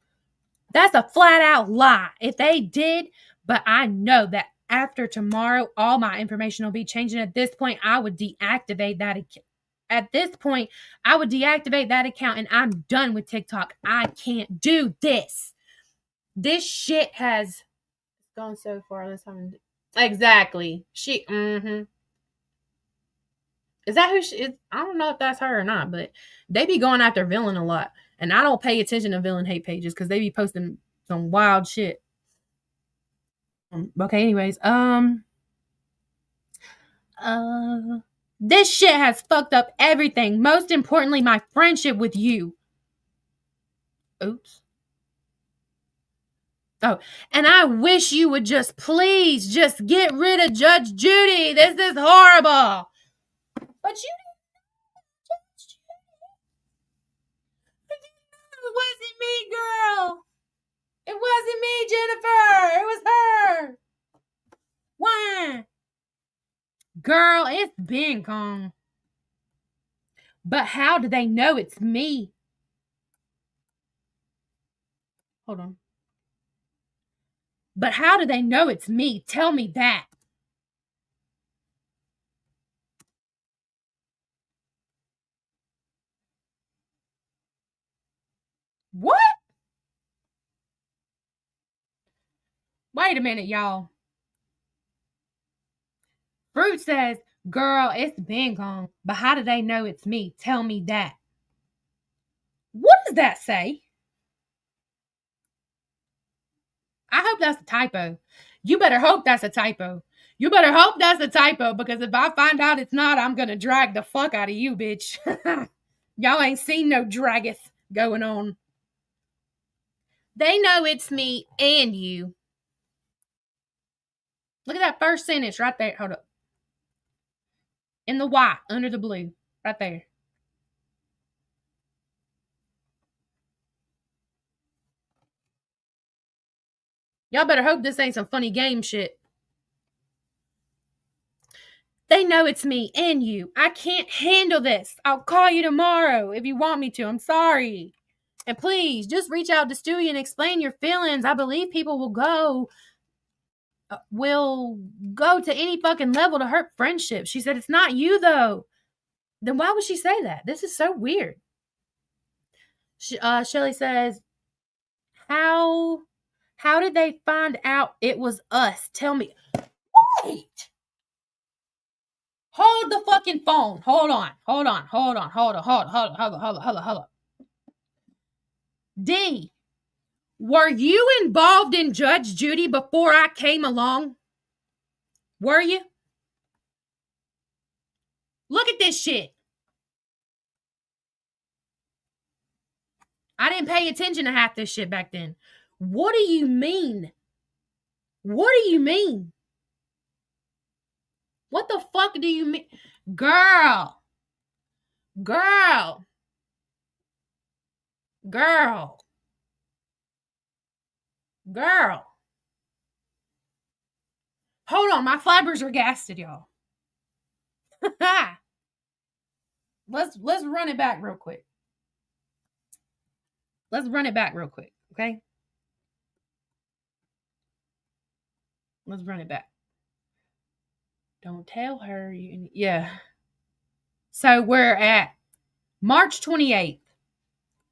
That's a flat out lie. If they did, but I know that after tomorrow, all my information will be changing. At this point, I would deactivate that account. At this point, I would deactivate that account and I'm done with TikTok. I can't do this. This shit has gone so far this time. Exactly. Is that who she is? I don't know if that's her or not, but they be going after Villain a lot. And I don't pay attention to Villain hate pages because they be posting some wild shit. Okay, anyways. This shit has fucked up everything. Most importantly, my friendship with you. Oops. Oh, and I wish you would please get rid of Judge Judy. This is horrible. But you didn't Judge Judy. It wasn't me, girl. It wasn't me, Jennifer. It was her. Why? Girl, it's been gone. But how do they know it's me? Hold on. But how do they know it's me? Tell me that. What? Wait a minute, y'all. Fruit says, girl, it's been gone. But how do they know it's me? Tell me that. What does that say? I hope that's a typo. You better hope that's a typo. You better hope that's a typo, because if I find out it's not, I'm going to drag the fuck out of you, bitch. Y'all ain't seen no drageth going on. They know it's me and you. Look at that first sentence right there. Hold up. In the white, under the blue. Right there. Y'all better hope this ain't some funny game shit. They know it's me and you. I can't handle this. I'll call you tomorrow if you want me to. I'm sorry. And please, just reach out to Stewie and explain your feelings. I believe people will go to any fucking level to hurt friendship. She said, it's not you, though. Then why would she say that? This is so weird. Shelly says, how did they find out it was us? Tell me. Wait. Hold the fucking phone. Hold on. D, were you involved in Judge Judy before I came along? Were you? Look at this shit. I didn't pay attention to half this shit back then. What do you mean? What do you mean? What the fuck do you mean? Girl. Hold on, my fibers are gasted, y'all. Let's run it back real quick. Okay? Let's run it back. Don't tell her. Yeah. So we're at March 28th.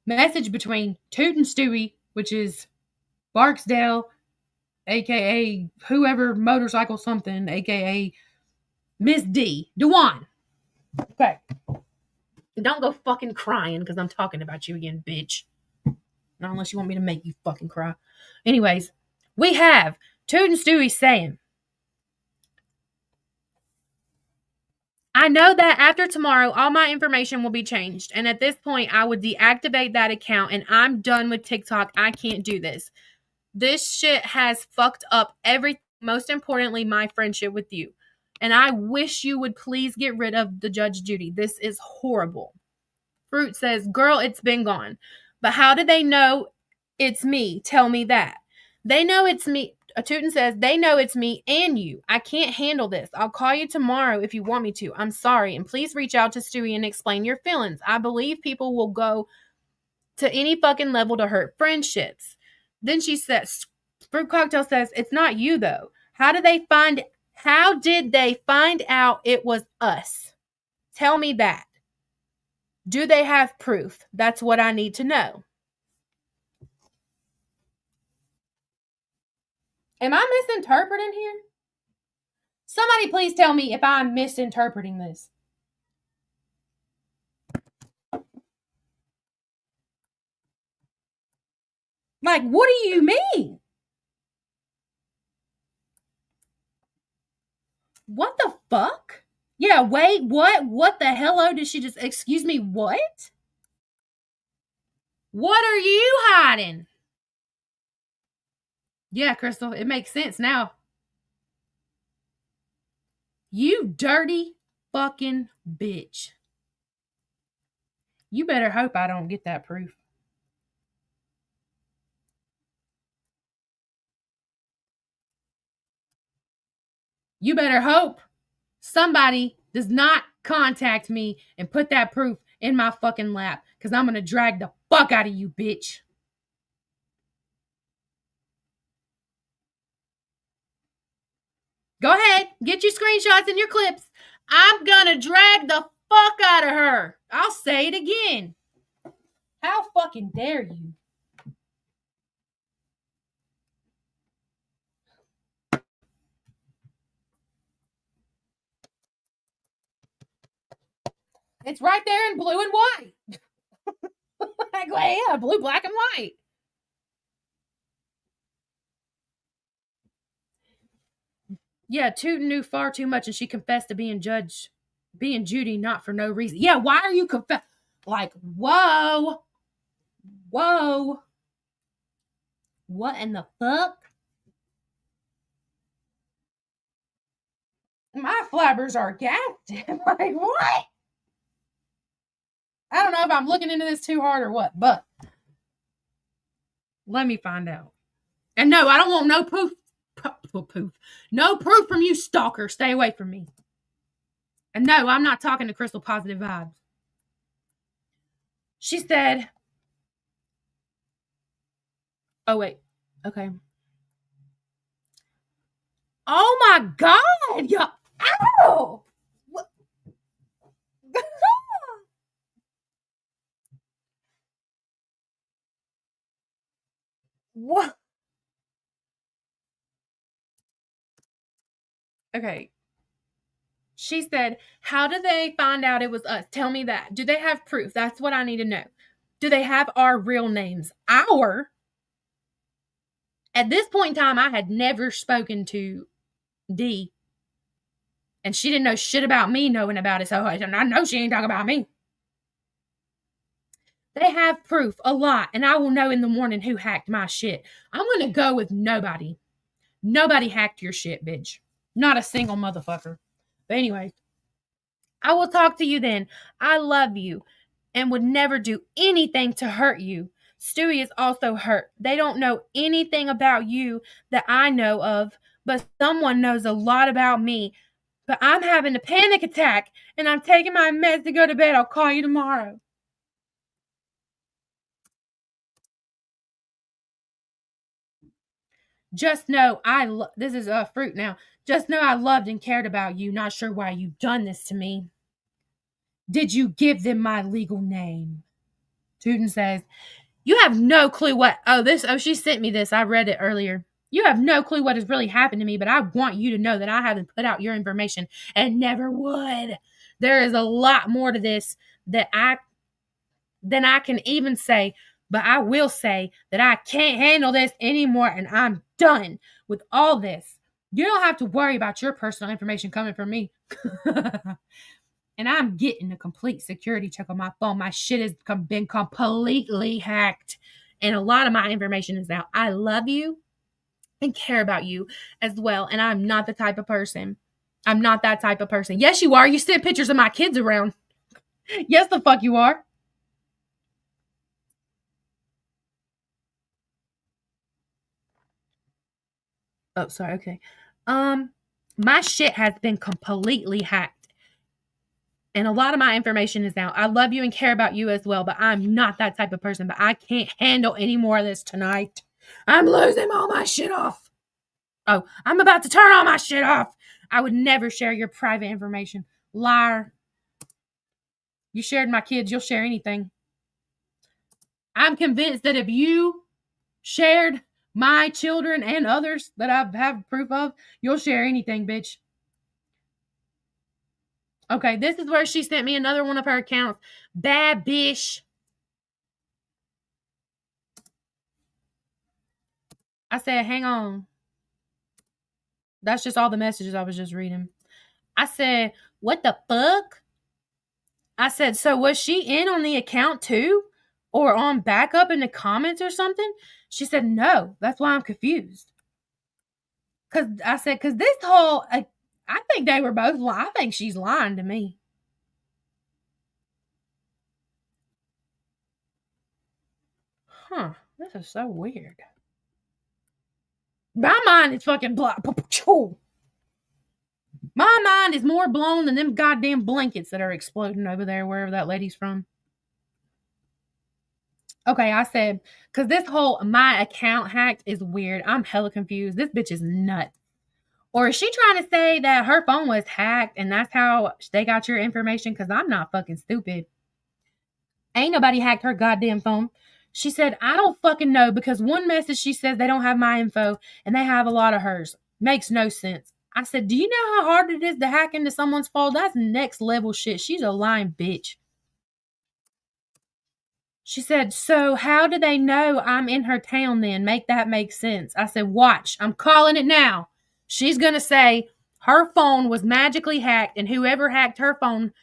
message between Toot and Stewie, which is Barksdale, aka whoever motorcycle something, aka Miss D, Dewan. Okay. Don't go fucking crying because I'm talking about you again, bitch. Not unless you want me to make you fucking cry. Anyways, we have Toot and Stewie saying, I know that after tomorrow, all my information will be changed. And at this point, I would deactivate that account and I'm done with TikTok. I can't do this. This shit has fucked up everything. Most importantly, my friendship with you. And I wish you would please get rid of the Judge Judy. This is horrible. Fruit says, girl, it's been gone. But how do they know it's me? Tell me that. They know it's me. Tootin says, they know it's me and you. I can't handle this. I'll call you tomorrow if you want me to. I'm sorry. And please reach out to Stewie and explain your feelings. I believe people will go to any fucking level to hurt friendships. Then she says, Fruit Cocktail says, it's not you though. How did they find out it was us? Tell me that. Do they have proof? That's what I need to know. Am I misinterpreting here? Somebody please tell me if I'm misinterpreting this. Like, what do you mean? What the fuck? Yeah, wait, what? What the hello did she just, excuse me, what? What are you hiding? Yeah, Crystal, it makes sense now. You dirty fucking bitch. You better hope I don't get that proof. You better hope somebody does not contact me and put that proof in my fucking lap, because I'm going to drag the fuck out of you, bitch. Go ahead, get your screenshots and your clips. I'm going to drag the fuck out of her. I'll say it again. How fucking dare you? It's right there in blue and white. Like, well, yeah, blue, black, and white. Yeah, Tootin knew far too much and she confessed to being Judy, not for no reason. Yeah, why are you like, whoa. Whoa. What in the fuck? My flabbers are gassed. Like, what? I don't know if I'm looking into this too hard or what, but let me find out. And no, I don't want no proof. No proof from you, stalker. Stay away from me. And no, I'm not talking to Crystal Positive Vibes. She said, oh, wait. Okay. Oh, my God. Yeah. Ow. What? What? Okay. She said, how did they find out it was us? Tell me that. Do they have proof? That's what I need to know. Do they have our real names? Our? At this point in time, I had never spoken to D. And she didn't know shit about me knowing about it. So I know she ain't talking about me. They have proof, a lot. And I will know in the morning who hacked my shit. I'm going to go with nobody. Nobody hacked your shit, bitch. Not a single motherfucker. But anyway, I will talk to you then. I love you and would never do anything to hurt you. Stewie is also hurt. They don't know anything about you that I know of, but someone knows a lot about me. But I'm having a panic attack and I'm taking my meds to go to bed. I'll call you tomorrow. Just know this is Fruit now. Just know I loved and cared about you. Not sure why you've done this to me. Did you give them my legal name? Tootin says, you have no clue what, she sent me this. I read it earlier. You have no clue what has really happened to me, but I want you to know that I haven't put out your information and never would. There is a lot more to this than I can even say, but I will say that I can't handle this anymore and I'm done with all this. You don't have to worry about your personal information coming from me. And I'm getting a complete security check on my phone. My shit has been completely hacked. And a lot of my information is out. I love you and care about you as well. And I'm not the type of person. I'm not that type of person. Yes, you are. You send pictures of my kids around. Yes, the fuck you are. Oh, sorry. Okay. My shit has been completely hacked. And a lot of my information is out. I love you and care about you as well, but I'm not that type of person. But I can't handle any more of this tonight. I'm losing all my shit off. Oh, I'm about to turn all my shit off. I would never share your private information. Liar. You shared my kids, you'll share anything. I'm convinced that if you shared my children and others that I have proof of, you'll share anything, bitch. Okay, this is where she sent me another one of her accounts. Bad bitch. I said, hang on. That's just all the messages I was just reading. I said, what the fuck? I said, so was she in on the account too? Or on backup in the comments or something? She said, no. That's why I'm confused. Because this whole... I think they were both lying. I think she's lying to me. Huh. This is so weird. My mind is fucking blown. My mind is more blown than them goddamn blankets that are exploding over there, wherever that lady's from. Okay, I said, because this whole my account hacked is weird. I'm hella confused. This bitch is nuts. Or is she trying to say that her phone was hacked and that's how they got your information? Because I'm not fucking stupid. Ain't nobody hacked her goddamn phone. She said, I don't fucking know, because one message she says they don't have my info and they have a lot of hers. Makes no sense. I said, do you know how hard it is to hack into someone's phone? That's next level shit. She's a lying bitch. She said, so how do they know I'm in her town then? Make that make sense. I said, watch. I'm calling it now. She's going to say her phone was magically hacked and whoever hacked her phone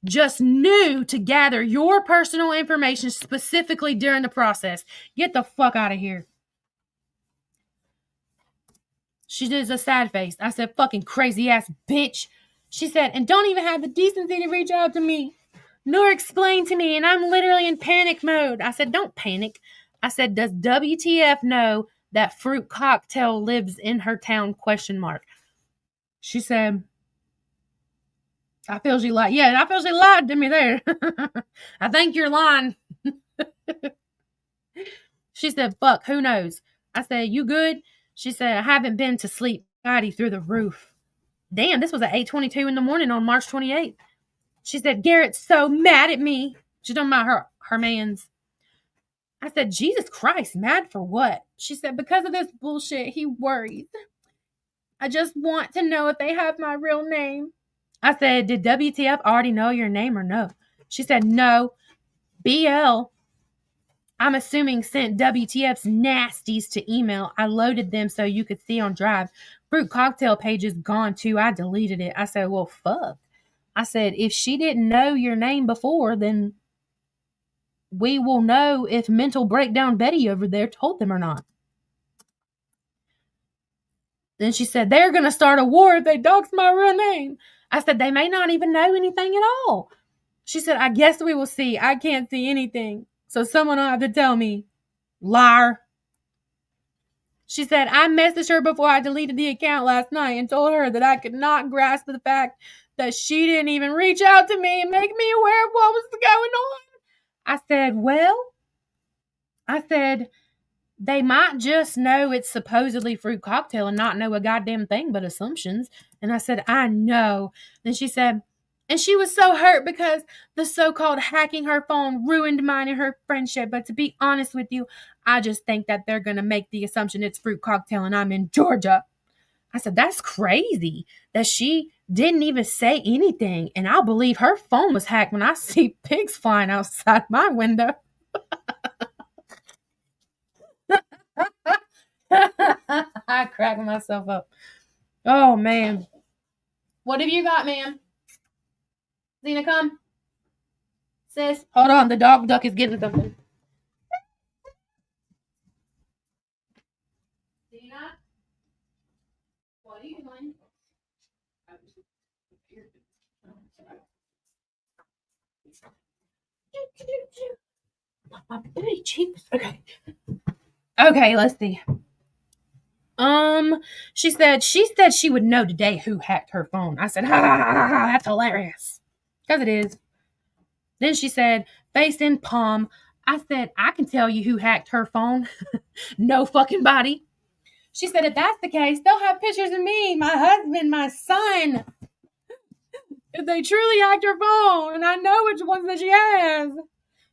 just knew to gather your personal information specifically during the process. Get the fuck out of here. She did a sad face. I said, fucking crazy ass bitch. She said, and don't even have the decency to reach out to me nor explain to me. And I'm literally in panic mode. I said, don't panic. I said, does WTF know that Fruit Cocktail lives in her town? ? She said, I feel she lied. Yeah, I feel she lied to me there. I think you're lying. She said, fuck, who knows? I said, you good? She said, I haven't been to sleep. Anxiety through the roof. Damn, this was at 8:22 in the morning on March 28th. She said, Garrett's so mad at me. She's talking about her mans. I said, Jesus Christ, mad for what? She said, because of this bullshit, he worries. I just want to know if they have my real name. I said, did WTF already know your name or no? She said, no. BL, I'm assuming, sent WTF's nasties to email. I loaded them so you could see on Drive. Fruit Cocktail page is gone too. I deleted it. I said, well, fuck. I said, if she didn't know your name before, then we will know if Mental Breakdown Betty over there told them or not. Then she said, they're going to start a war if they dox my real name. I said, they may not even know anything at all. She said, I guess we will see. I can't see anything. So someone will have to tell me. Liar. She said, I messaged her before I deleted the account last night and told her that I could not grasp the fact that she didn't even reach out to me and make me aware of what was going on. I said, well, they might just know it's supposedly Fruit Cocktail and not know a goddamn thing but assumptions. And I said, I know. Then she said, And she was so hurt because the so-called hacking her phone ruined mine and her friendship. But to be honest with you, I just think that they're going to make the assumption it's Fruit Cocktail and I'm in Georgia. I said, that's crazy that she didn't even say anything. And I'll believe her phone was hacked when I see pigs flying outside my window. I crack myself up. Oh, man. What have you got, ma'am? Zena, come. Sis, hold on. The dog duck is getting something. Zena? What are you doing? Okay. Okay, let's see. She said she would know today who hacked her phone. I said, ha, ha, ha, ha, that's hilarious. Because it is. Then she said, face in palm. I said, I can tell you who hacked her phone. No fucking body. She said, if that's the case, they'll have pictures of me, my husband, my son. If they truly hacked her phone, and I know which ones that she has.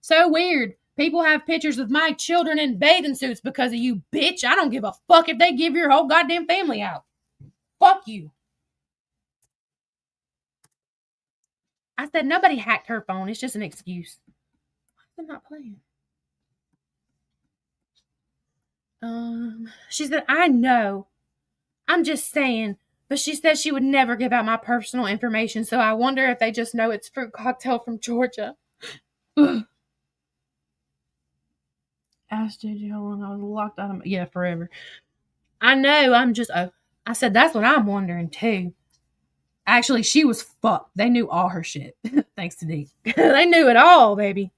So weird. People have pictures of my children in bathing suits because of you, bitch. I don't give a fuck if they give your whole goddamn family out. Fuck you. I said, nobody hacked her phone. It's just an excuse. I'm not playing. She said, I know. I'm just saying. But she said she would never give out my personal information, so I wonder if they just know it's Fruit Cocktail from Georgia. Asked JJ how long I was locked out of yeah, forever. I know, I said, that's what I'm wondering too. Actually, she was fucked. They knew all her shit. Thanks to Dee. They knew it all, baby.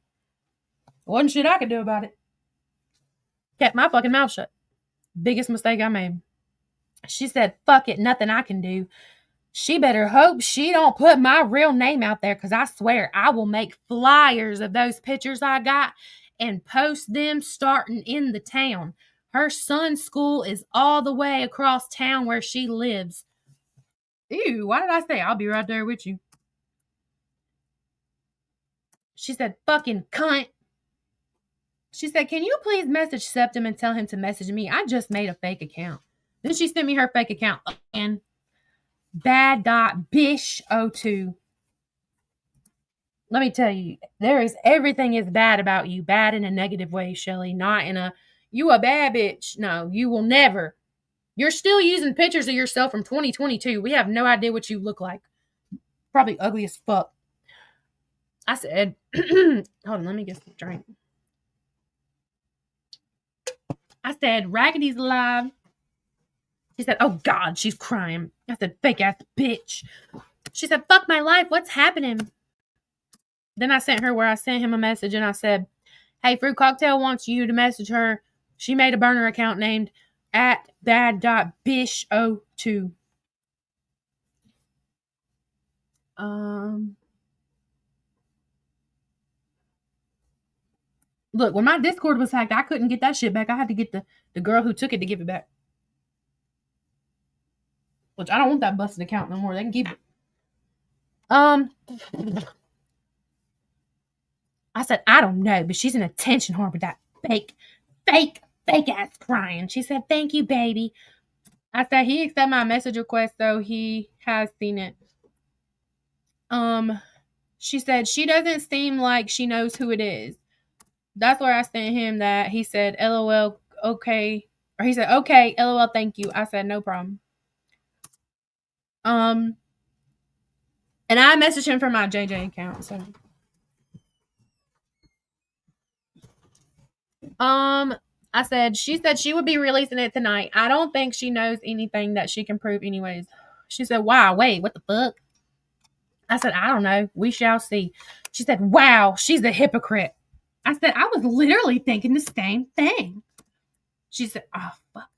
Wasn't shit I could do about it. Kept my fucking mouth shut. Biggest mistake I made. She said, fuck it, nothing I can do. She better hope she don't put my real name out there, because I swear I will make flyers of those pictures I got and post them starting in the town. Her son's school is all the way across town where she lives. Ew, why did I say I'll be right there with you? She said, fucking cunt. She said, can you please message Septum and tell him to message me? I just made a fake account. Then she sent me her fake account again. Bad.bish02. Let me tell you, everything is bad about you. Bad in a negative way, Shelly. Not in you a bad bitch. No, you will never. You're still using pictures of yourself from 2022. We have no idea what you look like. Probably ugly as fuck. I said, hold on, let me get some drink. I said, Raggedy's alive. She said, oh God, she's crying. I said, fake ass bitch. She said, fuck my life. What's happening? Then I sent him a message and I said, hey, Fruit Cocktail wants you to message her. She made a burner account named @bad.bish02. Look, when my Discord was hacked, I couldn't get that shit back. I had to get the girl who took it to give it back. Which I don't want that busted account no more. They can keep it. I said, I don't know, but she's an attention whore with that fake ass crying. She said, thank you, baby. I said, he accepted my message request, so he has seen it. She said, she doesn't seem like she knows who it is. That's where I sent him that. He said, LOL, okay. Or he said, okay, LOL, thank you. I said, no problem. And I messaged him from my JJ account, so. I said, she said she would be releasing it tonight. I don't think she knows anything that she can prove anyways. She said, wow, wait, what the fuck? I said, I don't know. We shall see. She said, wow, she's a hypocrite. I said, I was literally thinking the same thing. She said, oh, fuck.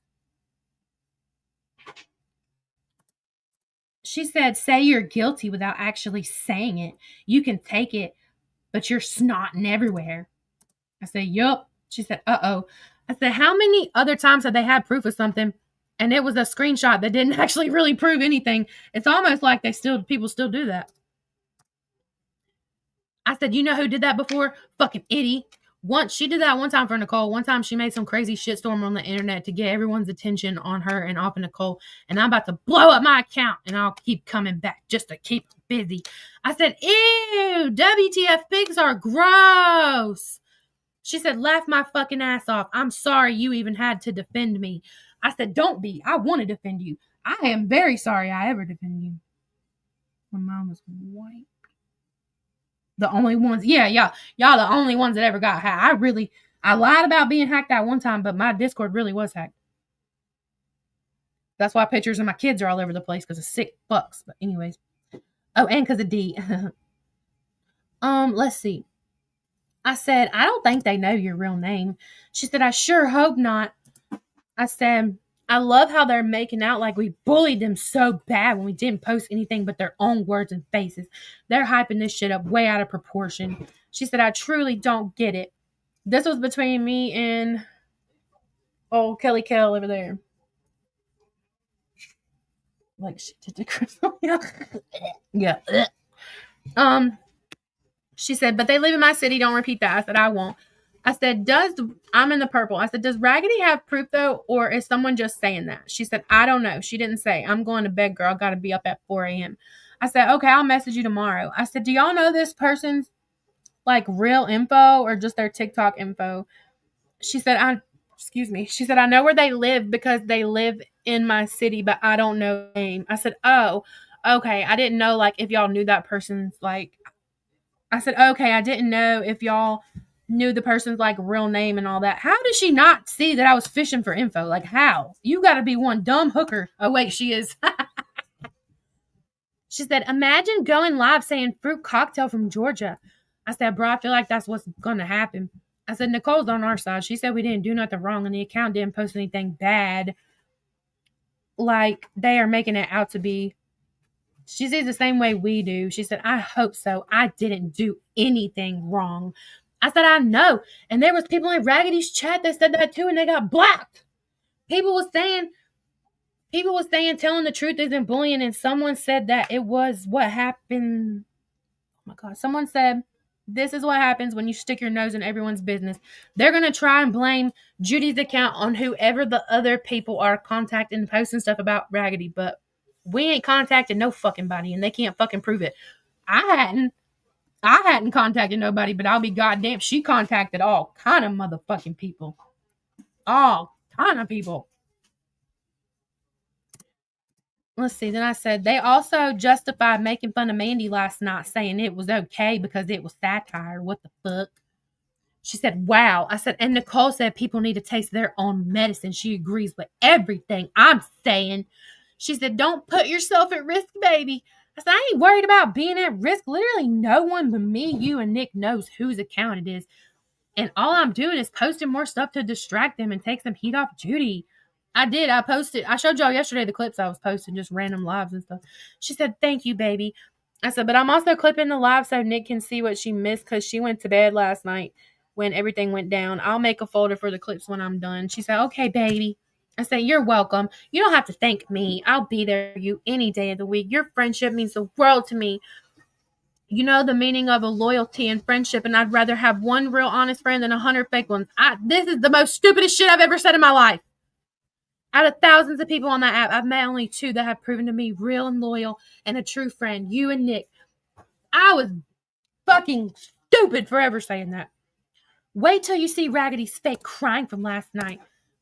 She said, say you're guilty without actually saying it. You can take it, but you're snotting everywhere. I said, yup. She said, uh-oh. I said, how many other times have they had proof of something and it was a screenshot that didn't actually really prove anything? It's almost like people still do that. I said, you know who did that before? Fucking idiot. Once she did that one time for Nicole. One time she made some crazy shitstorm on the internet to get everyone's attention on her and off of Nicole. And I'm about to blow up my account and I'll keep coming back just to keep busy. I said, ew, WTF pigs are gross. She said, laugh my fucking ass off. I'm sorry you even had to defend me. I said, don't be. I want to defend you. I am very sorry I ever defended you. My mom was white. The only ones, y'all the only ones that ever got hacked. I lied about being hacked that one time, but my Discord really was hacked. That's why pictures of my kids are all over the place, because of sick fucks. But anyways. Oh, and because of D. Let's see. I said, I don't think they know your real name. She said, I sure hope not. I said, I love how they're making out like we bullied them so bad when we didn't post anything but their own words and faces. They're hyping this shit up way out of proportion. She said, I truly don't get it. This was between me and old Kelly Kell over there. Like she did to Crystal. Yeah. She said, but they live in my city. Don't repeat that. I said, I won't. I said, I'm in the purple. I said, does Raggedy have proof though? Or is someone just saying that? She said, I don't know. She didn't say. I'm going to bed, girl. I got to be up at 4 a.m. I said, okay, I'll message you tomorrow. I said, do y'all know this person's like real info or just their TikTok info? She said, She said, I know where they live because they live in my city, but I don't know their name. I said, oh, okay. I didn't know like if y'all knew that person's like, I said, okay, I didn't know if y'all knew the person's like real name and all that. How did she not see that I was fishing for info? Like how? You got to be one dumb hooker. Oh wait, she is. She said, imagine going live saying fruit cocktail from Georgia. I said, bro, I feel like that's what's going to happen. I said, Nicole's on our side. She said we didn't do nothing wrong and the account didn't post anything bad. Like they are making it out to be. She sees the same way we do. She said, I hope so. I didn't do anything wrong. I said, I know. And there was people in Raggedy's chat that said that too, and they got blocked. People was saying telling the truth isn't bullying, and someone said that it was what happened. Oh my God. Someone said, this is what happens when you stick your nose in everyone's business. They're going to try and blame Judy's account on whoever the other people are contacting and posting stuff about Raggedy, but we ain't contacted no fucking body, and they can't fucking prove it. I hadn't contacted nobody, but I'll be goddamn. She contacted all kind of motherfucking people. All kind of people. Let's see. Then I said, they also justified making fun of Mandy last night, saying it was okay because it was satire. What the fuck? She said, wow. I said, and Nicole said people need to taste their own medicine. She agrees with everything I'm saying. She said, don't put yourself at risk, baby. I said, I ain't worried about being at risk. Literally no one but me, you, and Nick knows whose account it is. And all I'm doing is posting more stuff to distract them and take some heat off Judy. I did. I posted. I showed y'all yesterday the clips I was posting, just random lives and stuff. She said, thank you, baby. I said, but I'm also clipping the live so Nick can see what she missed because she went to bed last night when everything went down. I'll make a folder for the clips when I'm done. She said, okay, baby. I said, you're welcome. You don't have to thank me. I'll be there for you any day of the week. Your friendship means the world to me. You know the meaning of a loyalty and friendship, and I'd rather have one real honest friend than 100 fake ones. This is the most stupidest shit I've ever said in my life. Out of thousands of people on that app, I've met only 2 that have proven to me real and loyal and a true friend. You and Nick. I was fucking stupid for ever saying that. Wait till you see Raggedy's fake crying from last night.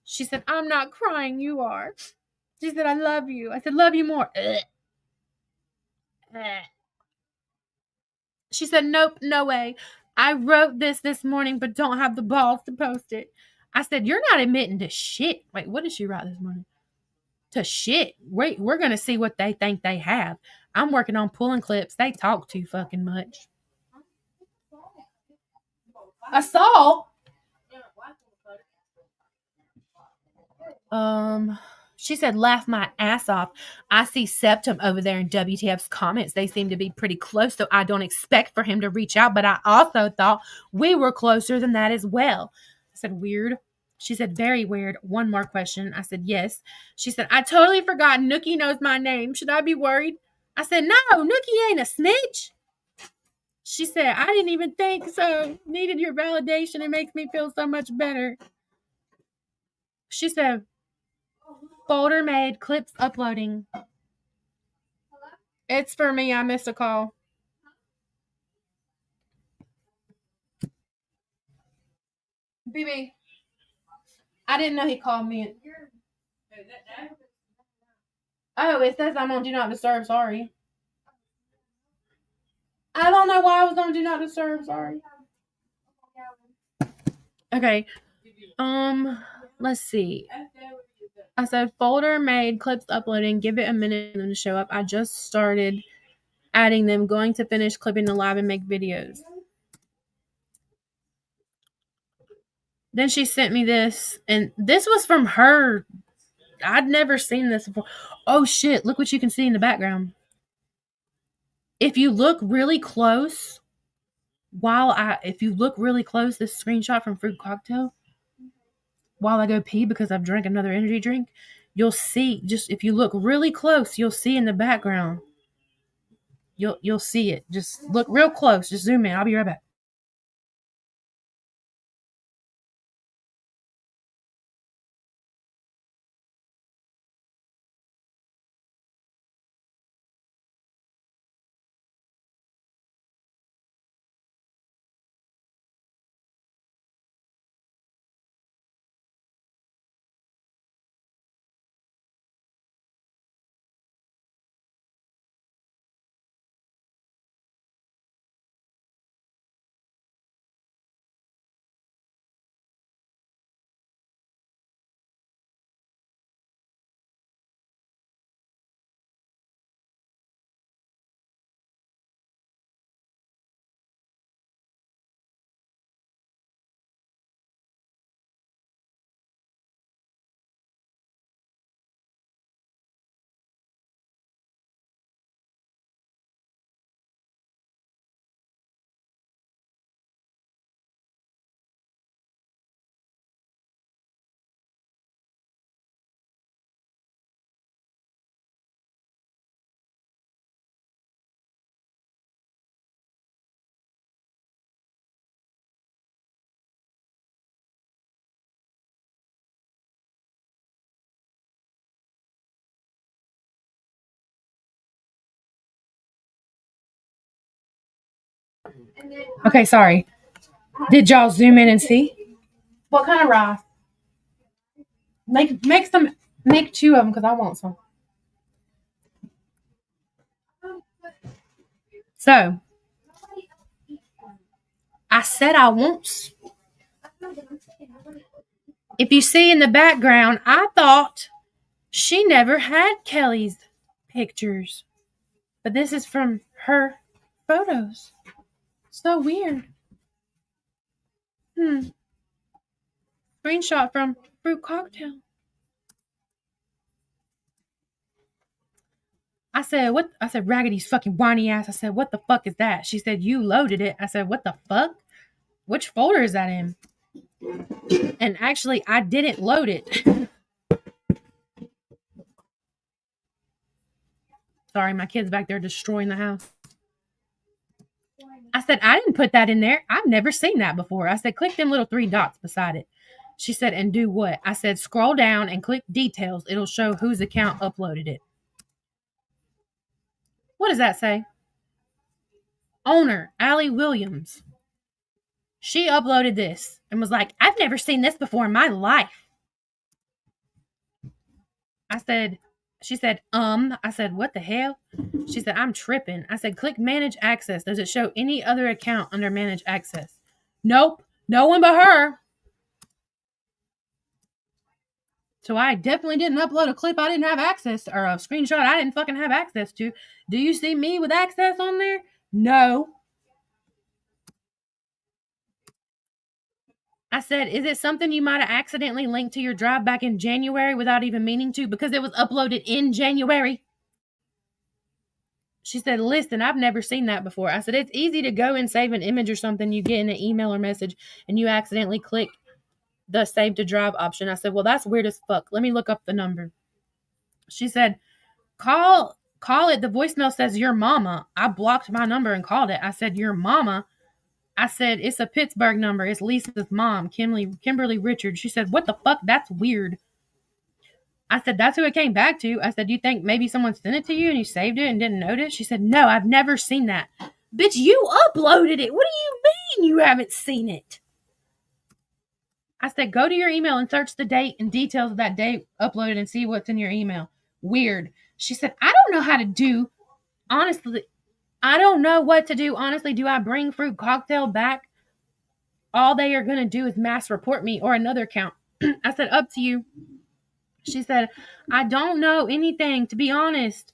She said, I'm not crying, you are. She said, I love you. I said, love you more. She said, nope, no way. I wrote this morning, but don't have the balls to post it. I said, you're not admitting to shit. Wait, what did she write this morning? To shit. Wait, we're going to see what they think they have. I'm working on pulling clips. They talk too fucking much. I saw. She said, laugh my ass off. I see Septum over there in WTF's comments. They seem to be pretty close, so I don't expect for him to reach out, but I also thought we were closer than that as well. I said, weird. She said, very weird. One more question. I said, yes. She said, I totally forgot Nookie knows my name. Should I be worried? I said, no, Nookie ain't a snitch. She said, I didn't even think so. Needed your validation. It makes me feel so much better. She said, folder made, clips uploading. It's for me. I missed a call. BB, I didn't know he called me. Oh, it says I'm on Do Not Disturb. Sorry. I don't know why I was on Do Not Disturb. Sorry. Okay. Let's see. I said folder made, clips uploading. Give it a minute for them to show up. I just started adding them. Going to finish clipping the live and make videos. Then she sent me this, and this was from her. I'd never seen this before. Oh shit! Look what you can see in the background. If you look really close, if you look really close, this screenshot from Fruit Cocktail. While I go pee because I've drank another energy drink, you'll see. Just if you look really close, you'll see in the background. You'll see it. Just look real close. Just zoom in. I'll be right back. Okay, sorry. Did y'all zoom in and see? What kind of rice? Make two of them because I want some. So I said I want. If you see in the background, I thought she never had Kelly's pictures, but this is from her photos. So weird. Screenshot from Fruit Cocktail. I said, what? I said, Raggedy's fucking whiny ass. I said, what the fuck is that? She said, you loaded it. I said, what the fuck? Which folder is that in? And actually, I didn't load it. Sorry, my kid's back there destroying the house. I said, I didn't put that in there. I've never seen that before. I said, click them little 3 dots beside it. She said, and do what? I said, scroll down and click details. It'll show whose account uploaded it. What does that say? Owner, Allie Williams. She uploaded this and was like, I've never seen this before in my life. She said, I said, what the hell? She said, I'm tripping. I said, click manage access. Does it show any other account under manage access? Nope. No one but her. So I definitely didn't upload a clip I didn't have access, or a screenshot I didn't fucking have access to. Do you see me with access on there? No. I said, is it something you might have accidentally linked to your drive back in January without even meaning to, because it was uploaded in January? She said, listen, I've never seen that before. I said, it's easy to go and save an image or something you get in an email or message and you accidentally click the save to drive option. I said, well, that's weird as fuck. Let me look up the number. She said, call call it. The voicemail says your mama. I blocked my number and called it. I said, your mama. I said, it's a Pittsburgh number. It's Lisa's mom, Kimberly Richards. She said, what the fuck? That's weird. I said, that's who it came back to. I said, do you think maybe someone sent it to you and you saved it and didn't notice? She said, no, I've never seen that. Bitch, you uploaded it. What do you mean you haven't seen it? I said, go to your email and search the date and details of that date uploaded and see what's in your email. Weird. She said, I don't know how to do. Honestly, I don't know what to do. Honestly, do I bring Fruit Cocktail back? All they are going to do is mass report me or another account. I said, up to you. She said, I don't know anything, to be honest.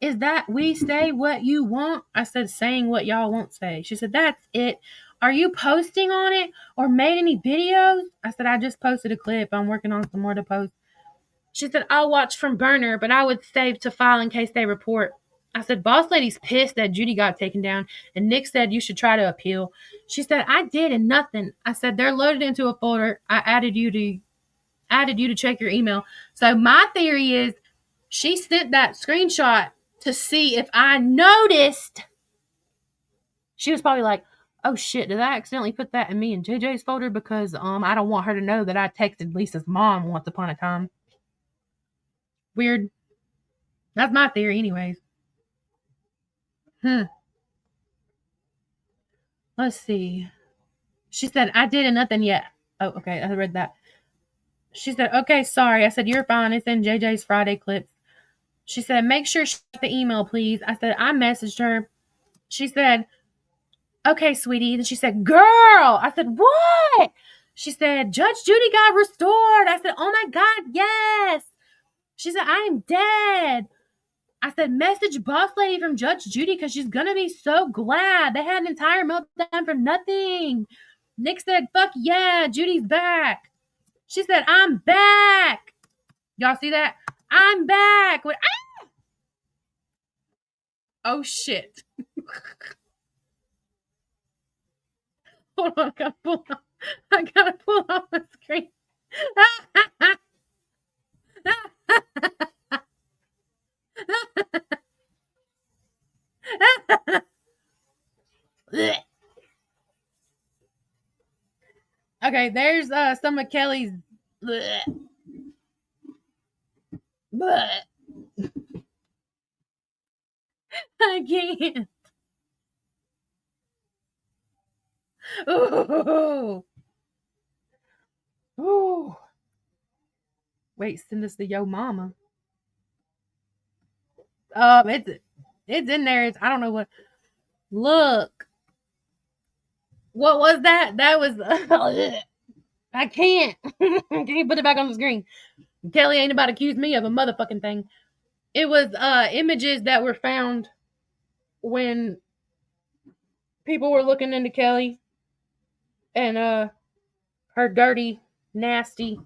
Is that we say what you want? I said, saying what y'all won't say. She said, that's it. Are you posting on it or made any videos? I said, I just posted a clip. I'm working on some more to post. She said, I'll watch from burner, but I would save to file in case they report. I said, Boss Lady's pissed that Judy got taken down, and Nick said you should try to appeal. She said, I did and nothing. I said, they're loaded into a folder. I added you to check your email. So my theory is she sent that screenshot to see if I noticed. She was probably like, oh shit, did I accidentally put that in me and JJ's folder? Because I don't want her to know that I texted Lisa's mom once upon a time. Weird. That's my theory anyways. Let's see. She said, I didn't nothing yet. Oh, okay. I read that. She said, okay, sorry. I said, you're fine. It's in JJ's Friday clips. She said, make sure she got the email, please. I said, I messaged her. She said, okay, sweetie. Then she said, girl. I said, what? She said, Judge Judy got restored. I said, oh my God, yes. She said, I am dead. I said, message Boss Lady from Judge Judy because she's going to be so glad. They had an entire meltdown for nothing. Nick said, fuck yeah, Judy's back. She said, I'm back. Y'all see that? I'm back. Oh, shit. Hold on, I gotta pull off the screen. Okay, there's some of Kelly's. I can't. Ooh. Ooh. Wait, send this to yo mama. It's in there. I don't know what. Look. What was that? That was. I can't. I can't put it back on the screen. Kelly ain't about to accuse me of a motherfucking thing. It was images that were found when people were looking into Kelly and her dirty, nasty.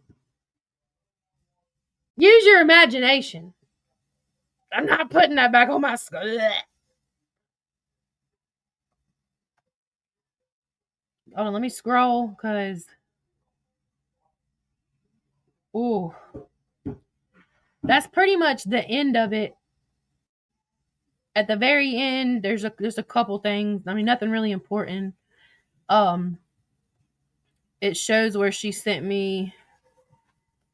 Use your imagination. I'm not putting that back on my skull. Hold on, let me scroll because. Ooh. That's pretty much the end of it. At the very end, there's a couple things. I mean, nothing really important. It shows where she sent me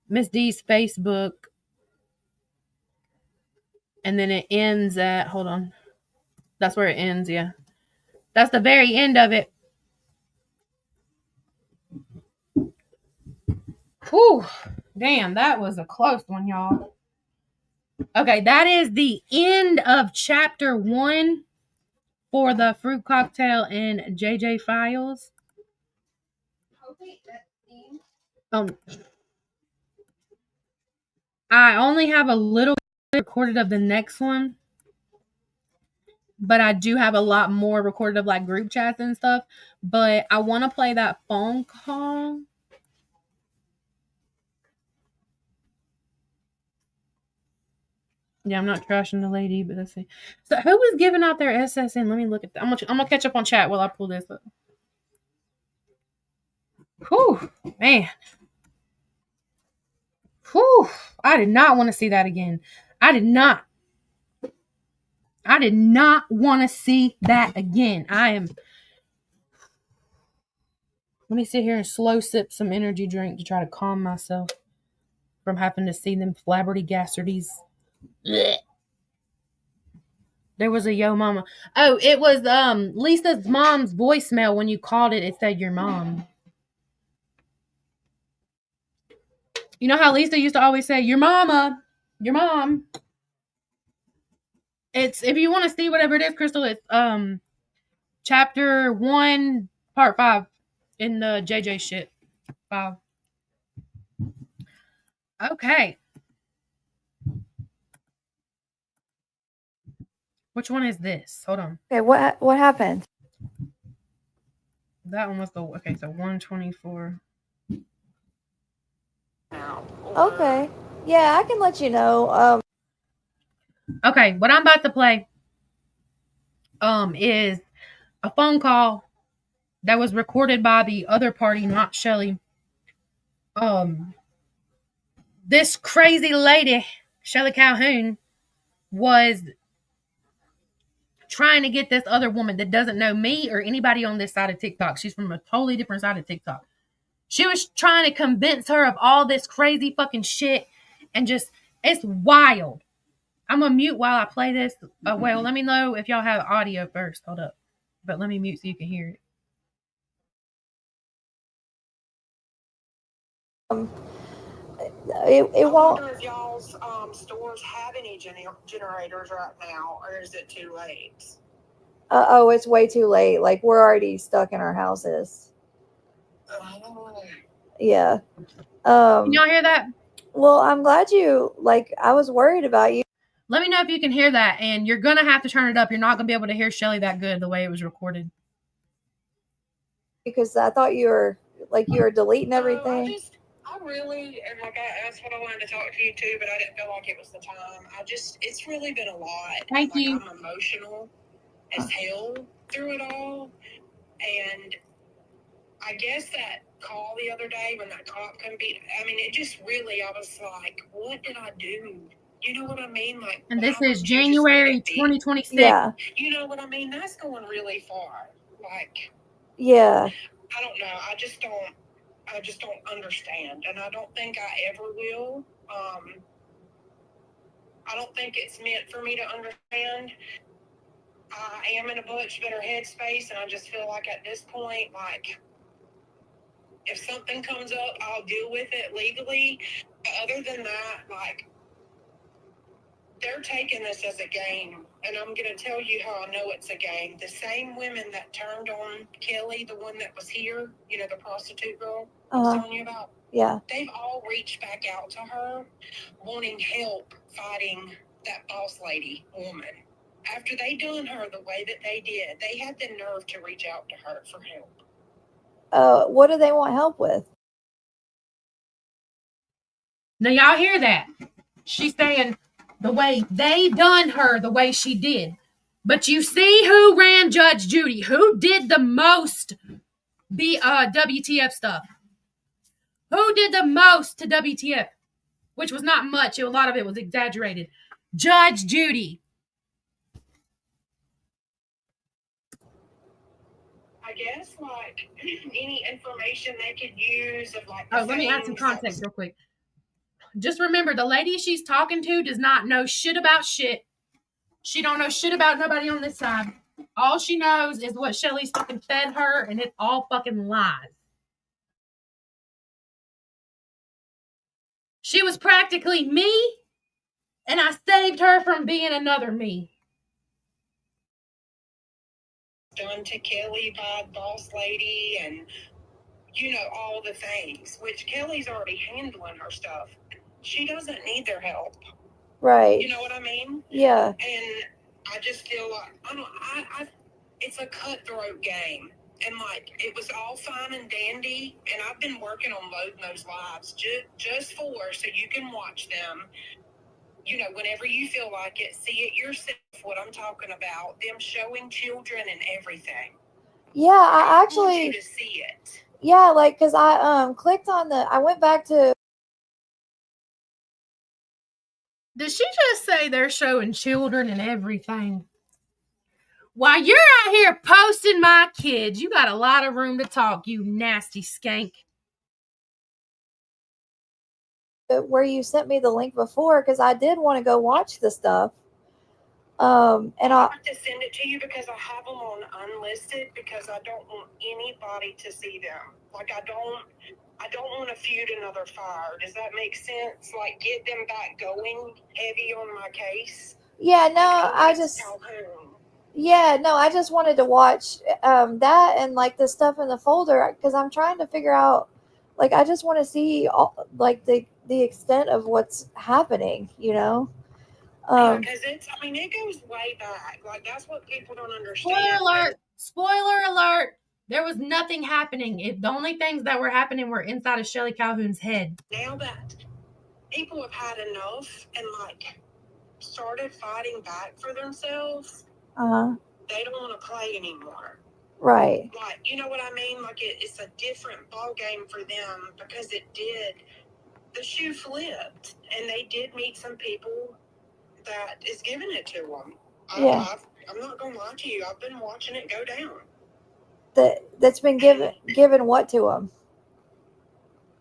Miss D's Facebook. And then it ends at, hold on. That's where it ends, yeah. That's the very end of it. Whew. Damn, that was a close one, y'all. Okay, that is the end of chapter 1 for the Fruit Cocktail and JJ Files. I only have a little bit recorded of the next one, but I do have a lot more recorded of like group chats and stuff. But I want to play that phone call. Yeah, I'm not trashing the lady, but let's see. So who was giving out their SSN? Let me look at that. I'm gonna catch up on chat while I pull this up. Whew, man. Whew. I did not want to see that again. I did not. I did not want to see that again. Let me sit here and slow sip some energy drink to try to calm myself from having to see them flabbergastardies. Blech. There was a yo mama. Oh, it was Lisa's mom's voicemail. When you called it, it said your mom. You know how Lisa used to always say, your mama, your mom. It's, if you want to see whatever it is, Crystal, it's chapter 1, part 5 in the JJ shit. 5. Okay. Which one is this? Hold on. Okay, what happened? That one was the, okay, so 124. Okay. Yeah, I can let you know. Okay, what I'm about to play is a phone call that was recorded by the other party, not Shelly. This crazy lady, Shelly Calhoun, was trying to get this other woman that doesn't know me or anybody on this side of TikTok. She's from a totally different side of TikTok. She was trying to convince her of all this crazy fucking shit, and just, it's wild. I'm gonna mute while I play this. Well, let me know if y'all have audio first. Hold up. But let me mute so you can hear it. It won't. I wonder if y'all's stores have any generators right now, or is it too late? Oh, it's way too late. Like, we're already stuck in our houses. Yeah. Can y'all hear that? Well, I'm glad you, like, I was worried about you. Let me know if you can hear that, and you're gonna have to turn it up. You're not gonna be able to hear Shelly that good the way it was recorded. Because I thought you were deleting everything. I really, and like that's what I wanted to talk to you too, but I didn't feel like it was the time. It's really been a lot. Thank you. I'm emotional as hell through it all. And I guess that call the other day when that cop couldn't be, I mean, it just really, I was like, what did I do? You know what I mean? Like, and this is January 2026. Yeah. You know what I mean? That's going really far. Like, yeah. I don't know. I just don't understand, and I don't think I ever will. I don't think it's meant for me to understand. I am in a much better headspace, and I just feel like at this point, like, if something comes up, I'll deal with it legally. But other than that, like, they're taking this as a game, and I'm going to tell you how I know it's a game. The same women that turned on Kelly, the one that was here, you know, the prostitute girl I was telling you about, Yeah. they've all reached back out to her wanting help fighting that boss lady woman. After they done her the way that they did, they had the nerve to reach out to her for help. What do they want help with? Now y'all hear that? She's saying the way they done her, the way she did. But you see who ran Judge Judy? Who did the most WTF stuff? Who did the most to WTF? Which was not much. A lot of it was exaggerated. Judge Judy. I guess, like, any information they could use of, like, let me add some context real quick. Just remember, the lady she's talking to does not know shit about shit. She don't know shit about nobody on this side. All she knows is what Shelly's fucking fed her, and it's all fucking lies. She was practically me, and I saved her from being another me. Done to Kelly by boss lady, and you know, all the things, which Kelly's already handling her stuff. She doesn't need their help. Right. You know what I mean? Yeah. And I just feel like, it's a cutthroat game. And like, it was all fine and dandy. And I've been working on loading those lives just so you can watch them. You know, whenever you feel like it, see it yourself, what I'm talking about, them showing children and everything. Yeah, I actually want you to see it. Yeah, like, cause I clicked on I went back to. Did she just say they're showing children and everything? While you're out here posting my kids, you got a lot of room to talk, you nasty skank. Where you sent me the link before, because I did want to go watch the stuff. And I I have to send it to you because I have them on unlisted because I don't want anybody to see them. Like I don't want to feud another fire. Does that make sense? Like get them back going heavy on my case. yeah, no, I just wanted to watch that and like the stuff in the folder because I'm trying to figure out, like, I just want to see all, like the extent of what's happening, you know. Because it goes way back. Like that's what people don't understand. Spoiler alert! Spoiler alert! There was nothing happening. The only things that were happening were inside of Shelley Calhoun's head. Now that people have had enough and like started fighting back for themselves, they don't want to play anymore. Right. Like, you know what I mean? Like it's a different ball game for them because the shoe flipped and they did meet some people that is giving it to them. Yeah. I'm not going to lie to you. I've been watching it go down. That's been given what to them?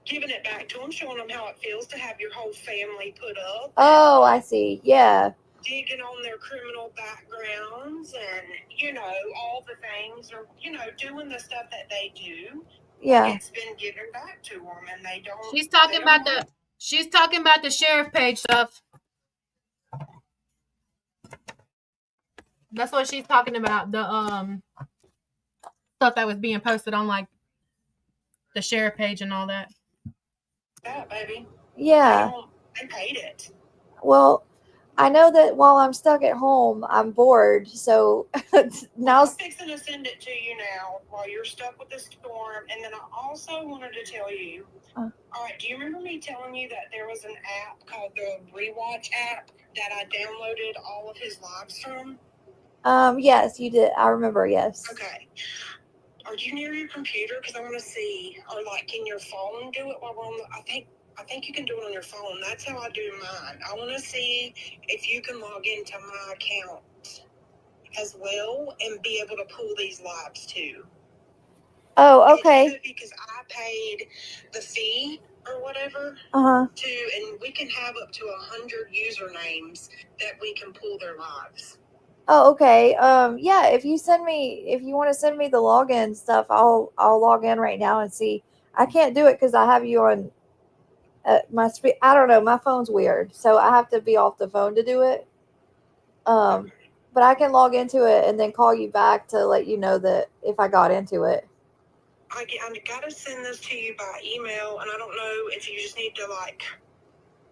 Giving it back to them, showing them how it feels to have your whole family put up. Oh, I see. Yeah. Digging on their criminal backgrounds and, you know, all the things, or, you know, doing the stuff that they do. Yeah. It's been given back to them and they don't. She's talking about the sheriff page stuff. That's what she's talking about. The stuff that was being posted on like the sheriff page and all that. Yeah, baby. Yeah. They paid it. Well, I know that while I'm stuck at home, I'm bored. So now I'm fixing to send it to you now while you're stuck with the storm. And then I also wanted to tell you, all right, do you remember me telling you that there was an app called the Rewatch app that I downloaded all of his lives from? Yes, you did. I remember. Yes. Okay. Are you near your computer? Because I want to see, or like, can your phone do it while we're on the, I think you can do it on your phone. That's how I do mine. I want to see if you can log into my account as well and be able to pull these lives too. Oh, okay. Because I paid the fee or whatever and we can have up to 100 usernames that we can pull their lives. Oh, okay. Yeah, if you want to send me the login stuff, I'll log in right now and see. I can't do it because I have you on I don't know. My phone's weird, so I have to be off the phone to do it. But I can log into it and then call you back to let you know that if I got into it. I got to send this to you by email, and I don't know if you just need to like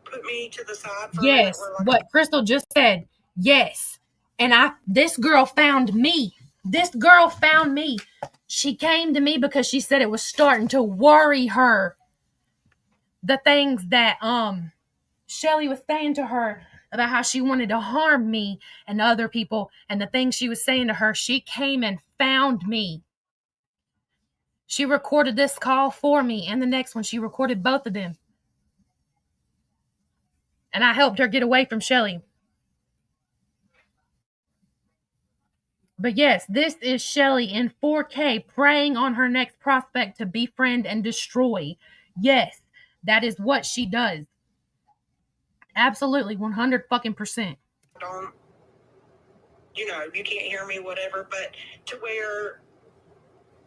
put me to the side for yes, what Crystal just said. Yes. And this girl found me. This girl found me. She came to me because she said it was starting to worry her. The things that Shelley was saying to her about how she wanted to harm me and other people, and the things she was saying to her, she came and found me. She recorded this call for me, and the next one, she recorded both of them. And I helped her get away from Shelley. But yes, this is Shelley in 4K preying on her next prospect to befriend and destroy. Yes, that is what she does. Absolutely, 100%. Don't, you know, you can't hear me, whatever, but to where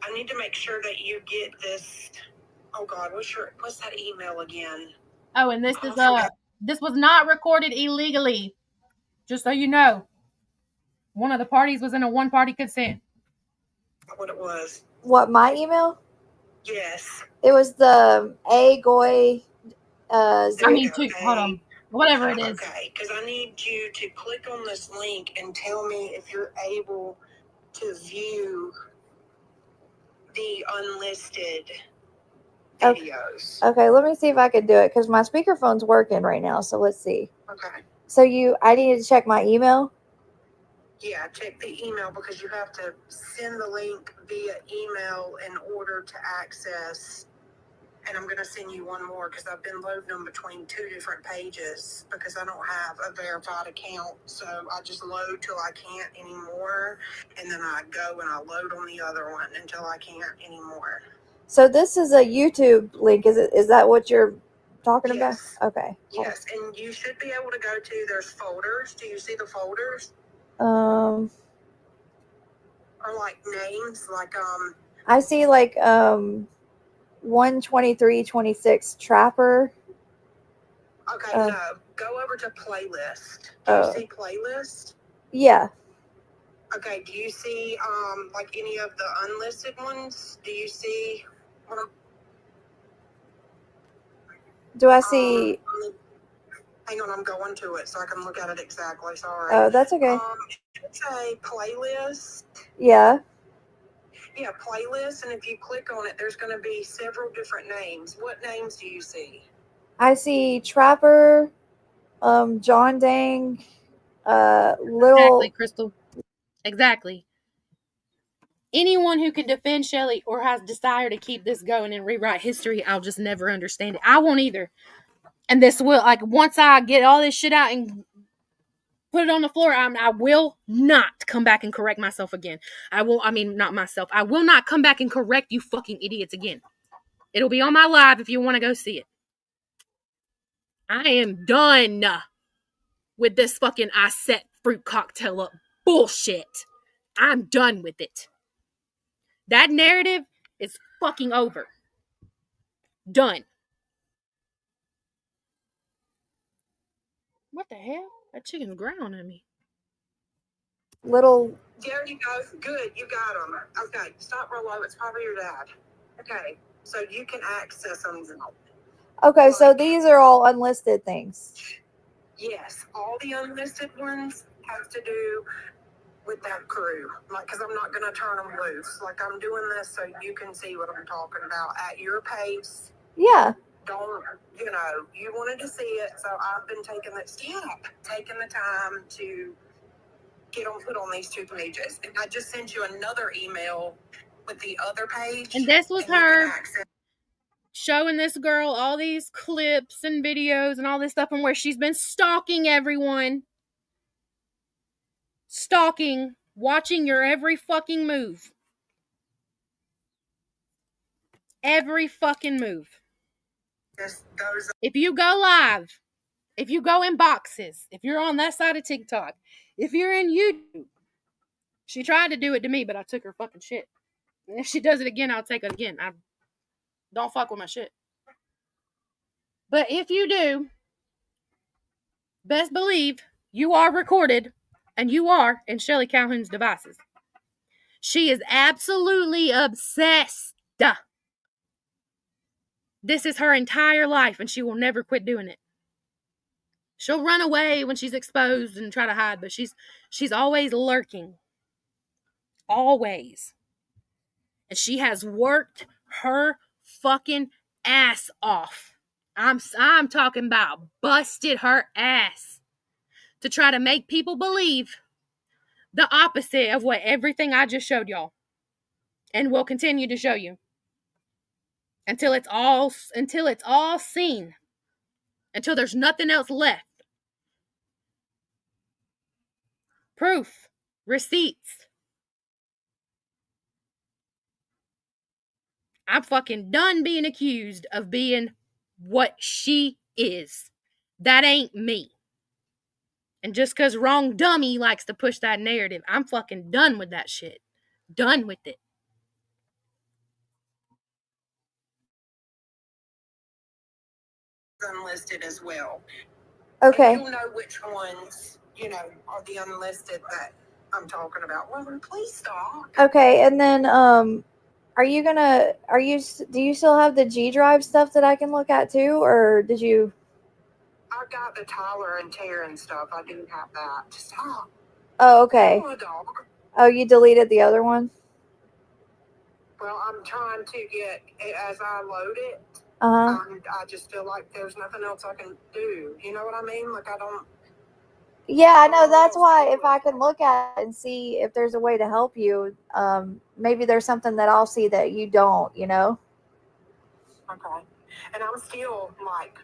I need to make sure that you get this. Oh God, what's that email again? Oh, and this was not recorded illegally. Just so you know. One of the parties was in a one-party consent. What it was? What, my email? Yes. It was the hold on. Whatever it is. Okay, because I need you to click on this link and tell me if you're able to view the unlisted videos. Okay, let me see if I can do it because my speakerphone's working right now. So let's see. Okay. So I need to check my email? Yeah, check the email because you have to send the link via email in order to access And I'm going to send you one more because I've been loading them between 2 different pages because I don't have a verified account. So I just load till I can't anymore. And then I go and I load on the other one until I can't anymore. So this is a YouTube link. Is that what you're talking Yes. about? Okay. Yes, and you should be able to go to, there's folders. Do you see the folders? Or like names, like, I see like 12326 Trapper. okay, no, go over to playlist. Do Oh. you see playlist? Yeah. Okay, do you see, like any of the unlisted ones? Do you see, Do I see? hang on, I'm going to it so I can look at it exactly, sorry. Oh, that's okay. It's a playlist. Yeah. Yeah, playlist, and if you click on it, there's going to be several different names. What names do you see? I see Trapper, John Dang, Little. Exactly, Crystal. Exactly. Anyone who can defend Shelley or has desire to keep this going and rewrite history, I'll just never understand it. I won't either. And this will, like, once I get all this shit out and put it on the floor, I will not come back and correct myself again. I will not come back and correct you fucking idiots again. It'll be on my live if you want to go see it. I am done with this fucking I set fruit cocktail up bullshit. I'm done with it. That narrative is fucking over. Done. What the hell? That chicken's growling at me. Little. There you go. Good. You got them. Okay. Stop real low. It's probably your dad. Okay. So you can access them now. Okay, so these are all unlisted things. Yes. All the unlisted ones have to do with that crew. Like, because I'm not going to turn them loose. Like, I'm doing this so you can see what I'm talking about at your pace. Yeah. Don't, you wanted to see it, so I've been taking the time to get them put on these 2 pages. And I just sent you another email with the other page. And this was her showing this girl all these clips and videos and all this stuff and where she's been stalking everyone. Stalking, watching your every fucking move. Every fucking move. If you go live, if you go in boxes, if you're on that side of TikTok, if you're in YouTube, she tried to do it to me, but I took her fucking shit. And if she does it again, I'll take it again. I don't fuck with my shit. But if you do, best believe you are recorded and you are in Shelley Calhoun's devices. She is absolutely obsessed. This is her entire life, and she will never quit doing it. She'll run away when she's exposed and try to hide, but she's always lurking. Always. And she has worked her fucking ass off. I'm talking about busted her ass to try to make people believe the opposite of what everything I just showed y'all and will continue to show you until it's all seen, until there's nothing else left. Proof, receipts. I'm fucking done being accused of being what she is. That ain't me. And just because Wrong Dummy likes to push that narrative, I'm fucking done with that shit. Done with it. Unlisted as well. Okay. And you'll know which ones, are the unlisted that I'm talking about. Well, please stop. Okay, and then do you still have the G Drive stuff that I can look at too, or did you? I got the Tyler and Taryn stuff. I do have that. Stop. Oh, okay. Oh, dog. Oh, you deleted the other one? Well, I'm trying to get it as I load it. Uh-huh. I just feel like there's nothing else I can do. You know what I mean? Like, I don't. Yeah, I know. That's why if I can look at it and see if there's a way to help you, maybe there's something that I'll see that you don't, Okay. And I'm still like,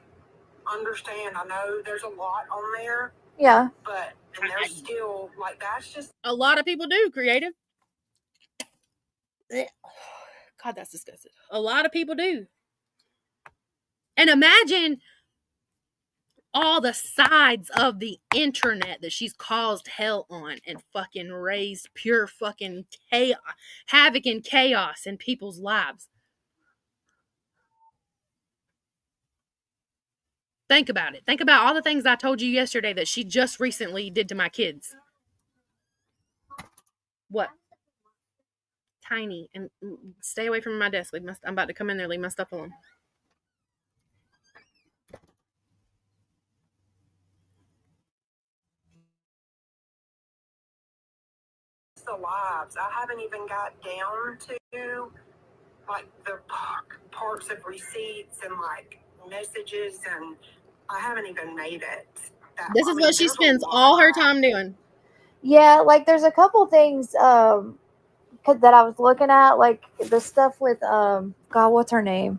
understand, I know there's a lot on there, Yeah. but, and there's still, like, that's just. A lot of people do, creative. God, that's disgusting. A lot of people do. And imagine all the sides of the internet that she's caused hell on and fucking raised pure fucking chaos, havoc and chaos in people's lives. Think about it. Think about all the things I told you yesterday that she just recently did to my kids. What? Tiny. And stay away from my desk. I'm about to come in there, leave my stuff alone. The lives. I haven't even got down to like the parts of receipts and like messages, and I haven't even made it. This is what she spends all her time doing. Yeah, like there's a couple things that I was looking at, like the stuff with God, what's her name?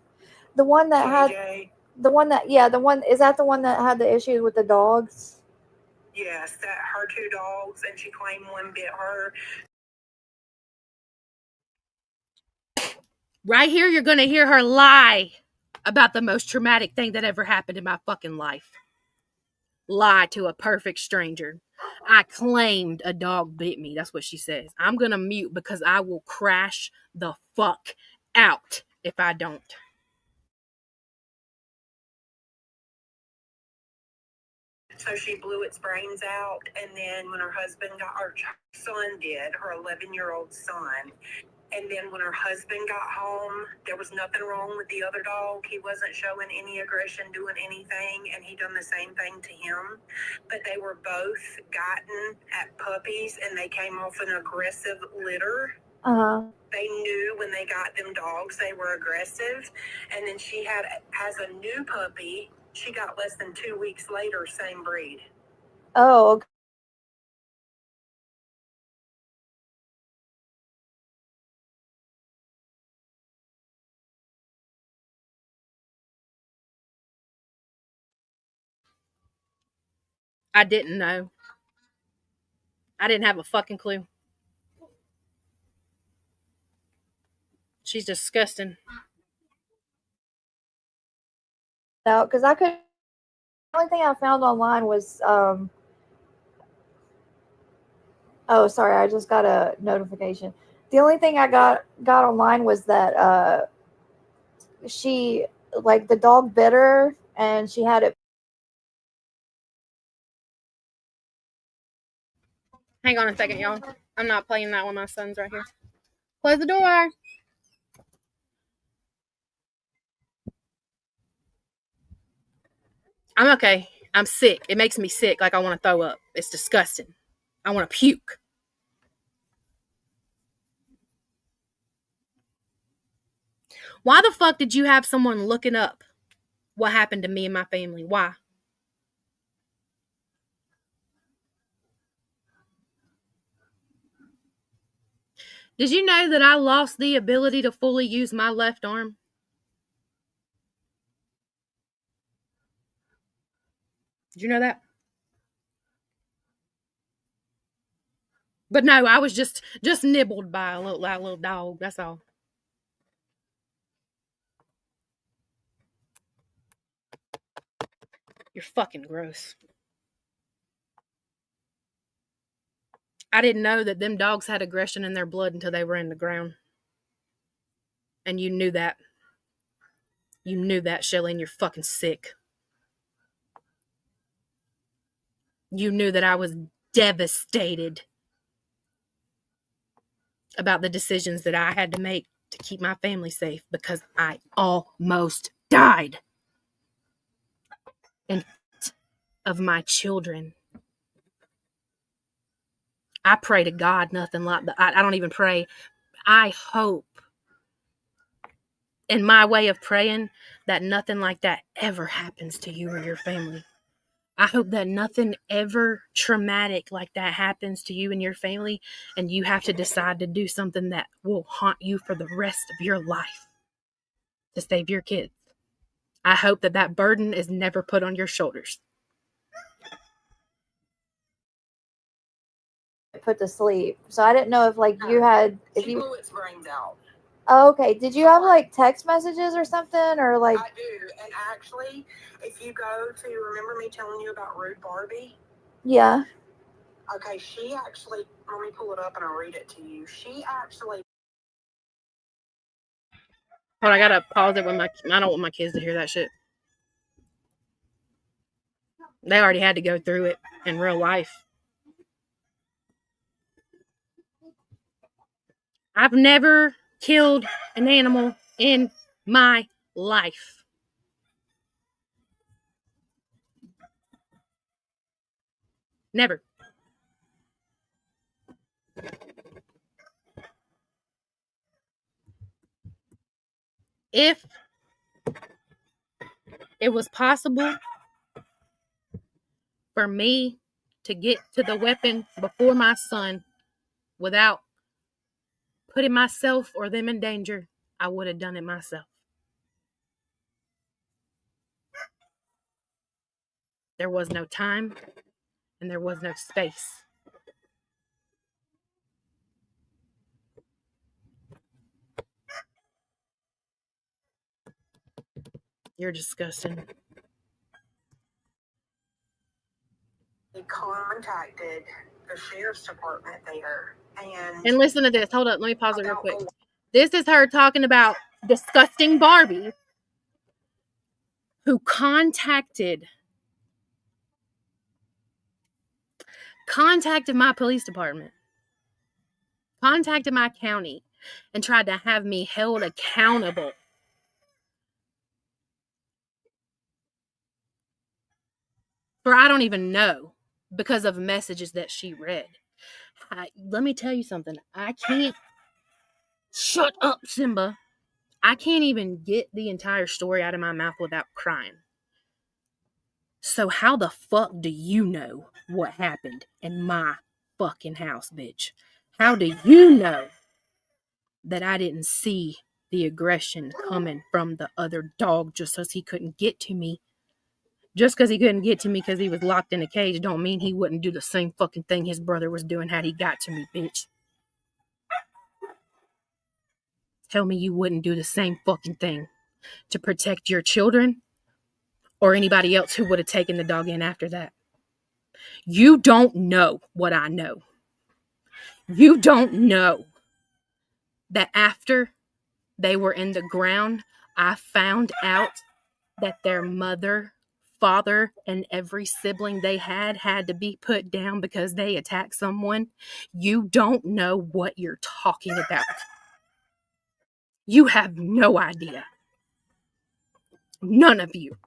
The one that had the one that is that the one that had the issue with the dogs? Yes, that her 2 dogs, and she claimed one bit her. Right here, you're going to hear her lie about the most traumatic thing that ever happened in my fucking life. Lie to a perfect stranger. I claimed a dog bit me. That's what she says. I'm going to mute because I will crash the fuck out if I don't. So she blew its brains out, and then when her husband her son did, her 11-year-old son, and then when her husband got home, there was nothing wrong with the other dog. He wasn't showing any aggression, doing anything, and he done the same thing to him. But they were both gotten at puppies, and they came off an aggressive litter. They knew when they got them dogs, they were aggressive. And then she has a new puppy. She got less than 2 weeks later, same breed. Oh, okay. I didn't know. I didn't have a fucking clue. She's disgusting. No, because the only thing I found online was oh, sorry, I just got a notification. The only thing I got online was that she, like, the dog bit her and she had it. Hang on a second, y'all. I'm not playing that one. My son's right here. Close the door. I'm okay. I'm sick. It makes me sick. Like I want to throw up. It's disgusting. I want to puke. Why the fuck did you have someone looking up what happened to me and my family? Why? Did you know that I lost the ability to fully use my left arm? Did you know that? But no, I was just nibbled by a little dog. That's all. You're fucking gross. I didn't know that them dogs had aggression in their blood until they were in the ground. And you knew that. You knew that, Shelly, and you're fucking sick. You knew that I was devastated about the decisions that I had to make to keep my family safe because I almost died. And of my children. I pray to God nothing like that. I don't even pray. I hope in my way of praying that nothing like that ever happens to you or your family. I hope that nothing ever traumatic like that happens to you and your family, and you have to decide to do something that will haunt you for the rest of your life. to save your kids. I hope that that burden is never put on your shoulders. Put to sleep. So I didn't know if like you had if She you blew its brains out. oh, okay. Did you have like text messages or something or like I do, and actually, if you go to, remember me telling you about Rude Barbie? yeah. Okay, she actually, let me pull it up and I'll read it to you. She actually, Hold on, I gotta pause it when I don't want my kids to hear that shit. They already had to go through it in real life. I've never killed an animal in my life. Never. If it was possible for me to get to the weapon before my son without putting myself or them in danger, I would have done it myself. There was no time and there was no space. You're disgusting. contacted the sheriff's department there, And listen to this. Hold up. Let me pause it real quick. This is her talking about disgusting Barbie who contacted my police department, contacted my county, and tried to have me held accountable. For I don't even know, because of messages that she read. Let me tell you something. I can't. Shut up, Simba. I can't even get the entire story out of my mouth without crying. So how the fuck do you know what happened in my fucking house, bitch? How do you know that I didn't see the aggression coming from the other dog just because he couldn't get to me? Just because he couldn't get to me because he was locked in a cage don't mean he wouldn't do the same fucking thing his brother was doing had he got to me, bitch. Tell me you wouldn't do the same fucking thing to protect your children or anybody else who would have taken the dog in after that. You don't know what I know. You don't know that after they were in the ground, I found out that their mother, father, and every sibling they had to be put down because they attacked someone. You don't know what you're talking about. You have no idea. None of you.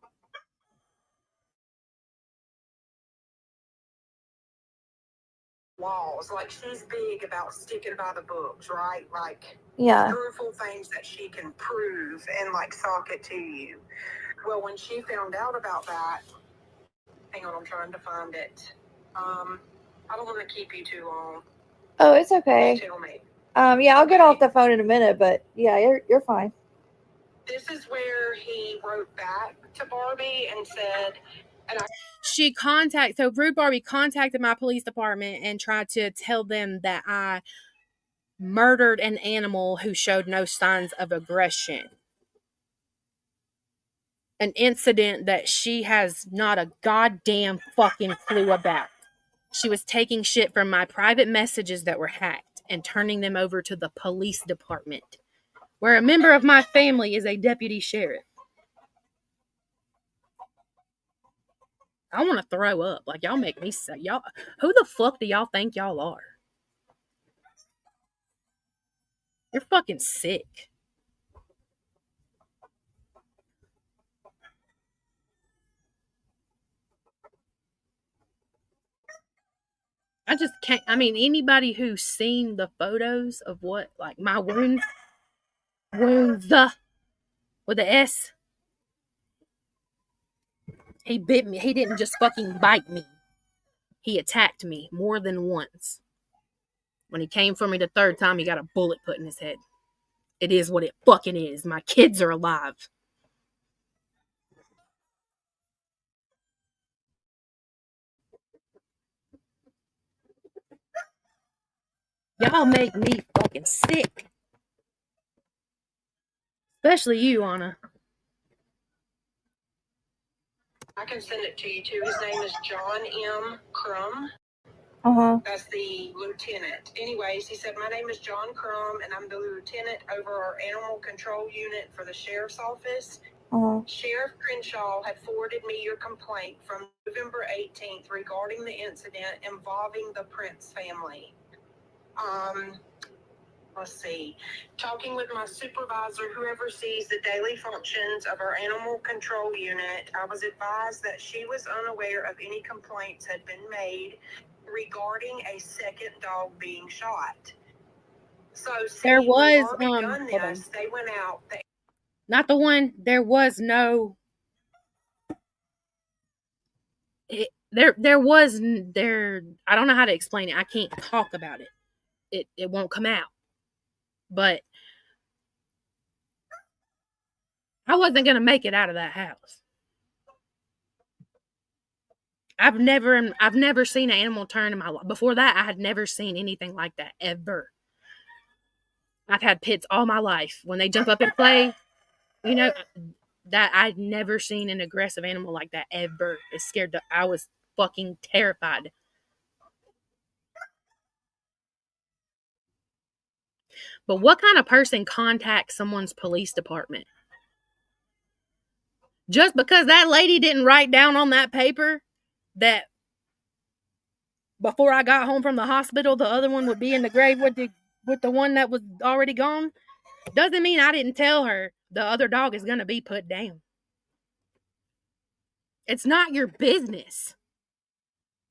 Laws, like she's big about sticking by the books, right? Like Yeah. truthful things that she can prove and like sock it to you. Well, when she found out about that, hang on, I'm trying to find it. I don't want to keep you too long. Oh, it's okay. Tell me. Yeah, I'll get off the phone in a minute, but yeah, you're fine. This is where he wrote back to Barbie and said, So Rude Barbie contacted my police department and tried to tell them that I murdered an animal who showed no signs of aggression. An incident that she has not a goddamn fucking clue about. She was taking shit from my private messages that were hacked and turning them over to the police department, where a member of my family is a deputy sheriff. I want to throw up. Like, y'all make me say, y'all, who the fuck do y'all think y'all are? You're fucking sick. I just can't. I mean, anybody who's seen the photos of what, like, my wounds, with the S, he bit me. He didn't just fucking bite me. He attacked me more than once. When he came for me the third time, he got a bullet put in his head. It is what it fucking is. My kids are alive. Y'all make me fucking sick. Especially you, Anna. I can send it to you too. His name is John M. Crum. That's the lieutenant. Anyways, he said, my name is John Crum, and I'm the lieutenant over our animal control unit for the sheriff's office. Sheriff Crenshaw had forwarded me your complaint from November 18th regarding the incident involving the Prince family. Let's see. Talking with my supervisor, who oversees the daily functions of our animal control unit, I was advised that she was unaware of any complaints had been made regarding a second dog being shot. So There was, when Barbie done this, they went out. Not the one. There was no. There was. I don't know how to explain it. I can't talk about it. It won't come out. But I wasn't gonna make it out of that house. I've never seen an animal turn in my life. Before that, I had never seen anything like that ever. I've had pits all my life. When they jump up and play, you know, that I'd never seen an aggressive animal like that ever. It scared I was fucking terrified. But what kind of person contacts someone's police department? Just because that lady didn't write down on that paper that before I got home from the hospital, the other one would be in the grave with the one that was already gone, doesn't mean I didn't tell her the other dog is going to be put down. It's not your business.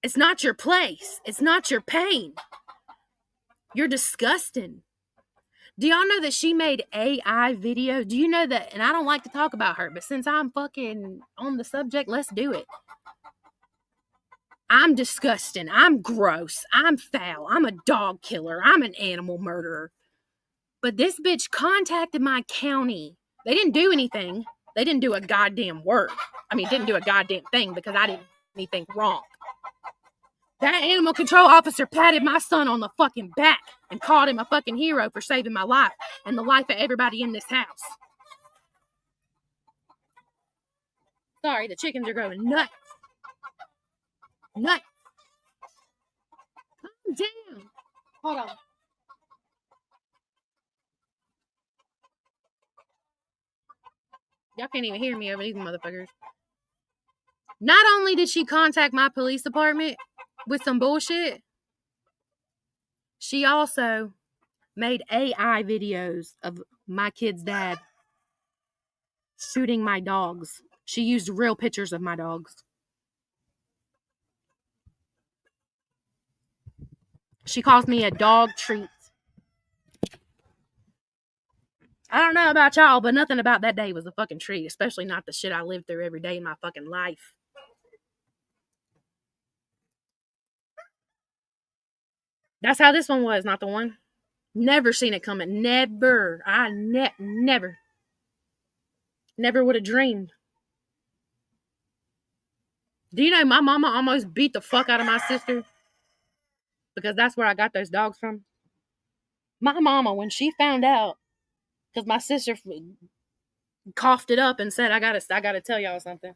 It's not your place. It's not your pain. You're disgusting. Do y'all know that she made AI videos? Do you know that? And I don't like to talk about her, but since I'm fucking on the subject, let's do it. I'm disgusting. I'm gross. I'm foul. I'm a dog killer. I'm an animal murderer. But this bitch contacted my county. They didn't do anything. They didn't do a goddamn word. I mean, didn't do a goddamn thing because I didn't do anything wrong. That animal control officer patted my son on the fucking back and called him a fucking hero for saving my life and the life of everybody in this house. Sorry, the chickens are growing nuts. Nuts. Calm down. Hold on. Y'all can't even hear me over these motherfuckers. Not only did she contact my police department with some bullshit, she also made AI videos of my kid's dad shooting my dogs. She used real pictures of my dogs. She calls me a dog treat. I don't know about y'all, but nothing about that day was a fucking treat, especially not the shit I live through every day in my fucking life. That's how this one was, not the one. Never seen it coming. Never. I never would have dreamed. Do you know my mama almost beat the fuck out of my sister? Because that's where I got those dogs from. My mama, when she found out, because my sister coughed it up and said, I gotta tell y'all something.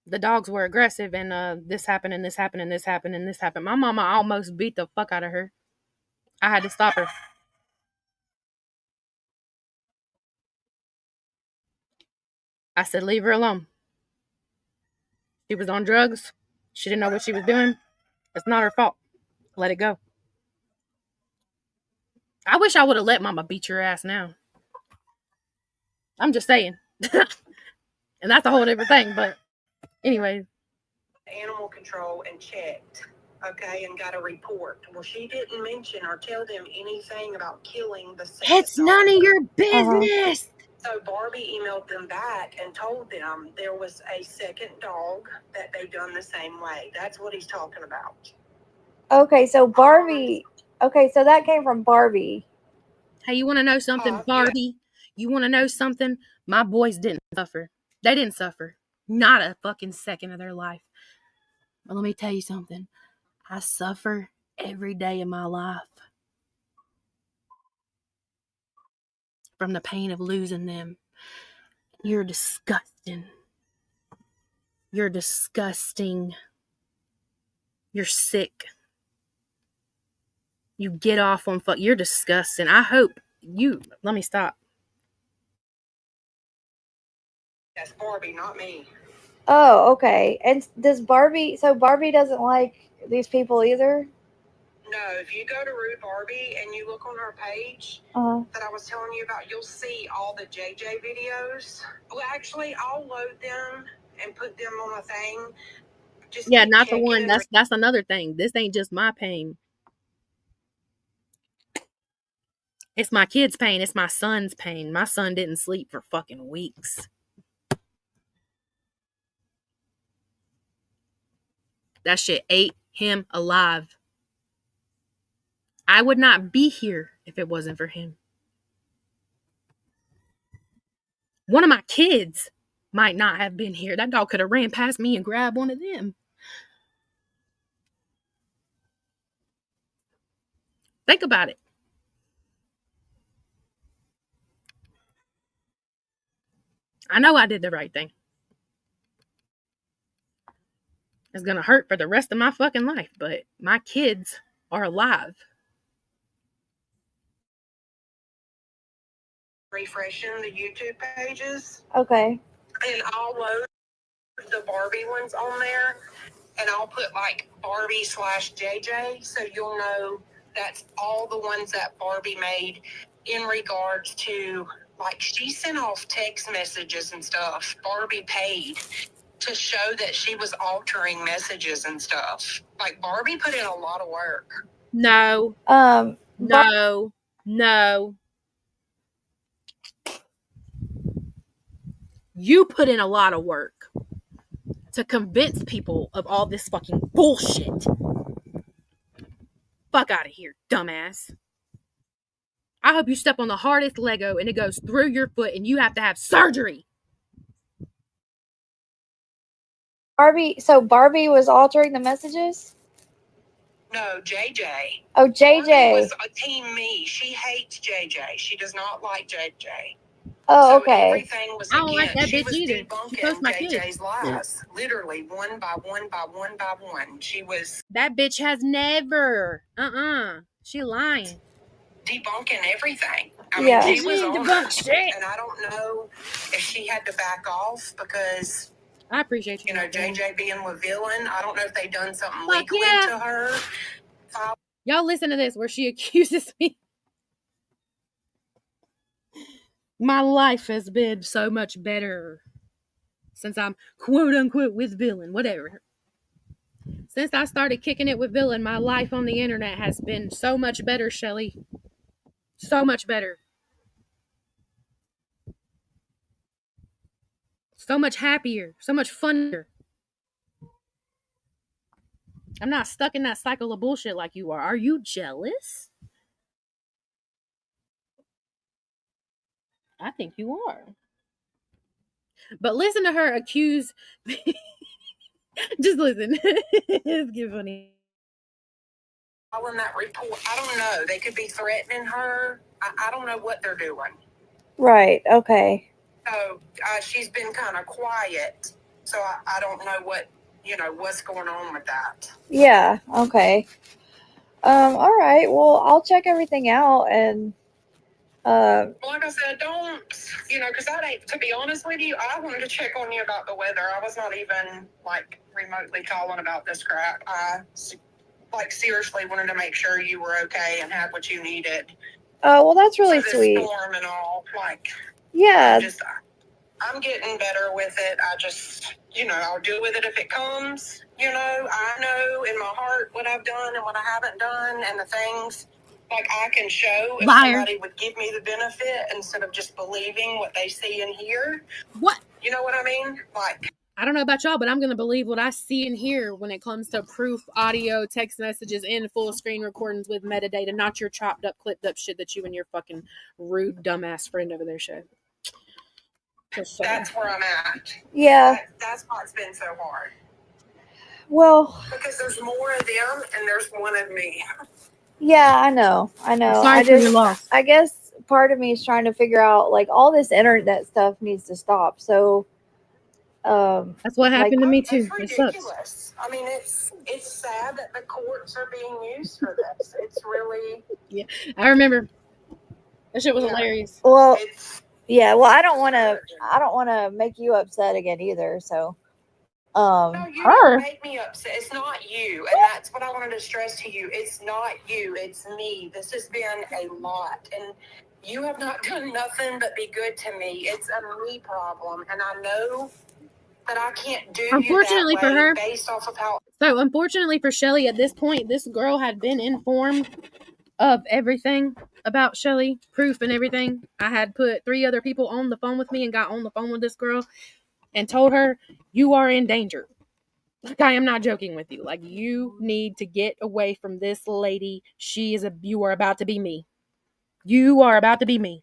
The dogs were aggressive and this happened and this happened and this happened and this happened. My mama almost beat the fuck out of her. I had to stop her. I said, leave her alone. She was on drugs. She didn't know what she was doing. It's not her fault. Let it go. I wish I would have let mama beat your ass now. I'm just saying. And that's a whole different thing, but anyways. Animal control and checked, okay, and got a report. Well, she didn't mention or tell them anything about killing the second It's dog. none of your business. So Barbie emailed them back and told them there was a second dog that they done the same way. That's what he's talking about. Okay, so Barbie. Okay, so that came from Barbie. Hey, you want to know something, Yeah. Barbie? You want to know something? My boys didn't suffer. They didn't suffer. Not a fucking second of their life. But let me tell you something. I suffer every day of my life from the pain of losing them. You're disgusting. You're disgusting. You're sick. You get off on fuck. You're disgusting. I hope you. Let me stop. That's Barbie, not me. Oh, okay. And does Barbie? So Barbie doesn't like these people either. No, if you go to Rude Barbie and you look on her page that I was telling you about, you'll see all the JJ videos. Well, actually, I'll load them and put them on a thing. Just Yeah, keep not the checking one. and That's another thing. This ain't just my pain. It's my kid's pain. It's my son's pain. My son didn't sleep for fucking weeks. That shit ate him alive. I would not be here if it wasn't for him. One of my kids might not have been here. That dog could have ran past me and grabbed one of them. Think about it. I know I did the right thing. It's going to hurt for the rest of my fucking life, but my kids are alive. refreshing the YouTube pages. Okay. And I'll load the Barbie ones on there. And I'll put like Barbie /JJ. So you'll know that's all the ones that Barbie made in regards to, like, she sent off text messages and stuff. Barbie paid to show that she was altering messages and stuff. Like, Barbie put in a lot of work. No. No. You put in a lot of work to convince people of all this fucking bullshit. Fuck out of here, dumbass. I hope you step on the hardest Lego and it goes through your foot and you have to have surgery. So Barbie was altering the messages? No, JJ. Oh, JJ. Barbie was a team me. She hates JJ. She does not like JJ. Oh, So okay. everything was I don't like that she bitch was either. She debunking posts my kids. JJ's lies. Literally, one by one by one by one. She was That bitch has never. She lying. debunking everything. I Yeah. mean, She she was ain't on debunk it. shit. And I don't know if she had to back off because, I appreciate you. you know, JJ being with Villain. I don't know if they done something Fuck legally yeah. to her. Y'all listen to this where she accuses me. My life has been so much better since I'm quote unquote with Villain, whatever. Since I started kicking it with Villain, my life on the internet has been so much better, Shelly. So much better. So much happier. So much funner. I'm not stuck in that cycle of bullshit like you are. Are you jealous? I think you are. But listen to her accuse. Just listen. It's getting funny. Following that report, I don't know. They could be threatening her. I don't know what they're doing. Right. Okay. So she's been kind of quiet. So I don't know what's going on with that. Yeah. Okay. All right. Well, I'll check everything out and Like I said, don't, because to be honest with you, I wanted to check on you about the weather. I was not even, like, remotely calling about this crap. I, seriously wanted to make sure you were okay and had what you needed. oh, well, that's really for this sweet. storm and all. Like, Yeah. I'm getting better with it. I just, I'll deal with it if it comes. I know in my heart what I've done and what I haven't done and the things. Like, I can show if Liar. somebody would give me the benefit instead of just believing what they see and hear. What? You know what I mean? Like, I don't know about y'all, but I'm going to believe what I see and hear when it comes to proof, audio, text messages, and full screen recordings with metadata, not your chopped up, clipped up shit that you and your fucking rude, dumbass friend over there show. That's where I'm at. Yeah. That's why it's been so hard. Well, Because there's more of them and there's one of me. yeah, I know. Sorry for your loss. I guess part of me is trying to figure out, like, all this internet stuff needs to stop. So, That's what happened to me too. It's It sucks. ridiculous. I mean, it's sad that the courts are being used for this. It's really, I remember. That shit was hilarious. well, it's yeah. Well, I don't want to make you upset again either. So, no, you Her. don't make me upset. It's not you, and that's what I wanted to stress to you. It's not you. It's me. This has been a lot, and you have not done nothing but be good to me. It's a me problem, and I know that I can't do Unfortunately you that for way her- based off of how. So, unfortunately for Shelly, at this point, this girl had been informed of everything about Shelly, proof and everything. I had put 3 other people on the phone with me and got on the phone with this girl and told her, you are in danger. Like, I am not joking with you. Like, you need to get away from this lady. You are about to be me. You are about to be me.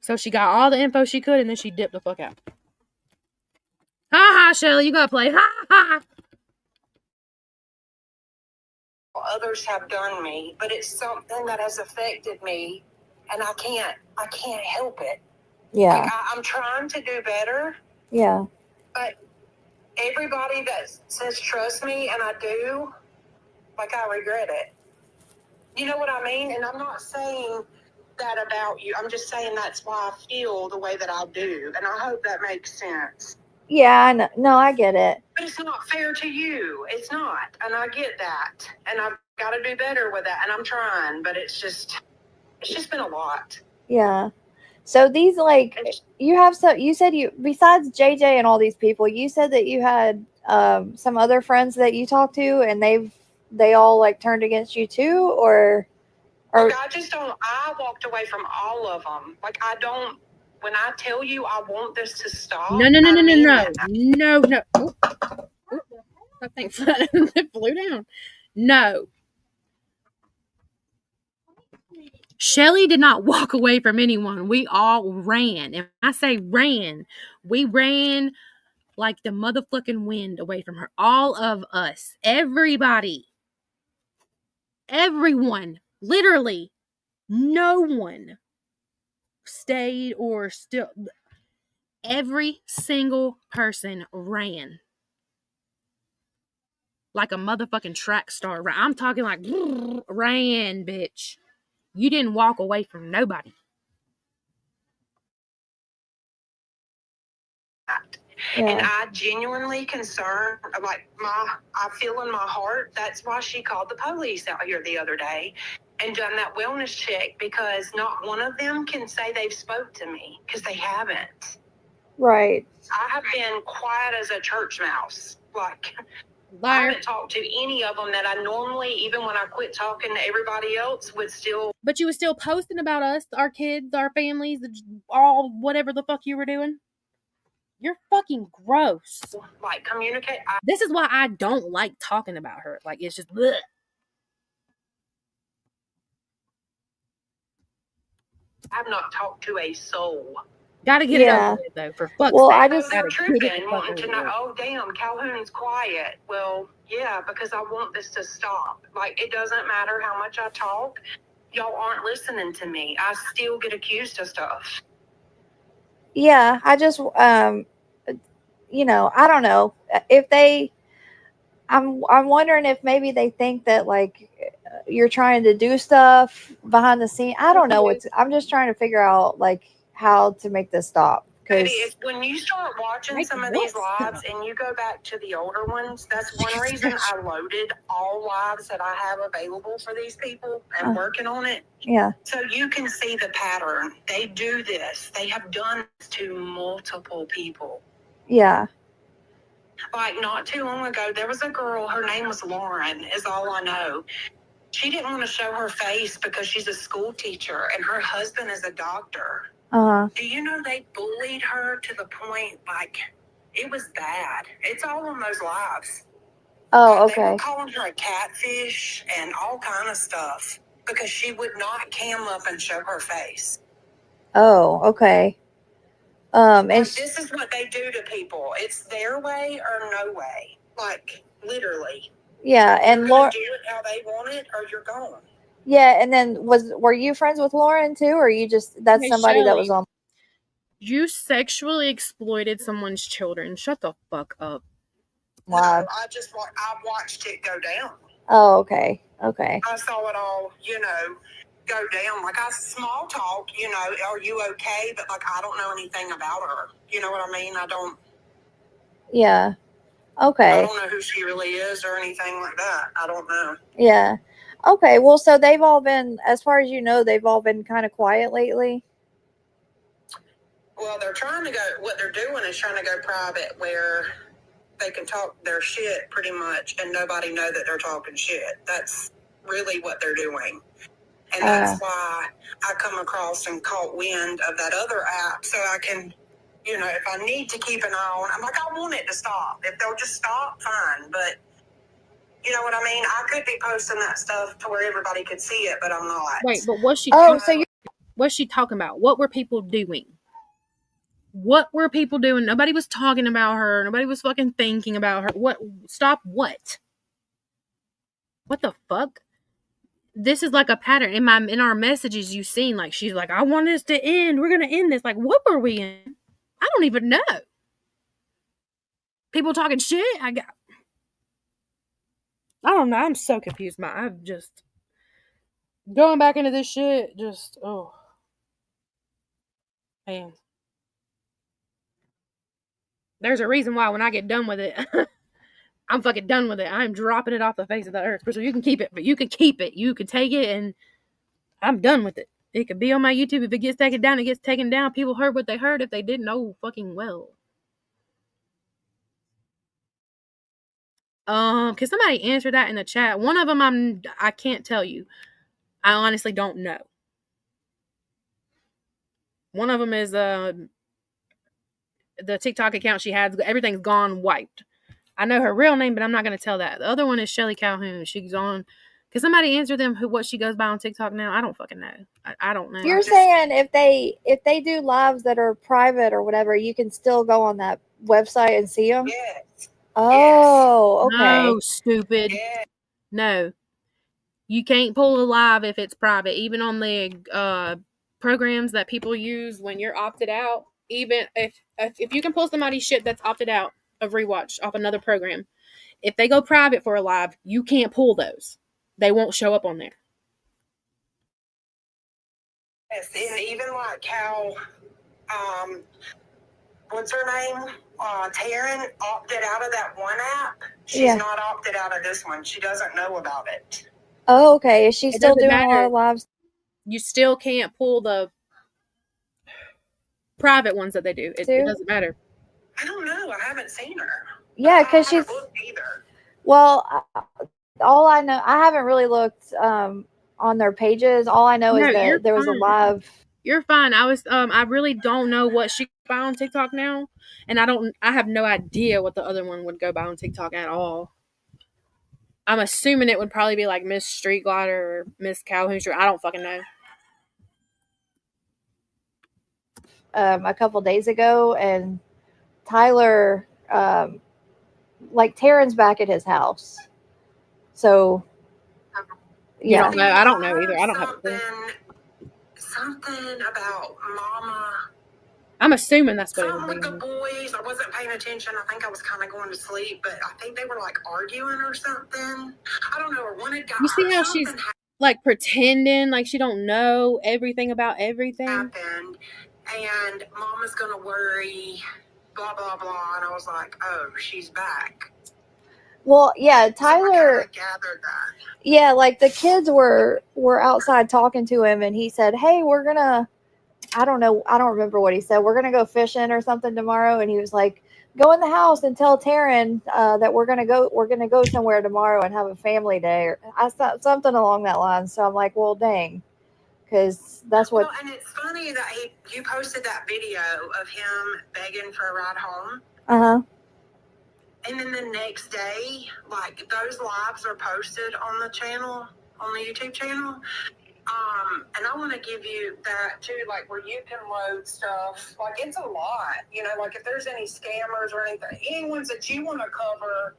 So she got all the info she could, and then she dipped the fuck out. Ha ha, Shelly, you gotta play. Ha ha. Others have done me, but it's something that has affected me, and I can't help it. yeah, Like, I'm trying to do better, yeah, but everybody that says trust me, and I do, like, I regret it. You know what I mean? And I'm not saying that about you. I'm just saying that's why I feel the way that I do, and I hope that makes sense. yeah. I know. No, I get it. But it's not fair to you. It's not. And I get that. And I've got to do better with that. And I'm trying, but it's just been a lot. Yeah. So these, like, you have some. You said besides JJ and all these people, you said that you had some other friends that you talked to, and they all like turned against you too, or Look, I walked away from all of them. Like, when I tell you I want this to stop. No. I mean that. No. Oop. I think it flew down. No. Shelly did not walk away from anyone. We all ran. And I say ran, we ran like the motherfucking wind away from her. All of us. Everybody. Everyone. Literally. No one stayed or still. Every single person ran. Like a motherfucking track star. I'm talking like ran, bitch. You didn't walk away from nobody. yeah, And I genuinely concerned, like, I feel in my heart, that's why she called the police out here the other day and done that wellness check, because not one of them can say they've spoke to me, because they haven't. right. I have been quiet as a church mouse. Like, I Liar. haven't talked to any of them that I normally, even when I quit talking to everybody else, would still. But you were still posting about us, our kids, our families, all whatever the fuck you were doing. You're fucking gross. Like, communicate. This is why I don't like talking about her. Like, it's just bleh. I've not talked to a soul. Gotta get Yeah. it over with, though, for fuck's Well, sake. I So just- they're Gotta get it tripping, wanting fucking to know, over oh, damn, Calhoun's quiet. Well, yeah, because I want this to stop. Like, it doesn't matter how much I talk. Y'all aren't listening to me. I still get accused of stuff. Yeah, I just you know, I don't know if I'm wondering if maybe they think that, like, you're trying to do stuff behind the scene. I don't know. I'm just trying to figure out, like, how to make this stop. Baby, Because when you start watching Make some of what these stop? lives and you go back to the older ones, that's one reason I loaded all lives that I have available for these people and working on it. yeah, So you can see the pattern. They do this. They have done this to multiple people. yeah, Like, not too long ago, there was a girl, her name was Lauren, is all I know. She didn't want to show her face because she's a school teacher and her husband is a doctor. Do you know they bullied her to the point, like, it was bad. It's all on those lives. Oh, They were okay. calling her a catfish and all kind of stuff because she would not cam up and show her face. Oh, okay. And Like, this is what they do to people. It's their way or no way. Like, literally. yeah, You're and gonna Lauren. do it how they want it or you're gone. Yeah, and then were you friends with Lauren too, or you just that's Hey, somebody that was Shelly. on? You sexually exploited someone's children. Shut the fuck up. Live. No, I watched it go down. Oh, okay. Okay. I saw it all, go down. Like, I small talk, are you okay? But, like, I don't know anything about her. You know what I mean? I Yeah. Okay. don't know who she really is or anything like that. I don't know. Yeah. Okay. Well, so they've all been, as far as you know, they've all been kind of quiet lately. Well, what they're doing is trying to go private where they can talk their shit pretty much and nobody know that they're talking shit. That's really what they're doing. And that's why I come across and caught wind of that other app so I can, if I need to keep an eye on, I'm like, I want it to stop. If they'll just stop, fine. But you know what I mean? I could be posting that stuff to where everybody could see it, but I'm not. Wait, but what's she Oh, so you what's she talking about? What were people doing? What were people doing? Nobody was talking about her. Nobody was fucking thinking about her. What? Stop what? What the fuck? This is like a pattern in our messages you've seen. Like, she's like, I want this to end. We're gonna end this. Like, what were we in? I don't even know. People talking shit. I don't know. I'm so confused. I'm just going back into this shit. Just man. There's a reason why when I get done with it, I'm fucking done with it. I'm dropping it off the face of the earth. So you can keep it, but you can keep it. You can take it, and I'm done with it. It could be on my YouTube. If it gets taken down, it gets taken down. People heard what they heard. If they didn't know, fucking well. Can somebody answer that in the chat? One of them, I can't tell you. I honestly don't know. One of them is the TikTok account she has. Everything's gone wiped. I know her real name, but I'm not going to tell that. The other one is Shelly Calhoun. She's on. Can somebody answer them what she goes by on TikTok now? I don't fucking know. I don't know. You're saying if they do lives that are private or whatever, you can still go on that website and see them? Yes. Oh, okay. No, stupid. Yes. No. You can't pull a live if it's private. Even on the programs that people use when you're opted out, even if you can pull somebody's shit that's opted out of Rewatch off another program, if they go private for a live, you can't pull those. They won't show up on there. Yes, and even like how, what's her name? Taryn opted out of that one app. She's not opted out of this one. She doesn't know about it. Oh, okay. Is she still doesn't doing a lot matter. of lives? You still can't pull the private ones that they do. It doesn't matter. I don't know. I haven't seen her. Yeah, because I she's. haven't looked either. Well, all I know, I haven't really looked on their pages. All I know is that there was a live. You're fine. I really don't know what she goes by on TikTok now, and I have no idea what the other one would go by on TikTok at all. I'm assuming it would probably be like Miss Street Glider or Miss Calhoun. I don't fucking know. A couple days ago, and Tyler, like Taryn's back at his house, so You don't know. I don't know either. I don't have a clue. Something about Mama. I'm assuming that's what it Something would with be. the boys. I wasn't paying attention. I think I was kind of going to sleep, but I think they were like arguing or something. I don't know. Or one had got. You see how she's like pretending like she don't know everything about everything? Happened, and Mama's gonna worry. Blah blah blah. And I was like, oh, she's back. Well, yeah, Tyler. So I gathered that. Yeah, like the kids were outside talking to him, and he said, "Hey, we're gonna." I don't know. I don't remember what he said. We're gonna go fishing or something tomorrow, and he was like, "Go in the house and tell Taryn that we're gonna go somewhere tomorrow and have a family day," or something along that line. So I'm like, "Well, dang," because that's what. Well, and it's funny that you posted that video of him begging for a ride home. Uh-huh. And then the next day, like, those lives are posted on the channel, on the YouTube channel. And I want to give you that too, like, where you can load stuff. Like, it's a lot, you know, like if there's any scammers or anything, any ones that you want to cover,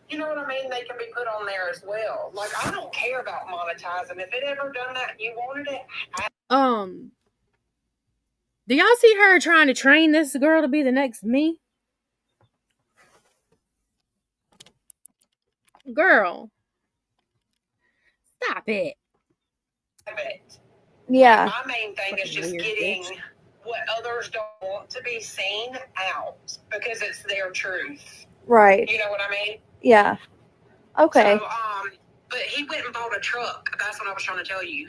you know what I mean? They can be put on there as well. Like, I don't care about monetizing. If it ever done that and you wanted it, Do y'all see her trying to train this girl to be the next me? Girl. Stop it. have it. Yeah. My main thing is just Weird getting bitch. what others don't want to be seen out because it's their truth. Right. You know what I mean? Yeah. Okay. So, but he went and bought a truck. That's what I was trying to tell you.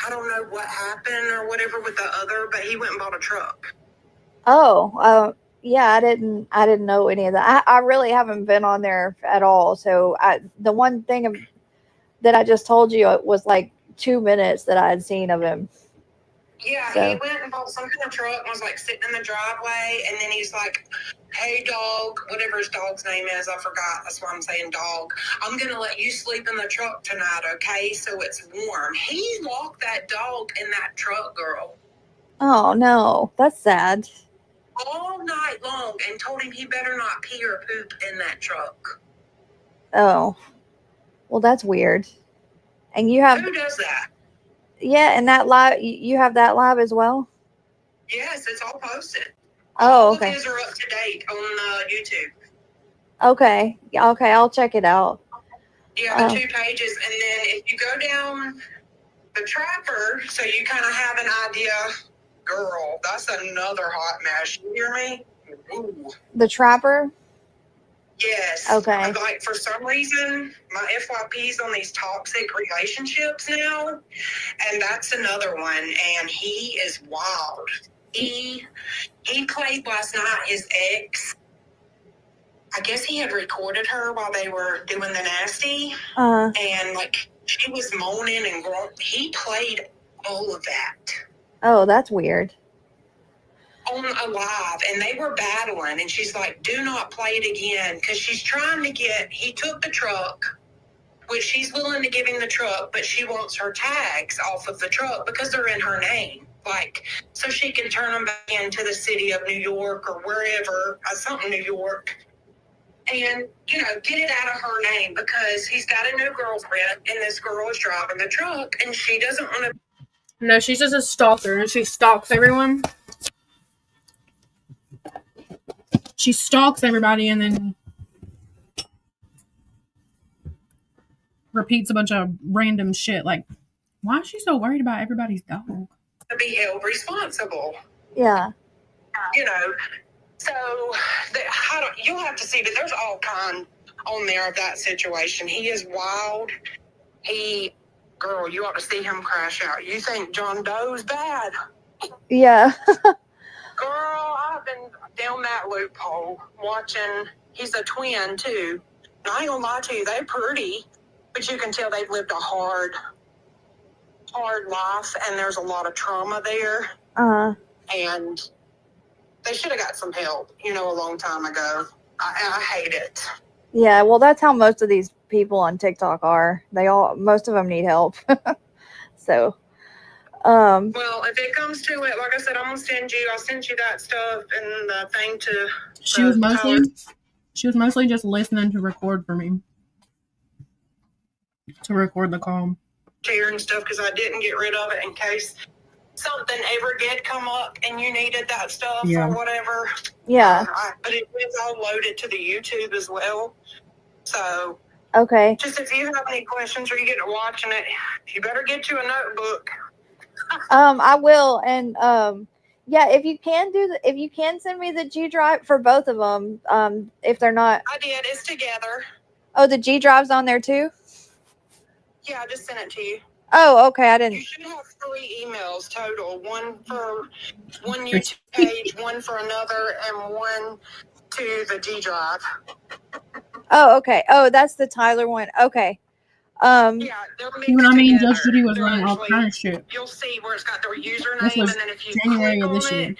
I don't know what happened or whatever with the other, but he went and bought a truck. Oh, yeah, I didn't know any of that. I really haven't been on there at all. So the one thing that I just told you was like 2 minutes that I had seen of him. Yeah, So. he went and bought some kind of truck and was like sitting in the driveway, and then he's like, "Hey, dog," whatever his dog's name is, I forgot. That's why I'm saying dog. "I'm gonna let you sleep in the truck tonight, okay? So it's warm." He locked that dog in that truck, girl, Oh no, that's sad. all night long, and told him he better not pee or poop in that truck. Oh, well, that's weird. And you have, Who does that? yeah, and that live, you have that live as well. Yes, it's all posted. Oh, All okay. of his are up to date on YouTube. Okay, okay, I'll check it out. Yeah, the 2 pages, and then if you go down the Trapper, so you kind of have an idea. Girl, that's another hot mess. You hear me? Ooh. The Trapper. Yes. Okay. Like, for some reason, my FYP's on these toxic relationships now, and that's another one. And he is wild. He played last night his ex. I guess he had recorded her while they were doing the nasty, and like she was moaning and groaning. He played all of that Oh, that's weird. on a live, and they were battling. And she's like, "Do not play it again," because she's trying to get. He took the truck, which she's willing to give him the truck, but she wants her tags off of the truck because they're in her name. Like, so she can turn them back into the city of New York or wherever, something New York. And, you know, get it out of her name because he's got a new girlfriend and this girl is driving the truck and she doesn't want to. No, she's just a stalker and she stalks everyone. She stalks everybody and then repeats a bunch of random shit. Like, why is she so worried about everybody's dog? Be held responsible. Yeah. You know, so you'll have to see, but there's all kind on there of that situation. He is wild. Girl, you ought to see him crash out. You think John Doe's bad? Yeah. Girl, I've been down that loophole watching. He's a twin too. And I ain't gonna lie to you, they're pretty, but you can tell they've lived a hard life, and there's a lot of trauma there. And they should have got some help, a long time ago. I hate it. Yeah. Well, that's how most of these people on TikTok are. Most of them need help. So. Well, if it comes to it, like I said, I'll send you that stuff and the thing to. She was mostly just listening to record for me. To record the call. Share and stuff because I didn't get rid of it in case something ever did come up and you needed that stuff or whatever. Yeah. But it is all loaded to the YouTube as well. So. Okay. Just if you have any questions or you get to watching it, you better get you a notebook. I will, and yeah, if you can send me the G drive for both of them, if they're not. I did. It's together. Oh, the G drive's on there too. Yeah, I just sent it to you. Oh, okay. I didn't. You should have 3 emails total. One for one YouTube page, one for another, and one to the G drive. Oh, okay. Oh, that's the Tyler one. Okay. Yeah, they're mixed You know what I mean? together. Judge Judy was They're running all actually- kind of shit. You'll see where it's got their username, This was and then if you January click of on this year. it,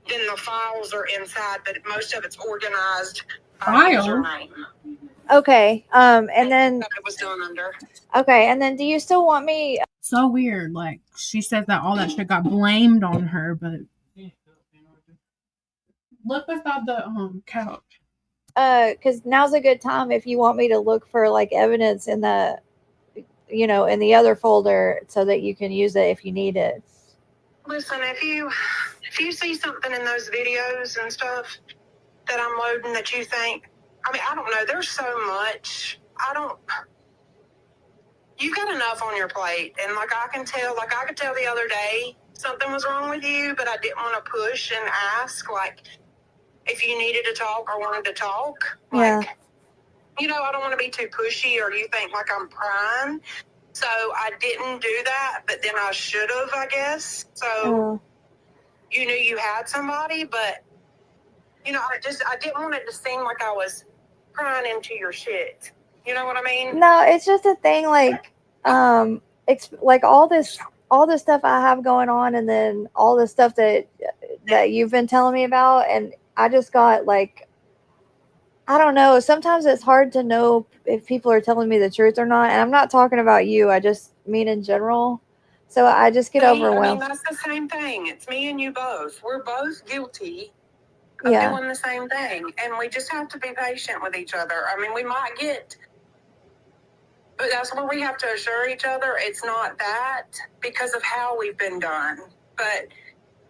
then the files are inside, but most of it's organized by Files? username. Okay. And then That it was done under. okay, and then do you still want me? So weird. Like, she says that all that shit got blamed on her, but look beside the couch. Because now's a good time if you want me to look for like evidence in the, in the other folder so that you can use it if you need it. Listen, if you see something in those videos and stuff that I'm loading that you think, I mean, I don't know, there's so much. You've got enough on your plate. And I could tell the other day something was wrong with you, but I didn't want to push and ask, if you needed to talk or wanted to talk. Yeah. I don't want to be too pushy or you think I'm prying. So I didn't do that, but then I should have, I guess. So you knew you had somebody, but, I didn't want it to seem like I was prying into your shit. You know what I mean? No, it's just a thing like all this stuff I have going on, and then all the stuff that you've been telling me about, and I just got I don't know. Sometimes it's hard to know if people are telling me the truth or not. And I'm not talking about you. I just mean in general. So I just get overwhelmed. That's the same thing. It's me and you both. We're both guilty of doing the same thing. And we just have to be patient with each other. I mean, we might but that's where we have to assure each other it's not that because of how we've been done. But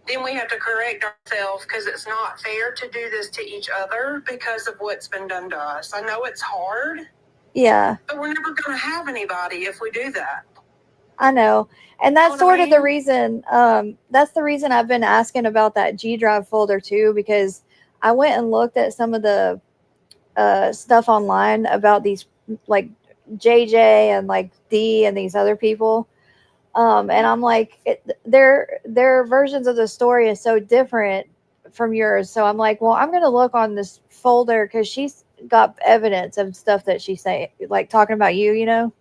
then we have to correct ourselves because it's not fair to do this to each other because of what's been done to us. I know it's hard. Yeah. But we're never going to have anybody if we do that. I know. And that's You know what sort I of the mean? reason, that's the reason I've been asking about that G Drive folder too, because I went and looked at some of the stuff online about these JJ and D and these other people. And I'm their versions of the story is so different from yours. So I'm well, I'm going to look on this folder because she's got evidence of stuff that she's saying, talking about you,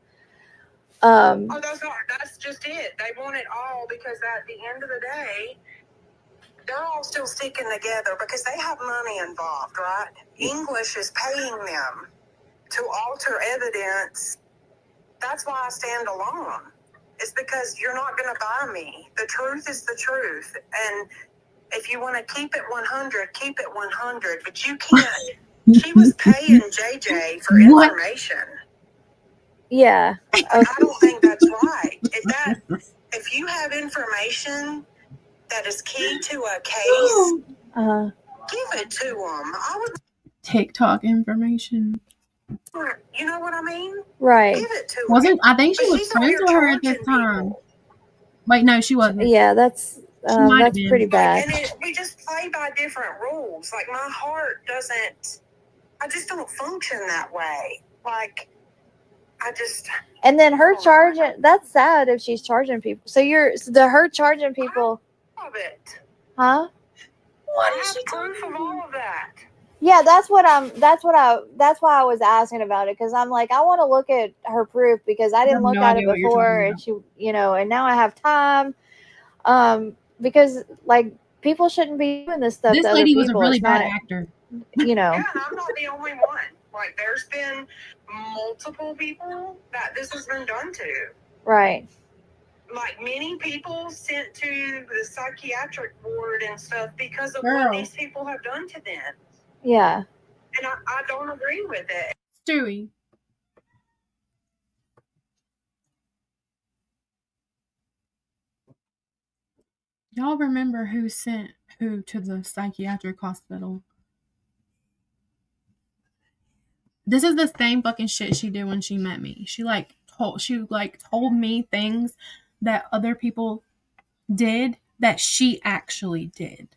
That's just it. They want it all because at the end of the day, they're all still sticking together because they have money involved, right? English is paying them to alter evidence. That's why I stand alone. It's because you're not going to buy me. The truth is the truth. And if you want to keep it 100, keep it 100. But you can't. She was paying JJ for information. Yeah. Okay. I don't think that's right. If you have information that is key to a case, give it to them. I would TikTok information. You know what I mean? Right. Give it to Wasn't her. I think she But was she's out friends here with her at this charging time. people. Wait, no, she wasn't. Yeah, that's might have been. pretty bad. And we just play by different rules. My heart doesn't. I just don't function that way. And then her charging, that's sad if she's charging people. So her charging people, Love it. huh? I have proof of all of that. Yeah, that's why I was asking about it. Cause I'm I want to look at her proof because I didn't have look no at idea it what you're before. talking And and now I have time. Because people shouldn't be doing this stuff This to other lady was a people. really It's bad not, actor. Yeah, and I'm not the only one. There's been multiple people that this has been done to. right. Many people sent to the psychiatric ward and stuff because of Girl. what these people have done to them. Yeah. And I don't agree with it. Stewie. Y'all remember who sent who to the psychiatric hospital? This is the same fucking shit she did when she met me. She told me things that other people did that she actually did.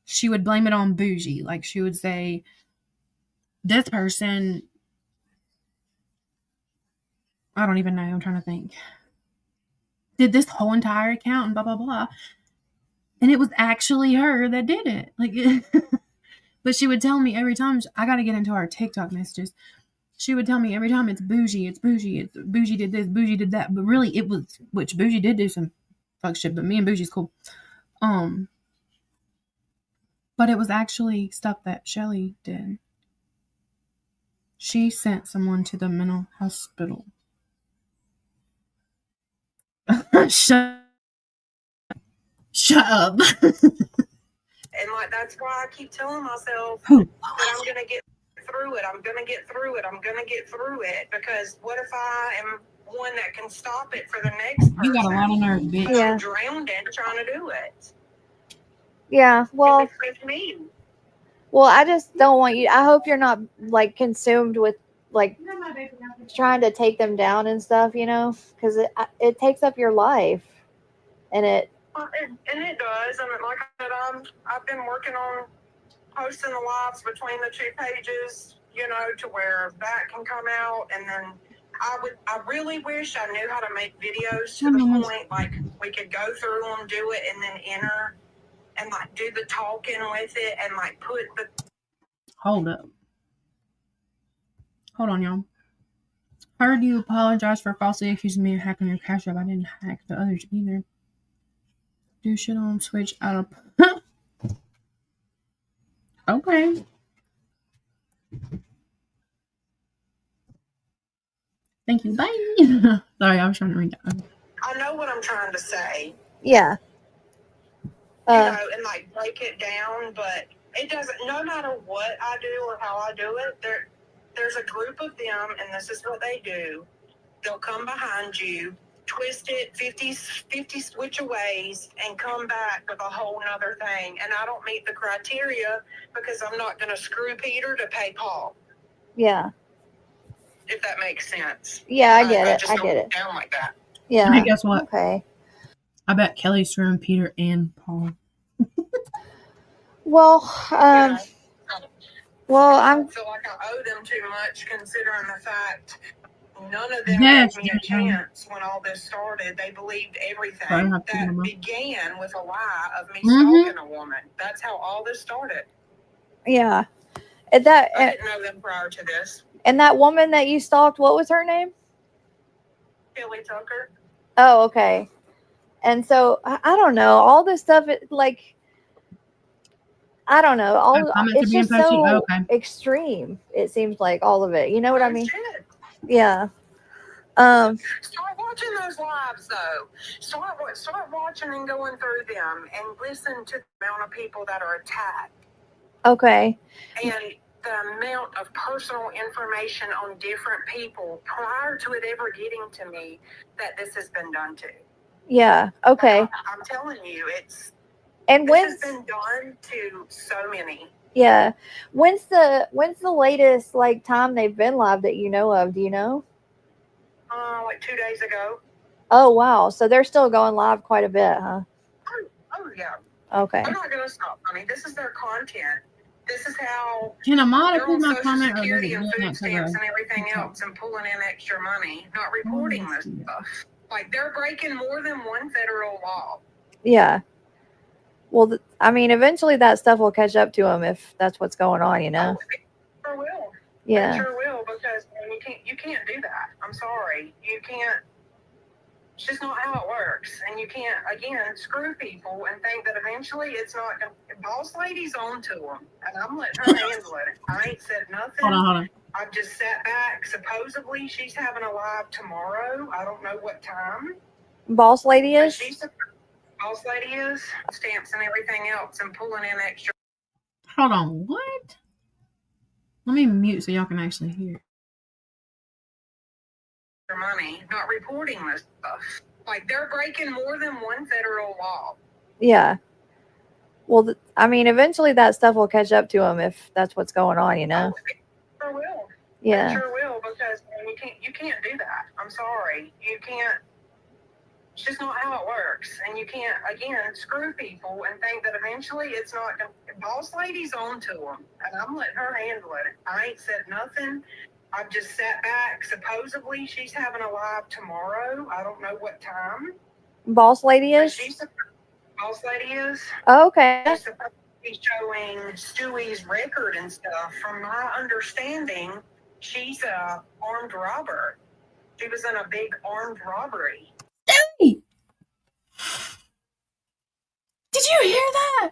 She would blame it on bougie. She would say, this person, I don't even know, I'm trying to think, did this whole entire account and blah, blah, blah. And it was actually her that did it. But she would tell me every time, I got to get into our TikTok messages. she would tell me every time it's bougie, it's bougie, it's bougie did this, bougie did that. But really it was, which bougie did do some fuck shit, but me and bougie's cool. But it was actually stuff that Shelly did. She sent someone to the mental hospital. Shut up. And like that's why I keep telling myself Who? that I'm gonna get through it. I'm gonna get through it. I'm gonna get through it. Because what if I am one that can stop it for the next person? You got a lot of nerve, bitch. Yeah. I'm drowned in trying to do it. Yeah. Well, It's me. well, I just don't want you. I hope you're not like consumed with like trying to take them down and stuff, you know, because it takes up your life, and it. And it does. I mean, like I said, I've been working on posting the lives between the two pages, you know, to where that can come out. And then I really wish I knew how to make videos to the point, like we could go through them, do it, and then enter and like do the talking with it and like put the. Hold up. Hold on, y'all. Heard you apologize for falsely accusing me of hacking your Cash App. I didn't hack the others either. Do shit on Switch out of. Okay. Thank you. Bye. Sorry, I was trying to read that. I know what I'm trying to say, Yeah. you know, and like break it down, but it doesn't. No matter what I do or how I do it, there's a group of them, and this is what they do. They'll come behind you, twist it 50 switchaways, and come back with a whole nother thing. And I don't meet the criteria because I'm not going to screw Peter to pay Paul, Yeah. if that makes sense. Yeah, I get it. just I don't get get it. down like that. Yeah. Hey, guess what? Okay. I bet Kelly's screwing Peter and Paul. Well, well, I I'm. don't feel like I owe them too much, considering the fact none of them Yes, gave me a chance when all this started. They believed everything. Right, have to That remember. began with a lie of me Mhm. stalking a woman. That's how all this started. Yeah. And that I didn't know them prior to this. and that woman that you stalked, what was her name? Kelly Tucker. Oh, okay. And so I don't know. All this stuff, like, I don't know. Comments are It's being just posted? so Okay. extreme. It seems like all of it. You know what I Oh, mean? shit. Yeah. Start watching those lives, though. Start watching and going through them, and listen to the amount of people that are attacked Okay. and the amount of personal information on different people prior to it ever getting to me that this has been done to. Yeah. Okay. I'm telling you, And this has when's been done to so many. yeah? When's the latest like time they've been live that you know of? Do you know? Like 2 days ago. Oh wow. So they're still going live quite a bit, huh? Oh yeah. Okay. I'm not gonna stop, honey. This is their content. This is how Can a mod they're on approve my Social comment or does it Security do and it food not to stamps the and everything TikTok? else and pulling in extra money, not reporting this stuff. Like they're breaking more than one federal law. Yeah. Well, I mean, eventually that stuff will catch up to them if that's what's going on, you know? Oh, it sure will. It Yeah. sure will, because you can't do that. I'm sorry. You can't. It's just not how it works. And you can't, again, screw people and think that eventually it's not going to. Boss lady's on to them. And I'm letting her handle it. I ain't said nothing. Hold on. I've just sat back. Supposedly she's having a live tomorrow. I don't know what time. Boss lady But is? she's boss lady is. Stamps and everything else and pulling in extra Hold on. What? Let me mute so y'all can actually hear. money, not reporting this stuff. Like they're breaking more than one federal law. Yeah. Well, I mean, eventually that stuff will catch up to them if that's what's going on, you know? Oh, it sure will. It Yeah. sure will, because you can't do that. I'm sorry. You can't. It's just not how it works. And you can't, again, screw people and think that eventually it's not going to. Boss lady's on to them. And I'm letting her handle it. I ain't said nothing. I've just sat back. Supposedly she's having a live tomorrow. I don't know what time. Boss lady But is? boss lady is. Oh, okay. She's supposed to be showing Stewie's record and stuff. From my understanding, She's a armed robber. She was in a big armed robbery. Did you hear that?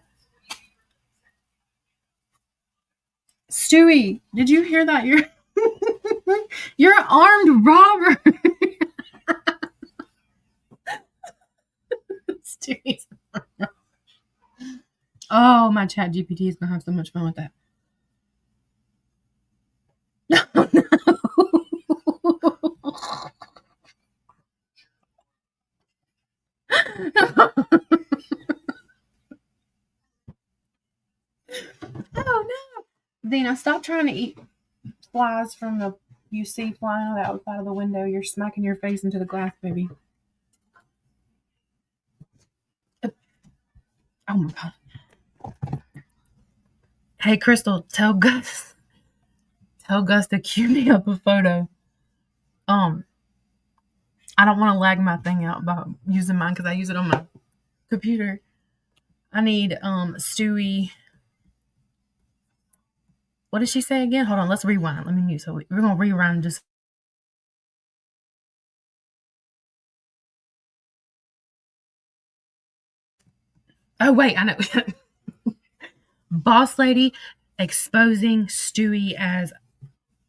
Stewie, did you hear that? You're an armed robber. Stewie's. Oh, my chat GPT is gonna have so much fun with that. Oh, no. Oh no. Dina, stop trying to eat flies from the you see flying outside of the window. You're smacking your face into the glass, baby. Oh my god. Hey Crystal, tell Gus to cue me up a photo. I don't want to lag my thing out by using mine because I use it on my computer. I need Stewie. What did she say again? Hold on, let's rewind. Let me mute. So we're gonna rewind just. Oh wait, I know. Boss lady exposing Stewie as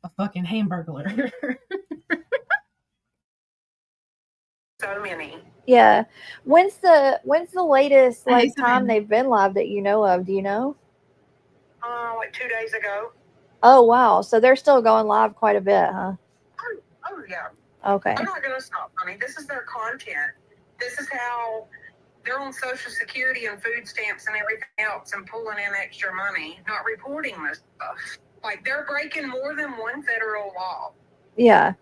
a fucking hamburglar. So many. Yeah. When's the latest Hey, like time Savannah. they've been live that you know of? Do you know? Like 2 days ago. Oh wow. So they're still going live quite a bit, huh? Oh yeah. Okay. I'm not gonna stop, honey. This is their content. This is how they're on Social Security and food stamps and everything else and pulling in extra money, not reporting this stuff. Like they're breaking more than one federal law. Yeah.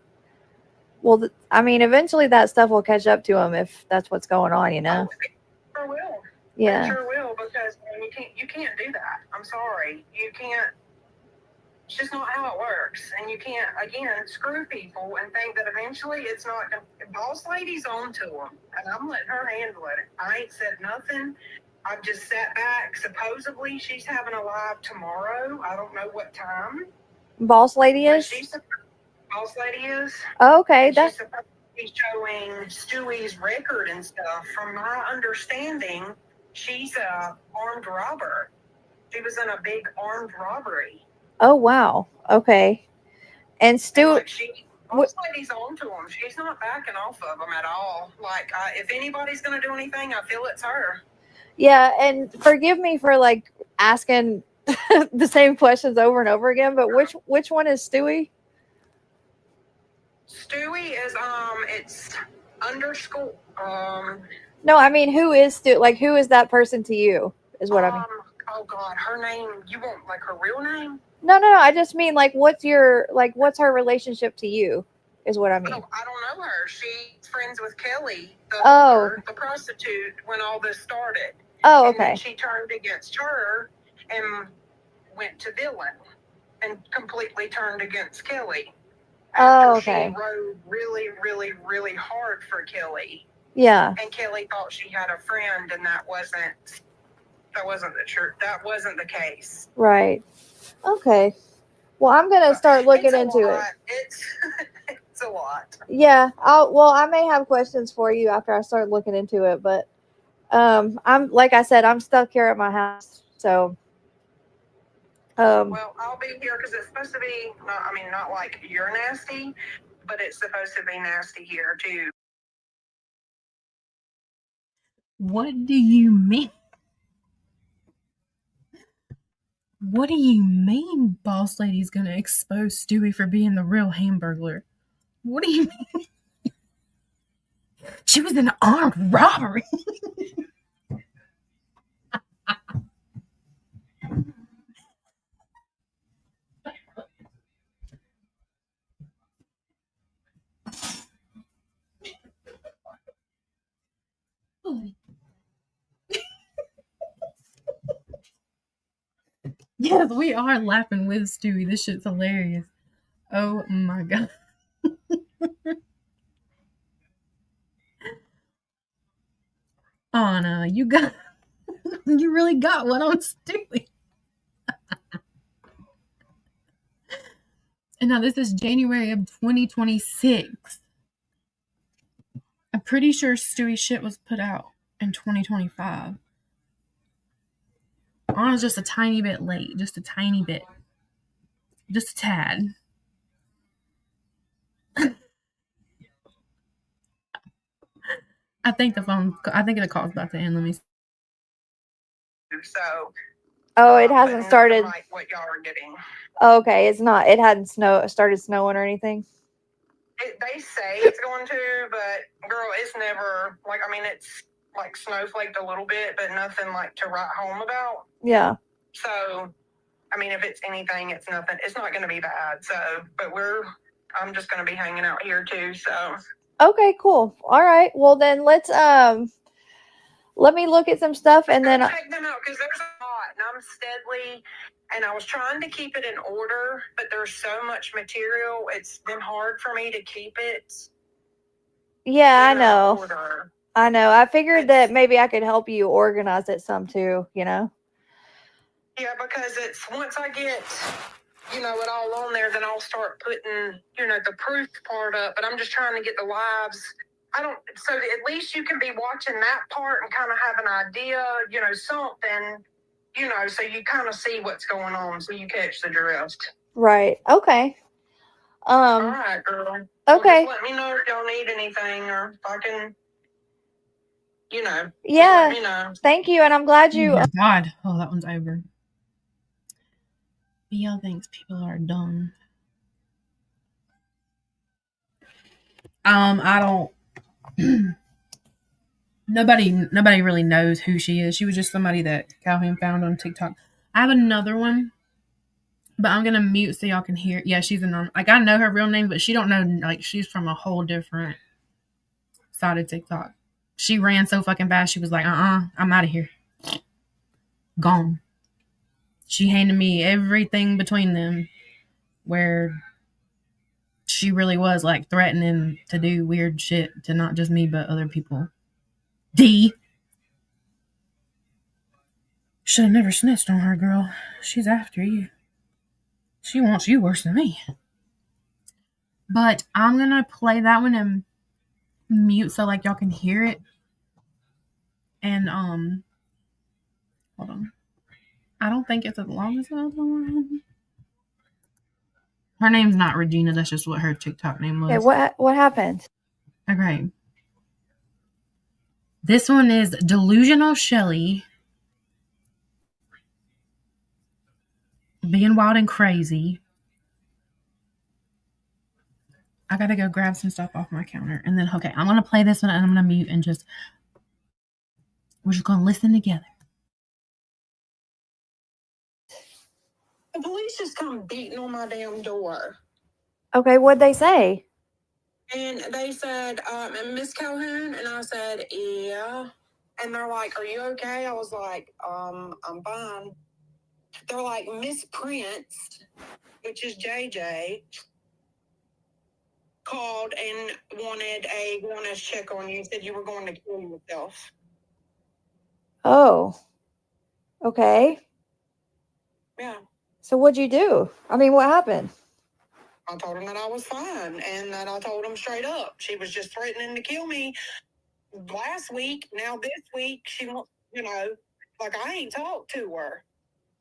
Well, I mean, eventually that stuff will catch up to them if that's what's going on, you know? Oh, it sure will. Yeah. It sure will, because you can't do that. I'm sorry. You can't. It's just not how it works. And you can't, again, screw people and think that eventually it's not. Boss lady's on to them, and I'm letting her handle it. I ain't said nothing. I've just sat back. Supposedly she's having a live tomorrow. I don't know what time. Boss lady But is? boss lady is. Oh, okay. She's That's supposed to be showing Stewie's record and stuff. From my understanding, she's a armed robber. She was in a big armed robbery. oh wow. Okay. And And Stu like boss lady's on to them. She's not backing off of them at all. Like, if anybody's going to do anything, I feel it's her. yeah, and forgive me for like asking the same questions over and over again, but which one is Stewie? Stewie is, it's underscore, No, I mean who is Stu? Like who is that person to you? Is what I mean. oh God, her name, you want like her real name? No. I just mean like what's her relationship to you? Is what I mean. Oh, I don't know her. She's friends with Kelly, Oh. the prostitute, when all this started. Oh, And then okay. she turned against her and went to Dylan and completely turned against Kelly. Oh, After okay. She rode really, really, really hard for Kelly. Yeah. And Kelly thought she had a friend, and that wasn't the truth. That wasn't the case. Right. Okay. Well, I'm gonna start looking It's a into it. lot. It's a lot. Yeah. I may have questions for you after I start looking into it, but I'm like I said, I'm stuck here at my house, so Well, I'll be here because it's supposed to be. Not like you're nasty, but it's supposed to be nasty here too. What do you mean? What do you mean boss lady's gonna expose Stewie for being the real hamburglar? What do you mean? She was in an armed robbery. Yes, we are laughing with Stewie. This shit's hilarious. Oh my god. Anna, you really got one on Stewie. And now this is January of 2026. I'm pretty sure Stewie shit was put out in 2025. Anna's just a tiny bit late. Just a tiny bit. Just a tad. I think the call's about to end. Let me see. So. Oh, it but hasn't nothing started. like what y'all are getting. Oh, okay, it's not. It hadn't started snowing or anything. They say it's going to, but girl, it's never like. I mean, it's like snowflaked a little bit, but nothing like to write home about. Yeah. So, I mean, if it's anything, it's nothing. It's not going to be bad. So, but I'm just going to be hanging out here too. So. Okay, cool. All right. Well, then let me look at some stuff and then. Check them out because there's a lot, and I'm steadily. And I was trying to keep it in order, but there's so much material. It's been hard for me to keep it. Yeah, I in know. order. I know. I figured that maybe I could help you organize it some too, you know? Yeah, because it's once I get, it all on there, then I'll start putting, the proof part up. But I'm just trying to get the lives. So at least you can be watching that part and kind of have an idea, something, so you kind of see what's going on, so you catch the drift. Right. Okay. All right, girl. Okay. Well, just let me know if y'all need anything or if I can, Yeah. let me know. Thank you. And I'm glad you. Oh my God. Oh, that one's over. Y'all thinks people are dumb. I don't. Nobody really knows who she is. She was just somebody that Calhoun found on TikTok. I have another one, but I'm gonna mute so y'all can hear. Yeah, she's like I know her real name, but she don't know. Like she's from a whole different side of TikTok. She ran so fucking fast. She was like, I'm out of here. Gone. She handed me everything between them, where she really was like threatening to do weird shit to not just me but other people. D. Should have never snitched on her, girl. She's after you. She wants you worse than me. But I'm gonna play that one and mute so like y'all can hear it. And hold on. I don't think it's as long as the other one. Her name's not Regina. That's just what her TikTok name was. Okay, what happened? Okay. This one is Delusional Shelly. Being wild and crazy. I gotta go grab some stuff off my counter. And then, okay, I'm gonna play this one and I'm gonna mute and we're just gonna listen together. The police just come beating on my damn door. Okay, what'd they say? And they said, Miss Calhoun? And I said, yeah. And they're like, are you okay? I was like, I'm fine. They're like, Miss Prince, which is JJ, called and wanted to check on you. Said you were going to kill yourself. Oh. Okay. Yeah. So what'd you do? I mean, what happened? I told him that I was fine and that I told him straight up. She was just threatening to kill me last week. Now this week, she wants, like I ain't talked to her.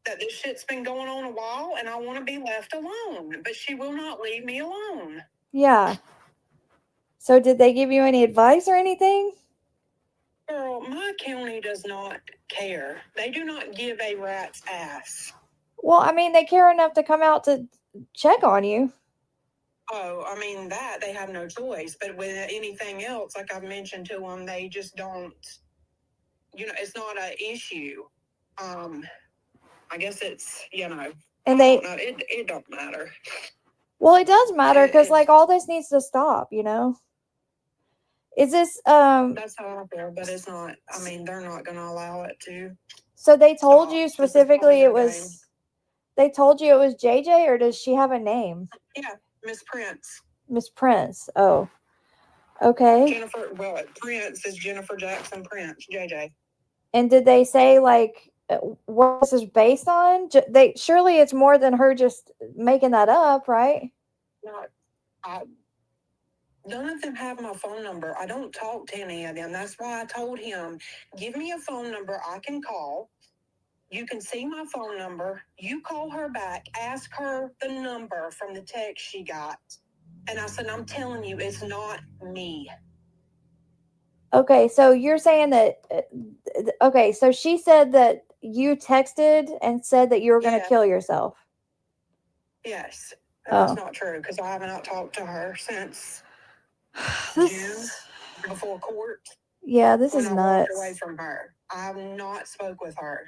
That this shit's been going on a while and I want to be left alone. But she will not leave me alone. Yeah. So did they give you any advice or anything? Girl, my county does not care. They do not give a rat's ass. Well, I mean, they care enough to come out to check on you. Oh, I mean, that they have no choice. But with anything else, like I've mentioned to them, they just don't, it's not an issue. I guess it's, And they, it don't matter. well, it does matter because like all this needs to stop, Is this, That's how I feel, but it's not, I mean, they're not going to allow it to. So they told stop. you This is specifically part it of their was, they told you it was JJ, or does she have a name? Yeah, Miss Prince. Miss Prince. Oh, okay. Jennifer, well, Prince is Jennifer Jackson Prince, JJ. And did they say like what this is based on? Surely it's more than her just making that up, right? not. None of them have my phone number. I don't talk to any of them. That's why I told him, give me a phone number I can call. You can see my phone number. You call her back. Ask her the number from the text she got. And I said, I'm telling you, it's not me. Okay, so you're saying that okay, so she said that you texted and said that you were going to Yeah. kill yourself. Yes. And that's Oh. not true because I have not talked to her since This- June before court. Yeah, this when is I nuts. walked away from her. I have not spoke with her.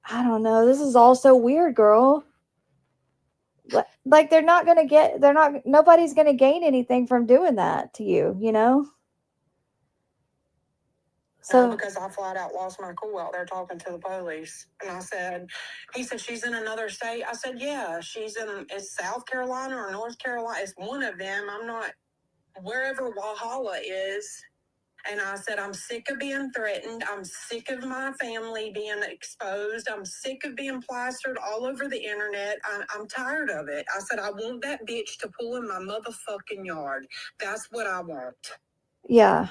I don't know. This is all so weird, girl. Like nobody's going to gain anything from doing that to you, you know? So Because I flat out lost my cool out there talking to the police. And he said, she's in another state. I said, yeah, it's South Carolina or North Carolina. It's one of them. I'm not, wherever Walhalla is. And I said, I'm sick of being threatened. I'm sick of my family being exposed. I'm sick of being plastered all over the internet. I'm tired of it. I said, I want that bitch to pull in my motherfucking yard. That's what I want. yeah.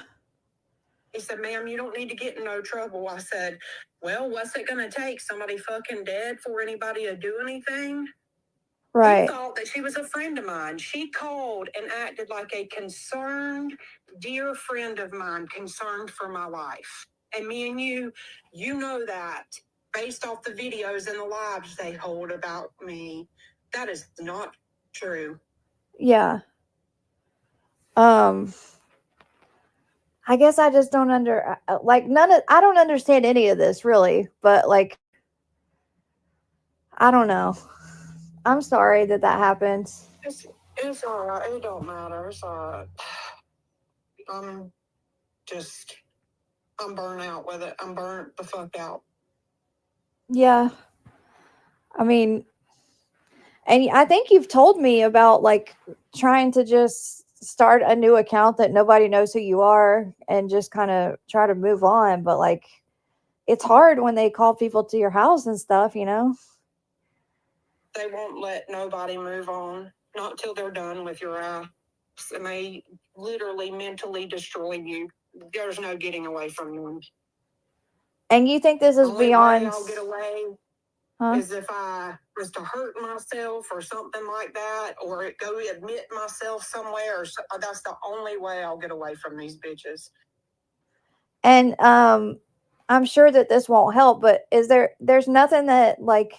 He said, ma'am, you don't need to get in no trouble. I said, well, what's it going to take? Somebody fucking dead for anybody to do anything? Right. He thought that she was a friend of mine. She called and acted like a concerned, dear friend of mine, concerned for my life. And me and you know that based off the videos and the lives they hold about me, that is not true. Yeah. I guess I just don't I don't understand any of this really, but like, I don't know. I'm sorry that happened. It's all right. It don't matter. It's all right. I'm burnt out with it. I'm burnt the fuck out. Yeah. I mean, and I think you've told me about like trying to just start a new account that nobody knows who you are and just kind of try to move on. But like, it's hard when they call people to your house and stuff, you know? They won't let nobody move on, not till they're done with your ass. And they literally mentally destroy you. There's no getting away from them. And you think this is Only beyond? way I'll get away is if I was to hurt myself or something like that, or go admit myself somewhere. That's the only way I'll get away from these bitches. And I'm sure that this won't help, but there's nothing that like,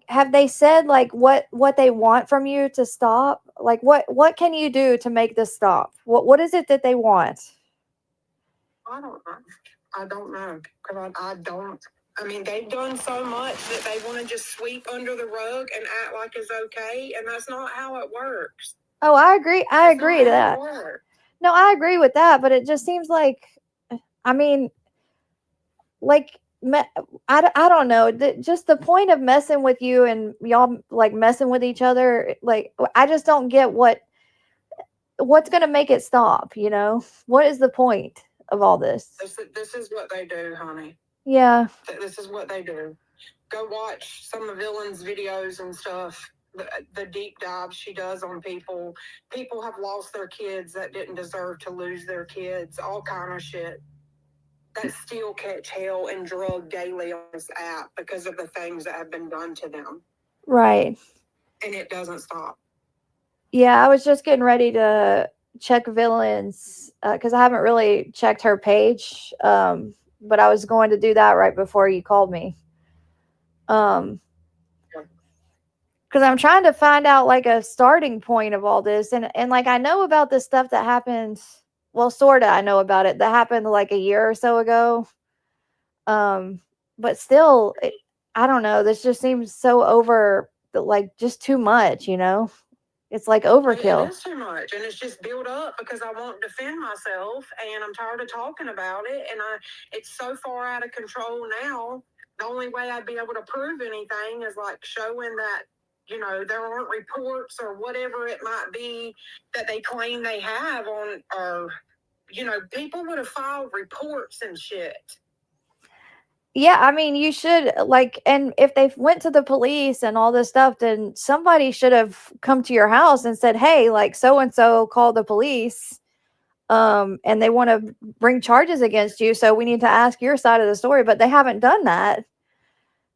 have they said like what they want from you to stop? Like what can you do to make this stop? What is it that they want? I don't know. Because I don't. I mean, they've done so much that they want to just sweep under the rug and act like it's okay, and that's not how it works. Oh, I agree. I agree to that. No, I agree with that, but it just seems like, I mean, like, I don't know. Just the point of messing with you and y'all like messing with each other, like, I just don't get what's going to make it stop, you know? What is the point of all this? This is what they do, honey. Yeah. This is what they do. Go watch some of Villain's videos and stuff. The deep dives she does on people. People have lost their kids that didn't deserve to lose their kids. All kind of shit. That still catch hell and drug daily on this app because of the things that have been done to them. Right. And it doesn't stop. Yeah, I was just getting ready to check Villains because I haven't really checked her page. But I was going to do that right before you called me. Because I'm trying to find out like a starting point of all this. And like, I know about the stuff that happened. Well, sort of, I know about it. That happened like a year or so ago. But still, I don't know. This just seems so over, like just too much, you know? It's like overkill. It is too much, and it's just built up because I won't defend myself, and I'm tired of talking about it, and it's so far out of control now. The only way I'd be able to prove anything is like showing that, you know, there aren't reports or whatever it might be that they claim they have on, or, you know, people would have filed reports and shit. Yeah, I mean, you should like, and if they went to the police and all this stuff, then somebody should have come to your house and said, "Hey, like so and so called the police, and they want to bring charges against you. So we need to ask your side of the story." But they haven't done that.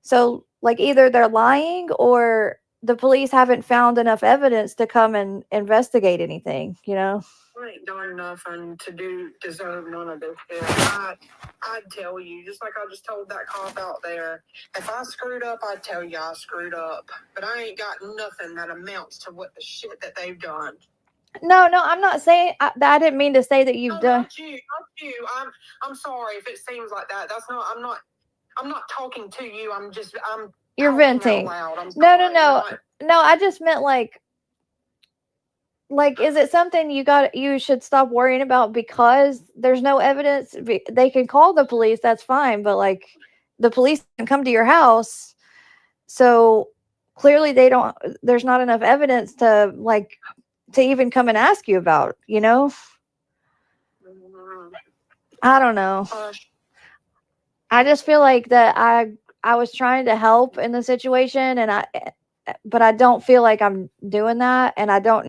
So, like, either they're lying or the police haven't found enough evidence to come and investigate anything. You know? I ain't done nothing to deserve none of this shit. I'd tell you, just like I just told that cop out there. If I screwed up, I'd tell you I screwed up. But I ain't got nothing that amounts to what the shit that they've done. No, I'm not saying I didn't mean to say that you've No, done. not you. I'm sorry if it seems like that. That's not. I'm not talking to you. You're talking out venting. loud. I'm No, sorry. no. I just meant like, is it something you should stop worrying about because there's no evidence? They can call the police, that's fine, but like the police can come to your house, so clearly there's not enough evidence to even come and ask you about, you know? I don't know. I just feel like that I was trying to help in the situation, but I don't feel like I'm doing that, and I don't.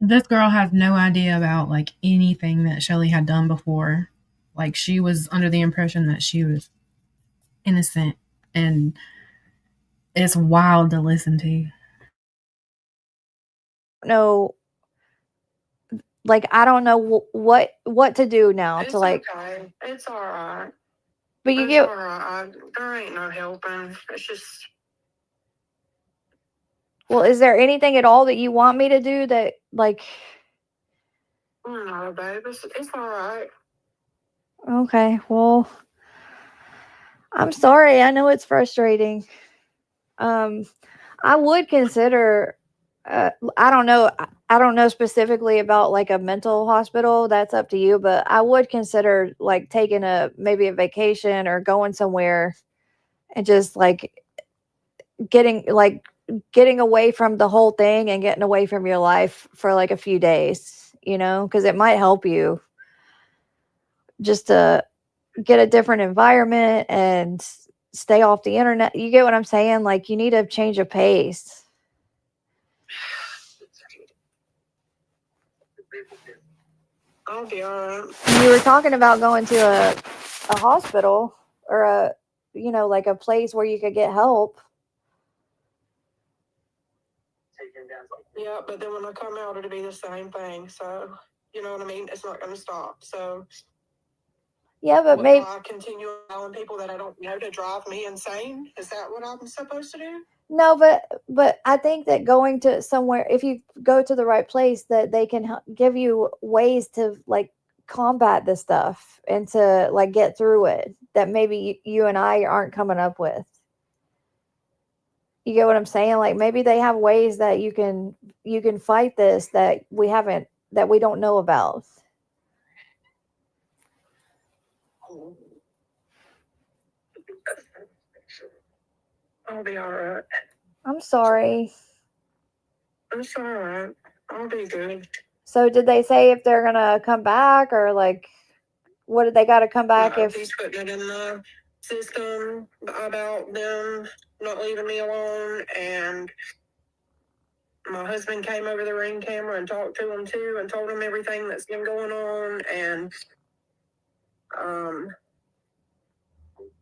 This girl has no idea about like anything that Shelly had done before. Like, she was under the impression that she was innocent, and it's wild to listen to. know, like, I don't know what to do now It's to like, okay. It's all right. but you It's get, all right. There ain't no helping. It's just. well, is there anything at all that you want me to do that like, No, babe. It's all right. okay, well, I'm sorry. I know it's frustrating. I would consider, I don't know. I don't know specifically about like a mental hospital. That's up to you, but I would consider like taking maybe a vacation or going somewhere and just like getting away from the whole thing and getting away from your life for like a few days, you know, because it might help you just to get a different environment and stay off the internet. You get what I'm saying? Like, you need a change of pace. I'll be all right. You were talking about going to a hospital or like a place where you could get help. Yeah, but then when I come out, it'll be the same thing. So, you know what I mean? It's not going to stop. So, Yeah, but will maybe I continue allowing people that I don't know to drive me insane? Is that what I'm supposed to do? no, but I think that going to somewhere, if you go to the right place, that they can give you ways to like combat this stuff and to like get through it that maybe you and I aren't coming up with. You get what I'm saying? Like, maybe they have ways that you can fight this that we don't know about. I'll be all right. I'm sorry. It's all right. I'll be good. So did they say if they're gonna come back, or like, what did they got to come back if? He's putting it in the system about them not leaving me alone, and my husband came over the Ring camera and talked to him too and told him everything that's been going on, and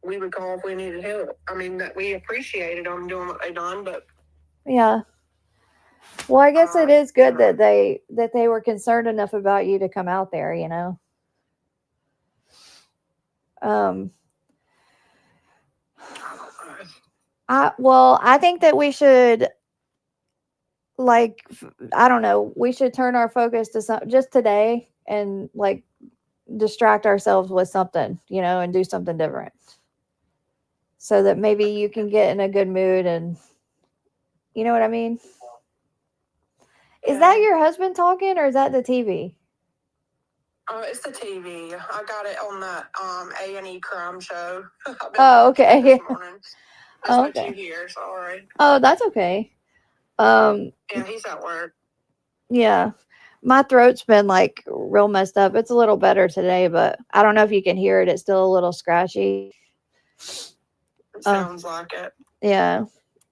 we would call if we needed help. I mean, that we appreciated them doing what they done, but Yeah. Well, I guess it is good that they were concerned enough about you to come out there, you know. I think that we should, like, I don't know, we should turn our focus to just today and like distract ourselves with something, you know, and do something different, so that maybe you can get in a good mood, and you know what I mean? Is that your husband talking, or is that the TV? It's the TV. I got it on that A&E crime show. Oh, okay. This morning. That's Oh, what okay. you hear. Sorry. Oh, that's okay. Yeah, he's at work. Yeah. My throat's been like real messed up. It's a little better today, but I don't know if you can hear it. It's still a little scratchy. It sounds like it. Yeah.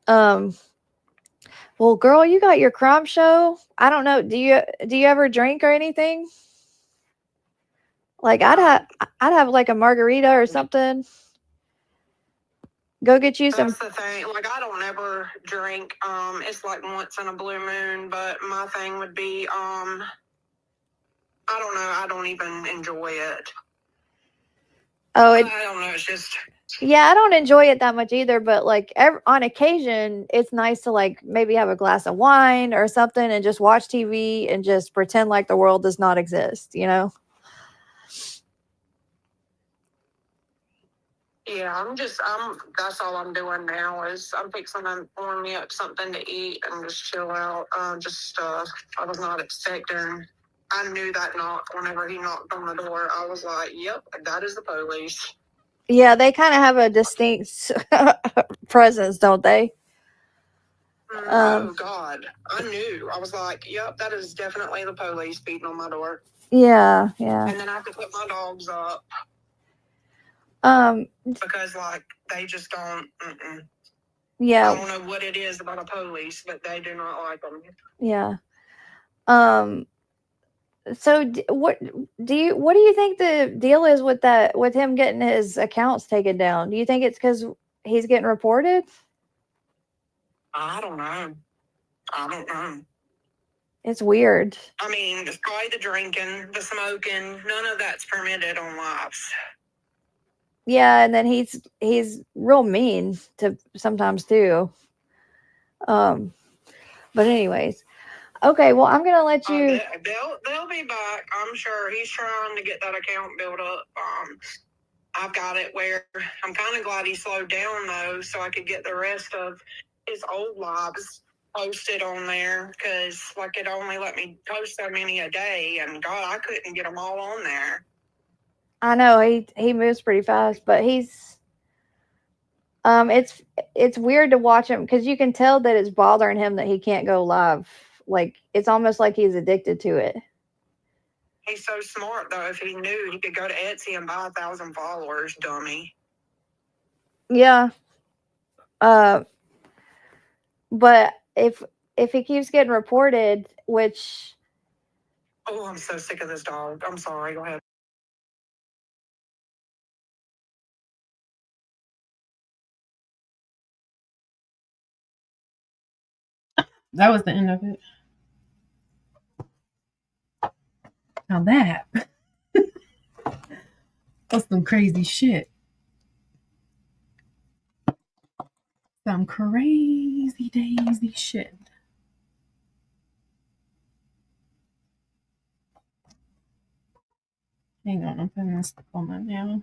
Well, girl, you got your crime show. I don't know. Do you ever drink or anything? Like I'd have like a margarita or something. Go get you some. That's the thing. Like, I don't ever drink. It's like once in a blue moon, but my thing would be, I don't know. I don't even enjoy it. Oh, I don't know. It's just, yeah, I don't enjoy it that much either, but like on occasion, it's nice to like maybe have a glass of wine or something and just watch TV and just pretend like the world does not exist, you know? yeah, that's all I'm doing now is I'm fixing to warm me up something to eat and just chill out. I was not expecting. I knew that knock whenever he knocked on the door. I was like, yep, that is the police. Yeah, they kind of have a distinct presence, don't they? Oh, God. I knew. I was like, yep, that is definitely the police beating on my door. Yeah, yeah. And then I have to put my dogs up because, like, they just don't. Yeah. I don't know what it is about a police, but they do not like them. Yeah. So what do you think the deal is with him getting his accounts taken down? Do you think it's because he's getting reported? I don't know. It's weird. I mean, it's probably the drinking, the smoking. None of that's permitted on lives. Yeah, and then he's real mean to sometimes too. But anyways, okay. Well, I'm gonna let you. They'll be back. I'm sure he's trying to get that account built up. I've got it where I'm kind of glad he slowed down though, so I could get the rest of his old lives posted on there because like it only let me post so many a day, and God, I couldn't get them all on there. I know he moves pretty fast, but he's it's weird to watch him because you can tell that it's bothering him that he can't go live. Like it's almost like he's addicted to it. He's so smart though. If he knew, he could go to Etsy and buy 1,000 followers, dummy. Yeah. But if he keeps getting reported, which oh, I'm so sick of this dog. I'm sorry. Go ahead. That was the end of it. Now that that's some crazy shit. Some crazy daisy shit. Hang on, I'm putting this on that now.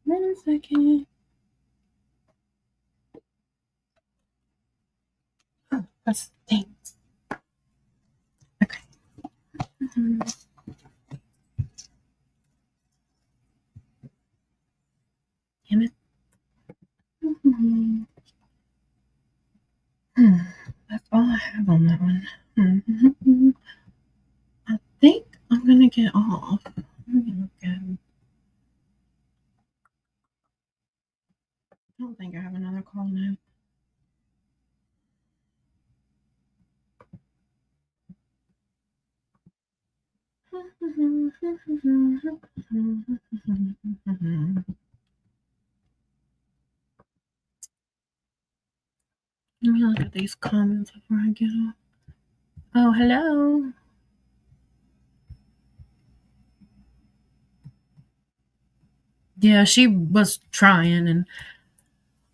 Wait a second. Oh, that's things. Okay. Damn it. That's all I have on that one. I think I'm gonna get off. Let me look at it. I don't think I have another call now. Let me look at these comments before I get off. Oh, hello. Yeah, she was trying, and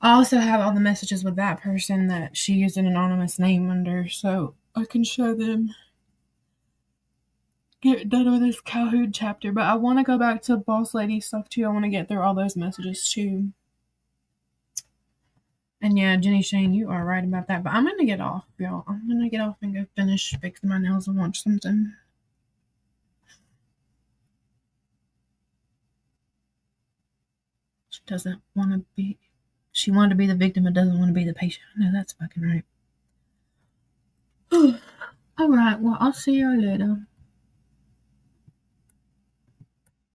I also have all the messages with that person that she used an anonymous name under, so I can show them. Get done with this Calhoun chapter, but I want to go back to boss lady stuff too. I want to get through all those messages too. And yeah, Jenny Shane, you are right about that. But I'm gonna get off, y'all. I'm gonna get off and go finish fixing my nails and watch something. She doesn't want to be She wanted to be the victim but doesn't want to be the patient. I know that's fucking right. All right. Well, I'll see you later.